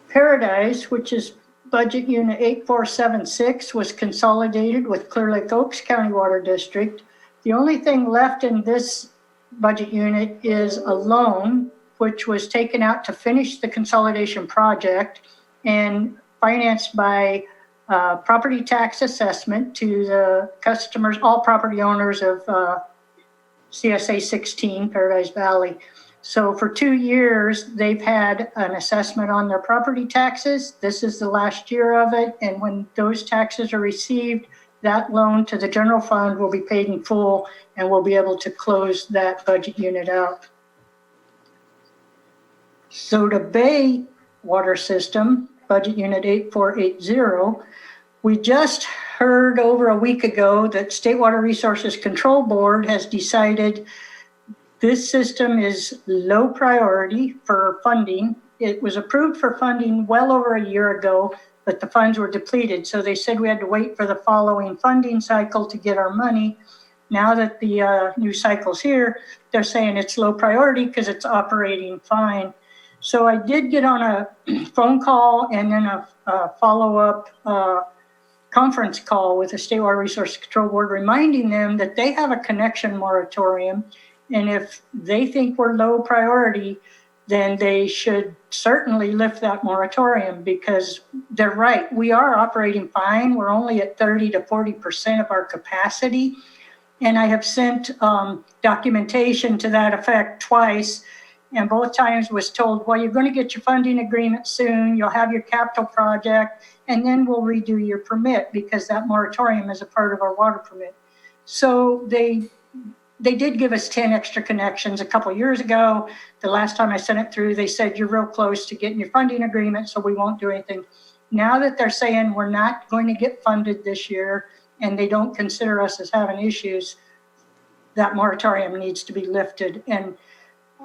Speaker 18: Paradise, which is budget unit 8476, was consolidated with Clear Lake Oaks County Water District. The only thing left in this budget unit is a loan, which was taken out to finish the consolidation project and financed by property tax assessment to the customers, all property owners of CSA 16, Paradise Valley. So for 2 years, they've had an assessment on their property taxes. This is the last year of it. And when those taxes are received, that loan to the general fund will be paid in full, and we'll be able to close that budget unit out. Soda Bay Water System, budget unit 8480. We just heard over a week ago that State Water Resources Control Board has decided this system is low priority for funding. It was approved for funding well over a year ago, but the funds were depleted. So they said we had to wait for the following funding cycle to get our money. Now that the new cycle's here, they're saying it's low priority because it's operating fine. So I did get on a phone call and then a follow-up conference call with the State Water Resources Control Board, reminding them that they have a connection moratorium. And if they think we're low priority, then they should certainly lift that moratorium, because they're right. We are operating fine. We're only at 30 to 40% of our capacity. And I have sent documentation to that effect twice. And both times was told, well, you're going to get your funding agreement soon. You'll have your capital project, and then we'll redo your permit, because that moratorium is a part of our water permit. So they did give us 10 extra connections a couple of years ago. The last time I sent it through, they said, you're real close to getting your funding agreement, so we won't do anything. Now that they're saying we're not going to get funded this year, and they don't consider us as having issues, that moratorium needs to be lifted. And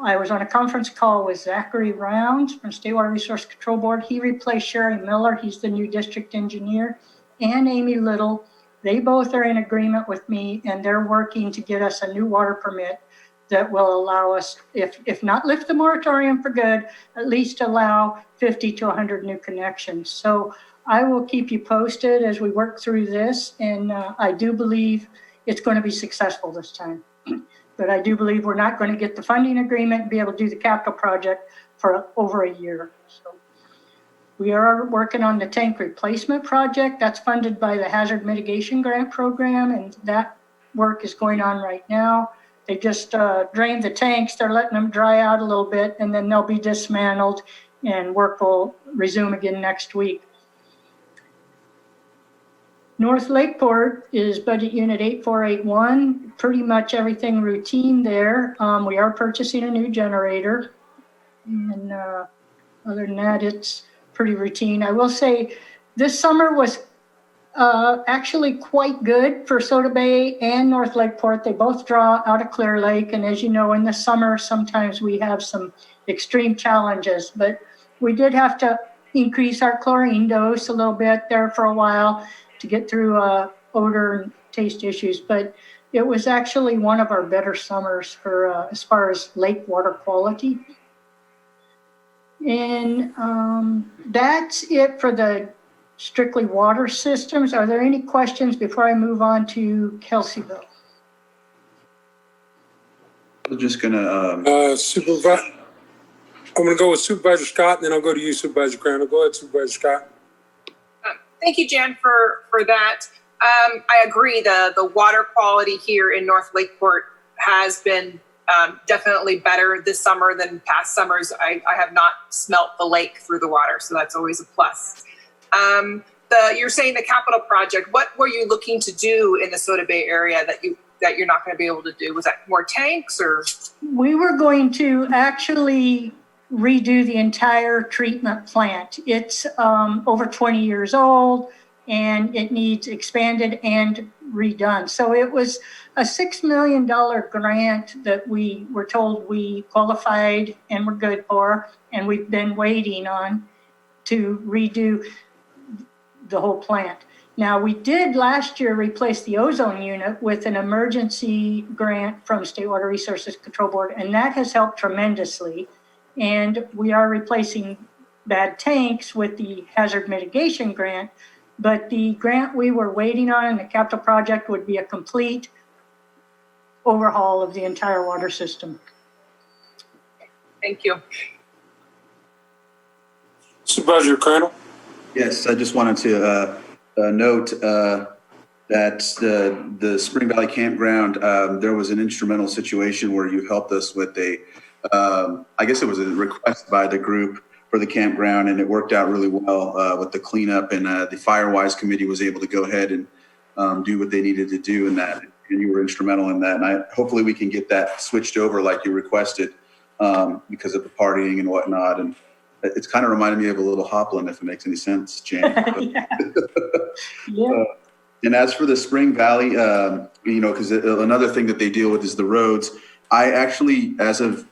Speaker 18: I was on a conference call with Zachary Rounds from State Water Resource Control Board. He replaced Sherry Miller. He's the new district engineer, and Amy Little. They both are in agreement with me, and they're working to get us a new water permit that will allow us, if not lift the moratorium for good, at least allow 50 to 100 new connections. So I will keep you posted as we work through this, and I do believe it's going to be successful this time. But I do believe we're not going to get the funding agreement and be able to do the capital project for over a year. So we are working on the tank replacement project. That's funded by the Hazard Mitigation Grant Program, and that work is going on right now. They just drained the tanks. They're letting them dry out a little bit, and then they'll be dismantled, and work will resume again next week. North Lakeport is budget unit 8481. Pretty much everything routine there. We are purchasing a new generator, and other than that, it's pretty routine. I will say this summer was actually quite good for Soda Bay and North Lakeport. They both draw out of Clear Lake, and as you know, in the summer sometimes we have some extreme challenges, but we did have to increase our chlorine dose a little bit there for a while to get through odor and taste issues, but it was actually one of our better summers for as far as lake water quality. And that's it for the strictly water systems. Are there any questions before I move on to Kelseyville?
Speaker 7: I'm just gonna
Speaker 1: I'm gonna go with Supervisor Scott, and then I'll go to you, Supervisor Crandall. Go ahead, Supervisor Scott.
Speaker 6: Thank you, Jan, for that. I agree. The water quality here in North Lakeport has been definitely better this summer than past summers. I have not smelt the lake through the water, so that's always a plus. You're saying the capital project. What were you looking to do in the Soda Bay area that you're not going to be able to do? Was that more tanks or?
Speaker 18: We were going to actually redo the entire treatment plant. It's over 20 years old and it needs expanded and redone. So it was a $6 million grant that we were told we qualified and were good for, and we've been waiting on to redo the whole plant. Now, we did last year replace the ozone unit with an emergency grant from State Water Resources Control Board, and that has helped tremendously. And we are replacing bad tanks with the hazard mitigation grant, but the grant we were waiting on, the capital project, would be a complete overhaul of the entire water system.
Speaker 6: Thank you.
Speaker 1: Supervisor Crandall?
Speaker 7: Yes, I just wanted to note that the Spring Valley Campground, there was an instrumental situation where you helped us with I guess it was a request by the group for the campground, and it worked out really well with the cleanup, and the Firewise committee was able to go ahead and do what they needed to do in that, and you were instrumental in that. And hopefully we can get that switched over like you requested because of the partying and whatnot. And it's kind of reminded me of a little Hopland, if it makes any sense, Jan.
Speaker 18: Yeah.
Speaker 7: And as for the Spring Valley, because another thing that they deal with is the roads. I actually, as of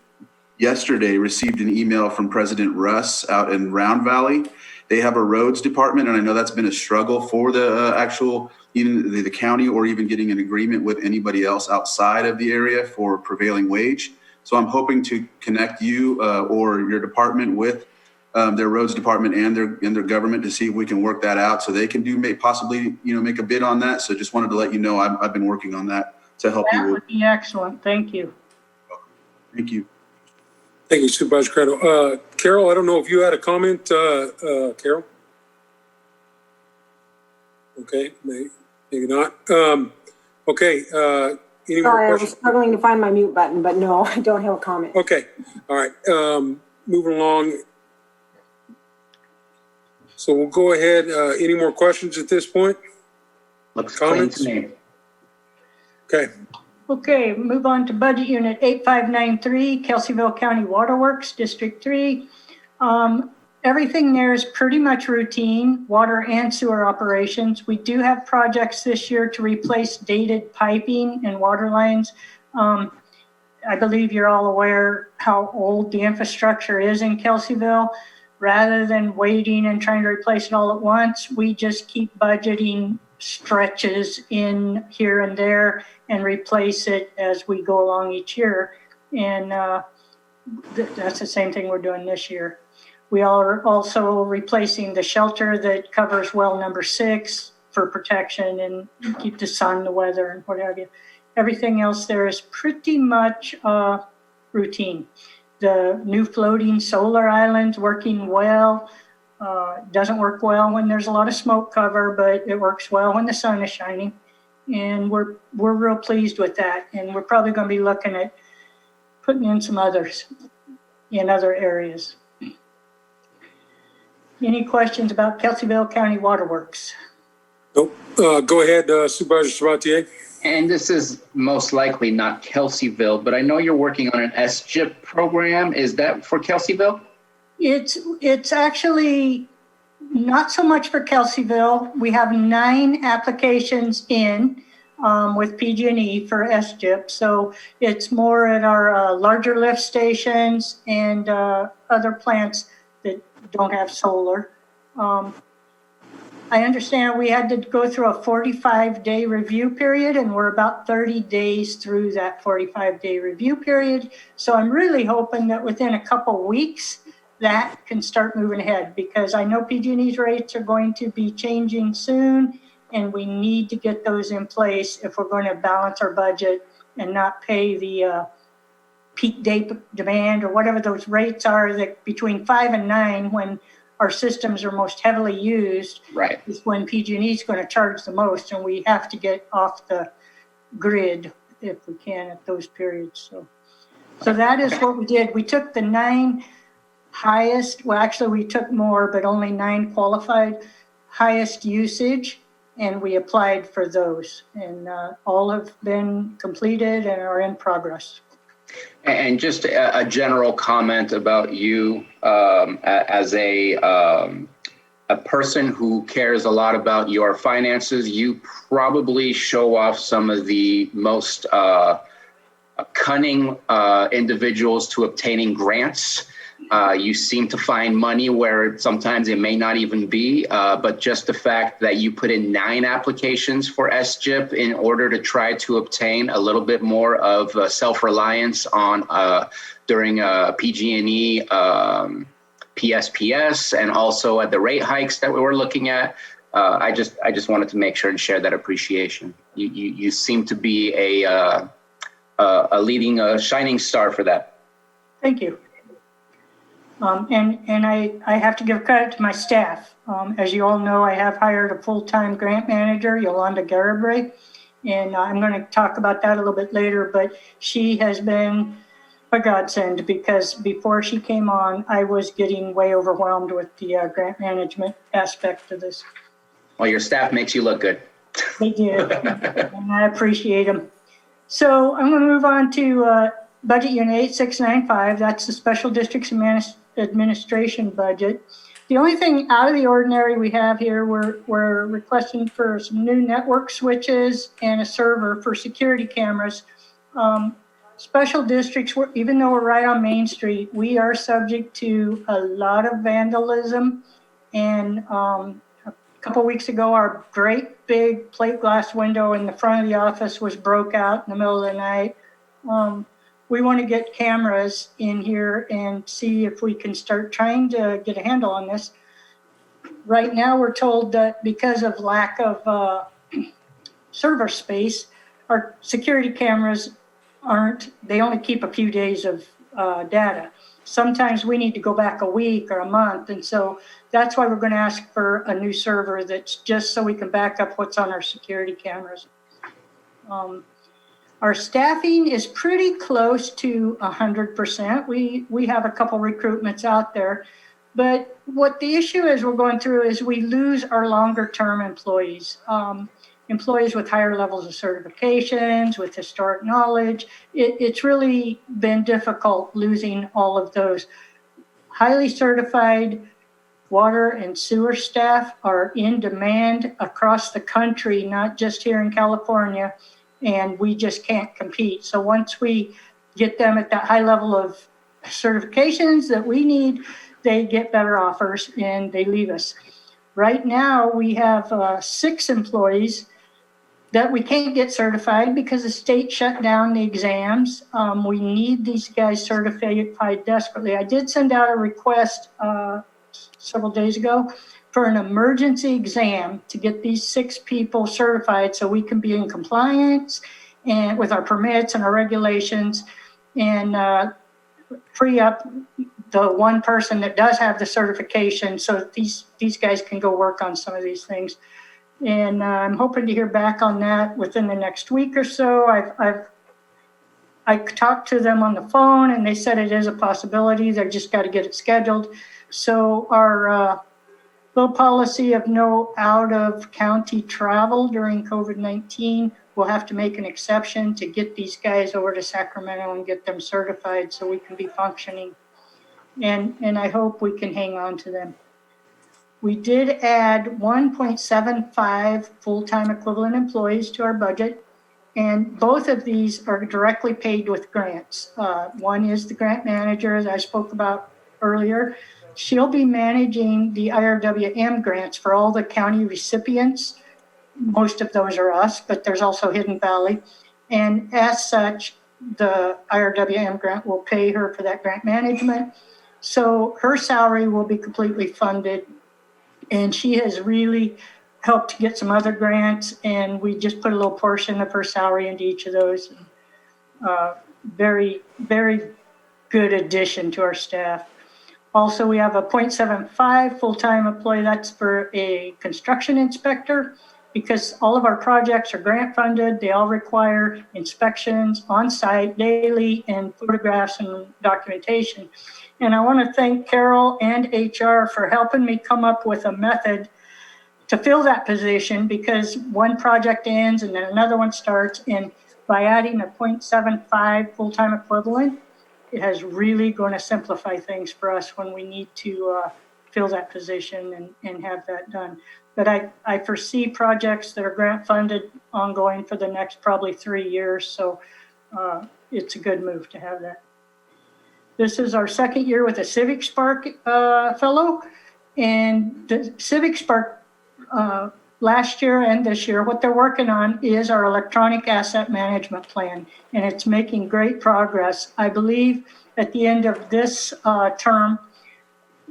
Speaker 7: yesterday, received an email from President Russ out in Round Valley. They have a roads department, and I know that's been a struggle for the even the county, or even getting an agreement with anybody else outside of the area for prevailing wage. So I'm hoping to connect you or your department with their roads department and their government to see if we can work that out, so they can possibly make a bid on that. So just wanted to let you know I've been working on that to help you.
Speaker 18: That would be excellent. Thank you.
Speaker 7: Thank you.
Speaker 1: Thank you, Supervisor Crandall. Carol, I don't know if you had a comment, Carol? Okay, maybe not. Okay, any more
Speaker 2: Sorry, I was
Speaker 1: questions?
Speaker 2: struggling to find my mute button, but no, I don't have a comment.
Speaker 1: Okay, all right, moving along. So we'll go ahead. Any more questions at this point?
Speaker 5: Looks
Speaker 1: Comments?
Speaker 5: clean to me.
Speaker 1: Okay.
Speaker 18: Okay, move on to Budget Unit 8593, Kelseyville County Waterworks, District 3. Everything there is pretty much routine, water and sewer operations. We do have projects this year to replace dated piping and water lines. I believe you're all aware how old the infrastructure is in Kelseyville. Rather than waiting and trying to replace it all at once, we just keep budgeting stretches in here and there and replace it as we go along each year. And that's the same thing we're doing this year. We are also replacing the shelter that covers well number 6 for protection and keep the sun, the weather, and what have you. Everything else there is pretty much routine. The new floating solar island's working well. Doesn't work well when there's a lot of smoke cover, but it works well when the sun is shining. And we're real pleased with that. And we're probably going to be looking at putting in some others in other areas. Any questions about Kelseyville County Waterworks?
Speaker 1: Nope. Go ahead, Supervisor Sabatier.
Speaker 5: And this is most likely not Kelseyville, but I know you're working on an SGIP program. Is that for Kelseyville?
Speaker 18: It's actually not so much for Kelseyville. We have 9 applications in with PG&E for SGIP. So it's more at our larger lift stations and other plants that don't have solar. I understand we had to go through a 45-day review period, and we're about 30 days through that 45-day review period. So I'm really hoping that within a couple weeks, that can start moving ahead, because I know PG&E's rates are going to be changing soon, and we need to get those in place if we're going to balance our budget and not pay the peak day demand or whatever those rates are, that between 5 and 9, when our systems are most heavily used,
Speaker 5: right,
Speaker 18: is when PG&E is going to charge the most, and we have to get off the grid if we can at those periods. So that is what we did. We took the 9 highest, well, actually we took more, but only 9 qualified highest usage, and we applied for those, and all have been completed and are in progress.
Speaker 5: And just a general comment about you as a person who cares a lot about your finances. You probably show off some of the most cunning individuals to obtaining grants. You seem to find money where sometimes it may not even be, but just the fact that you put in 9 applications for SGIP in order to try to obtain a little bit more of self-reliance on during PG&E, PSPS, and also at the rate hikes that we were looking at. I just wanted to make sure and share that appreciation. You seem to be a leading shining star for that.
Speaker 18: Thank you. And I have to give credit to my staff. As you all know, I have hired a full-time grant manager, Yolanda Garabre, and I'm going to talk about that a little bit later, but she has been a godsend, because before she came on, I was getting way overwhelmed with the grant management aspect of this.
Speaker 5: Well, your staff makes you look good.
Speaker 18: They do, and I appreciate them. So I'm going to move on to Budget Unit 8695. That's the Special Districts Administration budget. The only thing out of the ordinary we have here, we're requesting for some new network switches and a server for security cameras. Special districts, even though we're right on Main Street, we are subject to a lot of vandalism. And a couple weeks ago, our great big plate glass window in the front of the office was broke out in the middle of the night. We want to get cameras in here and see if we can start trying to get a handle on this. Right now, we're told that because of lack of server space, our security cameras they only keep a few days of data. Sometimes we need to go back a week or a month. And so that's why we're going to ask for a new server that's just so we can back up what's on our security cameras. Our staffing is pretty close to 100%. We have a couple recruitments out there, but what the issue is we're going through is we lose our longer term employees, employees with higher levels of certifications, with historic knowledge. It's really been difficult losing all of those. Highly certified water and sewer staff are in demand across the country, not just here in California. And we just can't compete. So once we get them at that high level of certifications that we need, they get better offers and they leave us. Right now, we have 6 employees that we can't get certified because the state shut down the exams. We need these guys certified desperately. I did send out a request several days ago for an emergency exam to get these 6 people certified so we can be in compliance and with our permits and our regulations, and free up the one person that does have the certification so that these guys can go work on some of these things. And I'm hoping to hear back on that within the next week or so. I talked to them on the phone and they said it is a possibility. They've just got to get it scheduled. So our little policy of no out of county travel during COVID-19, we'll have to make an exception to get these guys over to Sacramento and get them certified so we can be functioning. And I hope we can hang on to them. We did add 1.75 full-time equivalent employees to our budget, and both of these are directly paid with grants. One is the grant manager, as I spoke about earlier. she'll be managing the IRWM grants for all the county recipients. Most of those are us, but there's also Hidden Valley. And as such, the IRWM grant will pay her for that grant management. So her salary will be completely funded. And she has really helped get some other grants, and we just put a little portion of her salary into each of those. Very, very good addition to our staff. Also, we have a 0.75 full-time employee. That's for a construction inspector, because all of our projects are grant funded. They all require inspections on site daily and photographs and documentation. And I want to thank Carol and HR for helping me come up with a method to fill that position, because one project ends and then another one starts. And by adding a 0.75 full-time equivalent, it has really going to simplify things for us when we need to fill that position and have that done. But I foresee projects that are grant funded ongoing for the next probably 3 years. So it's a good move to have that. This is our second year with a Civic Spark fellow. And the Civic Spark last year and this year, what they're working on is our electronic asset management plan. And it's making great progress. I believe at the end of this term,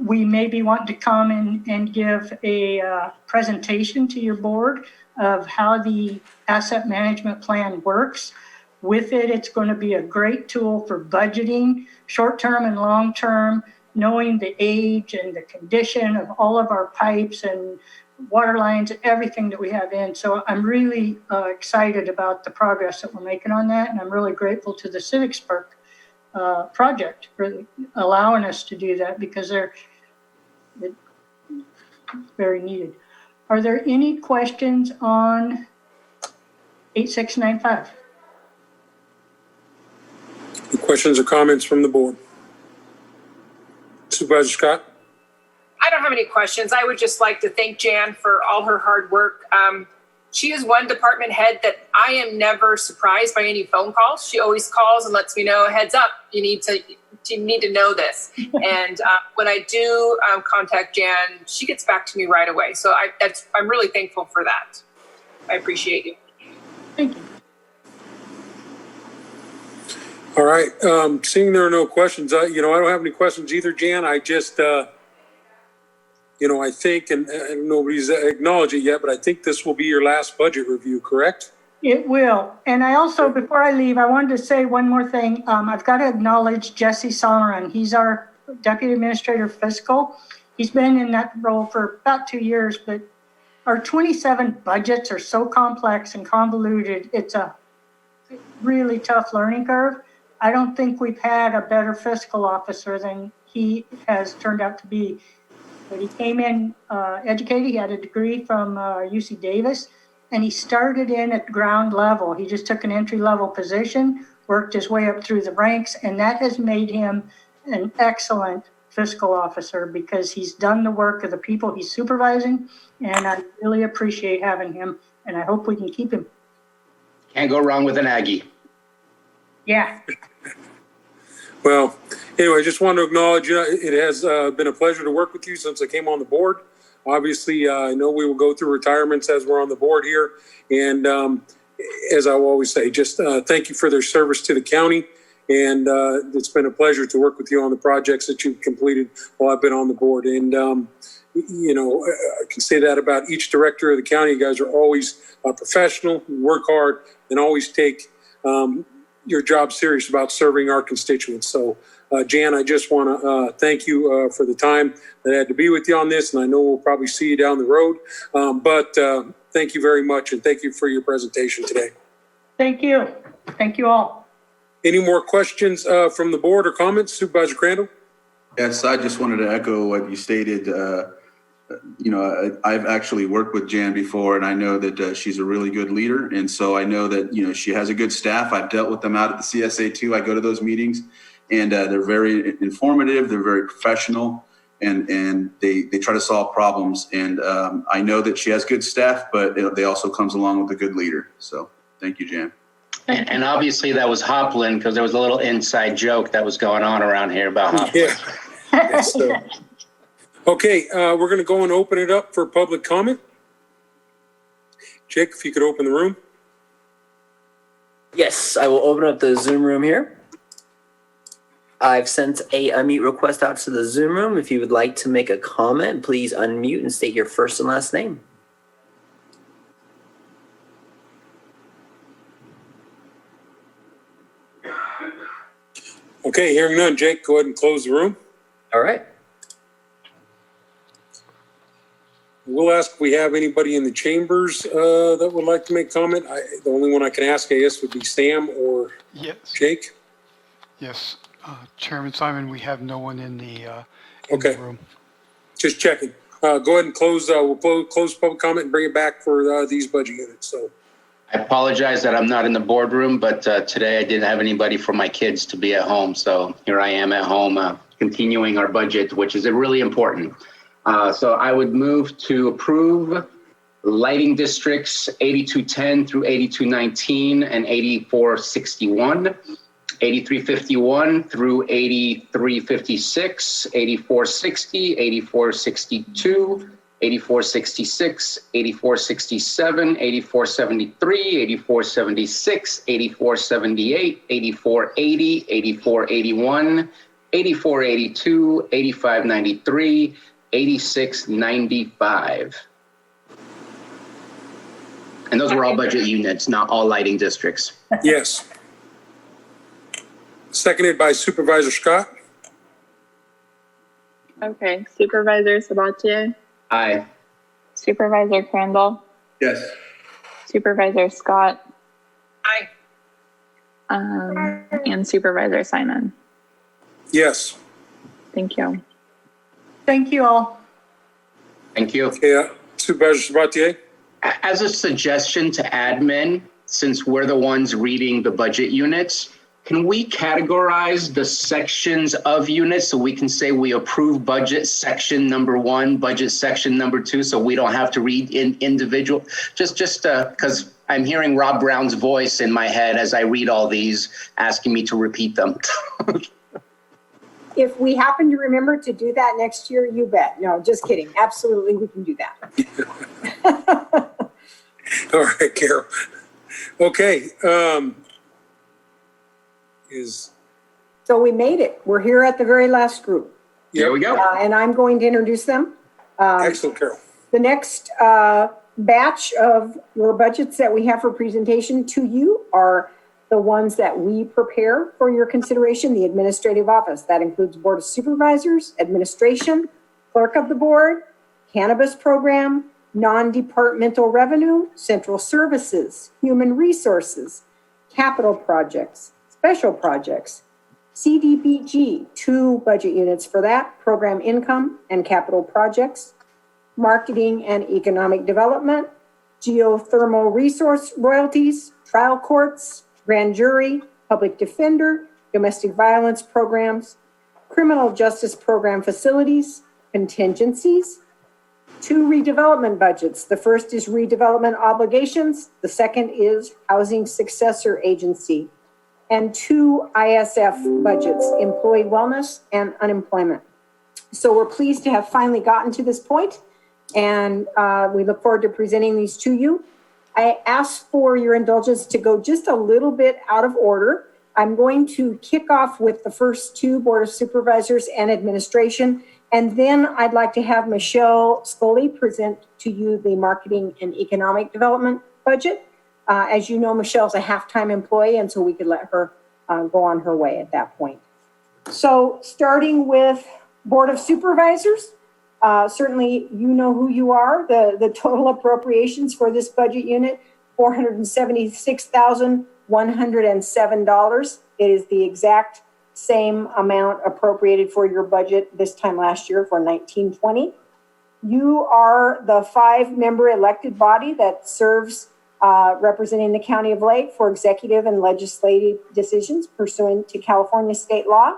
Speaker 18: we maybe want to come and give a presentation to your board of how the asset management plan works. With it, it's going to be a great tool for budgeting, short-term and long-term, knowing the age and the condition of all of our pipes and water lines, everything that we have in. So I'm really excited about the progress that we're making on that. And I'm really grateful to the Civic Spark project for allowing us to do that, because they're very needed. Are there any questions on 8695?
Speaker 1: Questions or comments from the board? Supervisor Scott?
Speaker 6: I don't have any questions. I would just like to thank Jan for all her hard work. She is one department head that I am never surprised by any phone calls. She always calls and lets me know, heads up, you need to know this. And when I do contact Jan, she gets back to me right away. So I'm really thankful for that. I appreciate you.
Speaker 18: Thank you.
Speaker 1: All right. Seeing there are no questions, I don't have any questions either, Jan. I just, I think, and nobody's acknowledged it yet, but I think this will be your last budget review, correct?
Speaker 18: It will. And I also, before I leave, I wanted to say one more thing. I've got to acknowledge Jesse Soloran. He's our Deputy Administrator Fiscal. He's been in that role for about 2 years, but our 27 budgets are so complex and convoluted. It's a really tough learning curve. I don't think we've had a better fiscal officer than he has turned out to be. But he came in educated. He had a degree from UC Davis, and he started in at ground level. He just took an entry-level position, worked his way up through the ranks, and that has made him an excellent fiscal officer, because he's done the work of the people he's supervising, and I really appreciate having him, and I hope we can keep him.
Speaker 5: Can't go wrong with an Aggie.
Speaker 18: Yeah.
Speaker 1: Well, anyway, I just want to acknowledge, it has been a pleasure to work with you since I came on the board. Obviously, I know we will go through retirements as we're on the board here. And as I will always say, just thank you for their service to the county. And it's been a pleasure to work with you on the projects that you've completed while I've been on the board. And, I can say that about each director of the county. You guys are always professional, work hard, and always take your job serious about serving our constituents. So, Jan, I just want to thank you for the time that I had to be with you on this, and I know we'll probably see you down the road. But thank you very much, and thank you for your presentation today.
Speaker 18: Thank you. Thank you all.
Speaker 1: Any more questions from the board or comments? Supervisor Crandall?
Speaker 7: Yes, I just wanted to echo what you stated. I've actually worked with Jan before, and I know that she's a really good leader. And so I know that, she has a good staff. I've dealt with them out at the CSA too. I go to those meetings, and they're very informative. They're very professional, and they try to solve problems. And I know that she has good staff, but they also comes along with a good leader. So thank you, Jan.
Speaker 5: And obviously that was Hopland, because there was a little inside joke that was going on around here about Hopland.
Speaker 1: Yeah. Okay, we're going to go and open it up for public comment. Jake, if you could open the room.
Speaker 10: Yes, I will open up the Zoom room here. I've sent a unmute request out to the Zoom room. If you would like to make a comment, please unmute and state your first and last name.
Speaker 1: Okay, hearing none. Jake, go ahead and close the room.
Speaker 10: All right.
Speaker 1: We'll ask if we have anybody in the chambers that would like to make comment. The only one I can ask, I guess, would be Sam or Jake.
Speaker 16: Yes, Chairman Simon, we have no one in the room.
Speaker 1: Just checking. Go ahead and close. We'll close public comment and bring it back for these budget units. So,
Speaker 5: I apologize that I'm not in the boardroom, but today I didn't have anybody for my kids to be at home. So here I am at home continuing our budget, which is really important. So I would move to approve lighting districts 8210 through 8219 and 8461, 8351 through 8356, 8460, 8462, 8466, 8467, 8473, 8476, 8478, 8480, 8481, 8482, 8593, 8695. And those were all budget units, not all lighting districts.
Speaker 1: Yes. Seconded by Supervisor Scott.
Speaker 13: Okay, Supervisor Sabatier?
Speaker 5: Aye.
Speaker 13: Supervisor Crandall?
Speaker 7: Yes.
Speaker 13: Supervisor Scott?
Speaker 6: Aye.
Speaker 13: And Supervisor Simon?
Speaker 1: Yes.
Speaker 13: Thank you.
Speaker 18: Thank you all.
Speaker 5: Thank you.
Speaker 1: Yeah, Supervisor Sabatier.
Speaker 5: As a suggestion to admin, since we're the ones reading the budget units, can we categorize the sections of units so we can say we approve budget section number 1, budget section number 2, so we don't have to read individual, just because I'm hearing Rob Brown's voice in my head as I read all these, asking me to repeat them.
Speaker 2: If we happen to remember to do that next year, you bet. No, just kidding. Absolutely, we can do that.
Speaker 1: All right, Carol. Okay.
Speaker 2: So we made it. We're here at the very last group.
Speaker 5: Here we go.
Speaker 2: And I'm going to introduce them.
Speaker 1: Excellent, Carol.
Speaker 2: The next batch of your budgets that we have for presentation to you are the ones that we prepare for your consideration, the administrative office. That includes Board of Supervisors, administration, clerk of the board, cannabis program, non-departmental revenue, central services, human resources, capital projects, special projects, CDBG, 2 budget units for that, program income and capital projects, marketing and economic development, geothermal resource royalties, trial courts, grand jury, public defender, domestic violence programs, criminal justice program facilities, contingencies, 2 redevelopment budgets. The first is redevelopment obligations. The second is housing successor agency, and 2 ISF budgets, employee wellness and unemployment. So we're pleased to have finally gotten to this point, and we look forward to presenting these to you. I ask for your indulgence to go just a little bit out of order. I'm going to kick off with the first 2, Board of Supervisors and Administration, and then I'd like to have Michelle Scully present to you the Marketing and Economic Development budget. As you know, Michelle's a half-time employee, and so we could let her go on her way at that point. So starting with Board of Supervisors, certainly you know who you are. The total appropriations for this budget unit, $476,107. It is the exact same amount appropriated for your budget this time last year for 1920. You are the 5-member elected body that serves representing the County of Lake for executive and legislative decisions pursuant to California state law.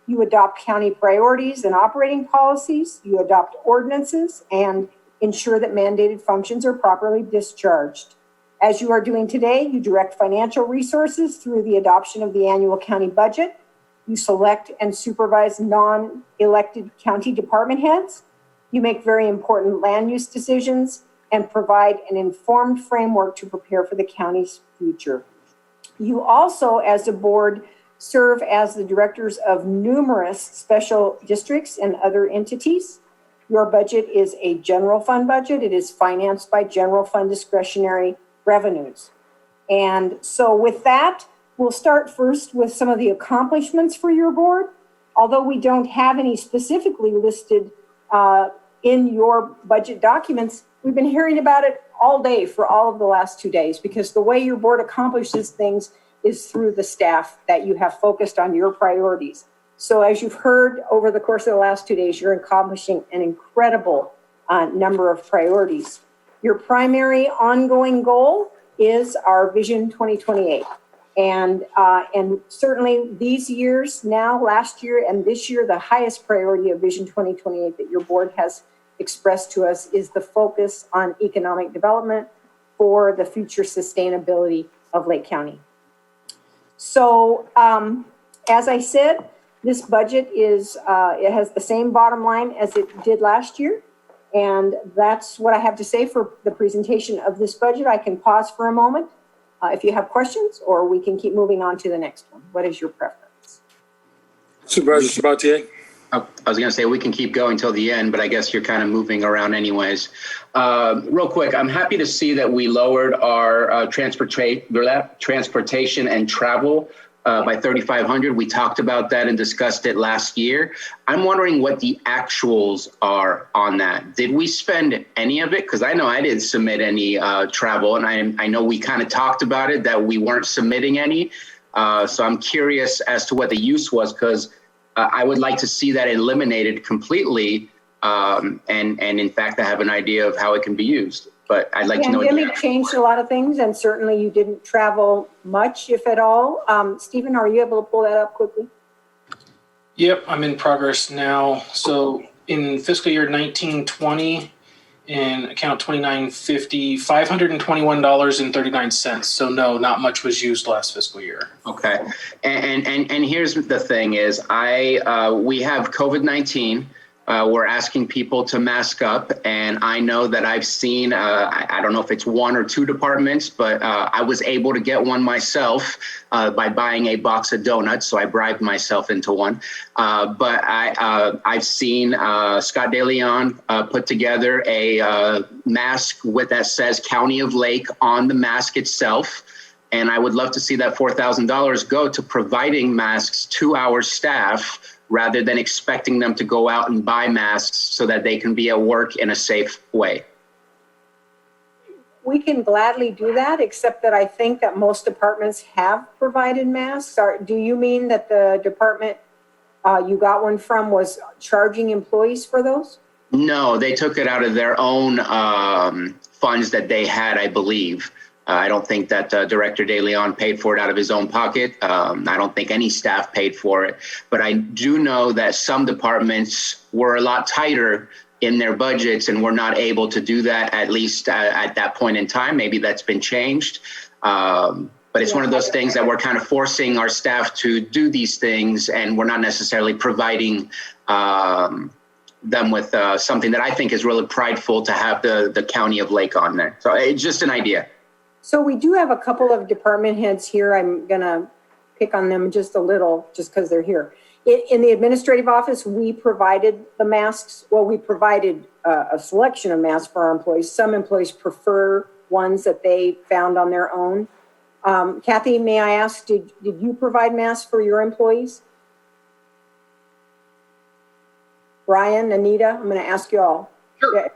Speaker 2: You adopt county priorities and operating policies. You adopt ordinances and ensure that mandated functions are properly discharged. As you are doing today, you direct financial resources through the adoption of the annual county budget. You select and supervise non-elected county department heads. You make very important land use decisions and provide an informed framework to prepare for the county's future. You also, as a board, serve as the directors of numerous special districts and other entities. Your budget is a general fund budget. It is financed by general fund discretionary revenues. And so with that, we'll start first with some of the accomplishments for your board. Although we don't have any specifically listed in your budget documents, we've been hearing about it all day for all of the last 2 days, because the way your board accomplishes things is through the staff that you have focused on your priorities. So as you've heard over the course of the last 2 days, you're accomplishing an incredible number of priorities. Your primary ongoing goal is our Vision 2028. And certainly these years now, last year and this year, the highest priority of Vision 2028 that your board has expressed to us is the focus on economic development for the future sustainability of Lake County. So as I said, this budget it has the same bottom line as it did last year. And that's what I have to say for the presentation of this budget. I can pause for a moment if you have questions, or we can keep moving on to the next one. What is your preference?
Speaker 1: Supervisor Sabatier?
Speaker 5: I was going to say we can keep going till the end, but I guess you're kind of moving around anyways. Real quick, I'm happy to see that we lowered our transportation and travel by $3,500. We talked about that and discussed it last year. I'm wondering what the actuals are on that. Did we spend any of it? Because I know I didn't submit any travel, and I know we kind of talked about it, that we weren't submitting any. So I'm curious as to what the use was, because I would like to see that eliminated completely. And in fact, I have an idea of how it can be used. But I'd like to know.
Speaker 2: The pandemic changed a lot of things, and certainly you didn't travel much, if at all. Stephen, are you able to pull that up quickly?
Speaker 4: Yep, I'm in progress now. So in fiscal year 1920, in account 2950, $521.39. So no, not much was used last fiscal year.
Speaker 5: Okay, and here's the thing: is we have COVID-19. We're asking people to mask up, and I know that I've seen, I don't know if it's one or two departments, but I was able to get one myself by buying a box of donuts, so I bribed myself into one. But I've seen Scott DeLeon put together a mask that says County of Lake on the mask itself, and I would love to see that $4,000 go to providing masks to our staff, rather than expecting them to go out and buy masks so that they can be at work in a safe way.
Speaker 2: We can gladly do that, except that I think that most departments have provided masks. Do you mean that the department you got one from was charging employees for those?
Speaker 5: No, they took it out of their own funds that they had, I believe. I don't think that Director DeLeon paid for it out of his own pocket. I don't think any staff paid for it. But I do know that some departments were a lot tighter in their budgets and were not able to do that, at least at that point in time. Maybe that's been changed. But it's one of those things that we're kind of forcing our staff to do these things, and we're not necessarily providing them with something that I think is really prideful to have the County of Lake on there. So it's just an idea.
Speaker 2: So we do have a couple of department heads here. I'm going to pick on them just a little, just because they're here. In the administrative office, we provided the masks. Well, we provided a selection of masks for our employees. Some employees prefer ones that they found on their own. Kathy, may I ask, did you provide masks for your employees? Brian, Anita, I'm going to ask you all.
Speaker 3: Sure.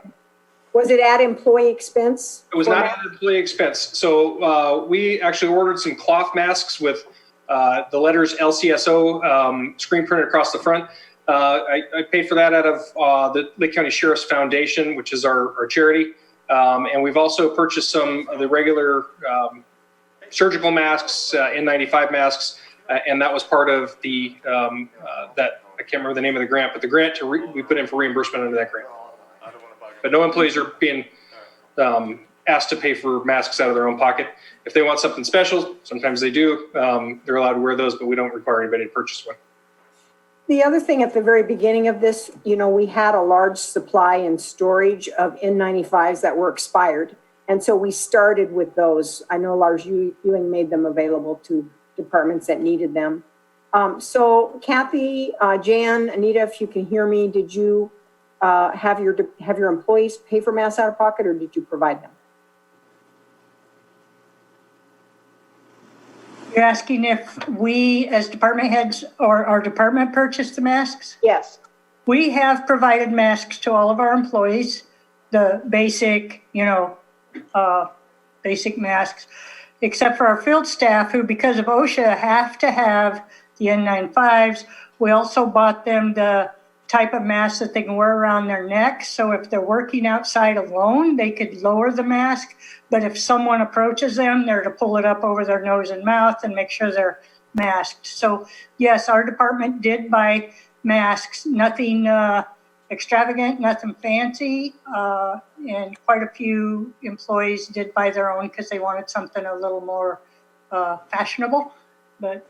Speaker 2: Was it at employee expense?
Speaker 3: It was not at employee expense. So we actually ordered some cloth masks with the letters LCSO screen printed across the front. I paid for that out of the Lake County Sheriff's Foundation, which is our charity. And we've also purchased some of the regular surgical masks, N95 masks, and that was part of the, that I can't remember the name of the grant, but the grant we put in for reimbursement under that grant. But no employees are being asked to pay for masks out of their own pocket. If they want something special, sometimes they do. They're allowed to wear those, but we don't require anybody to purchase one.
Speaker 2: The other thing at the very beginning of this, we had a large supply and storage of N95s that were expired. And so we started with those. I know Lars Ewing made them available to departments that needed them. So Kathy, Jan, Anita, if you can hear me, did you have your employees pay for masks out of pocket, or did you provide them?
Speaker 18: You're asking if we as department heads or our department purchased the masks?
Speaker 2: Yes.
Speaker 18: We have provided masks to all of our employees, the basic, basic masks, except for our field staff who, because of OSHA, have to have the N95s. We also bought them the type of mask that they can wear around their neck. So if they're working outside alone, they could lower the mask. But if someone approaches them, they're to pull it up over their nose and mouth and make sure they're masked. So yes, our department did buy masks, nothing extravagant, nothing fancy. And quite a few employees did buy their own because they wanted something a little more fashionable. But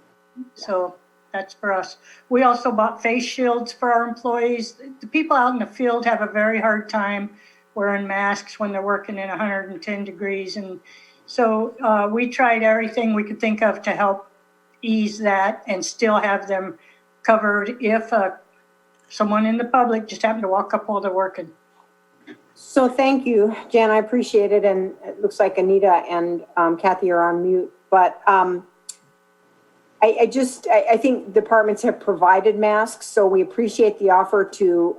Speaker 18: so that's for us. We also bought face shields for our employees. The people out in the field have a very hard time wearing masks when they're working in 110 degrees. And so we tried everything we could think of to help ease that and still have them covered if someone in the public just happened to walk up while they're working.
Speaker 2: So thank you, Jan, I appreciate it. And it looks like Anita and Kathy are on mute, but I think departments have provided masks, so we appreciate the offer to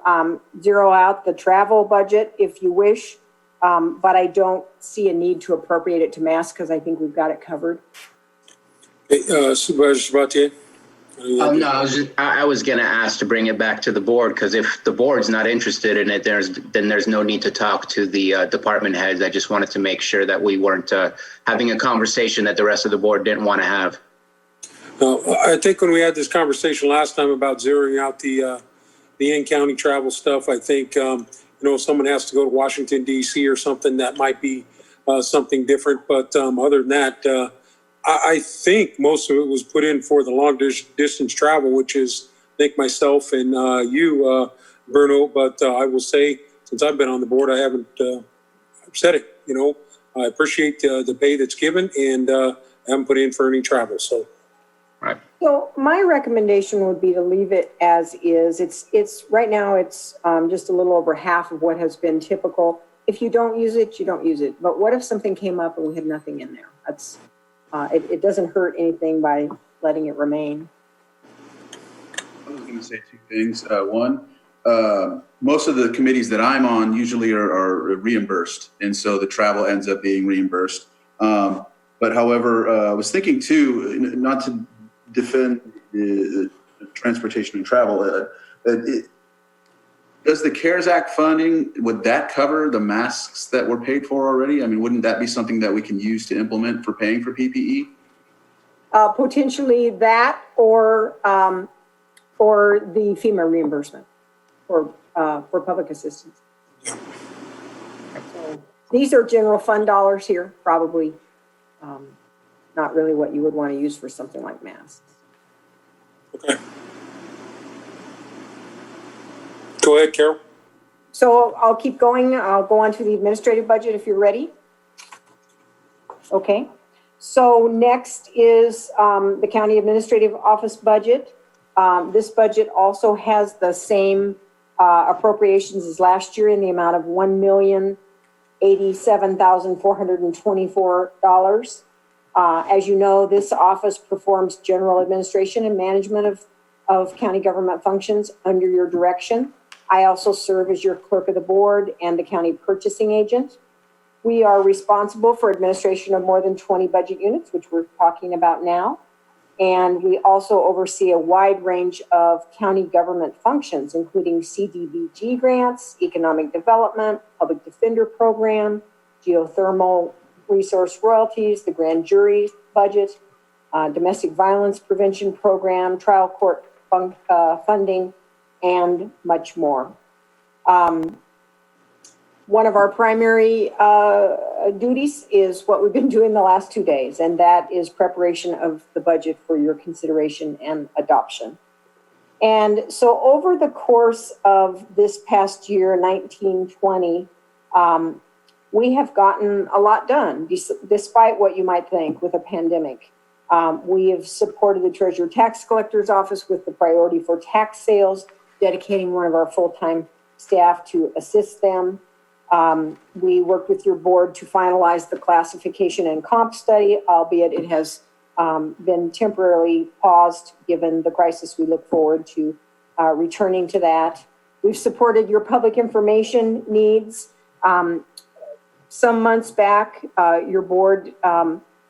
Speaker 2: zero out the travel budget if you wish, but I don't see a need to appropriate it to masks because I think we've got it covered.
Speaker 1: Hey, Supervisor Sabatier?
Speaker 5: No, I was going to ask to bring it back to the board, because if the board's not interested in it, then there's no need to talk to the department heads. I just wanted to make sure that we weren't having a conversation that the rest of the board didn't want to have.
Speaker 1: I think when we had this conversation last time about zeroing out the in-county travel stuff, I think, if someone has to go to Washington, D.C. or something, that might be something different. But other than that, I think most of it was put in for the long distance travel, which is, I think, myself and you, Bruno. But I will say, since I've been on the board, I haven't said it. I appreciate the pay that's given, and haven't put in for any travel. So.
Speaker 5: Right.
Speaker 2: So my recommendation would be to leave it as is. It's right now it's just a little over half of what has been typical. If you don't use it, you don't use it. But what if something came up and we had nothing in there? That's it doesn't hurt anything by letting it remain.
Speaker 7: I was going to say two things. One, most of the committees that I'm on usually are reimbursed, and so the travel ends up being reimbursed. But however, I was thinking too, not to defend transportation and travel. Does the CARES Act funding, would that cover the masks that were paid for already? I mean, wouldn't that be something that we can use to implement for paying for PPE?
Speaker 2: Potentially that, or the FEMA reimbursement for public assistance. So these are general fund dollars here, probably. Not really what you would want to use for something like masks.
Speaker 1: Okay. Go ahead, Carol.
Speaker 2: So I'll keep going. I'll go on to the administrative budget if you're ready. Okay. So next is the county administrative office budget. This budget also has the same appropriations as last year in the amount of $1,087,424. As you know, this office performs general administration and management of county government functions under your direction. I also serve as your clerk of the board and the county purchasing agent. We are responsible for administration of more than 20 budget units, which we're talking about now. And we also oversee a wide range of county government functions, including CDBG grants, economic development, public defender program, geothermal resource royalties, the grand jury budget, domestic violence prevention program, trial court funding, and much more. One of our primary duties is what we've been doing the last 2 days, and that is preparation of the budget for your consideration and adoption. And so over the course of this past year, 1920, we have gotten a lot done, despite what you might think with a pandemic. We have supported the Treasurer Tax Collector's Office with the priority for tax sales, dedicating one of our full-time staff to assist them. We worked with your board to finalize the classification and comp study, albeit it has been temporarily paused given the crisis. We look forward to returning to that. We've supported your public information needs. Some months back, your board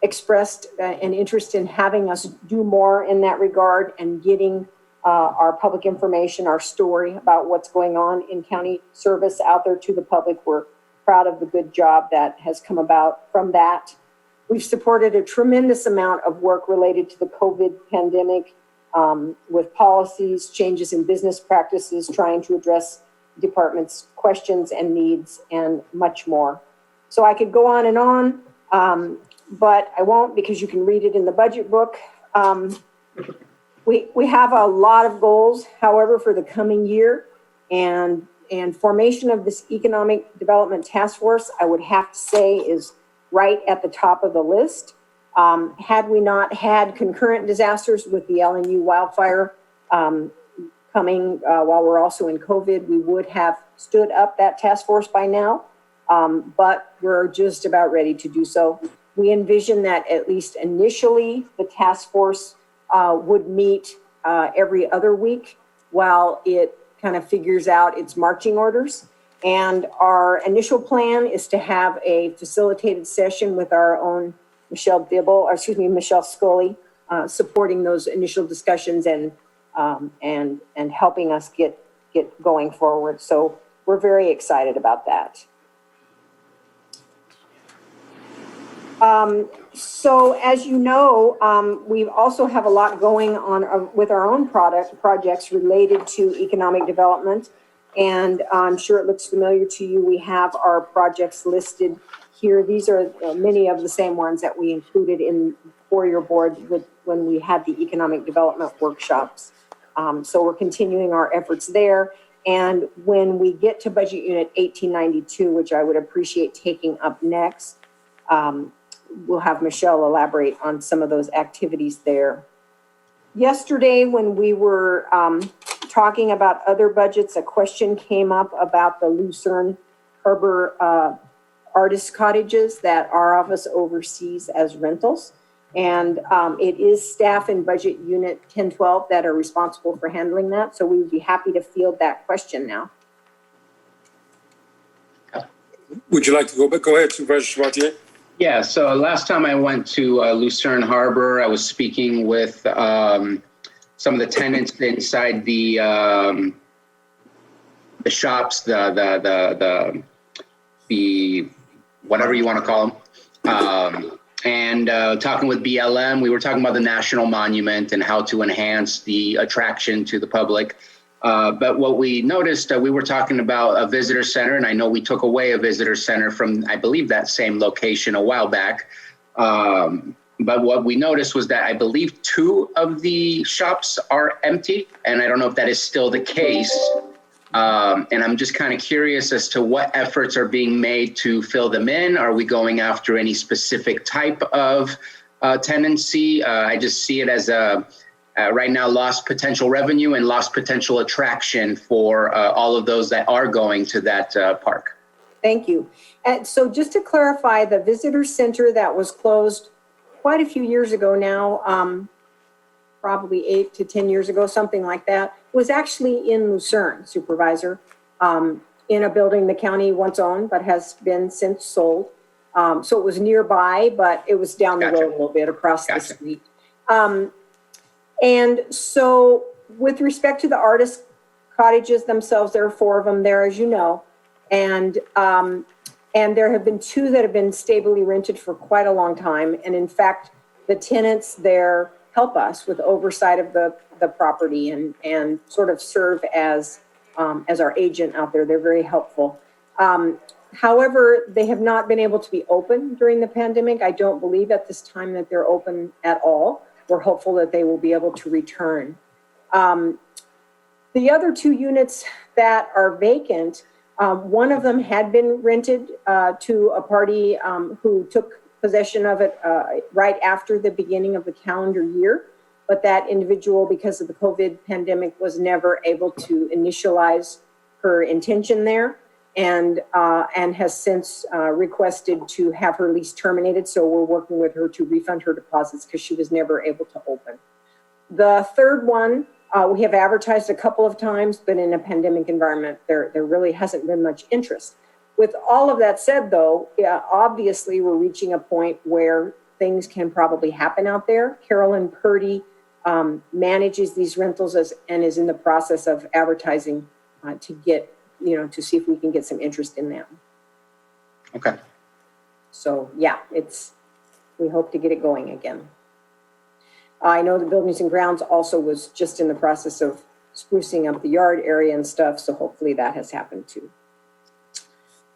Speaker 2: expressed an interest in having us do more in that regard and getting our public information, our story about what's going on in county service out there to the public. We're proud of the good job that has come about from that. We've supported a tremendous amount of work related to the COVID pandemic with policies, changes in business practices, trying to address department's questions and needs, and much more. So I could go on and on, but I won't because you can read it in the budget book. We have a lot of goals, however, for the coming year, and formation of this Economic Development Task Force, I would have to say, is right at the top of the list. Had we not had concurrent disasters with the LNU wildfire coming while we're also in COVID, we would have stood up that task force by now, but we're just about ready to do so. We envision that at least initially the task force would meet every other week while it kind of figures out its marching orders. And our initial plan is to have a facilitated session with our own Michelle Scully, supporting those initial discussions and helping us get going forward. So we're very excited about that. So as you know, we also have a lot going on with our own projects related to economic development. And I'm sure it looks familiar to you. We have our projects listed here. These are many of the same ones that we included for your board when we had the economic development workshops. So we're continuing our efforts there. And when we get to budget unit 1892, which I would appreciate taking up next, we'll have Michelle elaborate on some of those activities there. Yesterday, when we were talking about other budgets, a question came up about the Lucerne Harbor artist cottages that our office oversees as rentals. And it is staff in budget unit 1012 that are responsible for handling that. So we would be happy to field that question now.
Speaker 1: Would you like to go ahead, Supervisor Sabatier?
Speaker 5: Yeah, so last time I went to Lucerne Harbor, I was speaking with some of the tenants inside the shops, the whatever you want to call them, and talking with BLM. We were talking about the National Monument and how to enhance the attraction to the public. But what we noticed, we were talking about a visitor center, and I know we took away a visitor center from, I believe, that same location a while back. But what we noticed was that I believe 2 of the shops are empty, and I don't know if that is still the case. And I'm just kind of curious as to what efforts are being made to fill them in. Are we going after any specific type of tenancy? I just see it as a right now lost potential revenue and lost potential attraction for all of those that are going to that park.
Speaker 2: Thank you. And so just to clarify, the visitor center that was closed quite a few years ago now, probably 8 to 10 years ago, something like that, was actually in Lucerne, Supervisor, in a building the county once owned, but has been since sold. So it was nearby, but it was down the road a little bit across the street. And so with respect to the artist cottages themselves, there are 4 of them there, as you know. And there have been 2 that have been stably rented for quite a long time. And in fact, the tenants there help us with oversight of the property and sort of serve as our agent out there. They're very helpful. However, they have not been able to be open during the pandemic. I don't believe at this time that they're open at all. We're hopeful that they will be able to return. The other 2 units that are vacant, one of them had been rented to a party who took possession of it right after the beginning of the calendar year. But that individual, because of the COVID pandemic, was never able to initialize her intention there, and has since requested to have her lease terminated. So we're working with her to refund her deposits because she was never able to open. The third one, we have advertised a couple of times, but in a pandemic environment, there really hasn't been much interest. With all of that said, though, obviously we're reaching a point where things can probably happen out there. Carolyn Purdy manages these rentals and is in the process of advertising to get, to see if we can get some interest in them.
Speaker 5: Okay.
Speaker 2: So yeah, we hope to get it going again. I know the Buildings and Grounds also was just in the process of sprucing up the yard area and stuff, so hopefully that has happened too.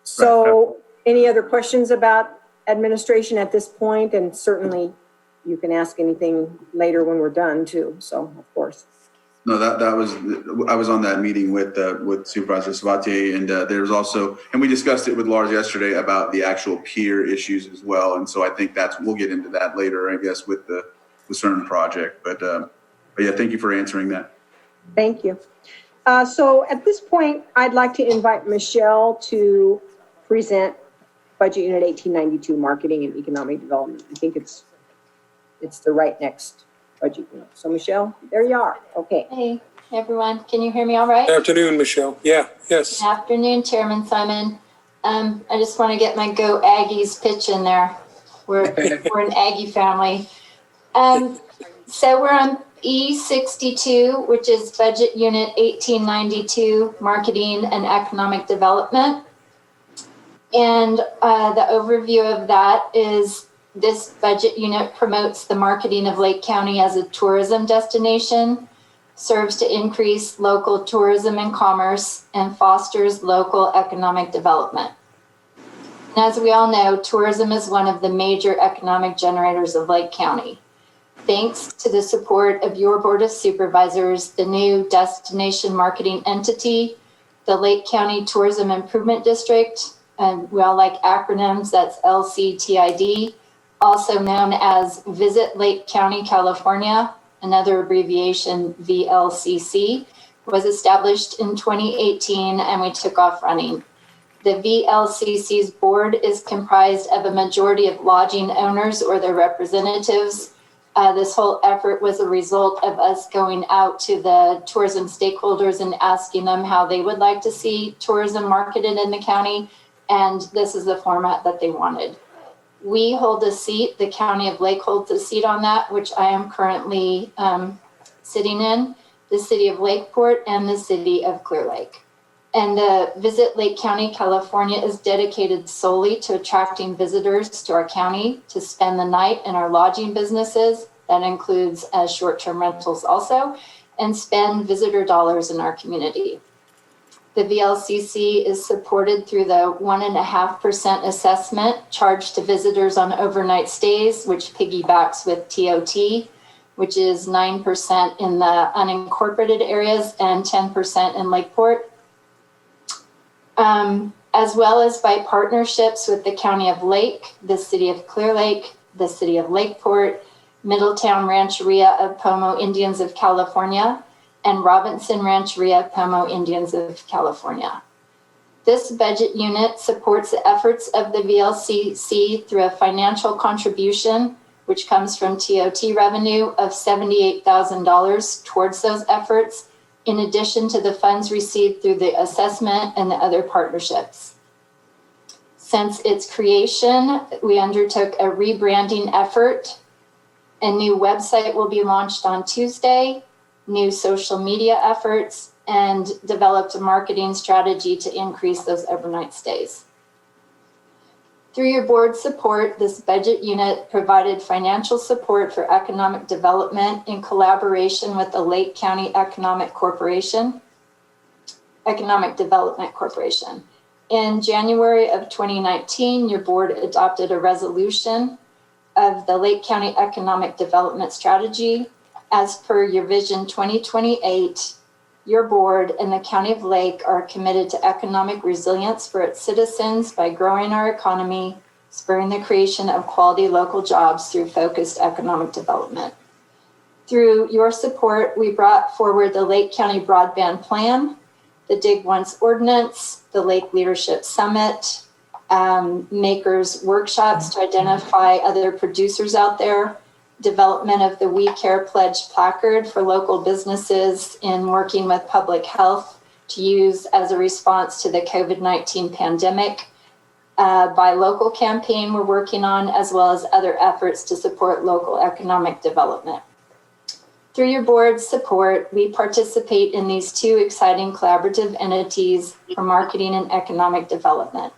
Speaker 2: So any other questions about administration at this point? And certainly you can ask anything later when we're done too, so of course.
Speaker 7: No, I was on that meeting with Supervisor Sabatier, and there was also, and we discussed it with Lars yesterday about the actual pier issues as well. And so I think we'll get into that later, I guess, with the certain project. But yeah, thank you for answering that.
Speaker 2: Thank you. So at this point, I'd like to invite Michelle to present Budget Unit 1892, Marketing and Economic Development. I think it's the right next budget unit. So Michelle, there you are. Okay.
Speaker 20: Hey, everyone. Can you hear me all right?
Speaker 1: Good afternoon, Michelle. Yeah, yes.
Speaker 20: Good afternoon, Chairman Simon. I just want to get my Go Aggies pitch in there. We're an Aggie family. So we're on E62, which is Budget Unit 1892, Marketing and Economic Development. And the overview of that is this budget unit promotes the marketing of Lake County as a tourism destination, serves to increase local tourism and commerce, and fosters local economic development. And as we all know, tourism is one of the major economic generators of Lake County. Thanks to the support of your Board of Supervisors, the new destination marketing entity, the Lake County Tourism Improvement District, and we all like acronyms, that's LCTID, also known as Visit Lake County, California, another abbreviation VLCC, was established in 2018 and we took off running. The VLCC's board is comprised of a majority of lodging owners or their representatives. This whole effort was a result of us going out to the tourism stakeholders and asking them how they would like to see tourism marketed in the county, and this is the format that they wanted. We hold a seat, the County of Lake holds a seat on that, which I am currently sitting in, the City of Lakeport and the City of Clear Lake. And the Visit Lake County, California is dedicated solely to attracting visitors to our county to spend the night in our lodging businesses. That includes short-term rentals also, and spend visitor dollars in our community. The VLCC is supported through the 1.5% assessment charged to visitors on overnight stays, which piggybacks with TOT, which is 9% in the unincorporated areas and 10% in Lakeport. As well as by partnerships with the County of Lake, the City of Clear Lake, the City of Lakeport, Middletown Rancheria of Pomo Indians of California, and Robinson Rancheria Pomo Indians of California. This budget unit supports the efforts of the VLCC through a financial contribution, which comes from TOT revenue of $78,000 towards those efforts, in addition to the funds received through the assessment and the other partnerships. Since its creation, we undertook a rebranding effort. A new website will be launched on Tuesday, new social media efforts, and developed a marketing strategy to increase those overnight stays. Through your board support, this budget unit provided financial support for economic development in collaboration with the Lake County Economic Development Corporation. In January of 2019, your board adopted a resolution of the Lake County Economic Development Strategy. As per your Vision 2028, your board, and the County of Lake are committed to economic resilience for its citizens by growing our economy, spurring the creation of quality local jobs through focused economic development. Through your support, we brought forward the Lake County Broadband Plan, the Dig Once Ordinance, the Lake Leadership Summit, makers workshops to identify other producers out there, development of the We Care Pledge placard for local businesses in working with public health to use as a response to the COVID-19 pandemic, by local campaign we're working on, as well as other efforts to support local economic development. Through your board's support, we participate in these two exciting collaborative entities for marketing and economic development.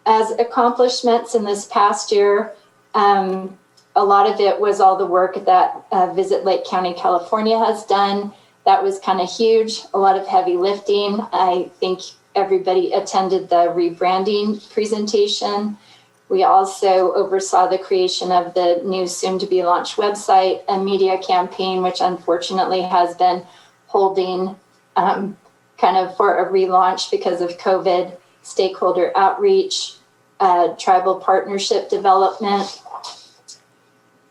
Speaker 20: As accomplishments in this past year, a lot of it was all the work that Visit Lake County, California has done. That was kind of huge, a lot of heavy lifting. I think everybody attended the rebranding presentation. We also oversaw the creation of the new soon-to-be launched website, a media campaign, which unfortunately has been holding kind of for a relaunch because of COVID, stakeholder outreach, tribal partnership development,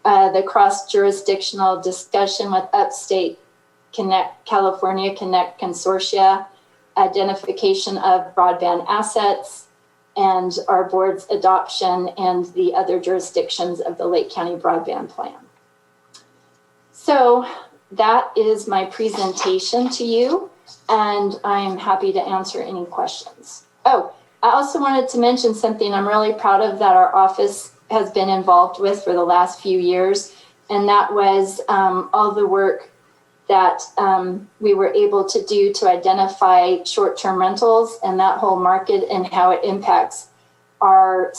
Speaker 20: the cross-jurisdictional discussion with Upstate California Connect Consortia, identification of broadband assets, and our board's adoption and the other jurisdictions of the Lake County Broadband Plan. So that is my presentation to you, and I'm happy to answer any questions. Oh, I also wanted to mention something I'm really proud of that our office has been involved with for the last few years, and that was all the work that we were able to do to identify short-term rentals and that whole market and how it impacts our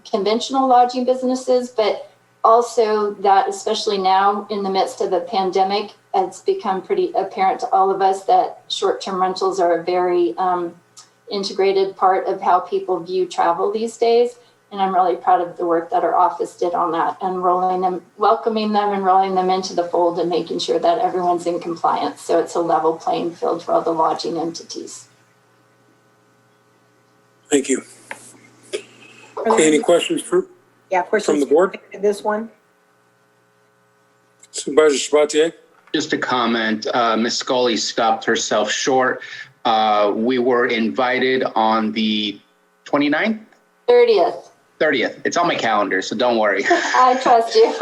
Speaker 20: conventional lodging businesses, but also that especially now in the midst of the pandemic, it's become pretty apparent to all of us that short-term rentals are a very integrated part of how people view travel these days. And I'm really proud of the work that our office did on that and welcoming them and rolling them into the fold and making sure that everyone's in compliance. So it's a level playing field for all the lodging entities.
Speaker 1: Thank you. Any questions from the board?
Speaker 2: This one?
Speaker 1: Supervisor Sabatier?
Speaker 5: Just a comment, Ms. Scully stopped herself short. We were invited on the 29th? 30th. It's on my calendar, so don't worry.
Speaker 20: I trust you.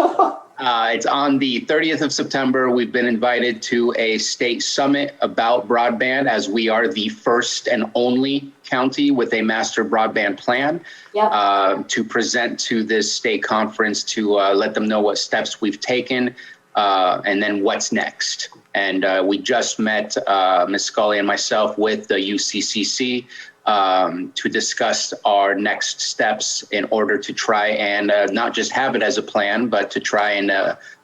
Speaker 5: It's on the 30th of September. We've been invited to a state summit about broadband, as we are the first and only county with a master broadband plan.
Speaker 20: Yep.
Speaker 5: To present to this state conference to let them know what steps we've taken and then what's next. And we just met Ms. Scully and myself with the UCCC to discuss our next steps in order to try and not just have it as a plan, but to try and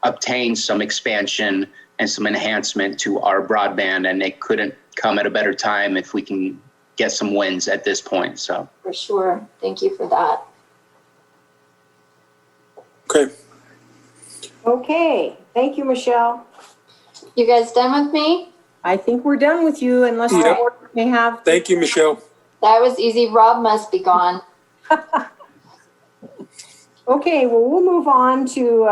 Speaker 5: obtain some expansion and some enhancement to our broadband. And it couldn't come at a better time if we can get some wins at this point. So
Speaker 20: for sure. Thank you for that.
Speaker 1: Okay.
Speaker 2: Okay. Thank you, Michelle.
Speaker 20: You guys done with me?
Speaker 2: I think we're done with you unless the board may have.
Speaker 1: Thank you, Michelle.
Speaker 20: That was easy. Rob must be gone.
Speaker 2: Okay, well, we'll move on to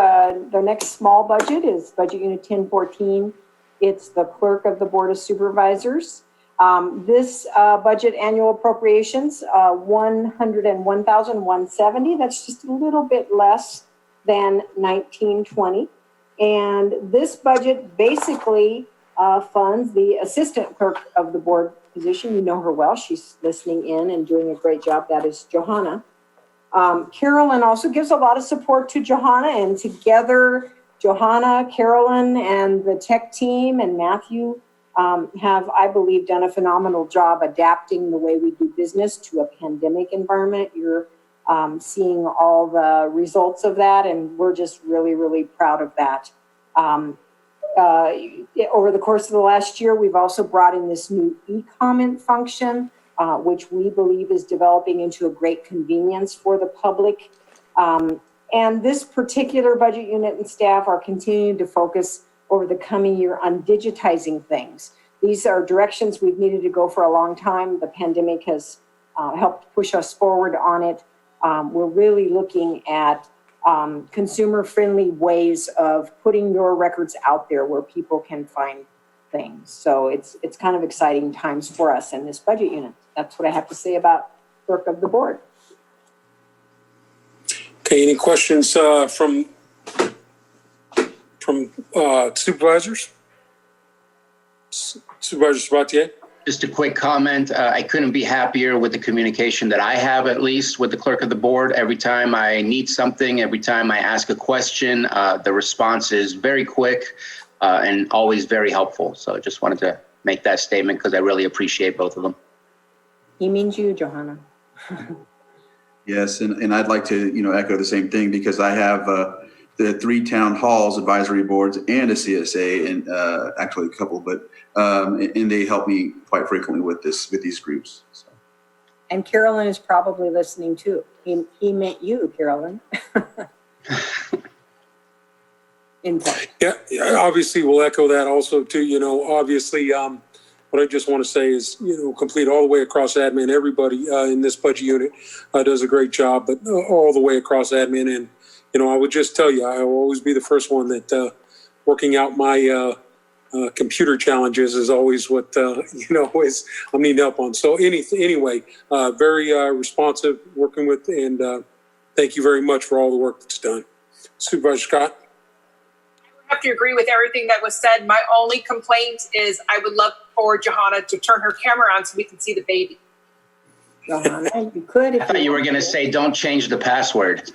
Speaker 2: the next small budget is Budget Unit 1014. It's the Clerk of the Board of Supervisors. This budget annual appropriations, $101,170. That's just a little bit less than 1920. And this budget basically funds the Assistant Clerk of the Board position. You know her well. She's listening in and doing a great job. That is Johanna. Carolyn also gives a lot of support to Johanna, and together Johanna, Carolyn, and the tech team and Matthew have, I believe, done a phenomenal job adapting the way we do business to a pandemic environment. You're seeing all the results of that, and we're just really, really proud of that. Over the course of the last year, we've also brought in this new e-comment function, which we believe is developing into a great convenience for the public. And this particular budget unit and staff are continuing to focus over the coming year on digitizing things. These are directions we've needed to go for a long time. The pandemic has helped push us forward on it. We're really looking at consumer-friendly ways of putting your records out there where people can find things. So it's kind of exciting times for us in this budget unit. That's what I have to say about work of the board.
Speaker 1: Okay, any questions from supervisors? Supervisor Sabatier?
Speaker 5: Just a quick comment. I couldn't be happier with the communication that I have, at least with the clerk of the board. Every time I need something, every time I ask a question, the response is very quick and always very helpful. So I just wanted to make that statement because I really appreciate both of them.
Speaker 2: He means you, Johanna.
Speaker 7: Yes, and I'd like to, echo the same thing because I have the 3 town halls, advisory boards, and a CSA, and actually a couple, but and they help me quite frequently with these groups. So.
Speaker 2: And Carolyn is probably listening too. He meant you, Carolyn.
Speaker 1: Yeah, obviously we'll echo that also too. Obviously, what I just want to say is, complete all the way across admin. Everybody in this budget unit does a great job, but all the way across admin. And, I would just tell you, I will always be the first one that working out my computer challenges is always what, is I'm needing help on. So anyway, very responsive working with, and thank you very much for all the work that's done. Supervisor Scott?
Speaker 6: I have to agree with everything that was said. My only complaint is I would love for Johanna to turn her camera on so we can see the baby.
Speaker 2: Johanna, you could.
Speaker 5: I thought you were going to say, don't change the password.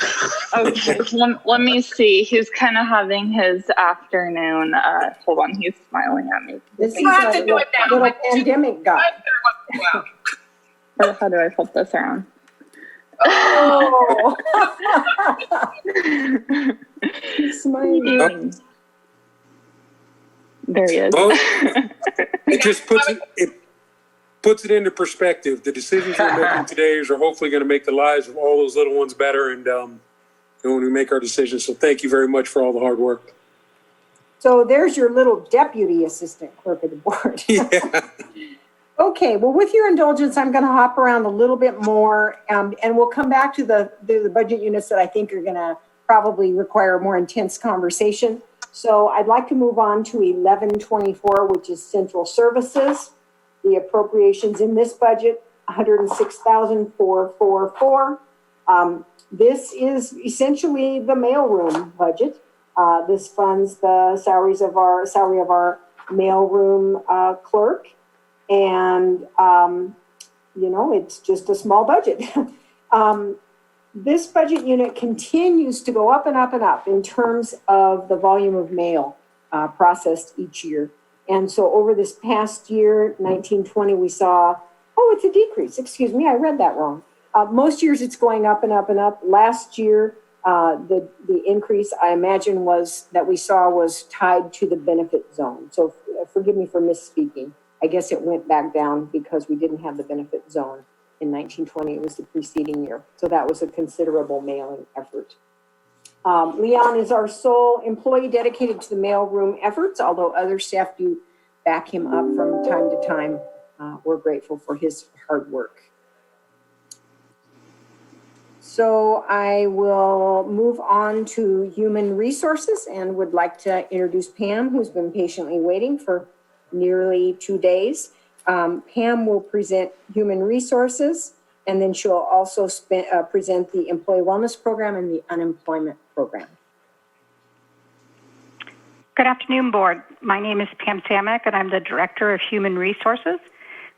Speaker 13: Okay, let me see. He's kind of having his afternoon. Hold on, he's smiling at me.
Speaker 2: This is a little pandemic guy.
Speaker 13: Or how do I flip this around?
Speaker 2: Oh! He's smiling.
Speaker 13: There he is.
Speaker 1: Well, it just puts it into perspective. The decisions we're making today are hopefully going to make the lives of all those little ones better, and when we make our decisions. So thank you very much for all the hard work.
Speaker 2: So there's your little deputy assistant clerk of the board.
Speaker 1: Yeah.
Speaker 2: Okay, well, with your indulgence, I'm going to hop around a little bit more, and we'll come back to the budget units that I think are going to probably require a more intense conversation. So I'd like to move on to 1124, which is central services. The appropriations in this budget, $106,444. This is essentially the mailroom budget. This funds the salary of our mailroom clerk. And, it's just a small budget. This budget unit continues to go up and up and up in terms of the volume of mail processed each year. And so over this past year, 1920, we saw, it's a decrease. Excuse me, I read that wrong. Most years it's going up and up and up. Last year, the increase I imagine that we saw was tied to the benefit zone. So forgive me for misspeaking. I guess it went back down because we didn't have the benefit zone in 1920. It was the preceding year. So that was a considerable mailing effort. Leon is our sole employee dedicated to the mailroom efforts, although other staff do back him up from time to time. We're grateful for his hard work. So I will move on to human resources and would like to introduce Pam, who's been patiently waiting for nearly 2 days. Pam will present human resources, and then she'll also present the employee wellness program and the unemployment program.
Speaker 21: Good afternoon, board. My name is Pam Samek, and I'm the Director of Human Resources.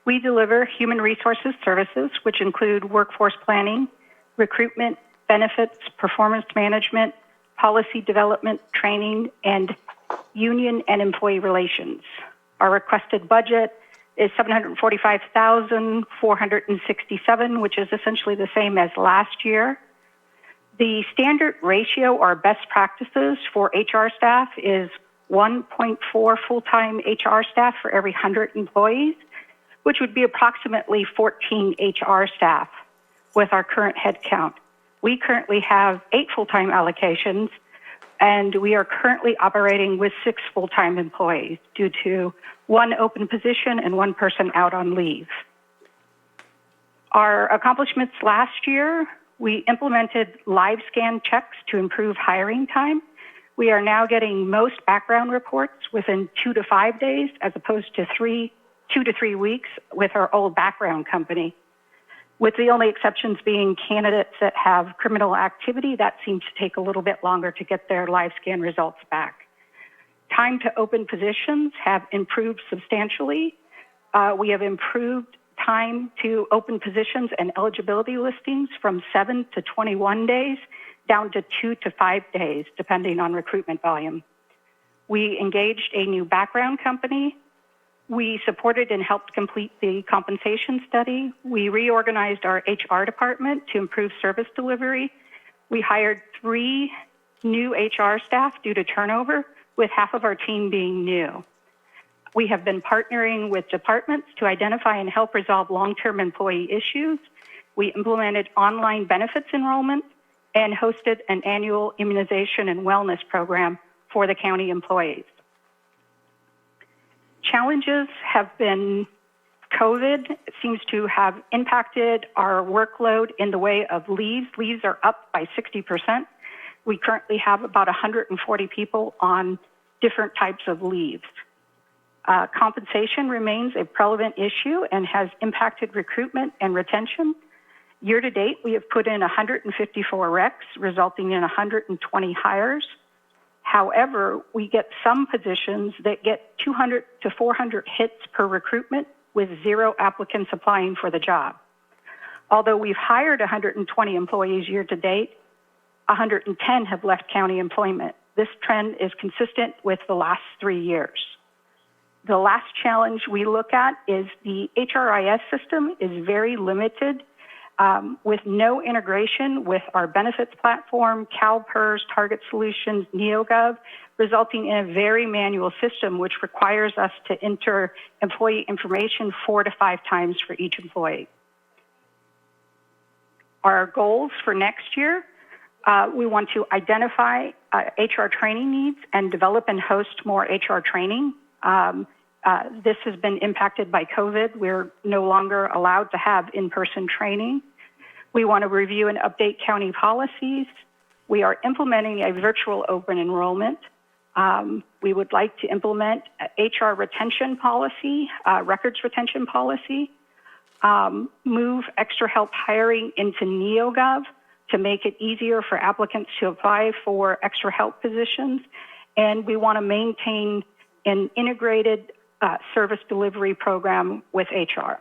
Speaker 21: We deliver human resources services, which include workforce planning, recruitment, benefits, performance management, policy development, training, and union and employee relations. Our requested budget is $745,467, which is essentially the same as last year. The standard ratio or best practices for HR staff is 1.4 full-time HR staff for every 100 employees, which would be approximately 14 HR staff with our current head count. We currently have 8 full-time allocations And we are currently operating with 6 full-time employees due to 1 open position and 1 person out on leave. Our accomplishments last year, we implemented live scan checks to improve hiring time. We are now getting most background reports within 2 to 5 days, as opposed to 2 to 3 weeks with our old background company, with the only exceptions being candidates that have criminal activity. That seems to take a little bit longer to get their live scan results back. Time to open positions have improved substantially. We have improved time to open positions and eligibility listings from 7 to 21 days down to 2 to 5 days, depending on recruitment volume. We engaged a new background company. We supported and helped complete the compensation study. We reorganized our HR department to improve service delivery. We hired 3 new HR staff due to turnover, with half of our team being new. We have been partnering with departments to identify and help resolve long-term employee issues. We implemented online benefits enrollment and hosted an annual immunization and wellness program for the county employees. Challenges have been COVID seems to have impacted our workload in the way of leaves. Leaves are up by 60%. We currently have about 140 people on different types of leaves. Compensation remains a prevalent issue and has impacted recruitment and retention. Year to date, we have put in 154 recs, resulting in 120 hires. However, we get some positions that get 200 to 400 hits per recruitment with 0 applicants applying for the job. Although we've hired 120 employees year to date, 110 have left county employment. This trend is consistent with the last 3 years. The last challenge we look at is the HRIS system is very limited with no integration with our benefits platform, CalPERS, Target Solutions, NeoGov, resulting in a very manual system which requires us to enter employee information 4 to 5 times for each employee. Our goals for next year, we want to identify HR training needs and develop and host more HR training. This has been impacted by COVID. We're no longer allowed to have in-person training. We want to review and update county policies. We are implementing a virtual open enrollment. We would like to implement HR retention policy, records retention policy, move extra help hiring into NeoGov to make it easier for applicants to apply for extra help positions. And we want to maintain an integrated service delivery program with HR.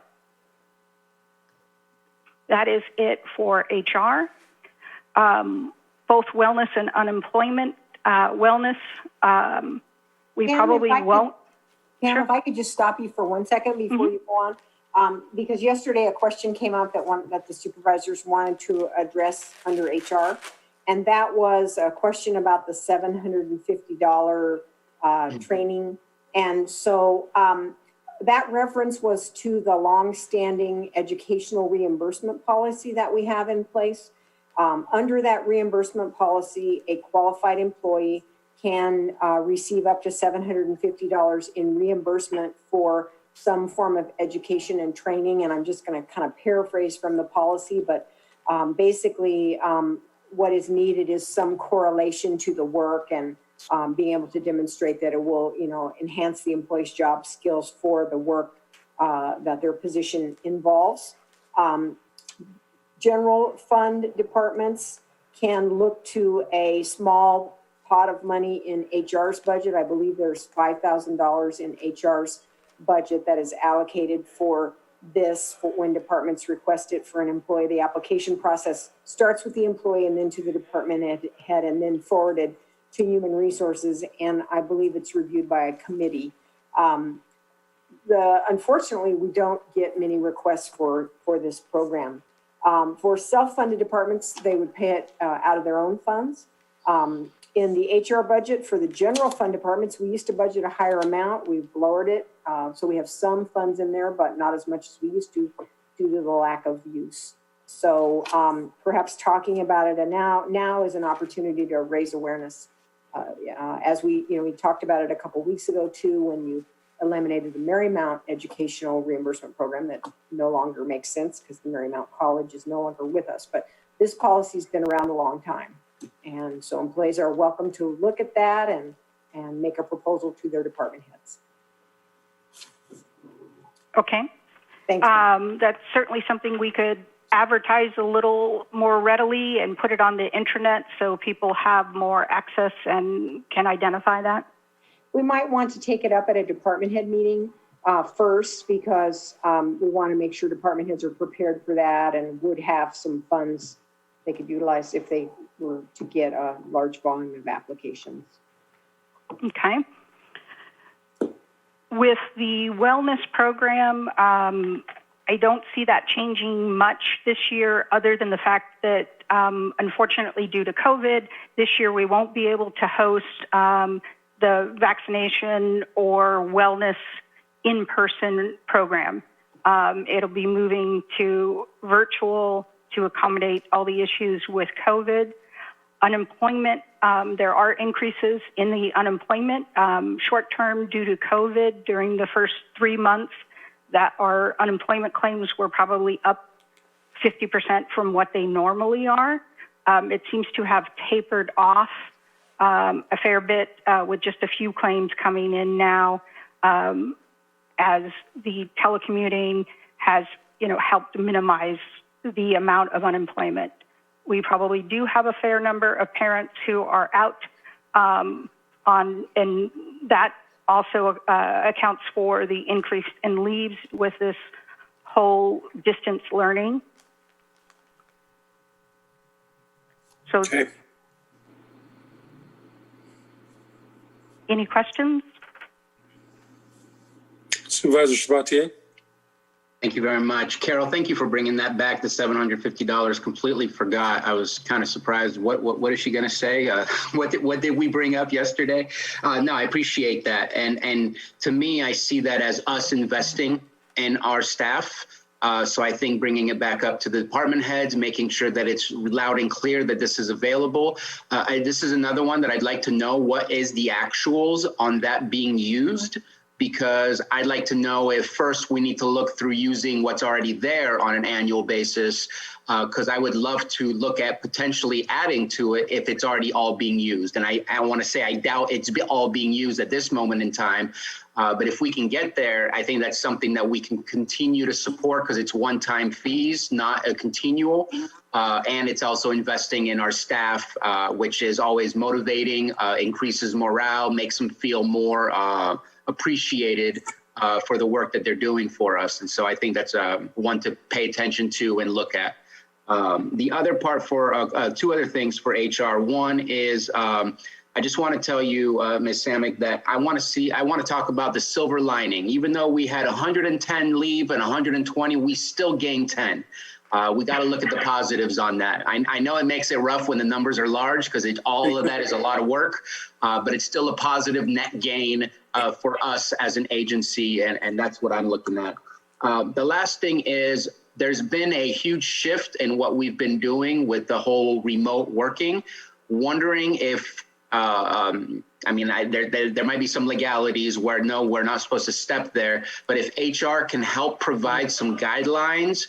Speaker 21: That is it for HR. Both wellness and unemployment. Wellness, we
Speaker 2: Pam,
Speaker 21: probably won't.
Speaker 2: Pam, if I could just stop you for 1 second before you go on. Because yesterday a question came up that the supervisors wanted to address under HR. And that was a question about the $750 training. And so that reference was to the longstanding educational reimbursement policy that we have in place. Under that reimbursement policy, a qualified employee can receive up to $750 in reimbursement for some form of education and training. And I'm just going to kind of paraphrase from the policy, but basically what is needed is some correlation to the work and being able to demonstrate that it will, enhance the employee's job skills for the work that their position involves. General fund departments can look to a small pot of money in HR's budget. I believe there's $5,000 in HR's budget that is allocated for this when departments request it for an employee. The application process starts with the employee and then to the department head and then forwarded to Human Resources, and I believe it's reviewed by a committee. Unfortunately, we don't get many requests for this program. For self-funded departments, they would pay it out of their own funds. In the HR budget for the general fund departments, we used to budget a higher amount. We've lowered it. So we have some funds in there, but not as much as we used to due to the lack of use. So perhaps talking about it now is an opportunity to raise awareness As we talked about it a couple weeks ago too, when you eliminated the Marymount educational reimbursement program that no longer makes sense because the Marymount College is no longer with us. But this policy's been around a long time. And so employees are welcome to look at that and make a proposal to their department heads.
Speaker 21: Okay.
Speaker 2: Thanks.
Speaker 21: That's certainly something we could advertise a little more readily and put it on the intranet so people have more access and can identify that.
Speaker 2: We might want to take it up at a department head meeting first because we want to make sure department heads are prepared for that and would have some funds they could utilize if they were to get a large volume of applications.
Speaker 21: Okay. With the wellness program, I don't see that changing much this year other than the fact that unfortunately due to COVID, this year we won't be able to host the vaccination or wellness in-person program. It'll be moving to virtual to accommodate all the issues with COVID. Unemployment, there are increases in the unemployment short-term due to COVID during the first 3 months that our unemployment claims were probably up 50% from what they normally are. It seems to have tapered off a fair bit with just a few claims coming in now as the telecommuting has, helped minimize the amount of unemployment. We probably do have a fair number of parents who are out and that also accounts for the increase in leaves with this whole distance learning. So,
Speaker 1: okay.
Speaker 21: Any questions?
Speaker 1: Supervisor Sabatier?
Speaker 5: Thank you very much. Carol, thank you for bringing that back, the $750. Completely forgot. I was kind of surprised. What is she going to say? What did we bring up yesterday? No, I appreciate that. And to me, I see that as us investing in our staff. So I think bringing it back up to the department heads, making sure that it's loud and clear that this is available. This is another one that I'd like to know what is the actuals on that being used, because I'd like to know if first we need to look through using what's already there on an annual basis, because I would love to look at potentially adding to it if it's already all being used. And I want to say I doubt it's all being used at this moment in time. But if we can get there, I think that's something that we can continue to support because it's one-time fees, not a continual. And it's also investing in our staff, which is always motivating, increases morale, makes them feel more appreciated for the work that they're doing for us. And so I think that's one to pay attention to and look at. The other part for two other things for HR. One is I just want to tell you, Ms. Samick, that I want to talk about the silver lining. Even though we had 110 leave and 120, we still gained 10. We got to look at the positives on that. I know it makes it rough when the numbers are large because all of that is a lot of work, but it's still a positive net gain for us as an agency, and that's what I'm looking at. The last thing is there's been a huge shift in what we've been doing with the whole remote working. Wondering if there might be some legalities where no, we're not supposed to step there. But if HR can help provide some guidelines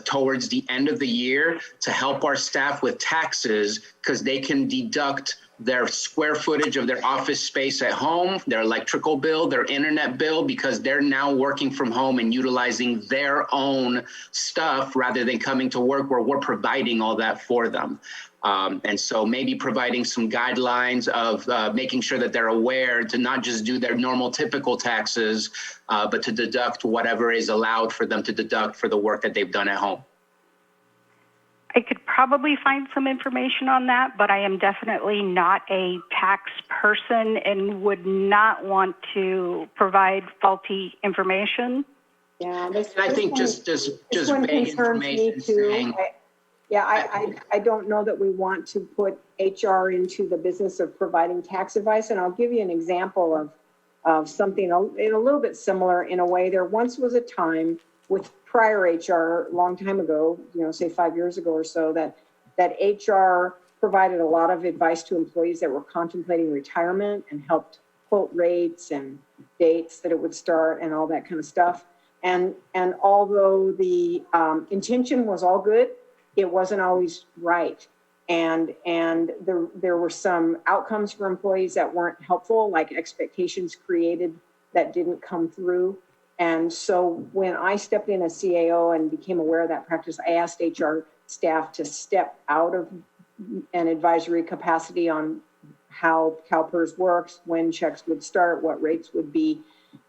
Speaker 5: towards the end of the year to help our staff with taxes, because they can deduct their square footage of their office space at home, their electrical bill, their internet bill, because they're now working from home and utilizing their own stuff rather than coming to work where we're providing all that for them. And so maybe providing some guidelines of making sure that they're aware to not just do their normal typical taxes, but to deduct whatever is allowed for them to deduct for the work that they've done at home.
Speaker 21: I could probably find some information on that, but I am definitely not a tax person and would not want to provide faulty information.
Speaker 2: Yeah,
Speaker 5: I think just vague information saying.
Speaker 2: I don't know that we want to put HR into the business of providing tax advice. And I'll give you an example of something a little bit similar in a way. There once was a time with prior HR, a long time ago, say 5 years ago or so, that HR provided a lot of advice to employees that were contemplating retirement and helped quote rates and dates that it would start and all that kind of stuff. And although the intention was all good, it wasn't always right. And there were some outcomes for employees that weren't helpful, like expectations created that didn't come through. And so when I stepped in as CAO and became aware of that practice, I asked HR staff to step out of an advisory capacity on how CalPERS works, when checks would start, what rates would be,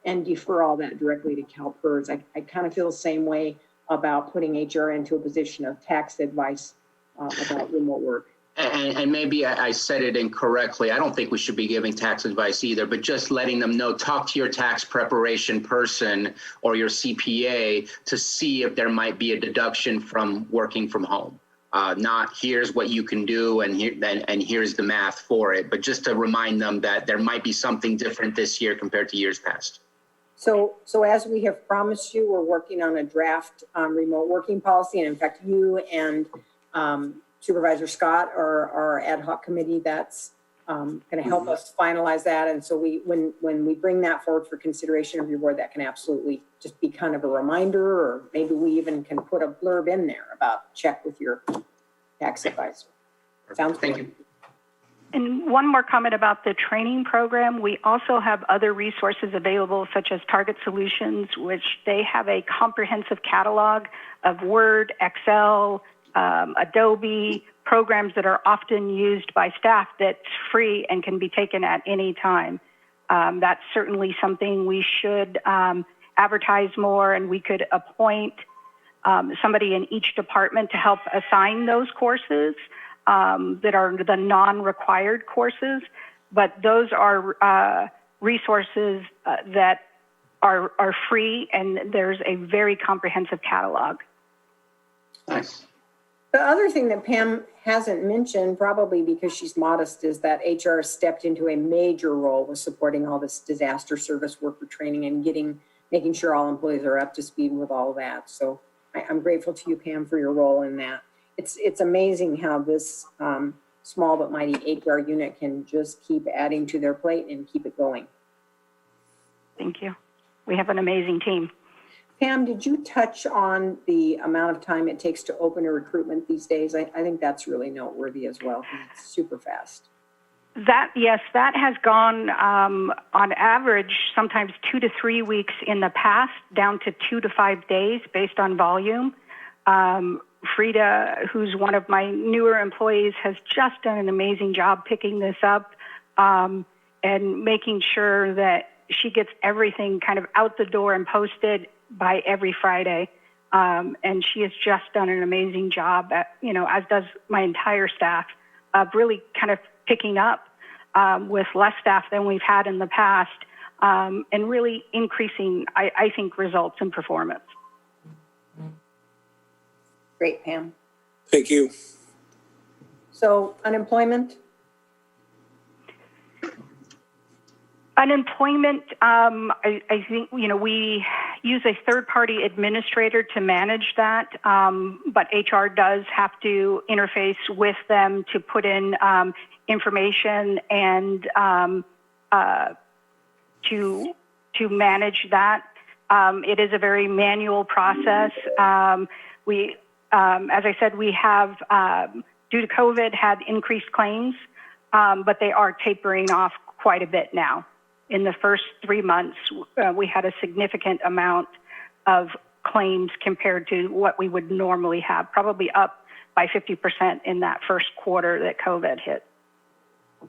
Speaker 2: and defer all that directly to CalPERS. I kind of feel the same way about putting HR into a position of tax advice about remote work.
Speaker 5: And maybe I said it incorrectly. I don't think we should be giving tax advice either, but just letting them know, talk to your tax preparation person or your CPA to see if there might be a deduction from working from home. Not here's what you can do and here's the math for it, but just to remind them that there might be something different this year compared to years past.
Speaker 2: So as we have promised you, we're working on a draft remote working policy. And in fact, you and Supervisor Scott are our ad hoc committee that's going to help us finalize that. And so when we bring that forward for consideration of your board, that can absolutely just be kind of a reminder, or maybe we even can put a blurb in there about check with your tax advisor. Sounds
Speaker 5: Thank
Speaker 2: good.
Speaker 5: you.
Speaker 21: And one more comment about the training program. We also have other resources available, such as Target Solutions, which they have a comprehensive catalog of Word, Excel, Adobe programs that are often used by staff that's free and can be taken at any time. That's certainly something we should advertise more, and we could appoint somebody in each department to help assign those courses that are the non-required courses. But those are resources that are free, and there's a very comprehensive catalog.
Speaker 5: Nice.
Speaker 2: The other thing that Pam hasn't mentioned, probably because she's modest, is that HR stepped into a major role with supporting all this disaster service worker training and making sure all employees are up to speed with all of that. So I'm grateful to you, Pam, for your role in that. It's amazing how this small but mighty HR unit can just keep adding to their plate and keep it going.
Speaker 21: Thank you. We have an amazing team.
Speaker 2: Pam, did you touch on the amount of time it takes to open a recruitment these days? I think that's really noteworthy as well. It's super fast.
Speaker 21: Yes, that has gone on average sometimes 2 to 3 weeks in the past, down to 2 to 5 days based on volume. Frida, who's one of my newer employees, has just done an amazing job picking this up and making sure that she gets everything kind of out the door and posted by every Friday. And she has just done an amazing job, as does my entire staff, of really kind of picking up with less staff than we've had in the past, and really increasing, I think, results and performance.
Speaker 2: Great, Pam.
Speaker 1: Thank you.
Speaker 2: So unemployment?
Speaker 21: Unemployment, I think, we use a third-party administrator to manage that, but HR does have to interface with them to put in information and to manage that. It is a very manual process. As I said, we have, due to COVID, had increased claims, but they are tapering off quite a bit now. In the first 3 months, we had a significant amount of claims compared to what we would normally have, probably up by 50% in that first quarter that COVID hit.
Speaker 2: So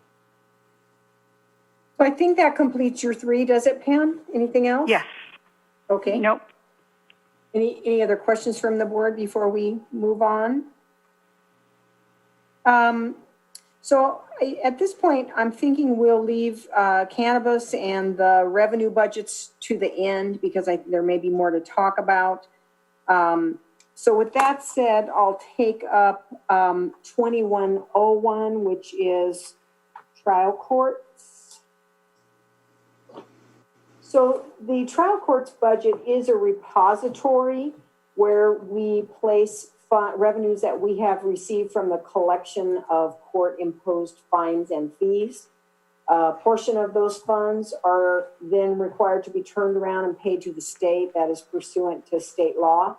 Speaker 2: I think that completes your 3, does it, Pam? Anything else?
Speaker 21: Yes.
Speaker 2: Okay.
Speaker 21: Nope.
Speaker 2: Any other questions from the board before we move on? So at this point, I'm thinking we'll leave cannabis and the revenue budgets to the end because there may be more to talk about. So with that said, I'll take up 2101, which is trial courts. So the trial courts budget is a repository where we place revenues that we have received from the collection of court-imposed fines and fees. A portion of those funds are then required to be turned around and paid to the state. That is pursuant to state law.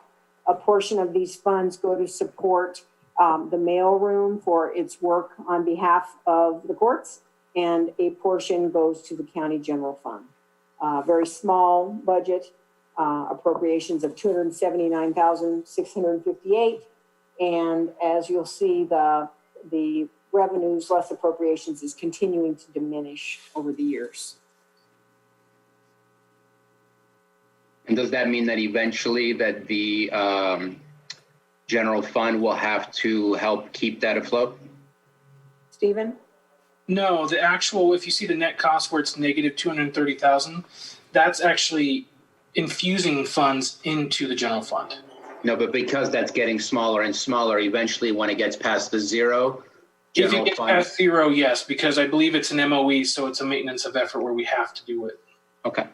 Speaker 2: A portion of these funds go to support the mailroom for its work on behalf of the courts, and a portion goes to the county general fund. Very small budget, appropriations of $279,658, and as you'll see, the revenues less appropriations is continuing to diminish over the years.
Speaker 5: And does that mean that eventually that the general fund will have to help keep that afloat?
Speaker 2: Stephen?
Speaker 4: No, the actual, if you see the net cost where it's negative 230,000, that's actually infusing funds into the general fund.
Speaker 5: No, but because that's getting smaller and smaller, eventually when it gets past the zero,
Speaker 4: If it gets past zero, yes, because I believe it's an MOE, so it's a maintenance of effort where we have to do it.
Speaker 5: Okay.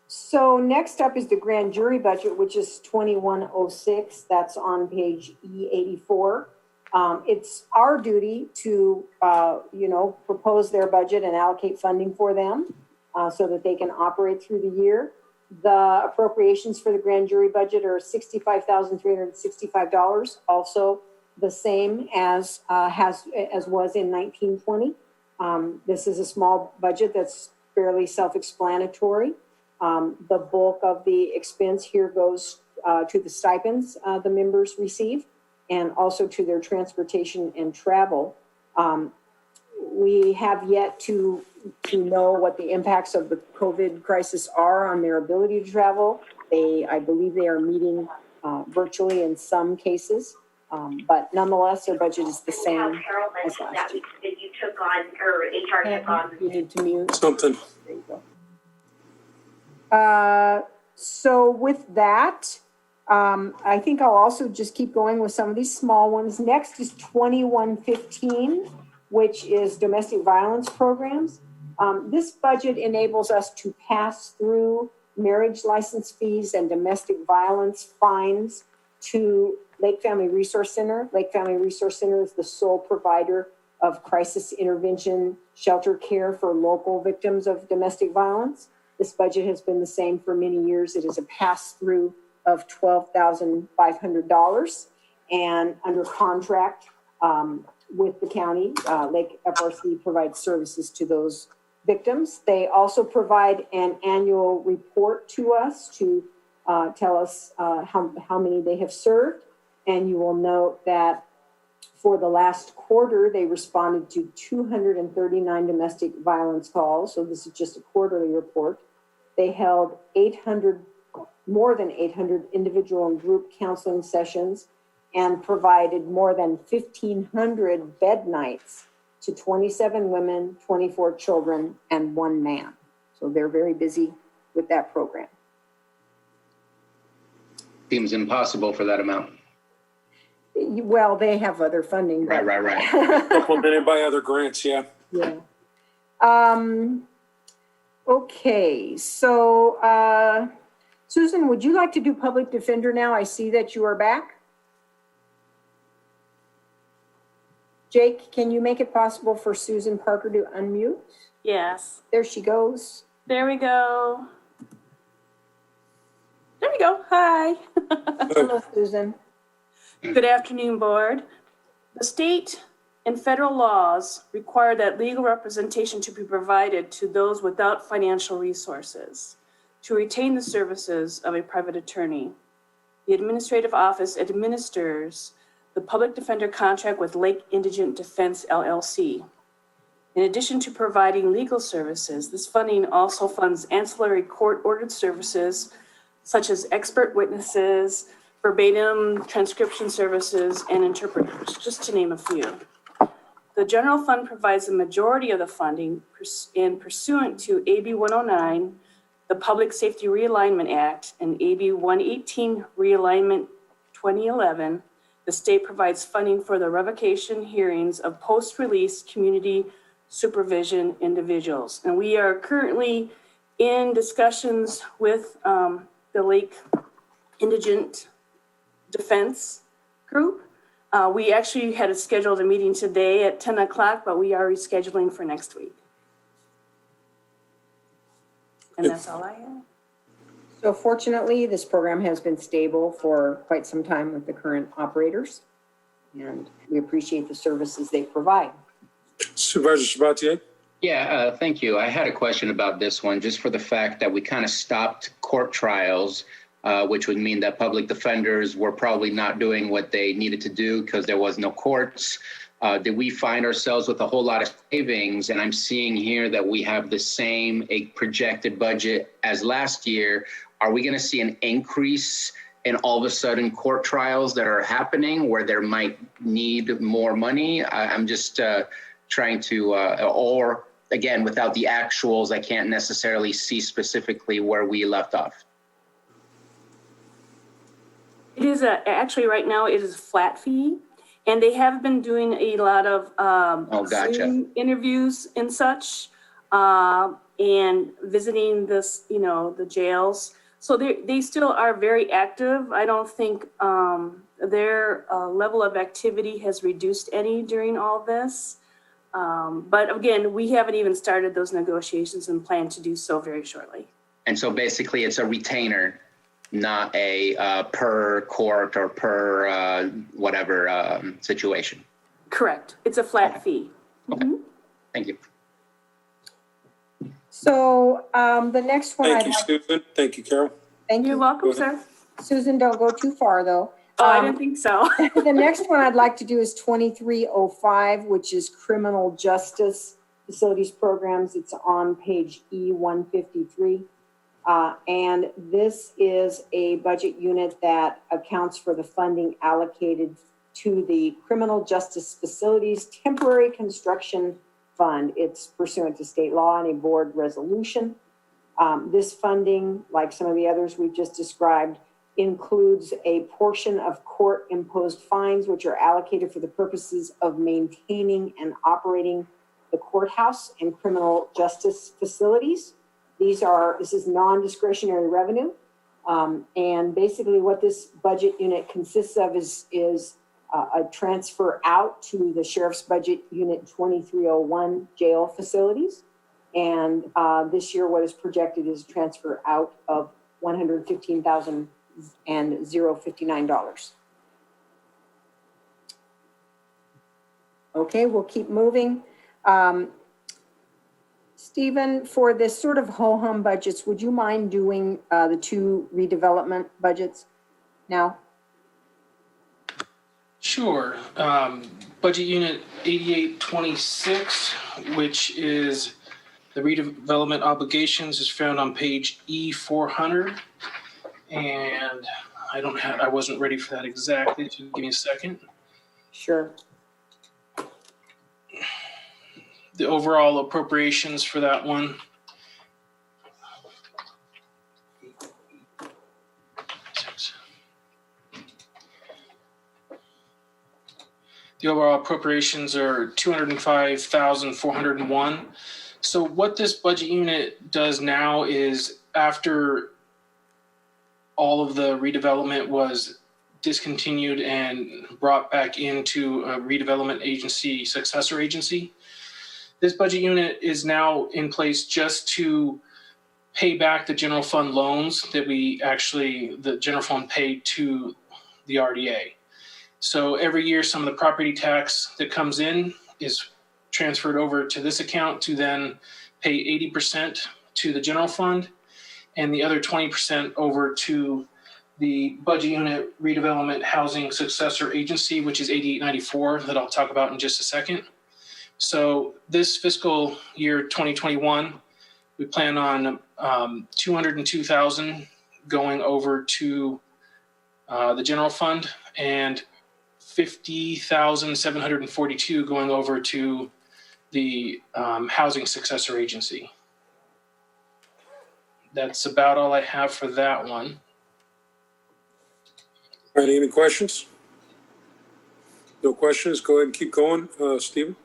Speaker 2: So next up is the grand jury budget, which is 2106. That's on page E84. It's our duty to, propose their budget and allocate funding for them so that they can operate through the year. The appropriations for the grand jury budget are $65,365, also the same as was in 1920. This is a small budget that's fairly self-explanatory. The bulk of the expense here goes to the stipends the members receive, and also to their transportation and travel. We have yet to know what the impacts of the COVID crisis are on their ability to travel. I believe they are meeting virtually in some cases. But nonetheless, their budget is the same as last year.
Speaker 8: That you took on, or HR took on.
Speaker 2: You need to mute.
Speaker 1: Something.
Speaker 2: There you go. So with that, I think I'll also just keep going with some of these small ones. Next is 2115, which is domestic violence programs. This budget enables us to pass through marriage license fees and domestic violence fines to Lake Family Resource Center. Lake Family Resource Center is the sole provider of crisis intervention shelter care for local victims of domestic violence. This budget has been the same for many years. It is a pass-through of $12,500, and under contract with the county, Lake FRC provides services to those victims. They also provide an annual report to us to tell us how many they have served. And you will note that for the last quarter, they responded to 239 domestic violence calls. So this is just a quarterly report. They held more than 800 individual and group counseling sessions and provided more than 1,500 bed nights to 27 women, 24 children, and 1 man. So they're very busy with that program.
Speaker 5: Seems impossible for that amount.
Speaker 2: Well, they have other funding.
Speaker 5: Right.
Speaker 1: Supplemented by other grants, yeah.
Speaker 2: Yeah. Okay, so Susan, would you like to do public defender now? I see that you are back. Jake, can you make it possible for Susan Parker to unmute?
Speaker 22: Yes.
Speaker 2: There she goes.
Speaker 22: There we go. There we go. Hi.
Speaker 2: Hello, Susan.
Speaker 22: Good afternoon, board. The state and federal laws require that legal representation to be provided to those without financial resources to retain the services of a private attorney. The administrative office administers the public defender contract with Lake Indigent Defense LLC. In addition to providing legal services, this funding also funds ancillary court-ordered services such as expert witnesses, verbatim transcription services, and interpreters, just to name a few. The general fund provides the majority of the funding and pursuant to AB 109, the Public Safety Realignment Act, and AB 118 Realignment 2011, the state provides funding for the revocation hearings of post-release community supervision individuals. And we are currently in discussions with the Lake Indigent Defense Group. We actually had scheduled a meeting today at 10 o'clock, but we are rescheduling for next week. And that's all I have.
Speaker 2: So fortunately, this program has been stable for quite some time with the current operators, and we appreciate the services they provide.
Speaker 1: Supervisor Sabatier?
Speaker 9: Yeah, thank you. I had a question about this one, just for the fact that we kind of stopped court trials, which would mean that public defenders were probably not doing what they needed to do because there was no courts. Did we find ourselves with a whole lot of savings? And I'm seeing here that we have the same projected budget as last year. Are we going to see an increase in all of a sudden court trials that are happening where there might need more money? I'm just trying to, or again, without the actuals, I can't necessarily see specifically where we left off.
Speaker 22: It is actually right now it is a flat fee, and they have been doing a lot of Zoom interviews and such, and visiting this, the jails. So they still are very active. I don't think their level of activity has reduced any during all this. But again, we haven't even started those negotiations and plan to do so very shortly.
Speaker 9: And so basically it's a retainer, not a per court or per whatever situation.
Speaker 22: Correct. It's a flat fee.
Speaker 9: Okay. Mm-hmm. Thank you.
Speaker 2: So the next one.
Speaker 1: Thank you, Susan. Thank you, Carol.
Speaker 2: Thank you.
Speaker 22: You're welcome, sir.
Speaker 2: Susan, don't go too far though.
Speaker 22: Oh, I didn't think so.
Speaker 2: The next one I'd like to do is 2305, which is Criminal Justice Facilities Programs. It's on page E153. And this is a budget unit that accounts for the funding allocated to the Criminal Justice Facilities Temporary Construction Fund. It's pursuant to state law and a board resolution. This funding, like some of the others we've just described, includes a portion of court-imposed fines, which are allocated for the purposes of maintaining and operating the courthouse and criminal justice facilities. This is non-discretionary revenue. And basically what this budget unit consists of is a transfer out to the Sheriff's Budget Unit 2301 jail facilities. And this year what is projected is a transfer out of $115,059. Okay, we'll keep moving. Stephen, for this sort of ho-hum budgets, would you mind doing the two redevelopment budgets now?
Speaker 4: Sure. Budget Unit 8826, which is the redevelopment obligations, is found on page E400. And I wasn't ready for that exactly. So give me a second.
Speaker 2: Sure.
Speaker 4: The overall appropriations for that one. The overall appropriations are $205,401. So what this budget unit does now is, after all of the redevelopment was discontinued and brought back into a redevelopment agency, successor agency, this budget unit is now in place just to pay back the general fund loans that the general fund paid to the RDA. So every year, some of the property tax that comes in is transferred over to this account to then pay 80% to the general fund, and the other 20% over to the budget unit redevelopment housing successor agency, which is 8894, that I'll talk about in just a second. So this fiscal year 2021, we plan on $202,000 going over to the general fund, and $50,742 going over to the housing successor agency. That's about all I have for that one.
Speaker 1: All right, any questions? No questions? Go ahead and keep going, Stephen.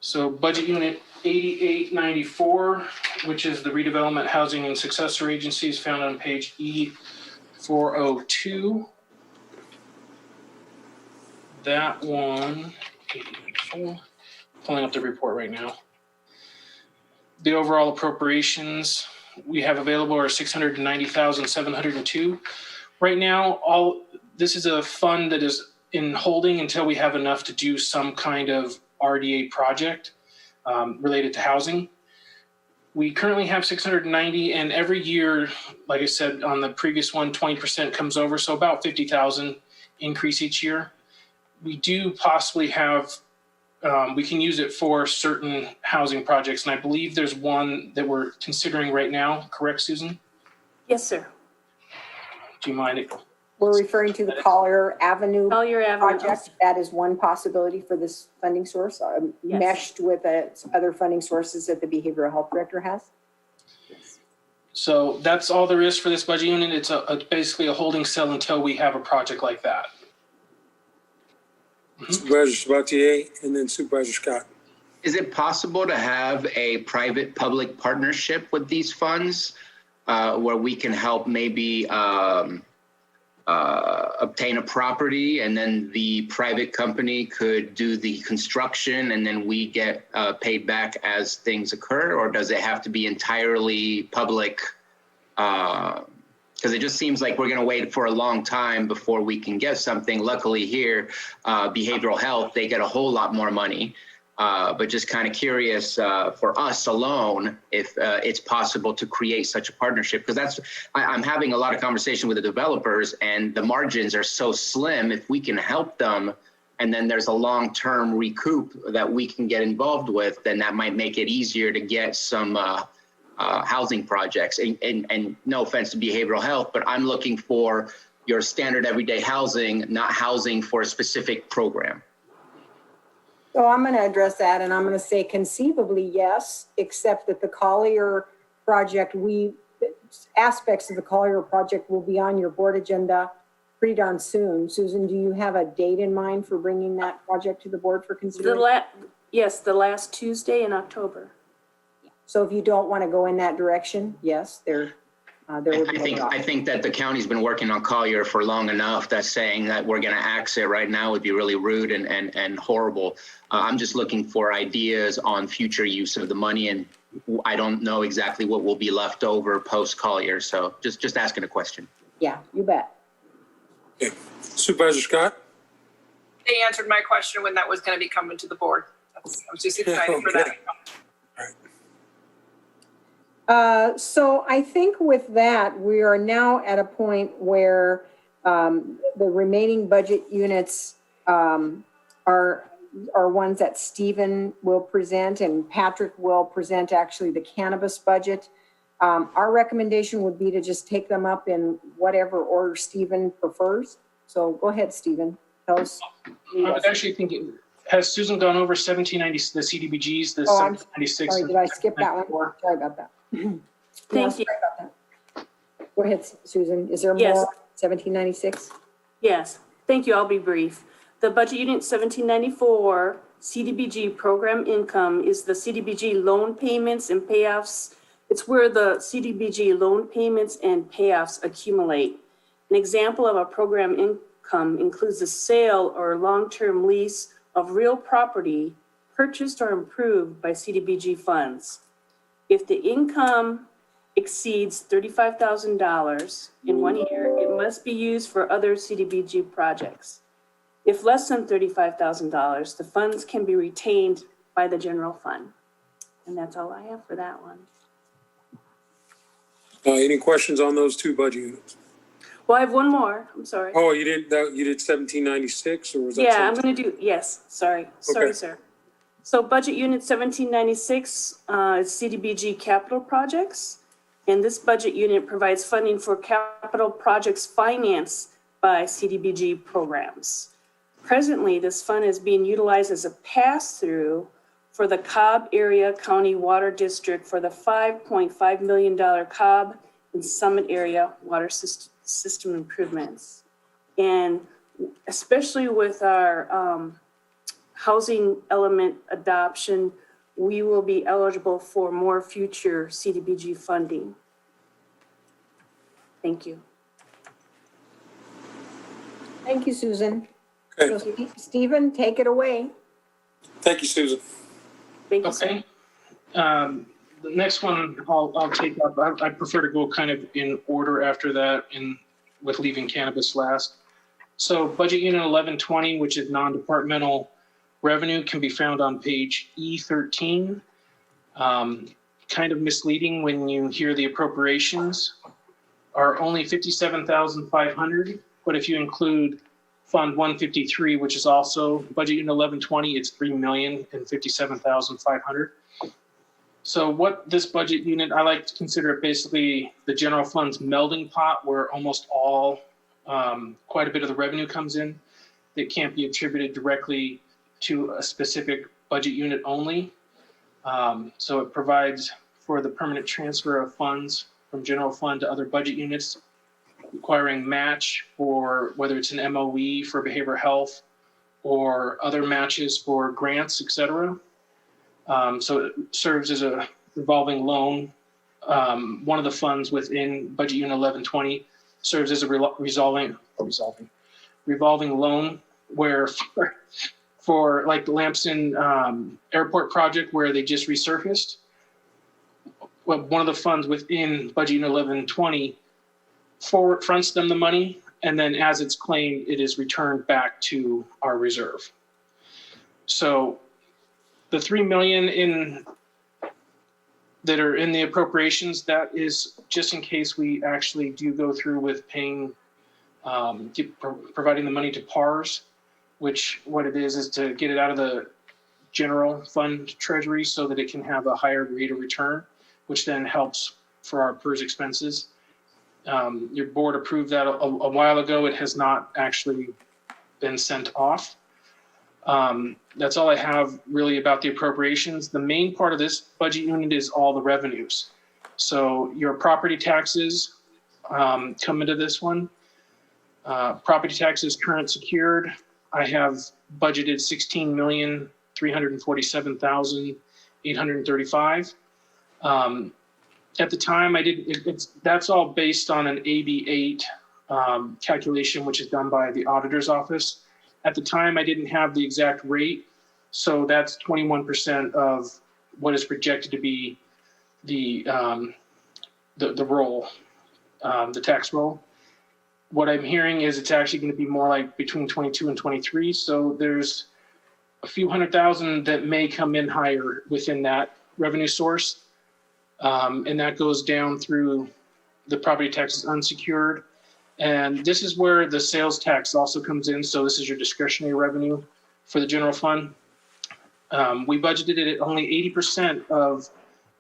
Speaker 4: So budget unit 8894, which is the redevelopment housing and successor agencies, found on page E402. that one, pulling up the report right now. The overall appropriations we have available are $690,702. Right now, this is a fund that is in holding until we have enough to do some kind of RDA project related to housing. We currently have 690, and every year, like I said on the previous one, 20% comes over, so about 50,000 increase each year. We do possibly have, we can use it for certain housing projects, and I believe there's one that we're considering right now, correct, Susan?
Speaker 22: Yes, sir.
Speaker 4: Do you mind?
Speaker 2: We're referring to the Collier Avenue
Speaker 22: Avenue
Speaker 2: project. That is one possibility for this funding source,
Speaker 22: Yes.
Speaker 2: meshed with other funding sources that the behavioral health director has.
Speaker 4: So that's all there is for this budget unit. It's basically a holding cell until we have a project like that.
Speaker 1: Supervisor Sabatier and then Supervisor Scott.
Speaker 9: Is it possible to have a private-public partnership with these funds where we can help maybe obtain a property and then the private company could do the construction and then we get paid back as things occur? Or does it have to be entirely public? Because it just seems like we're going to wait for a long time before we can get something. Luckily here, behavioral health, they get a whole lot more money. But just kind of curious for us alone if it's possible to create such a partnership, because I'm having a lot of conversation with the developers and the margins are so slim. If we can help them and then there's a long-term recoup that we can get involved with, then that might make it easier to get some housing projects. And no offense to behavioral health, but I'm looking for your standard everyday housing, not housing for a specific program.
Speaker 2: So I'm going to address that, and I'm going to say conceivably yes, except that the Collier project, aspects of the Collier project will be on your board agenda pretty darn soon. Susan, do you have a date in mind for bringing that project to the board for consideration?
Speaker 22: Yes, the last Tuesday in October.
Speaker 2: So if you don't want to go in that direction, yes, there would be
Speaker 9: I think that the county's been working on Collier for long enough that saying that we're going to axe it right now would be really rude and horrible. I'm just looking for ideas on future use of the money, and I don't know exactly what will be left over post Collier. So just asking a question.
Speaker 2: Yeah, you bet.
Speaker 1: Okay. Supervisor Scott?
Speaker 6: They answered my question when that was going to be coming to the board. I was just excited for that.
Speaker 2: So I think with that, we are now at a point where the remaining budget units are ones that Stephen will present and Patrick will present actually the cannabis budget. Our recommendation would be to just take them up in whatever order Stephen prefers. So go ahead, Stephen. Tell us.
Speaker 4: I was actually thinking, has Susan gone over 1790, the CDBGs, the 1796?
Speaker 2: Sorry, did I skip that one? Sorry about that.
Speaker 22: Thank you.
Speaker 2: Go ahead, Susan. Is there more? 1796?
Speaker 22: Yes, thank you. I'll be brief. The budget unit 1794 CDBG program income is the CDBG loan payments and payoffs. It's where the CDBG loan payments and payoffs accumulate. An example of a program income includes the sale or long-term lease of real property purchased or improved by CDBG funds. If the income exceeds $35,000 in 1 year, it must be used for other CDBG projects. If less than $35,000, the funds can be retained by the general fund. And that's all I have for that one.
Speaker 1: Any questions on those two budget units?
Speaker 22: Well, I have one more. I'm sorry.
Speaker 1: Oh, you did 1796, or was that?
Speaker 22: Yeah, I'm going to do, yes, sorry,
Speaker 1: Okay.
Speaker 22: sir. So budget unit 1796 is CDBG capital projects. And this budget unit provides funding for capital projects financed by CDBG programs. Presently, this fund is being utilized as a pass-through for the Cobb Area County Water District for the $5.5 million Cobb and Summit Area Water System improvements. And especially with our housing element adoption, we will be eligible for more future CDBG funding. Thank you.
Speaker 2: Thank you, Susan.
Speaker 1: Okay.
Speaker 2: So Stephen, take it away.
Speaker 1: Thank you, Susan.
Speaker 22: Thank you, sir.
Speaker 4: Okay. The next one I'll take up. I prefer to go kind of in order after that, with leaving cannabis last. So budget unit 1120, which is non-departmental revenue, can be found on page E13. Kind of misleading when you hear the appropriations are only 57,500, but if you include Fund 153, which is also budget unit 1120, it's 3,057,500. So what this budget unit, I like to consider it basically the general fund's melding pot, where almost all, quite a bit of the revenue comes in that can't be attributed directly to a specific budget unit only. So it provides for the permanent transfer of funds from general fund to other budget units, requiring match for whether it's an MOE for behavioral health or other matches for grants, et cetera. So it serves as a revolving loan. One of the funds within budget unit 1120 serves as a revolving loan, where for like the Lampson Airport project where they just resurfaced, well, one of the funds within budget unit 1120 fronts them the money, and then as it's claimed, it is returned back to our reserve. So the $3 million that are in the appropriations, that is just in case we actually do go through with paying, providing the money to PARS, which what it is to get it out of the general fund treasury so that it can have a higher rate of return, which then helps for our PERS expenses. Your board approved that a while ago. It has not actually been sent off. That's all I have really about the appropriations. The main part of this budget unit is all the revenues. So your property taxes come into this one. Property taxes current secured. I have budgeted $16,347,835. At the time, that's all based on an AB8 calculation, which is done by the auditor's office. At the time, I didn't have the exact rate, so that's 21% of what is projected to be the roll, the tax roll. What I'm hearing is it's actually going to be more like between 22 and 23. So there's a few $100,000 that may come in higher within that revenue source. And that goes down through the property taxes unsecured. And this is where the sales tax also comes in. So this is your discretionary revenue for the general fund. We budgeted it at only 80% of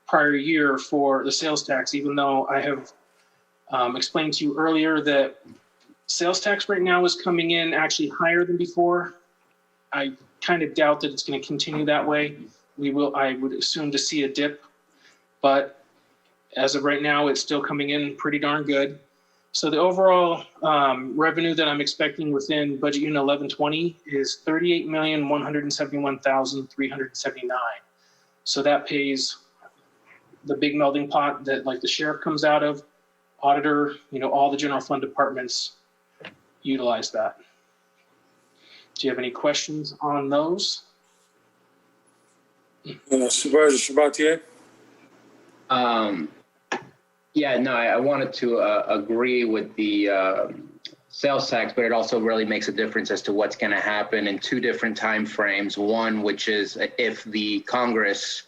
Speaker 4: prior year for the sales tax, even though I have explained to you earlier that sales tax right now is coming in actually higher than before. I kind of doubt that it's going to continue that way. I would assume to see a dip, but as of right now, it's still coming in pretty darn good. So the overall revenue that I'm expecting within budget unit 1120 is $38,171,379. So that pays the big melding pot that like the sheriff comes out of, auditor, all the general fund departments utilize that. Do you have any questions on those?
Speaker 1: Supervisor Sabatier?
Speaker 9: Yeah, no, I wanted to agree with the sales tax, but it also really makes a difference as to what's going to happen in two different time frames. One, which is if the Congress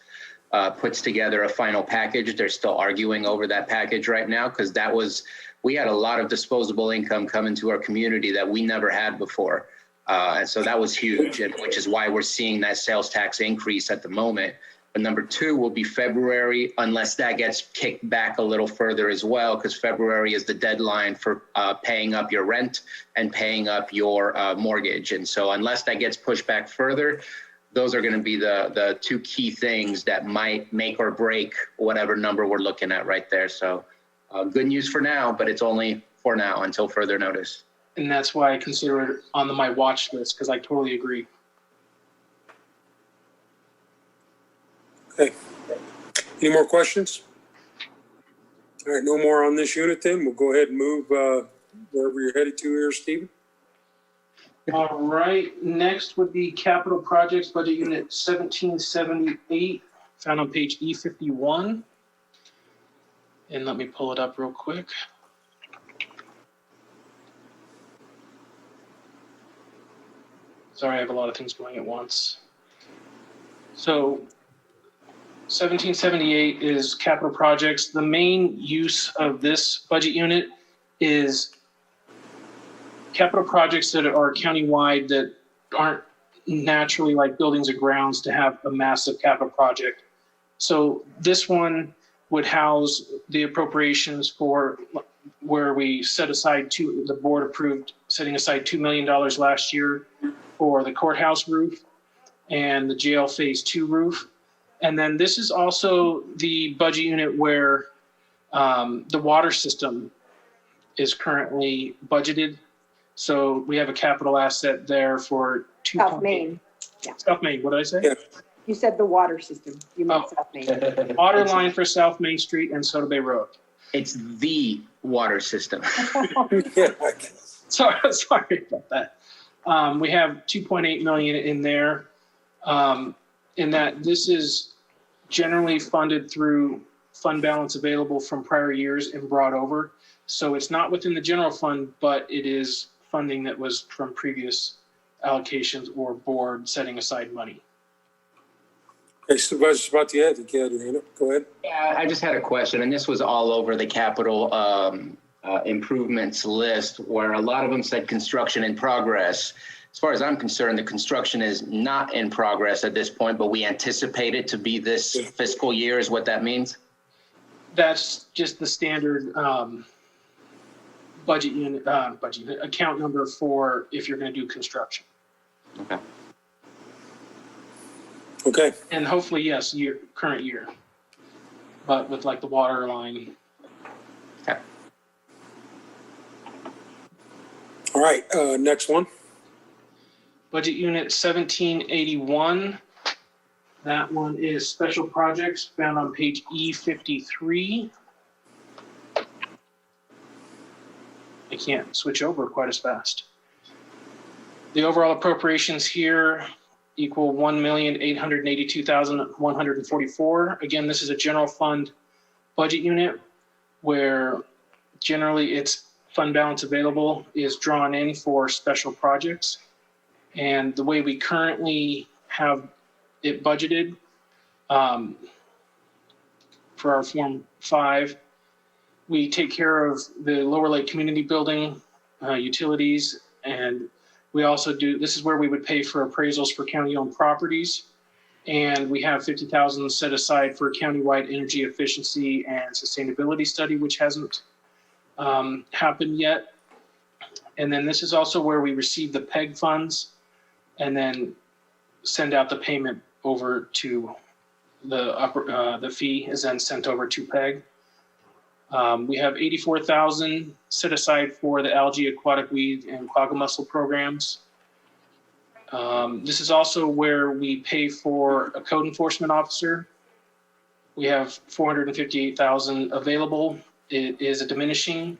Speaker 9: puts together a final package. They're still arguing over that package right now because we had a lot of disposable income come into our community that we never had before. And so that was huge, and which is why we're seeing that sales tax increase at the moment. But number two will be February, unless that gets kicked back a little further as well, because February is the deadline for paying up your rent and paying up your mortgage. And so unless that gets pushed back further, those are going to be the two key things that might make or break whatever number we're looking at right there. So good news for now, but it's only for now until further notice.
Speaker 4: And that's why I consider it on my watch list, because I totally agree.
Speaker 1: Okay. Any more questions? All right, no more on this unit then. We'll go ahead and move wherever you're headed to here, Stephen.
Speaker 4: All right, next would be capital projects, budget unit 1778, found on page E51. And let me pull it up real quick. Sorry, I have a lot of things going at once. So 1778 is capital projects. The main use of this budget unit is capital projects that are countywide that aren't naturally like buildings or grounds to have a massive capital project. So this one would house the appropriations for where we set aside the board approved setting aside $2 million last year for the courthouse roof and the jail phase 2 roof. And then this is also the budget unit where the water system is currently budgeted. So we have a capital asset there for
Speaker 12: South Main. Yeah.
Speaker 4: South Main, what did I say?
Speaker 1: Yeah.
Speaker 12: You said the water system. You meant South Main.
Speaker 4: Water line for South Main Street and Soda Bay Road.
Speaker 9: It's the water system.
Speaker 4: Sorry about that. We have 2.8 million in there. In that this is generally funded through fund balance available from prior years and brought over. So it's not within the general fund, but it is funding that was from previous allocations or board setting aside money.
Speaker 1: Hey, Supervisor Sabatier, I think you had your hand up. Go ahead.
Speaker 9: Yeah, I just had a question, and this was all over the capital improvements list where a lot of them said construction in progress. As far as I'm concerned, the construction is not in progress at this point, but we anticipate it to be this fiscal year is what that means?
Speaker 4: That's just the standard budget unit, account number for if you're going to do construction.
Speaker 9: Okay.
Speaker 1: Okay.
Speaker 4: And hopefully, yes, current year, but with like the water line.
Speaker 9: Okay.
Speaker 1: All right, next one.
Speaker 4: Budget unit 1781. That one is special projects found on page E53. I can't switch over quite as fast. The overall appropriations here equal $1,882,144. Again, this is a general fund budget unit where generally its fund balance available is drawn in for special projects. And the way we currently have it budgeted for our Form 5, we take care of the Lower Lake Community Building, utilities, and we also do, this is where we would pay for appraisals for county-owned properties. And we have $50,000 set aside for a countywide energy efficiency and sustainability study, which hasn't happened yet. And then this is also where we receive the PEG funds and then send out the payment over to the fee is then sent over to PEG. We have $84,000 set aside for the algae, aquatic weed, and quagga mussel programs. This is also where we pay for a code enforcement officer. We have $458,000 available. It is a diminishing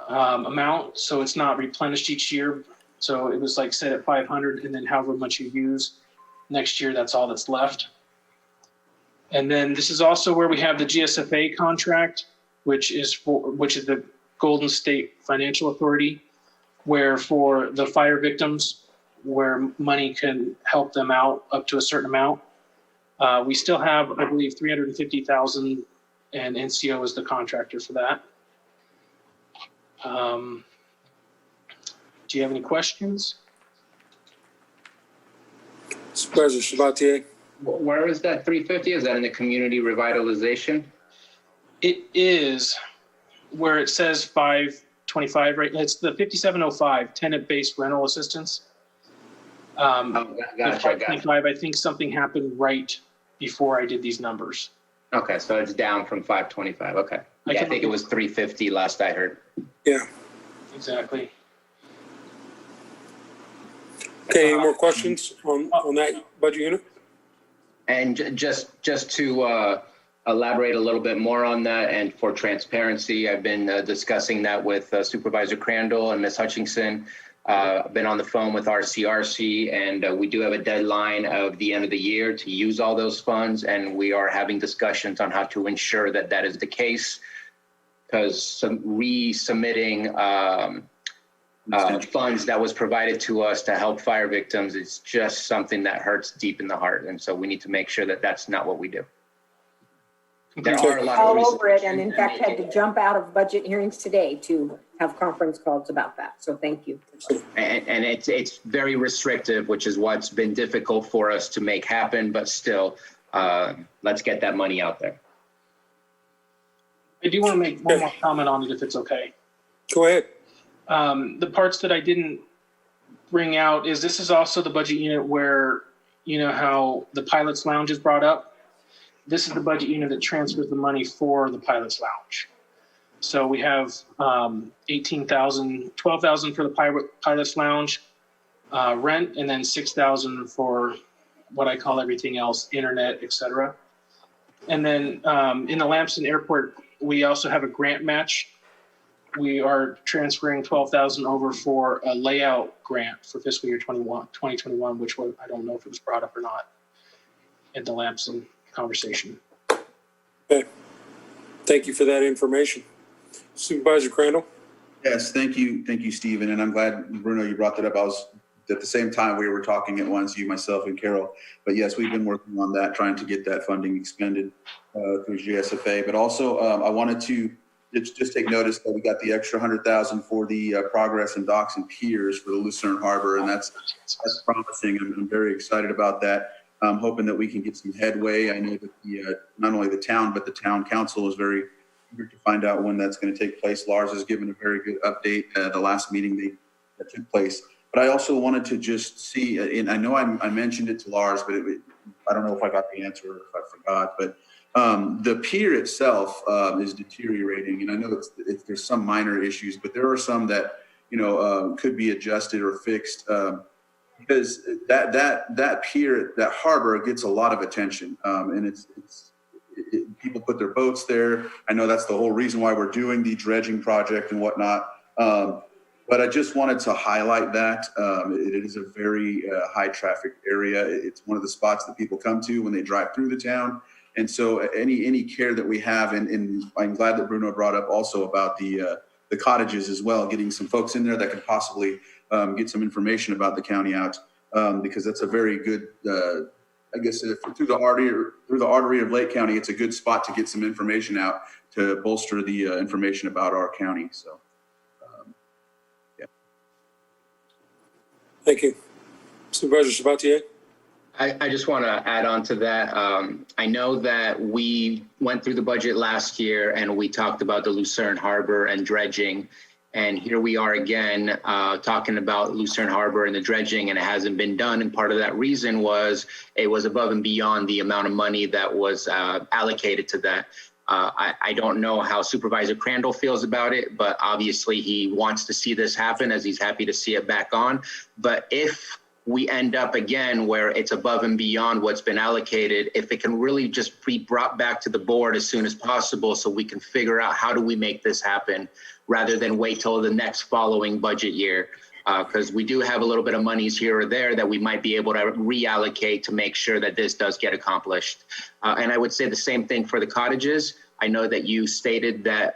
Speaker 4: amount, so it's not replenished each year. So it was like set at 500, and then however much you use next year, that's all that's left. And then this is also where we have the GSFA contract, which is the Golden State Financial Authority, where for the fire victims, where money can help them out up to a certain amount. We still have, I believe, $350,000, and NCO is the contractor for that. Do you have any questions?
Speaker 1: Supervisor Sabatier.
Speaker 9: Where is that 350? Is that in the community revitalization?
Speaker 4: It is where it says 525, right? It's the 5705 tenant-based rental assistance.
Speaker 9: Gotcha.
Speaker 4: 525, I think something happened right before I did these numbers.
Speaker 9: Okay, so it's down from 525. Okay. Yeah, I think it was 350 last I heard.
Speaker 1: Yeah.
Speaker 4: Exactly.
Speaker 1: Okay, any more questions on that budget unit?
Speaker 9: And just to elaborate a little bit more on that, and for transparency, I've been discussing that with Supervisor Crandall and Ms. Hutchinson. Been on the phone with our CRC, and we do have a deadline of the end of the year to use all those funds, and we are having discussions on how to ensure that that is the case, because resubmitting funds that was provided to us to help fire victims is just something that hurts deep in the heart, and so we need to make sure that that's not what we do. There are a lot
Speaker 12: all
Speaker 9: of
Speaker 12: over it, and in fact had to jump out of budget hearings today to have conference calls about that. So thank you.
Speaker 9: and it's very restrictive, which is what's been difficult for us to make happen. But still, let's get that money out there.
Speaker 4: I do want to make one more comment on it, if it's okay.
Speaker 1: Go ahead.
Speaker 4: The parts that I didn't bring out is this is also the budget unit where, you know, how the pilot's lounge is brought up. This is the budget unit that transfers the money for the pilot's lounge. So we have $18,000, $12,000 for the pilot's lounge rent, and then $6,000 for what I call everything else, internet, etc. And then in the Lamson Airport, we also have a grant match. We are transferring $12,000 over for a layout grant for fiscal year 2021, which was, I don't know if it was brought up or not in the Lamson conversation.
Speaker 1: Okay. Thank you for that information. Supervisor Crandall?
Speaker 7: Yes, thank you, Stephen. And I'm glad, Bruno, you brought that up. I was at the same time we were talking at once, you, myself, and Carol. But yes, we've been working on that, trying to get that funding expended through GSFA. But also, I wanted to just take notice that we got the extra $100,000 for the progress and docks and piers for the Lucerne Harbor, and that's promising. I'm very excited about that. I'm hoping that we can get some headway. I know that not only the town, but the town council is very eager to find out when that's going to take place. Lars has given a very good update at the last meeting that took place. But I also wanted to just see, and I know I mentioned it to Lars, but I don't know if I got the answer or if I forgot, but the pier itself is deteriorating. And I know there's some minor issues, but there are some that, could be adjusted or fixed. Because that pier, that harbor gets a lot of attention, and people put their boats there. I know that's the whole reason why we're doing the dredging project and whatnot. But I just wanted to highlight that it is a very high traffic area. It's one of the spots that people come to when they drive through the town. And so any care that we have, and I'm glad that Bruno brought up also about the cottages as well, getting some folks in there that could possibly get some information about the county out, because that's a very good, I guess, through the artery of Lake County, it's a good spot to get some information out to bolster the information about our county. So, yeah.
Speaker 1: Thank you. Supervisor Sabatier?
Speaker 9: I just want to add on to that. I know that we went through the budget last year and we talked about the Lucerne Harbor and dredging. And here we are again talking about Lucerne Harbor and the dredging, and it hasn't been done. And part of that reason was it was above and beyond the amount of money that was allocated to that. I don't know how Supervisor Crandall feels about it, but obviously he wants to see this happen, as he's happy to see it back on. But if we end up again where it's above and beyond what's been allocated, if it can really just be brought back to the board as soon as possible so we can figure out how do we make this happen rather than wait till the next following budget year. Because we do have a little bit of monies here or there that we might be able to reallocate to make sure that this does get accomplished. And I would say the same thing for the cottages. I know that you stated that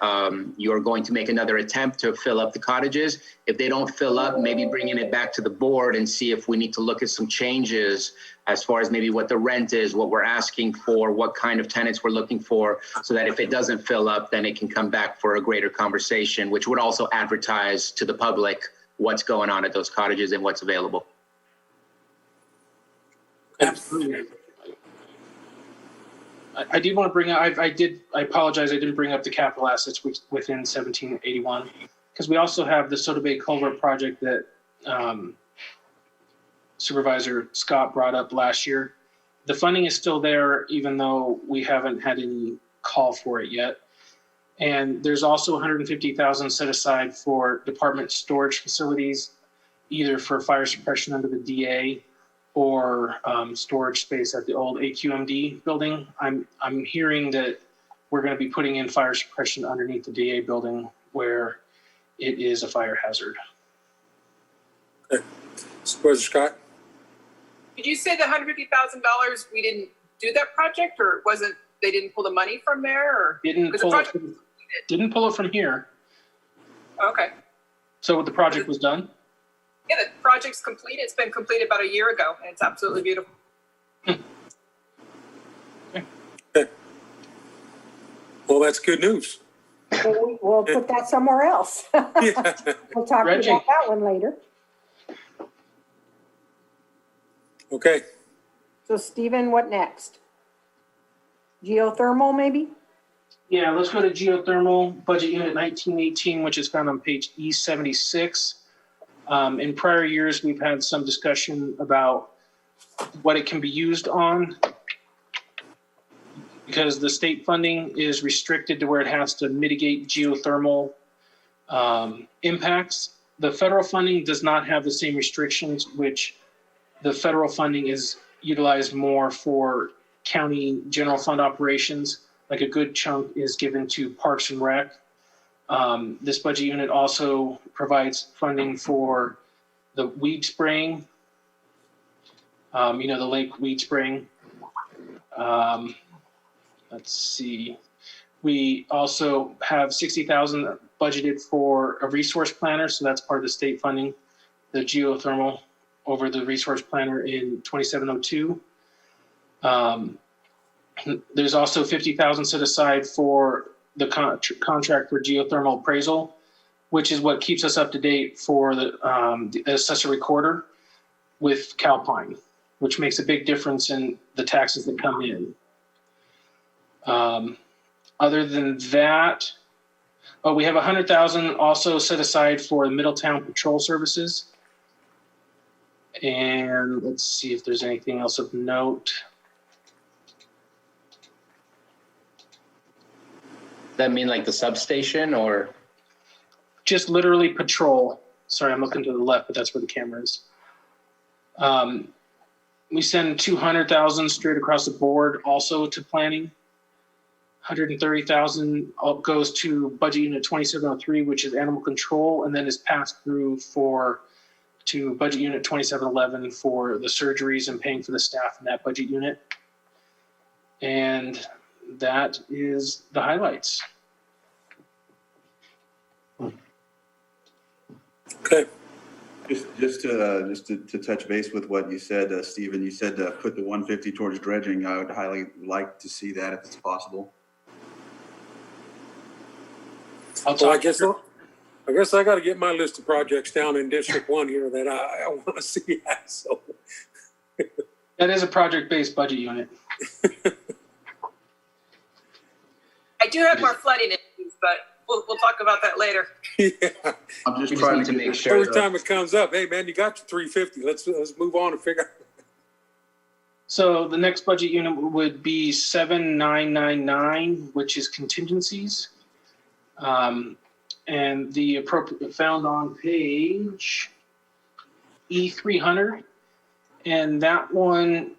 Speaker 9: you're going to make another attempt to fill up the cottages. If they don't fill up, maybe bringing it back to the board and see if we need to look at some changes as far as maybe what the rent is, what we're asking for, what kind of tenants we're looking for, so that if it doesn't fill up, then it can come back for a greater conversation, which would also advertise to the public what's going on at those cottages and what's available.
Speaker 4: Absolutely. I did want to bring up, I apologize, I didn't bring up the capital assets within 1781, because we also have the Soda Bay Culvert project that Supervisor Scott brought up last year. The funding is still there, even though we haven't had any call for it yet. And there's also $150,000 set aside for department storage facilities, either for fire suppression under the DA or storage space at the old AQMD building. I'm hearing that we're going to be putting in fire suppression underneath the DA building where it is a fire hazard.
Speaker 1: Supervisor Scott?
Speaker 6: Did you say the $150,000 we didn't do that project, or wasn't they didn't pull the money from there, or
Speaker 4: Didn't pull it from here.
Speaker 6: Okay.
Speaker 4: So the project was done?
Speaker 6: Yeah, the project's completed. It's been completed about a year ago, and it's absolutely beautiful.
Speaker 1: Well, that's good news.
Speaker 12: We'll put that somewhere else. We'll talk about that one later.
Speaker 1: Okay.
Speaker 12: So Stephen, what next? Geothermal, maybe?
Speaker 4: Yeah, let's go to geothermal budget unit 1918, which is found on page E76. In prior years, we've had some discussion about what it can be used on, because the state funding is restricted to where it has to mitigate geothermal impacts. The federal funding does not have the same restrictions, which the federal funding is utilized more for county general fund operations. Like a good chunk is given to Parks and Rec. This budget unit also provides funding for the weed spraying, the lake weed spraying. Let's see. We also have $60,000 budgeted for a resource planner, so that's part of the state funding, the geothermal over the resource planner in 2702. There's also $50,000 set aside for the contract for geothermal appraisal, which is what keeps us up to date for the assessor recorder with Calpine, which makes a big difference in the taxes that come in. Other than that, we have $100,000 also set aside for the Middletown Patrol Services. And let's see if there's anything else of note.
Speaker 9: Does that mean like the substation, or?
Speaker 4: Just literally patrol. Sorry, I'm looking to the left, but that's where the camera is. We send $200,000 straight across the board also to planning. $130,000 goes to budget unit 2703, which is animal control, and then is passed through to budget unit 2711 for the surgeries and paying for the staff in that budget unit. And that is the highlights.
Speaker 1: Okay.
Speaker 7: Just to touch base with what you said, Stephen, you said put the 150 towards dredging. I would highly like to see that if it's possible.
Speaker 1: I guess I got to get my list of projects down in District 1 here that I want to see. So
Speaker 4: that is a project-based budget unit.
Speaker 6: I do have more flooding issues, but we'll talk about that later.
Speaker 1: Yeah.
Speaker 7: I'm just trying to make sure.
Speaker 1: Every time it comes up, hey man, you got your 350. Let's move on and figure out.
Speaker 4: So the next budget unit would be 7999, which is contingencies. And the appropriate found on page E300. And that one,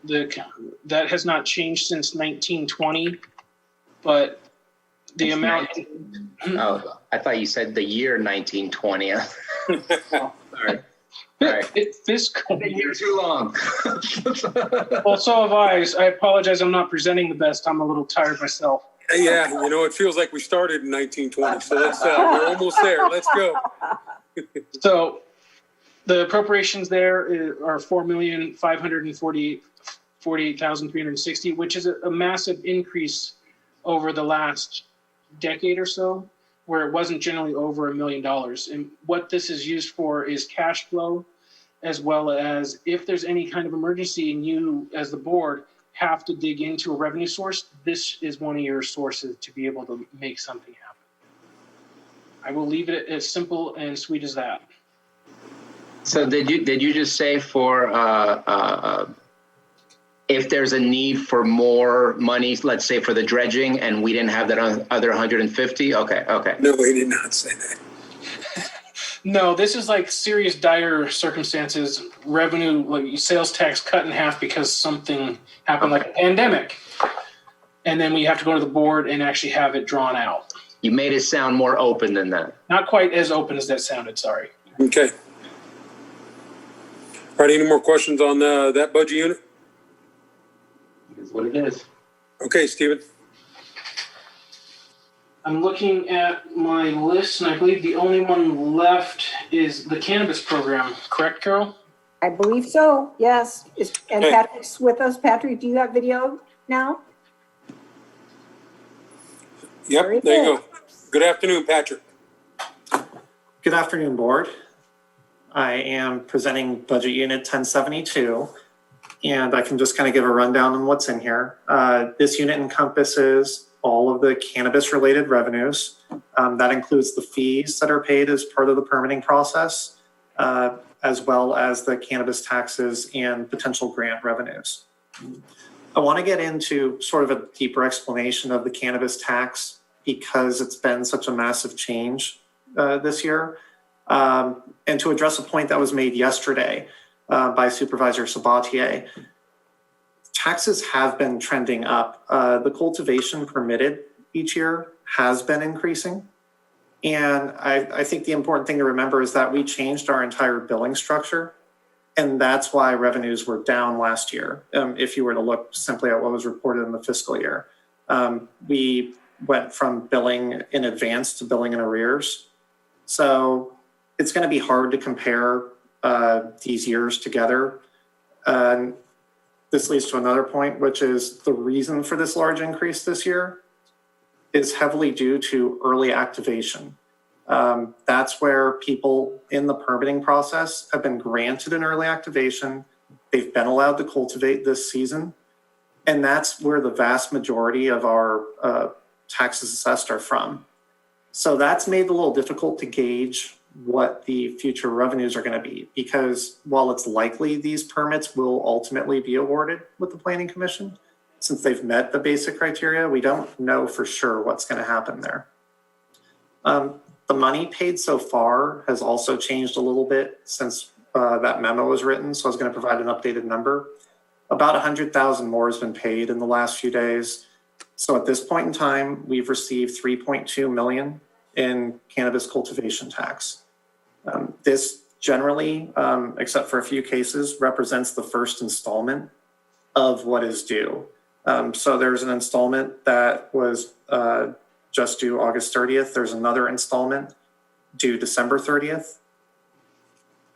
Speaker 4: that has not changed since 1920, but the
Speaker 9: It's
Speaker 4: amount.
Speaker 9: Oh, I thought you said the year 1920. Sorry.
Speaker 4: It's fiscal.
Speaker 9: Been here too long.
Speaker 4: Well, so have I. I apologize. I'm not presenting the best. I'm a little tired myself.
Speaker 1: Yeah, it feels like we started in 1920. So we're almost there. Let's go.
Speaker 4: So the appropriations there are $4,548,360, which is a massive increase over the last decade or so, where it wasn't generally over $1 million. And what this is used for is cash flow, as well as if there's any kind of emergency and you, as the board, have to dig into a revenue source, this is one of your sources to be able to make something happen. I will leave it as simple and sweet as that.
Speaker 9: So did you just say for if there's a need for more money, let's say for the dredging, and we didn't have that other 150? Okay.
Speaker 1: No, he did not say that.
Speaker 4: No, this is like serious dire circumstances, revenue, like sales tax cut in half because something happened, like a pandemic. And then we have to go to the board and actually have it drawn out.
Speaker 9: You made it sound more open than that.
Speaker 4: Not quite as open as that sounded, sorry.
Speaker 1: Okay. All right, any more questions on that budget unit?
Speaker 9: It's what it is.
Speaker 1: Okay, Stephen.
Speaker 4: I'm looking at my list, and I believe the only one left is the cannabis program. Correct, Carol?
Speaker 12: I believe so, yes. And
Speaker 1: Okay.
Speaker 12: Patrick's with us. Patrick, do you have video now?
Speaker 1: Yep,
Speaker 12: Very
Speaker 1: there you
Speaker 12: good.
Speaker 1: go. Good afternoon, Patrick.
Speaker 11: Good afternoon, Board. I am presenting Budget Unit 1072, and I can just kind of give a rundown on what's in here. This unit encompasses all of the cannabis-related revenues. That includes the fees that are paid as part of the permitting process, as well as the cannabis taxes and potential grant revenues. I want to get into sort of a deeper explanation of the cannabis tax because it's been such a massive change this year. And to address a point that was made yesterday by Supervisor Sabatier, taxes have been trending up. The cultivation permitted each year has been increasing. And I think the important thing to remember is that we changed our entire billing structure. And that's why revenues were down last year. If you were to look simply at what was reported in the fiscal year, we went from billing in advance to billing in arrears. So it's going to be hard to compare these years together. This leads to another point, which is the reason for this large increase this year is heavily due to early activation. That's where people in the permitting process have been granted an early activation. They've been allowed to cultivate this season. And that's where the vast majority of our taxes assessed are from. So that's made it a little difficult to gauge what the future revenues are going to be, because while it's likely these permits will ultimately be awarded with the Planning Commission, since they've met the basic criteria, we don't know for sure what's going to happen there. The money paid so far has also changed a little bit since that memo was written, so I was going to provide an updated number. About 100,000 more has been paid in the last few days. So at this point in time, we've received 3.2 million in cannabis cultivation tax. This generally, except for a few cases, represents the first installment of what is due. So there's an installment that was just due August 30th. There's another installment due December 30th.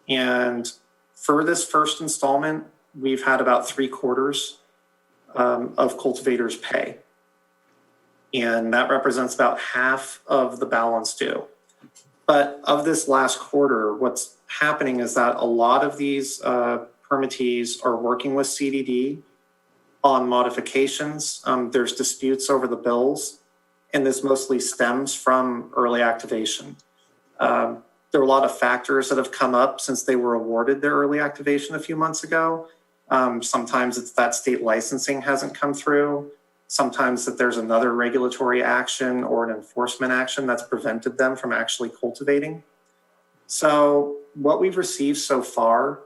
Speaker 11: And for this first installment, we've had about 3/4 of cultivators pay. And that represents about half of the balance due. But of this last quarter, what's happening is that a lot of these permittees are working with CDD on modifications. There's disputes over the bills, and this mostly stems from early activation. There are a lot of factors that have come up since they were awarded their early activation a few months ago. Sometimes it's that state licensing hasn't come through. Sometimes that there's another regulatory action or an enforcement action that's prevented them from actually cultivating. So what we've received so far,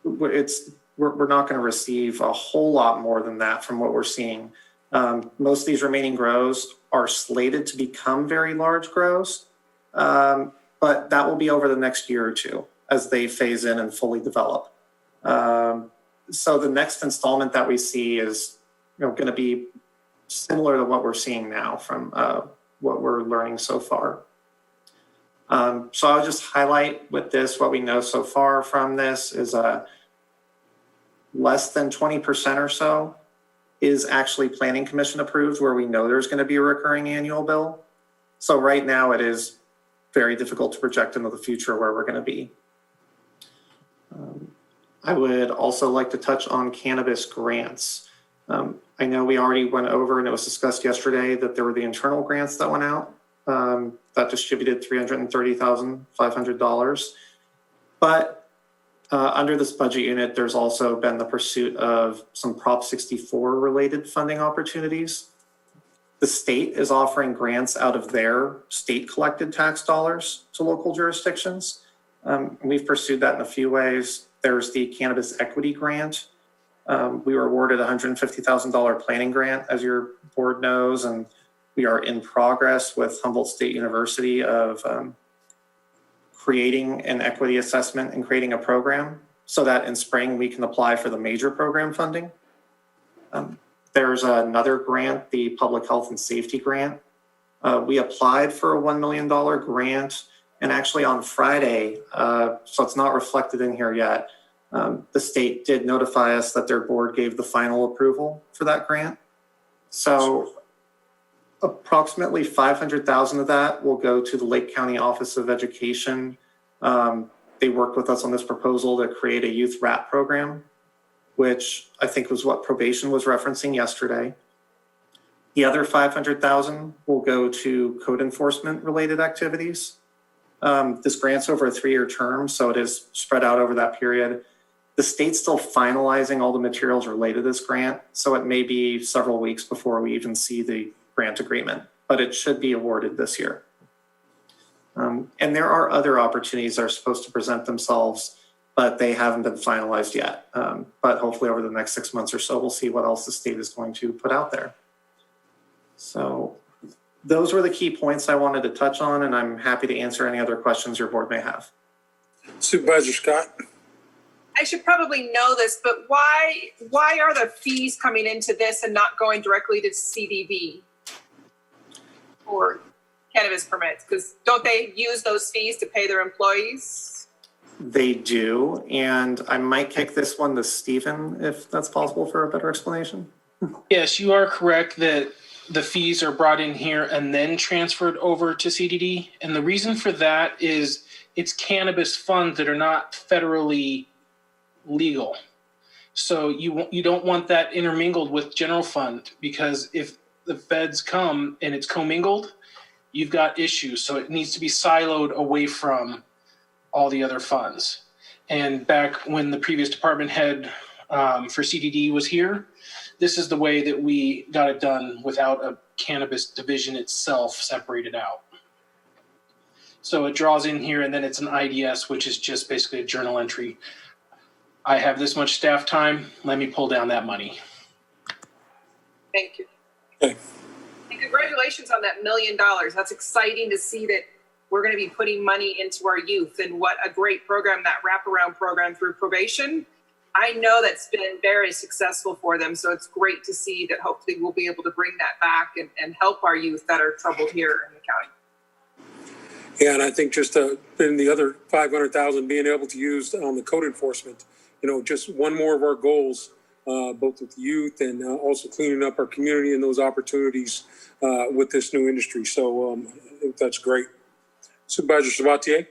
Speaker 11: we're not going to receive a whole lot more than that from what we're seeing. Most of these remaining grows are slated to become very large grows, but that will be over the next year or two as they phase in and fully develop. So the next installment that we see is going to be similar to what we're seeing now from what we're learning so far. So I'll just highlight with this what we know so far from this is less than 20% or so is actually Planning Commission approved, where we know there's going to be a recurring annual bill. So right now it is very difficult to project into the future where we're going to be. I would also like to touch on cannabis grants. I know we already went over, and it was discussed yesterday, that there were the internal grants that went out that distributed $330,500. But under this budget unit, there's also been the pursuit of some Prop 64 related funding opportunities. The state is offering grants out of their state collected tax dollars to local jurisdictions. We've pursued that in a few ways. There's the Cannabis Equity Grant. We were awarded a $150,000 planning grant, as your board knows, and we are in progress with Humboldt State University of creating an equity assessment and creating a program so that in spring we can apply for the major program funding. There's another grant, the Public Health and Safety Grant. We applied for a $1 million grant, and actually on Friday, so it's not reflected in here yet, the state did notify us that their board gave the final approval for that grant. So approximately 500,000 of that will go to the Lake County Office of Education. They worked with us on this proposal to create a youth RAP program, which I think was what probation was referencing yesterday. The other 500,000 will go to code enforcement related activities. This grant's over a 3-year term, so it is spread out over that period. The state's still finalizing all the materials related to this grant, so it may be several weeks before we even see the grant agreement, but it should be awarded this year. And there are other opportunities that are supposed to present themselves, but they haven't been finalized yet. But hopefully over the next 6 months or so, we'll see what else the state is going to put out there. So those were the key points I wanted to touch on, and I'm happy to answer any other questions your board may have.
Speaker 1: Supervisor Scott.
Speaker 6: I should probably know this, but why are the fees coming into this and not going directly to CDB for cannabis permits? Because don't they use those fees to pay their employees?
Speaker 11: They do, and I might kick this one to Stephen if that's possible for a better explanation.
Speaker 4: Yes, you are correct that the fees are brought in here and then transferred over to CDD. And the reason for that is it's cannabis funds that are not federally legal. So you don't want that intermingled with general fund, because if the feds come and it's commingled, you've got issues. So it needs to be siloed away from all the other funds. And back when the previous department head for CDD was here, this is the way that we got it done without a cannabis division itself separated out. So it draws in here, and then it's an IDS, which is just basically a journal entry. I have this much staff time. Let me pull down that money.
Speaker 6: Thank you.
Speaker 1: Okay.
Speaker 6: And congratulations on that $1 million. That's exciting to see that we're going to be putting money into our youth, and what a great program, that wraparound program through probation. I know that's been very successful for them. So it's great to see that hopefully we'll be able to bring that back and help our youth that are troubled here in the county.
Speaker 1: Yeah, and I think just in the other 500,000 being able to use on the code enforcement, just one more of our goals, both with youth and also cleaning up our community and those opportunities with this new industry. So I think that's great. Supervisor Sabatier?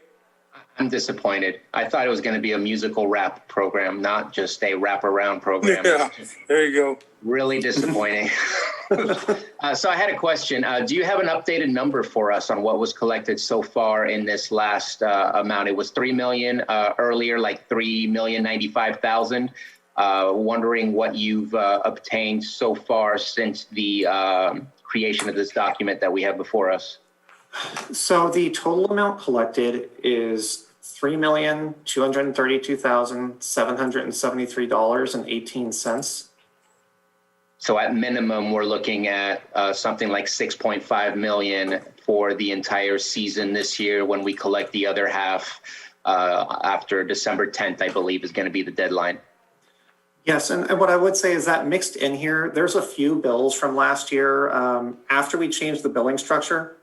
Speaker 9: I'm disappointed. I thought it was going to be a musical rap program, not just a wraparound program.
Speaker 1: Yeah, there you go.
Speaker 9: Really disappointing. So I had a question. Do you have an updated number for us on what was collected so far in this last amount? It was $3 million earlier, like $3,095,000. Wondering what you've obtained so far since the creation of this document that we have before us.
Speaker 11: So the total amount collected is $3,232,773.18.
Speaker 9: So at minimum, we're looking at something like 6.5 million for the entire season this year when we collect the other half after December 10th, I believe, is going to be the deadline.
Speaker 11: Yes, and what I would say is that mixed in here, there's a few bills from last year. After we changed the billing structure,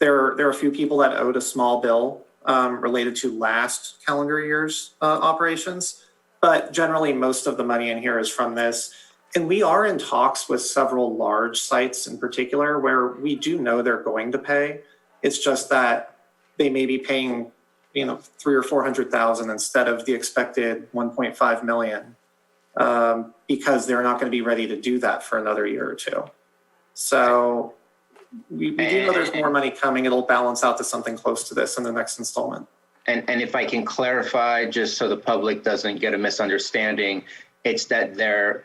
Speaker 11: there are a few people that owed a small bill related to last calendar year's operations, but generally most of the money in here is from this. And we are in talks with several large sites in particular where we do know they're going to pay. It's just that they may be paying, $300,000 or $400,000 instead of the expected 1.5 million, because they're not going to be ready to do that for another year or two. So we do know there's more money coming. It'll balance out to something close to this in the next installment.
Speaker 9: And if I can clarify, just so the public doesn't get a misunderstanding, it's that their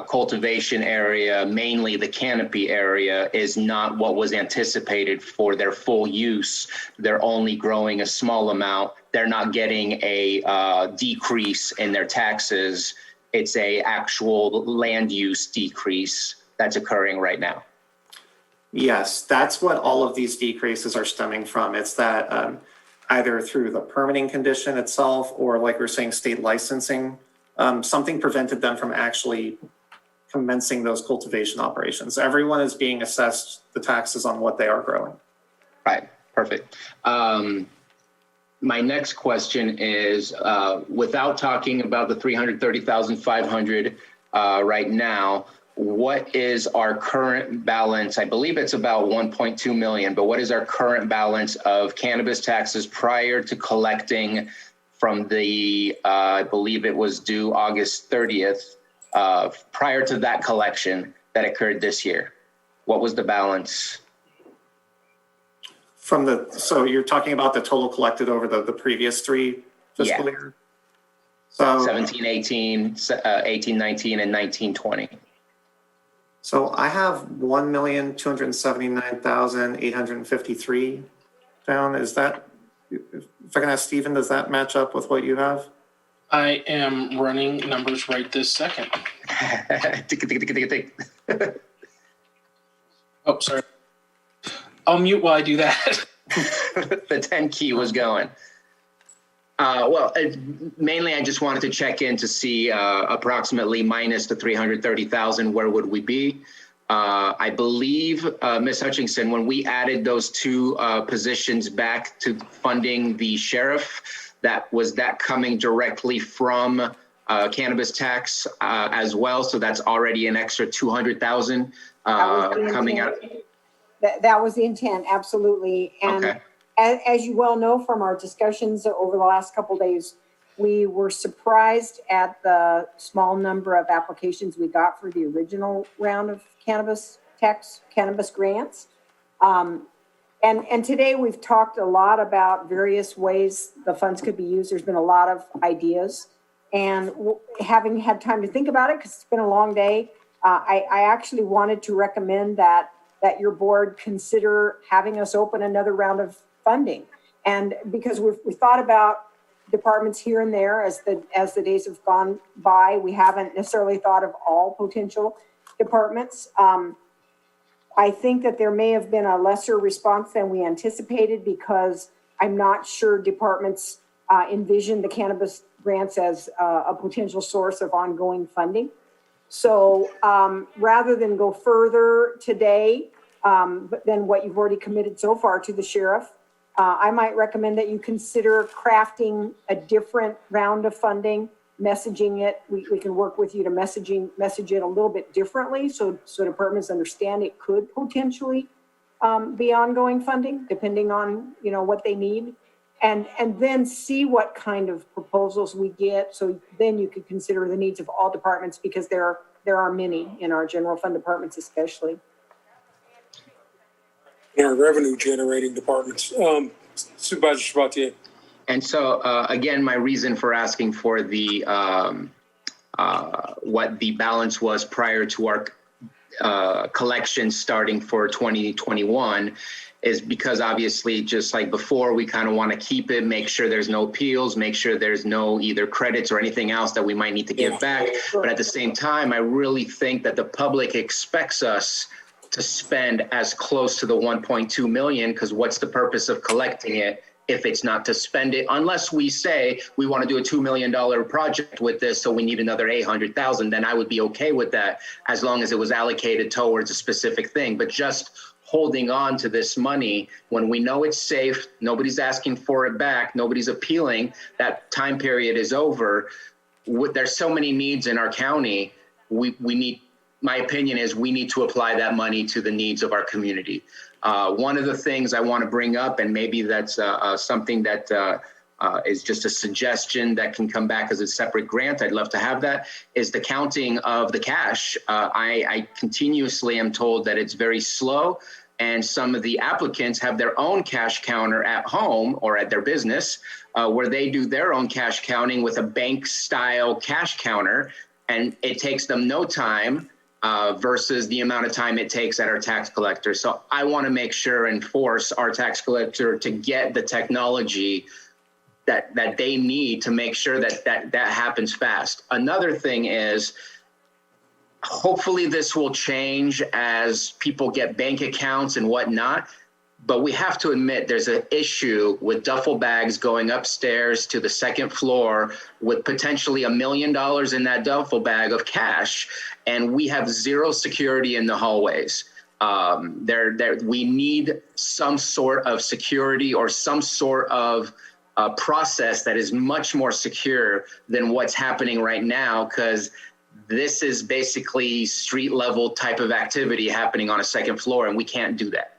Speaker 9: cultivation area, mainly the canopy area, is not what was anticipated for their full use. They're only growing a small amount. They're not getting a decrease in their taxes. It's a actual land use decrease that's occurring right now.
Speaker 11: Yes, that's what all of these decreases are stemming from. It's that either through the permitting condition itself or, like we're saying, state licensing. Something prevented them from actually commencing those cultivation operations. Everyone is being assessed the taxes on what they are growing.
Speaker 9: Right, perfect. My next question is, without talking about the 330,500 right now, what is our current balance? I believe it's about 1.2 million, but what is our current balance of cannabis taxes prior to collecting from the, I believe it was due August 30th, prior to that collection that occurred this year? What was the balance?
Speaker 11: So you're talking about the total collected over the previous 3 fiscal year? So
Speaker 9: 17, 18, 18, 19, and 19, 20.
Speaker 11: So I have 1,279,853 down. Is that, if I can ask Stephen, does that match up with what you have?
Speaker 4: I am running numbers right this second. Oh, sorry. I'll mute while I do that.
Speaker 9: The 10 key was going. Mainly I just wanted to check in to see approximately minus the 330,000, where would we be? I believe, Ms. Hutchinson, when we added those 2 positions back to funding the sheriff, was that coming directly from cannabis tax as well? So that's already an extra 200,000 coming out.
Speaker 12: That was the intent, absolutely. And
Speaker 9: okay.
Speaker 12: As you well know from our discussions over the last couple of days, we were surprised at the small number of applications we got for the original round of cannabis grants. And today we've talked a lot about various ways the funds could be used. There's been a lot of ideas. And having had time to think about it, because it's been a long day, I actually wanted to recommend that your board consider having us open another round of funding. And because we've thought about departments here and there as the days have gone by, we haven't necessarily thought of all potential departments. I think that there may have been a lesser response than we anticipated, because I'm not sure departments envision the cannabis grants as a potential source of ongoing funding. So rather than go further today than what you've already committed so far to the sheriff, I might recommend that you consider crafting a different round of funding, messaging it. We can work with you to message it a little bit differently, so departments understand it could potentially be ongoing funding, depending on what they need, and then see what kind of proposals we get. So then you could consider the needs of all departments, because there are many in our general fund departments, especially.
Speaker 1: In our revenue generating departments. Supervisor Sabatier.
Speaker 9: And so, again, my reason for asking for the what the balance was prior to our collection starting for 2021 is because obviously, just like before, we kind of want to keep it, make sure there's no appeals, make sure there's no either credits or anything else that we might need to give back. But at the same time, I really think that the public expects us to spend as close to the 1.2 million, because what's the purpose of collecting it if it's not to spend it, unless we say we want to do a $2 million project with this, so we need another 800,000, then I would be okay with that, as long as it was allocated towards a specific thing. But just holding on to this money when we know it's safe, nobody's asking for it back, nobody's appealing, that time period is over. There's so many needs in our county. We need, my opinion is, we need to apply that money to the needs of our community. One of the things I want to bring up, and maybe that's something that is just a suggestion that can come back as a separate grant, I'd love to have that, is the counting of the cash. I continuously am told that it's very slow, and some of the applicants have their own cash counter at home or at their business, where they do their own cash counting with a bank-style cash counter, and it takes them no time versus the amount of time it takes at our tax collector. So I want to make sure and force our tax collector to get the technology that they need to make sure that happens fast. Another thing is, hopefully this will change as people get bank accounts and whatnot,
Speaker 5: But we have to admit there's an issue with duffel bags going upstairs to the second floor with potentially $1 million in that duffel bag of cash, and we have zero security in the hallways. We need some sort of security or some sort of process that is much more secure than what's happening right now, because this is basically street level type of activity happening on a second floor, and we can't do that.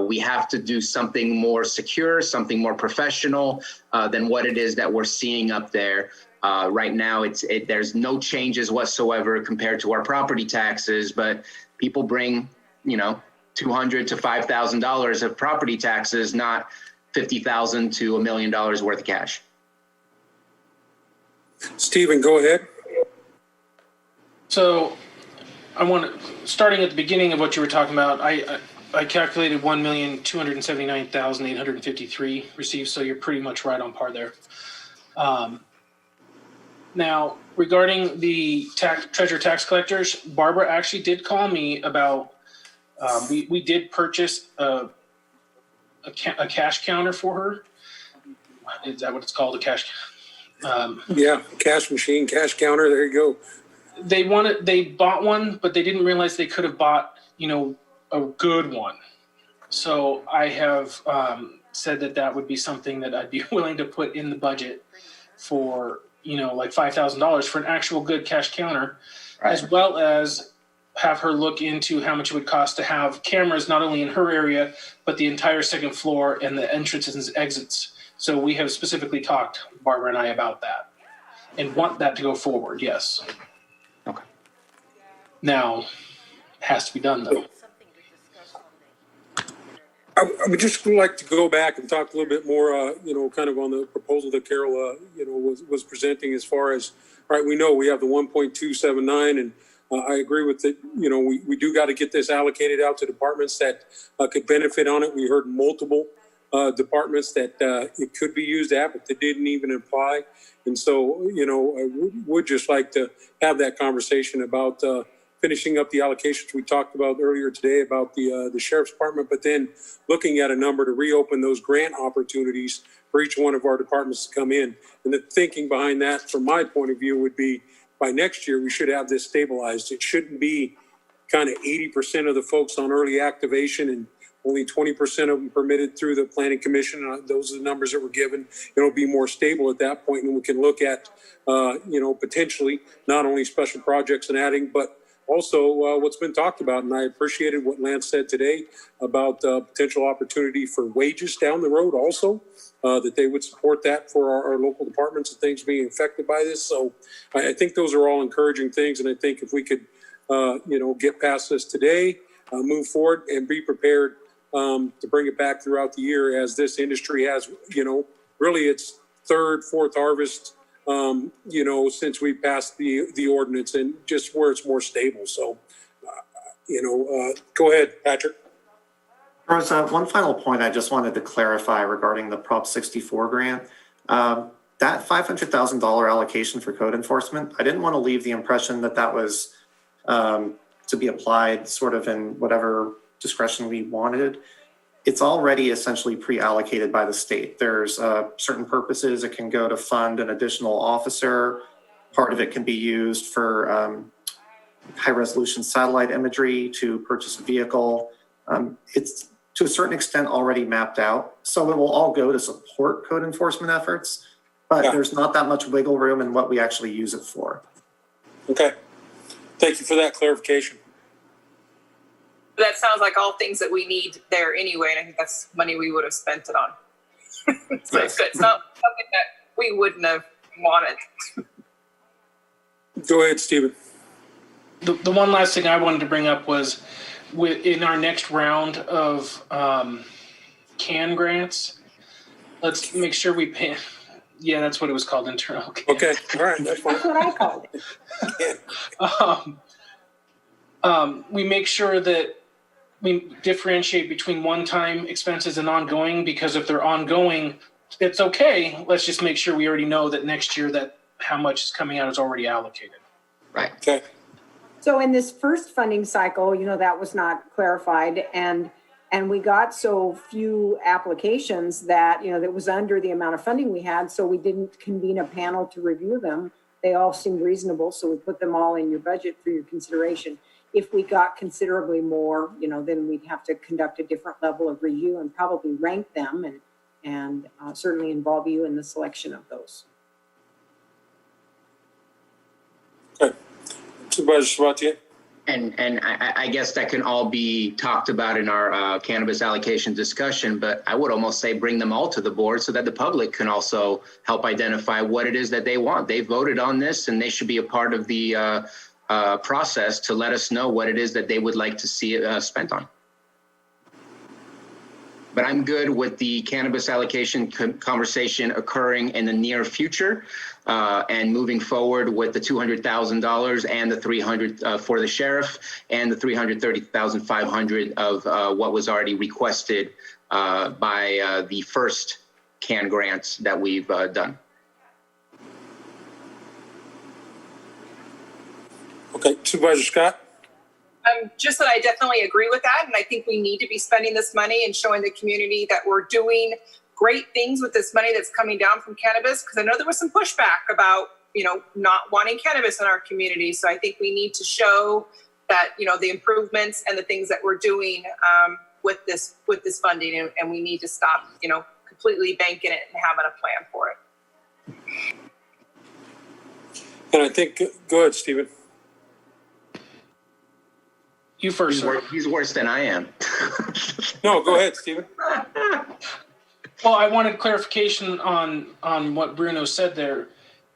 Speaker 5: We have to do something more secure, something more professional than what it is that we're seeing up there. Right now, there's no changes whatsoever compared to our property taxes, but people bring, $200 to $5,000 of property taxes, not $50,000 to $1 million worth of cash.
Speaker 1: Stephen, go ahead.
Speaker 4: So starting at the beginning of what you were talking about, I calculated 1,279,853 received, so you're pretty much right on par there. Now, regarding the treasurer tax collectors, Barbara actually did call me about, we did purchase a cash counter for her. Is that what it's called, a cash?
Speaker 1: Yeah, cash machine, cash counter, there you go.
Speaker 4: They bought one, but they didn't realize they could have bought, a good one. So I have said that would be something that I'd be willing to put in the budget for, like $5,000 for an actual good cash counter, right, as well as have her look into how much it would cost to have cameras not only in her area, but the entire second floor and the entrances and exits. So we have specifically talked, Barbara and I, about that and want that to go forward, yes.
Speaker 5: Okay.
Speaker 4: Now, it has to be done, though.
Speaker 1: I would just like to go back and talk a little bit more, kind of on the proposal that Carol, was presenting as far as, all right, we know we have the 1.279, and I agree with it. We do got to get this allocated out to departments that could benefit on it. We heard multiple departments that it could be used at, but they didn't even apply. And so, I would just like to have that conversation about finishing up the allocations we talked about earlier today about the Sheriff's Department, but then looking at a number to reopen those grant opportunities for each one of our departments to come in. And the thinking behind that, from my point of view, would be by next year, we should have this stabilized. It shouldn't be kind of 80% of the folks on early activation and only 20% of them permitted through the Planning Commission. Those are the numbers that were given. It'll be more stable at that point, and we can look at, potentially not only special projects and adding, but also what's been talked about. And I appreciated what Lance said today about potential opportunity for wages down the road also, that they would support that for our local departments and things being affected by this. So I think those are all encouraging things. And I think if we could, get past this today, move forward and be prepared to bring it back throughout the year, as this industry has, really its third, fourth harvest, since we passed the ordinance, and just where it's more stable. So, go ahead, Patrick.
Speaker 11: There was one final point I just wanted to clarify regarding the Prop 64 grant. That $500,000 allocation for code enforcement, I didn't want to leave the impression that was to be applied sort of in whatever discretion we wanted. It's already essentially pre-allocated by the state. There's certain purposes it can go to fund an additional officer. Part of it can be used for high resolution satellite imagery to purchase a vehicle. It's to a certain extent already mapped out. So it will all go to support code enforcement efforts, but there's not that much wiggle room in what we actually use it for.
Speaker 1: Okay. Thank you for that clarification.
Speaker 6: That sounds like all things that we need there anyway, and I think that's money we would have spent it on. So it's not something that we wouldn't have wanted.
Speaker 1: Go ahead, Stephen.
Speaker 4: The one last thing I wanted to bring up was in our next round of CAN grants, let's make sure we pay. Yeah, that's what it was called, internal.
Speaker 1: Okay, all right, that's fine.
Speaker 12: That's what I called
Speaker 4: it. We make sure that we differentiate between one-time expenses and ongoing, because if they're ongoing, it's okay. Let's just make sure we already know that next year that how much is coming out is already allocated.
Speaker 5: Right.
Speaker 1: Okay.
Speaker 12: So in this first funding cycle, that was not clarified. And And we got so few applications that, that was under the amount of funding we had, so we didn't convene a panel to review them. They all seemed reasonable, so we put them all in your budget for your consideration. If we got considerably more, then we'd have to conduct a different level of review and probably rank them and certainly involve you in the selection of those.
Speaker 1: Okay. Supervisor Sabatier?
Speaker 9: And I guess that can all be talked about in our cannabis allocation discussion, but I would almost say bring them all to the board so that the public can also help identify what it is that they want. They voted on this and they should be a part of the process to let us know what it is that they would like to see it spent on. But I'm good with the cannabis allocation conversation occurring in the near future and moving forward with the $200,000 and the $300 for the sheriff and the $330,500 of what was already requested by the first CAN grants that we've done.
Speaker 1: Okay, Supervisor Scott?
Speaker 6: Just that I definitely agree with that. And I think we need to be spending this money and showing the community that we're doing great things with this money that's coming down from cannabis. Because I know there was some pushback about, not wanting cannabis in our community. So I think we need to show that, the improvements and the things that we're doing with this funding. And we need to stop, completely banking it and having a plan for it.
Speaker 1: And I think, go ahead, Stephen.
Speaker 4: You first, sir.
Speaker 9: He's worse than I am.
Speaker 1: No, go ahead, Stephen.
Speaker 4: Well, I wanted clarification on what Bruno said there.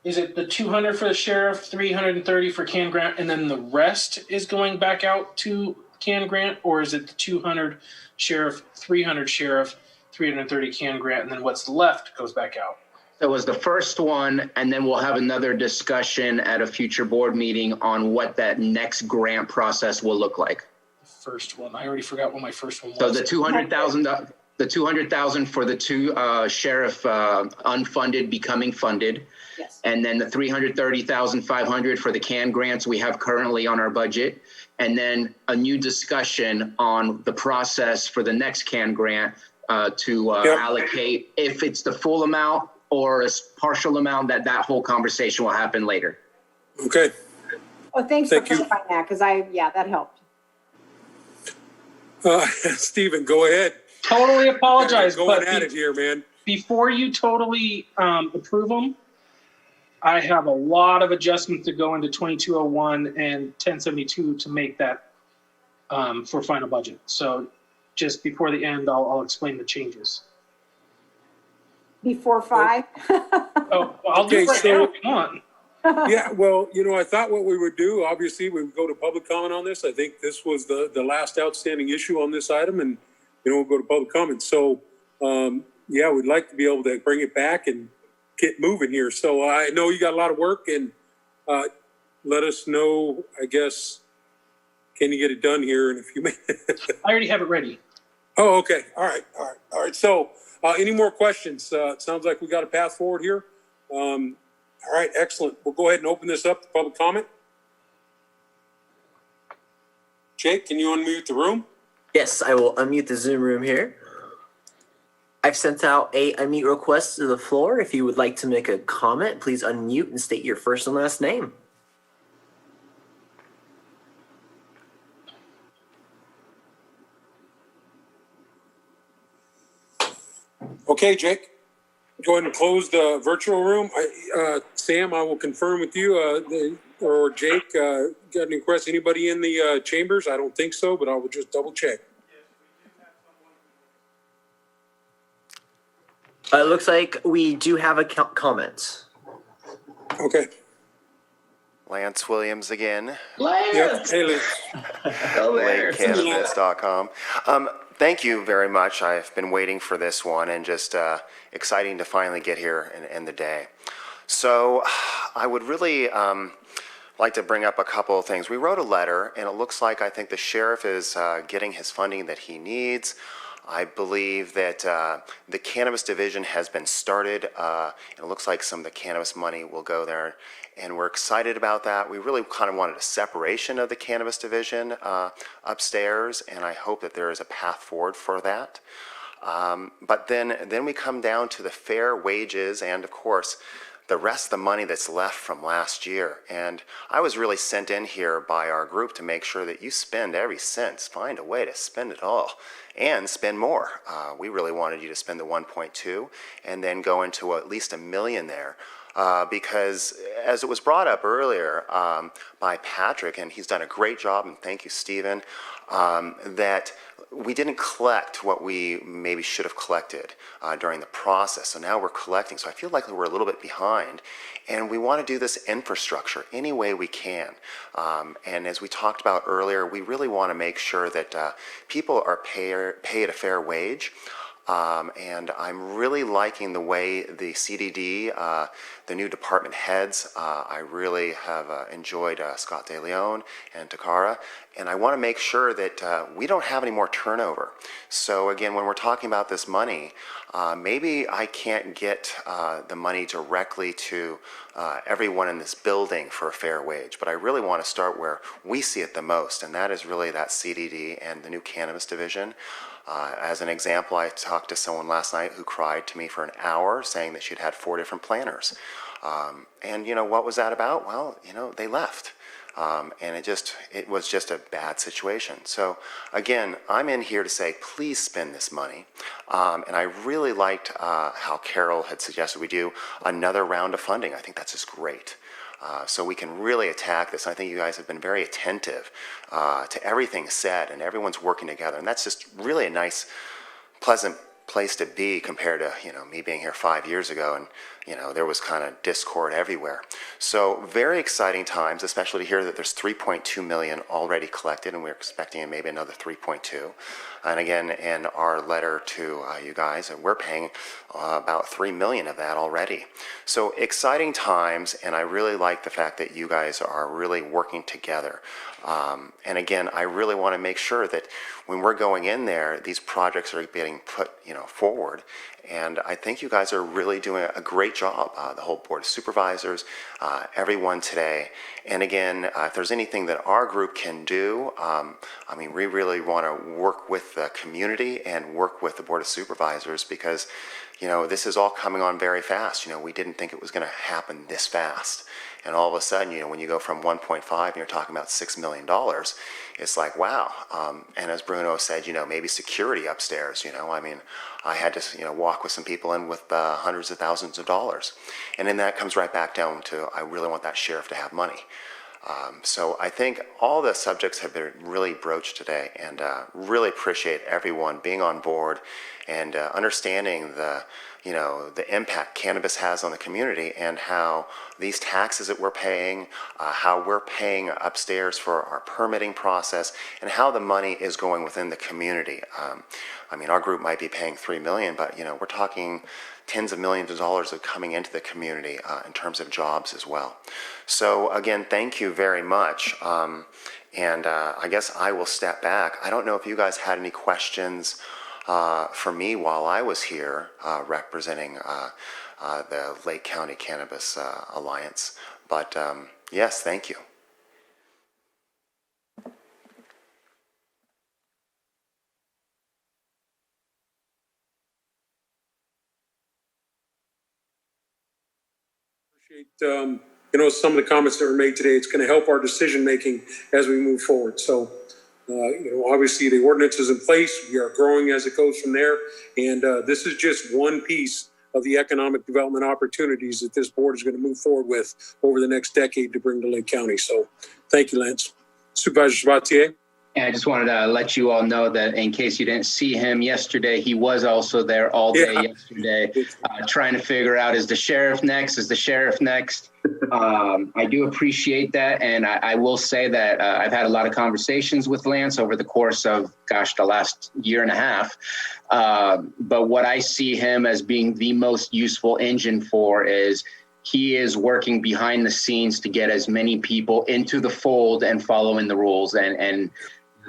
Speaker 4: Is it the 200 for the sheriff, 330 for CAN grant, and then the rest is going back out to CAN grant? Or is it the 200 sheriff, 300 sheriff, 330 CAN grant, and then what's left goes back out?
Speaker 9: That was the first one, and then we'll have another discussion at a future board meeting on what that next grant process will look like.
Speaker 4: First one. I already forgot what my first one was.
Speaker 9: So the $200,000 for the two sheriff unfunded becoming funded.
Speaker 12: Yes.
Speaker 9: And then the $330,500 for the CAN grants we have currently on our budget. And then a new discussion on the process for the next CAN grant to allocate, if it's the full amount or a partial amount, that whole conversation will happen later.
Speaker 1: Okay.
Speaker 12: Oh, thanks for clarifying that, because that helped.
Speaker 1: Stephen, go ahead.
Speaker 4: Totally apologize.
Speaker 1: Going at it here, man.
Speaker 4: Before you totally approve them, I have a lot of adjustments that go into 2201 and 1072 to make that for final budget. So just before the end, I'll explain the changes.
Speaker 12: Before 5?
Speaker 4: Oh, I'll do it right now if you want.
Speaker 1: Yeah, well, I thought what we would do, obviously, we would go to public comment on this. I think this was the last outstanding issue on this item, and, we'll go to public comment. So, we'd like to be able to bring it back and get moving here. So I know you got a lot of work, and let us know, I guess, can you get it done here in a few minutes?
Speaker 4: I already have it ready.
Speaker 1: Oh, okay. All right. So any more questions? It sounds like we got a path forward here. All right, excellent. We'll go ahead and open this up to public comment. Jake, can you unmute the room?
Speaker 10: Yes, I will unmute the Zoom room here. I've sent out a unmute request to the floor. If you would like to make a comment, please unmute and state your first and last name.
Speaker 1: Okay, Jake, go ahead and close the virtual room. Sam, I will confirm with you, or Jake, got any requests? Anybody in the chambers? I don't think so, but I will just double check.
Speaker 10: It looks like we do have a comment.
Speaker 1: Okay.
Speaker 14: Lance Williams again.
Speaker 10: Lance!
Speaker 1: Yep. Hey, Lance.
Speaker 14: LakeCannabis.com. Thank you very much. I've been waiting for this one and just exciting to finally get here and end the day. So I would really like to bring up a couple of things. We wrote a letter, and it looks like I think the sheriff is getting his funding that he needs. I believe that the cannabis division has been started, and it looks like some of the cannabis money will go there, and we're excited about that. We really kind of wanted a separation of the cannabis division upstairs, and I hope that there is a path forward for that. But then we come down to the fair wages and, of course, the rest of the money that's left from last year. And I was really sent in here by our group to make sure that you spend every cent, find a way to spend it all and spend more. We really wanted you to spend the 1.2 and then go into at least $1 million there. Because as it was brought up earlier by Patrick, and he's done a great job, and thank you, Stephen, that we didn't collect what we maybe should have collected during the process. So now we're collecting. So I feel like we're a little bit behind. And we want to do this infrastructure any way we can. And as we talked about earlier, we really want to make sure that people are paid a fair wage. And I'm really liking the way the CDD, the new department heads, I really have enjoyed Scott De Leon and Takara, and I want to make sure that we don't have any more turnover. So again, when we're talking about this money, maybe I can't get the money directly to everyone in this building for a fair wage, but I really want to start where we see it the most, and that is really that CDD and the new cannabis division. As an example, I talked to someone last night who cried to me for an hour saying that she'd had 4 different planners. And you know, what was that about? Well, you know, they left. And it was just a bad situation. So again, I'm in here to say, please spend this money. And I really liked how Carol had suggested we do another round of funding. I think that's just great. So we can really attack this. I think you guys have been very attentive to everything said, and everyone's working together. And that's just really a nice, pleasant place to be compared to, you know, me being here 5 years ago, and, you know, there was kind of discord everywhere. So very exciting times, especially to hear that there's 3.2 million already collected, and we're expecting maybe another 3.2. And again, in our letter to you guys, we're paying about 3 million of that already. So exciting times, and I really like the fact that you guys are really working together. And again, I really want to make sure that when we're going in there, these projects are getting put, you know, forward. And I think you guys are really doing a great job, the whole board of supervisors, everyone today. And again, if there's anything that our group can do, I mean, we really want to work with the community and work with the board of supervisors, because, you know, this is all coming on very fast. You know, we didn't think it was going to happen this fast. And all of a sudden, you know, when you go from 1.5 and you're talking about $6 million, it's like, wow. And as Bruno said, you know, maybe security upstairs, you know, I mean, I had to, you know, walk with some people in with hundreds of thousands of dollars. And then that comes right back down to, I really want that sheriff to have money. So I think all the subjects have been really broached today, and really appreciate everyone being on board and understanding the, you know, the impact cannabis has on the community, and how these taxes that we're paying, how we're paying upstairs for our permitting process, and how the money is going within the community. I mean, our group might be paying $3 million, but, you know, we're talking tens of millions of dollars of coming into the community in terms of jobs as well. So again, thank you very much. And I guess I will step back. I don't know if you guys had any questions for me while I was here representing the Lake County Cannabis Alliance. But yes, thank you.
Speaker 1: You know, some of the comments that were made today, it's going to help our decision making as we move forward. So, you know, obviously the ordinance is in place. We are growing as it goes from there. And this is just one piece of the economic development opportunities that this board is going to move forward with over the next decade to bring to Lake County. So thank you, Lance. Supervisor Sabatier.
Speaker 9: And I just wanted to let you all know that in case you didn't see him yesterday, he was also there all day yesterday, trying to figure out, is the sheriff next? Is the sheriff next? I do appreciate that. And I will say that I've had a lot of conversations with Lance over the course of, the last year and a half. But what I see him as being the most useful engine for is he is working behind the scenes to get as many people into the fold and following the rules. And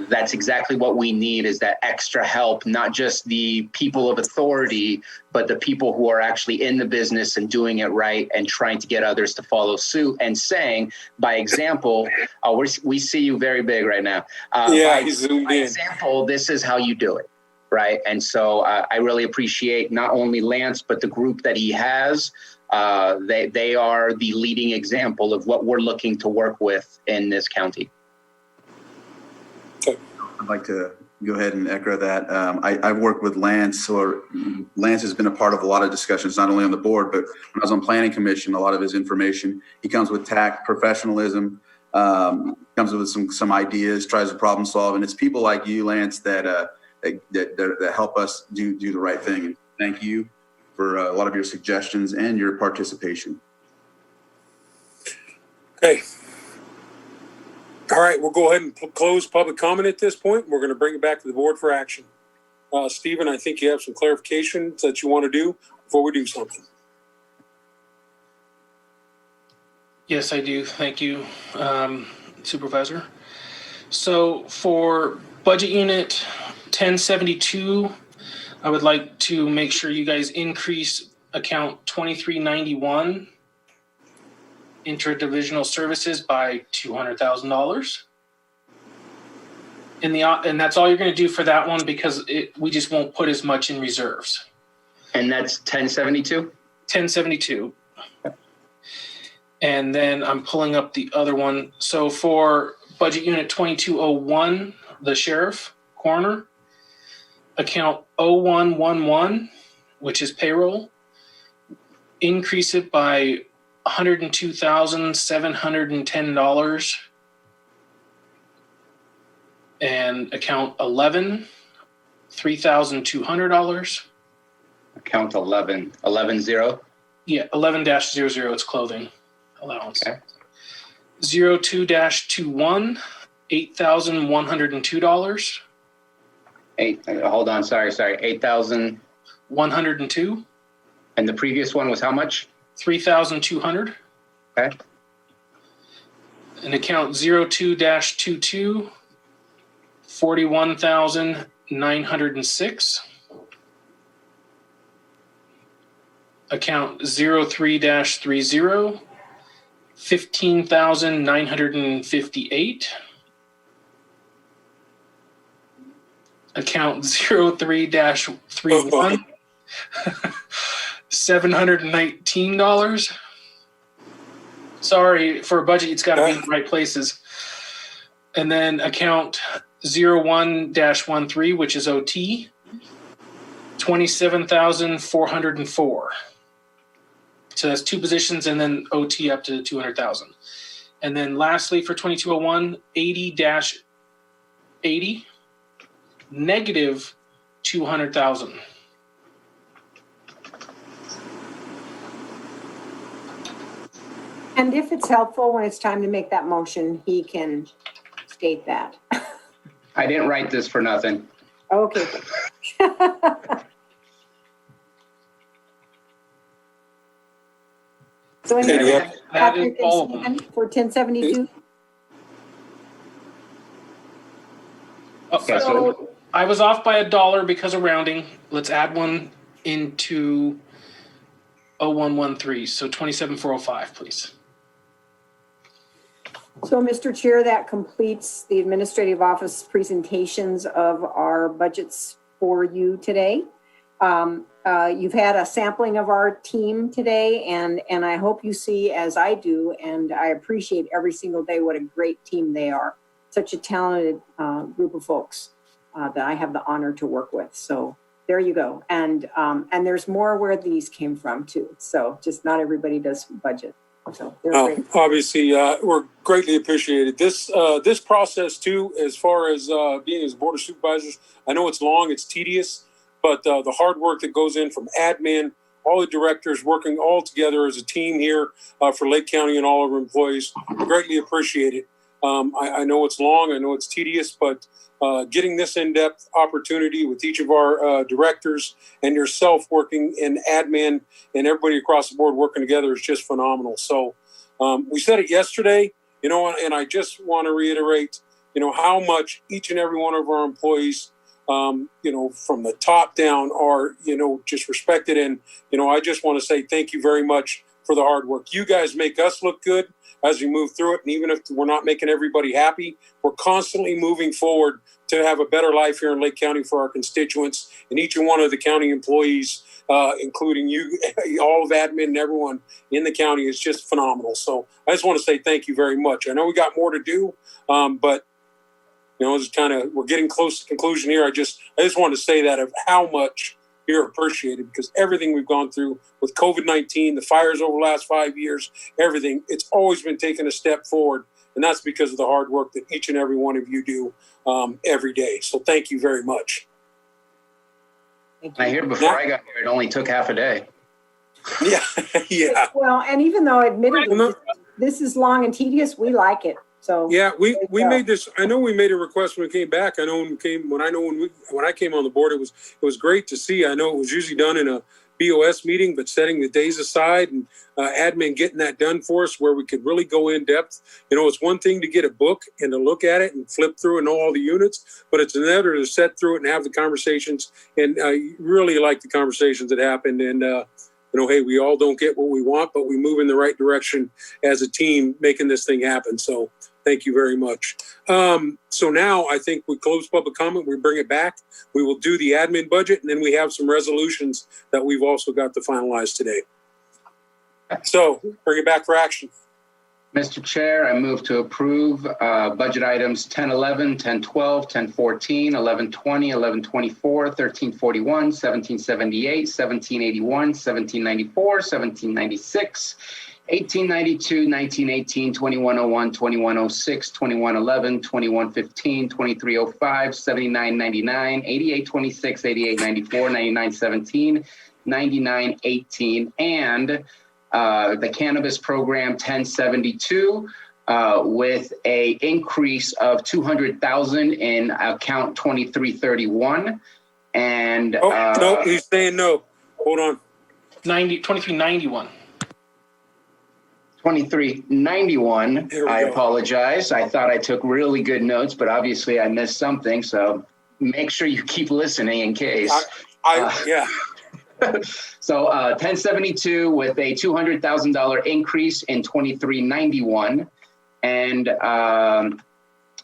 Speaker 5: that's exactly what we need, is that extra help, not just the people of authority, but the people who are actually in the business and doing it right and trying to get others to follow suit and saying, by example, we see you very big right now.
Speaker 1: Yeah, he's zoomed
Speaker 5: by
Speaker 1: in.
Speaker 5: example, this is how you do it, right? And so I really appreciate not only Lance, but the group that he has. They are the leading example of what we're looking to work with in this county.
Speaker 7: I'd like to go ahead and echo that. I've worked with Lance, or Lance has been a part of a lot of discussions, not only on the board, but when I was on planning commission, a lot of his information, he comes with tact, professionalism, comes with some ideas, tries to problem solve. And it's people like you, Lance, that help us do the right thing. And thank you for a lot of your suggestions and your participation.
Speaker 1: Okay. All right, we'll go ahead and close public comment at this point. We're going to bring it back to the board for action. Stephen, I think you have some clarifications that you want to do before we do something.
Speaker 4: Yes, I do. Thank you, Supervisor. So for budget unit 1072, I would like to make sure you guys increase account 2391 interdivisional services by $200,000. And that's all you're going to do for that one, because we just won't put as much in reserves.
Speaker 5: And that's 1072?
Speaker 4: 1072. And then I'm pulling up the other one. So for budget unit 2201, the sheriff, coroner, account 0111, which is payroll, increase it by $102,710. And account 11, $3,200.
Speaker 5: Account 11, 11-0?
Speaker 4: Yeah, 11-00, it's clothing allowance. Okay. 02-21, $8,102.
Speaker 5: Hold on, sorry, 8,000.
Speaker 4: 102.
Speaker 5: And the previous one was how much?
Speaker 4: 3,200.
Speaker 5: Okay.
Speaker 4: And account 02-22, 41,906. Account 03-30, 15,958. Account 03-31, $719. Sorry, for a budget, it's got to be in the right places. And then account 01-13, which is OT, 27,404. So that's two positions, and then OT up to 200,000. And then lastly, for 2201, 80-80, negative 200,000.
Speaker 12: And if it's helpful, when it's time to make that motion, he can state that.
Speaker 5: I didn't write this for nothing.
Speaker 12: Okay. So anyway, Patrick and Stephen for 1072.
Speaker 4: Okay, so I was off by $1 because of rounding. Let's add one into 0113. So 27,405, please.
Speaker 12: So, Mr. Chair, that completes the administrative office presentations of our budgets for you today. You've had a sampling of our team today, and I hope you see, as I do, and I appreciate every single day what a great team they are. Such a talented group of folks that I have the honor to work with. So there you go. And there's more where these came from too. So just not everybody does budget. So
Speaker 1: obviously, we're greatly appreciated. This process too, as far as being as Board of Supervisors, I know it's long, it's tedious, but the hard work that goes in from admin, all the directors working all together as a team here for Lake County and all of our employees, greatly appreciate it. I know it's long, I know it's tedious, but getting this in-depth opportunity with each of our directors and yourself working in admin and everybody across the board working together is just phenomenal. So we said it yesterday, and I just want to reiterate, how much each and every one of our employees, from the top down are, just respected. And, I just want to say thank you very much for the hard work. You guys make us look good as we move through it. And even if we're not making everybody happy, we're constantly moving forward to have a better life here in Lake County for our constituents and each and one of the county employees, including you, all of admin and everyone in the county is just phenomenal. So I just want to say thank you very much. I know we got more to do, but it's we're getting close to conclusion here. I just want to say that of how much you're appreciated, because everything we've gone through with COVID-19, the fires over the last 5 years, everything, it's always been taking a step forward. And that's because of the hard work that each and every one of you do every day. So thank you very much.
Speaker 5: I hear before I got here, it only took half a day.
Speaker 1: Yeah, yeah.
Speaker 12: Well, and even though admittedly this is long and tedious, we like it. So
Speaker 1: yeah, we made this. I know we made a request when we came back. I know when I came on the board, it was great to see. I know it was usually done in a BOS meeting, but setting the days aside and admin getting that done for us where we could really go in depth. It's one thing to get a book and to look at it and flip through and know all the units, but it's another to set through it and have the conversations. And I really like the conversations that happened. And, hey, we all don't get what we want, but we move in the right direction as a team making this thing happen. So thank you very much. So now I think we close public comment. We bring it back. We will do the admin budget, and then we have some resolutions that we've also got to finalize today. So bring it back for action.
Speaker 5: Mr. Chair, I move to approve budget items 1011, 1012, 1014, 1120, 1124, 1341, 1778, 1781, 1794, 1796, 1892, 1918, 2101, 2106, 2111, 2115, 2305, 7999, 8826, 8894, 9917, 9918, and the cannabis program 1072 with a increase of 200,000 in account 2331. And
Speaker 1: no, he's saying no. Hold on.
Speaker 4: 2391.
Speaker 5: 2391. I apologize. I thought I took really good notes, but obviously I missed something. So make sure you keep listening in case.
Speaker 1: Yeah.
Speaker 5: So 1072 with a $200,000 increase in 2391. And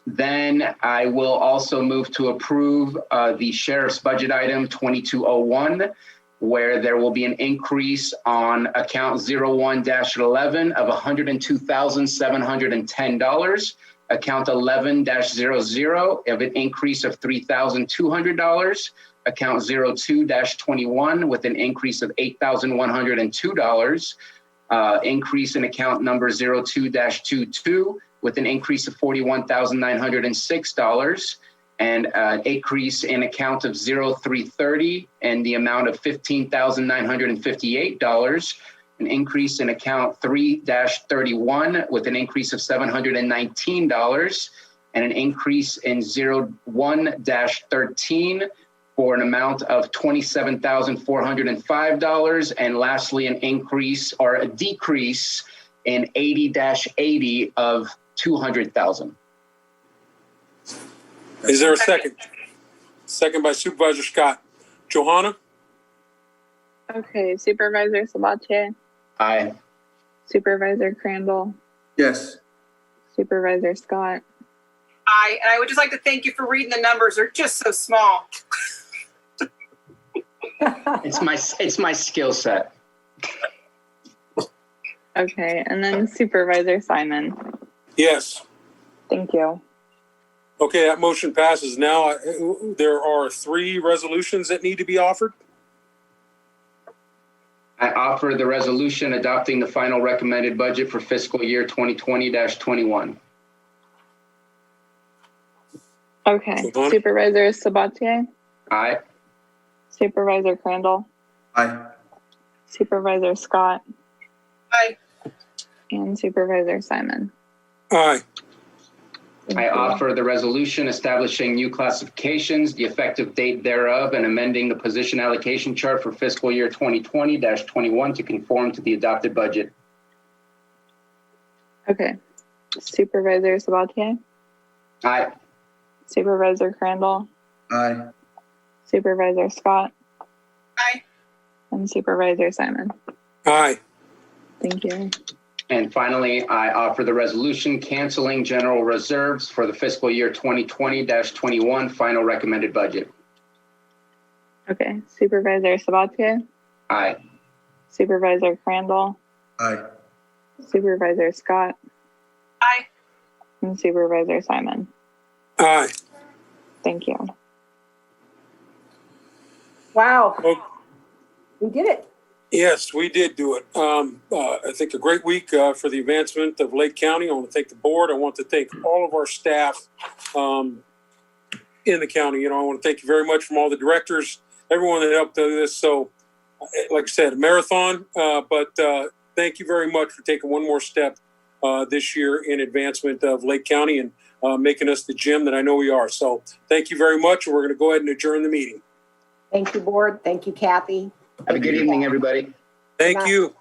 Speaker 5: then I will also move to approve the sheriff's budget item 2201, where there will be an increase on account 01-11 of $102,710, account 11-00 of an increase of $3,200, account 02-21 with an increase of $8,102, increase in account number 02-22 with an increase of $41,906, and an increase in account of 0330 and the amount of $15,958, an increase in account 3-31 with an increase of $719, and an increase in 01-13 for an amount of $27,405, and lastly, an increase or a decrease in 80-80 of $200,000.
Speaker 1: Is there a second? Second by Supervisor Scott. Johanna?
Speaker 13: Okay, Supervisor Sabatier?
Speaker 5: Aye.
Speaker 13: Supervisor Crandall?
Speaker 7: Yes.
Speaker 13: Supervisor Scott?
Speaker 6: Aye, and I would just like to thank you for reading the numbers. They're just so small.
Speaker 5: It's my skill set.
Speaker 13: Okay, and then Supervisor Simon?
Speaker 1: Yes.
Speaker 13: Thank you.
Speaker 1: Okay, that motion passes. Now there are 3 resolutions that need to be offered.
Speaker 5: I offer the resolution adopting the final recommended budget for fiscal year 2020-21.
Speaker 13: Okay, Supervisor Sabatier?
Speaker 5: Aye.
Speaker 13: Supervisor Crandall?
Speaker 7: Aye.
Speaker 13: Supervisor Scott?
Speaker 6: Aye.
Speaker 13: And Supervisor Simon?
Speaker 1: Aye.
Speaker 5: I offer the resolution establishing new classifications, the effective date thereof, and amending the position allocation chart for fiscal year 2020-21 to conform to the adopted budget.
Speaker 13: Okay. Supervisor Sabatier?
Speaker 9: Aye.
Speaker 13: Supervisor Crandall,
Speaker 7: Aye.
Speaker 13: Supervisor Scott,
Speaker 6: Aye.
Speaker 13: and Supervisor Simon.
Speaker 1: Aye.
Speaker 13: Thank you.
Speaker 9: And finally, I offer the resolution canceling general reserves for the fiscal year 2020-21 final recommended budget.
Speaker 13: Okay, Supervisor Sabatier,
Speaker 9: Aye.
Speaker 13: Supervisor Crandall,
Speaker 7: Aye.
Speaker 13: Supervisor Scott,
Speaker 6: Aye.
Speaker 13: and Supervisor Simon.
Speaker 1: Aye.
Speaker 13: Thank you.
Speaker 12: Wow,
Speaker 1: Well,
Speaker 12: we did it.
Speaker 1: yes, we did do it. I think a great week for the advancement of Lake County. I want to thank the board. I want to thank all of our staff in the county. You know, I want to thank you very much from all the directors, everyone that helped do this. So, like I said, a marathon, but thank you very much for taking one more step this year in advancement of Lake County and making us the gym that I know we are. So thank you very much. And we're going to go ahead and adjourn the meeting.
Speaker 12: Thank you, board. Thank you, Kathy.
Speaker 5: Have a good evening, everybody.
Speaker 1: Thank you.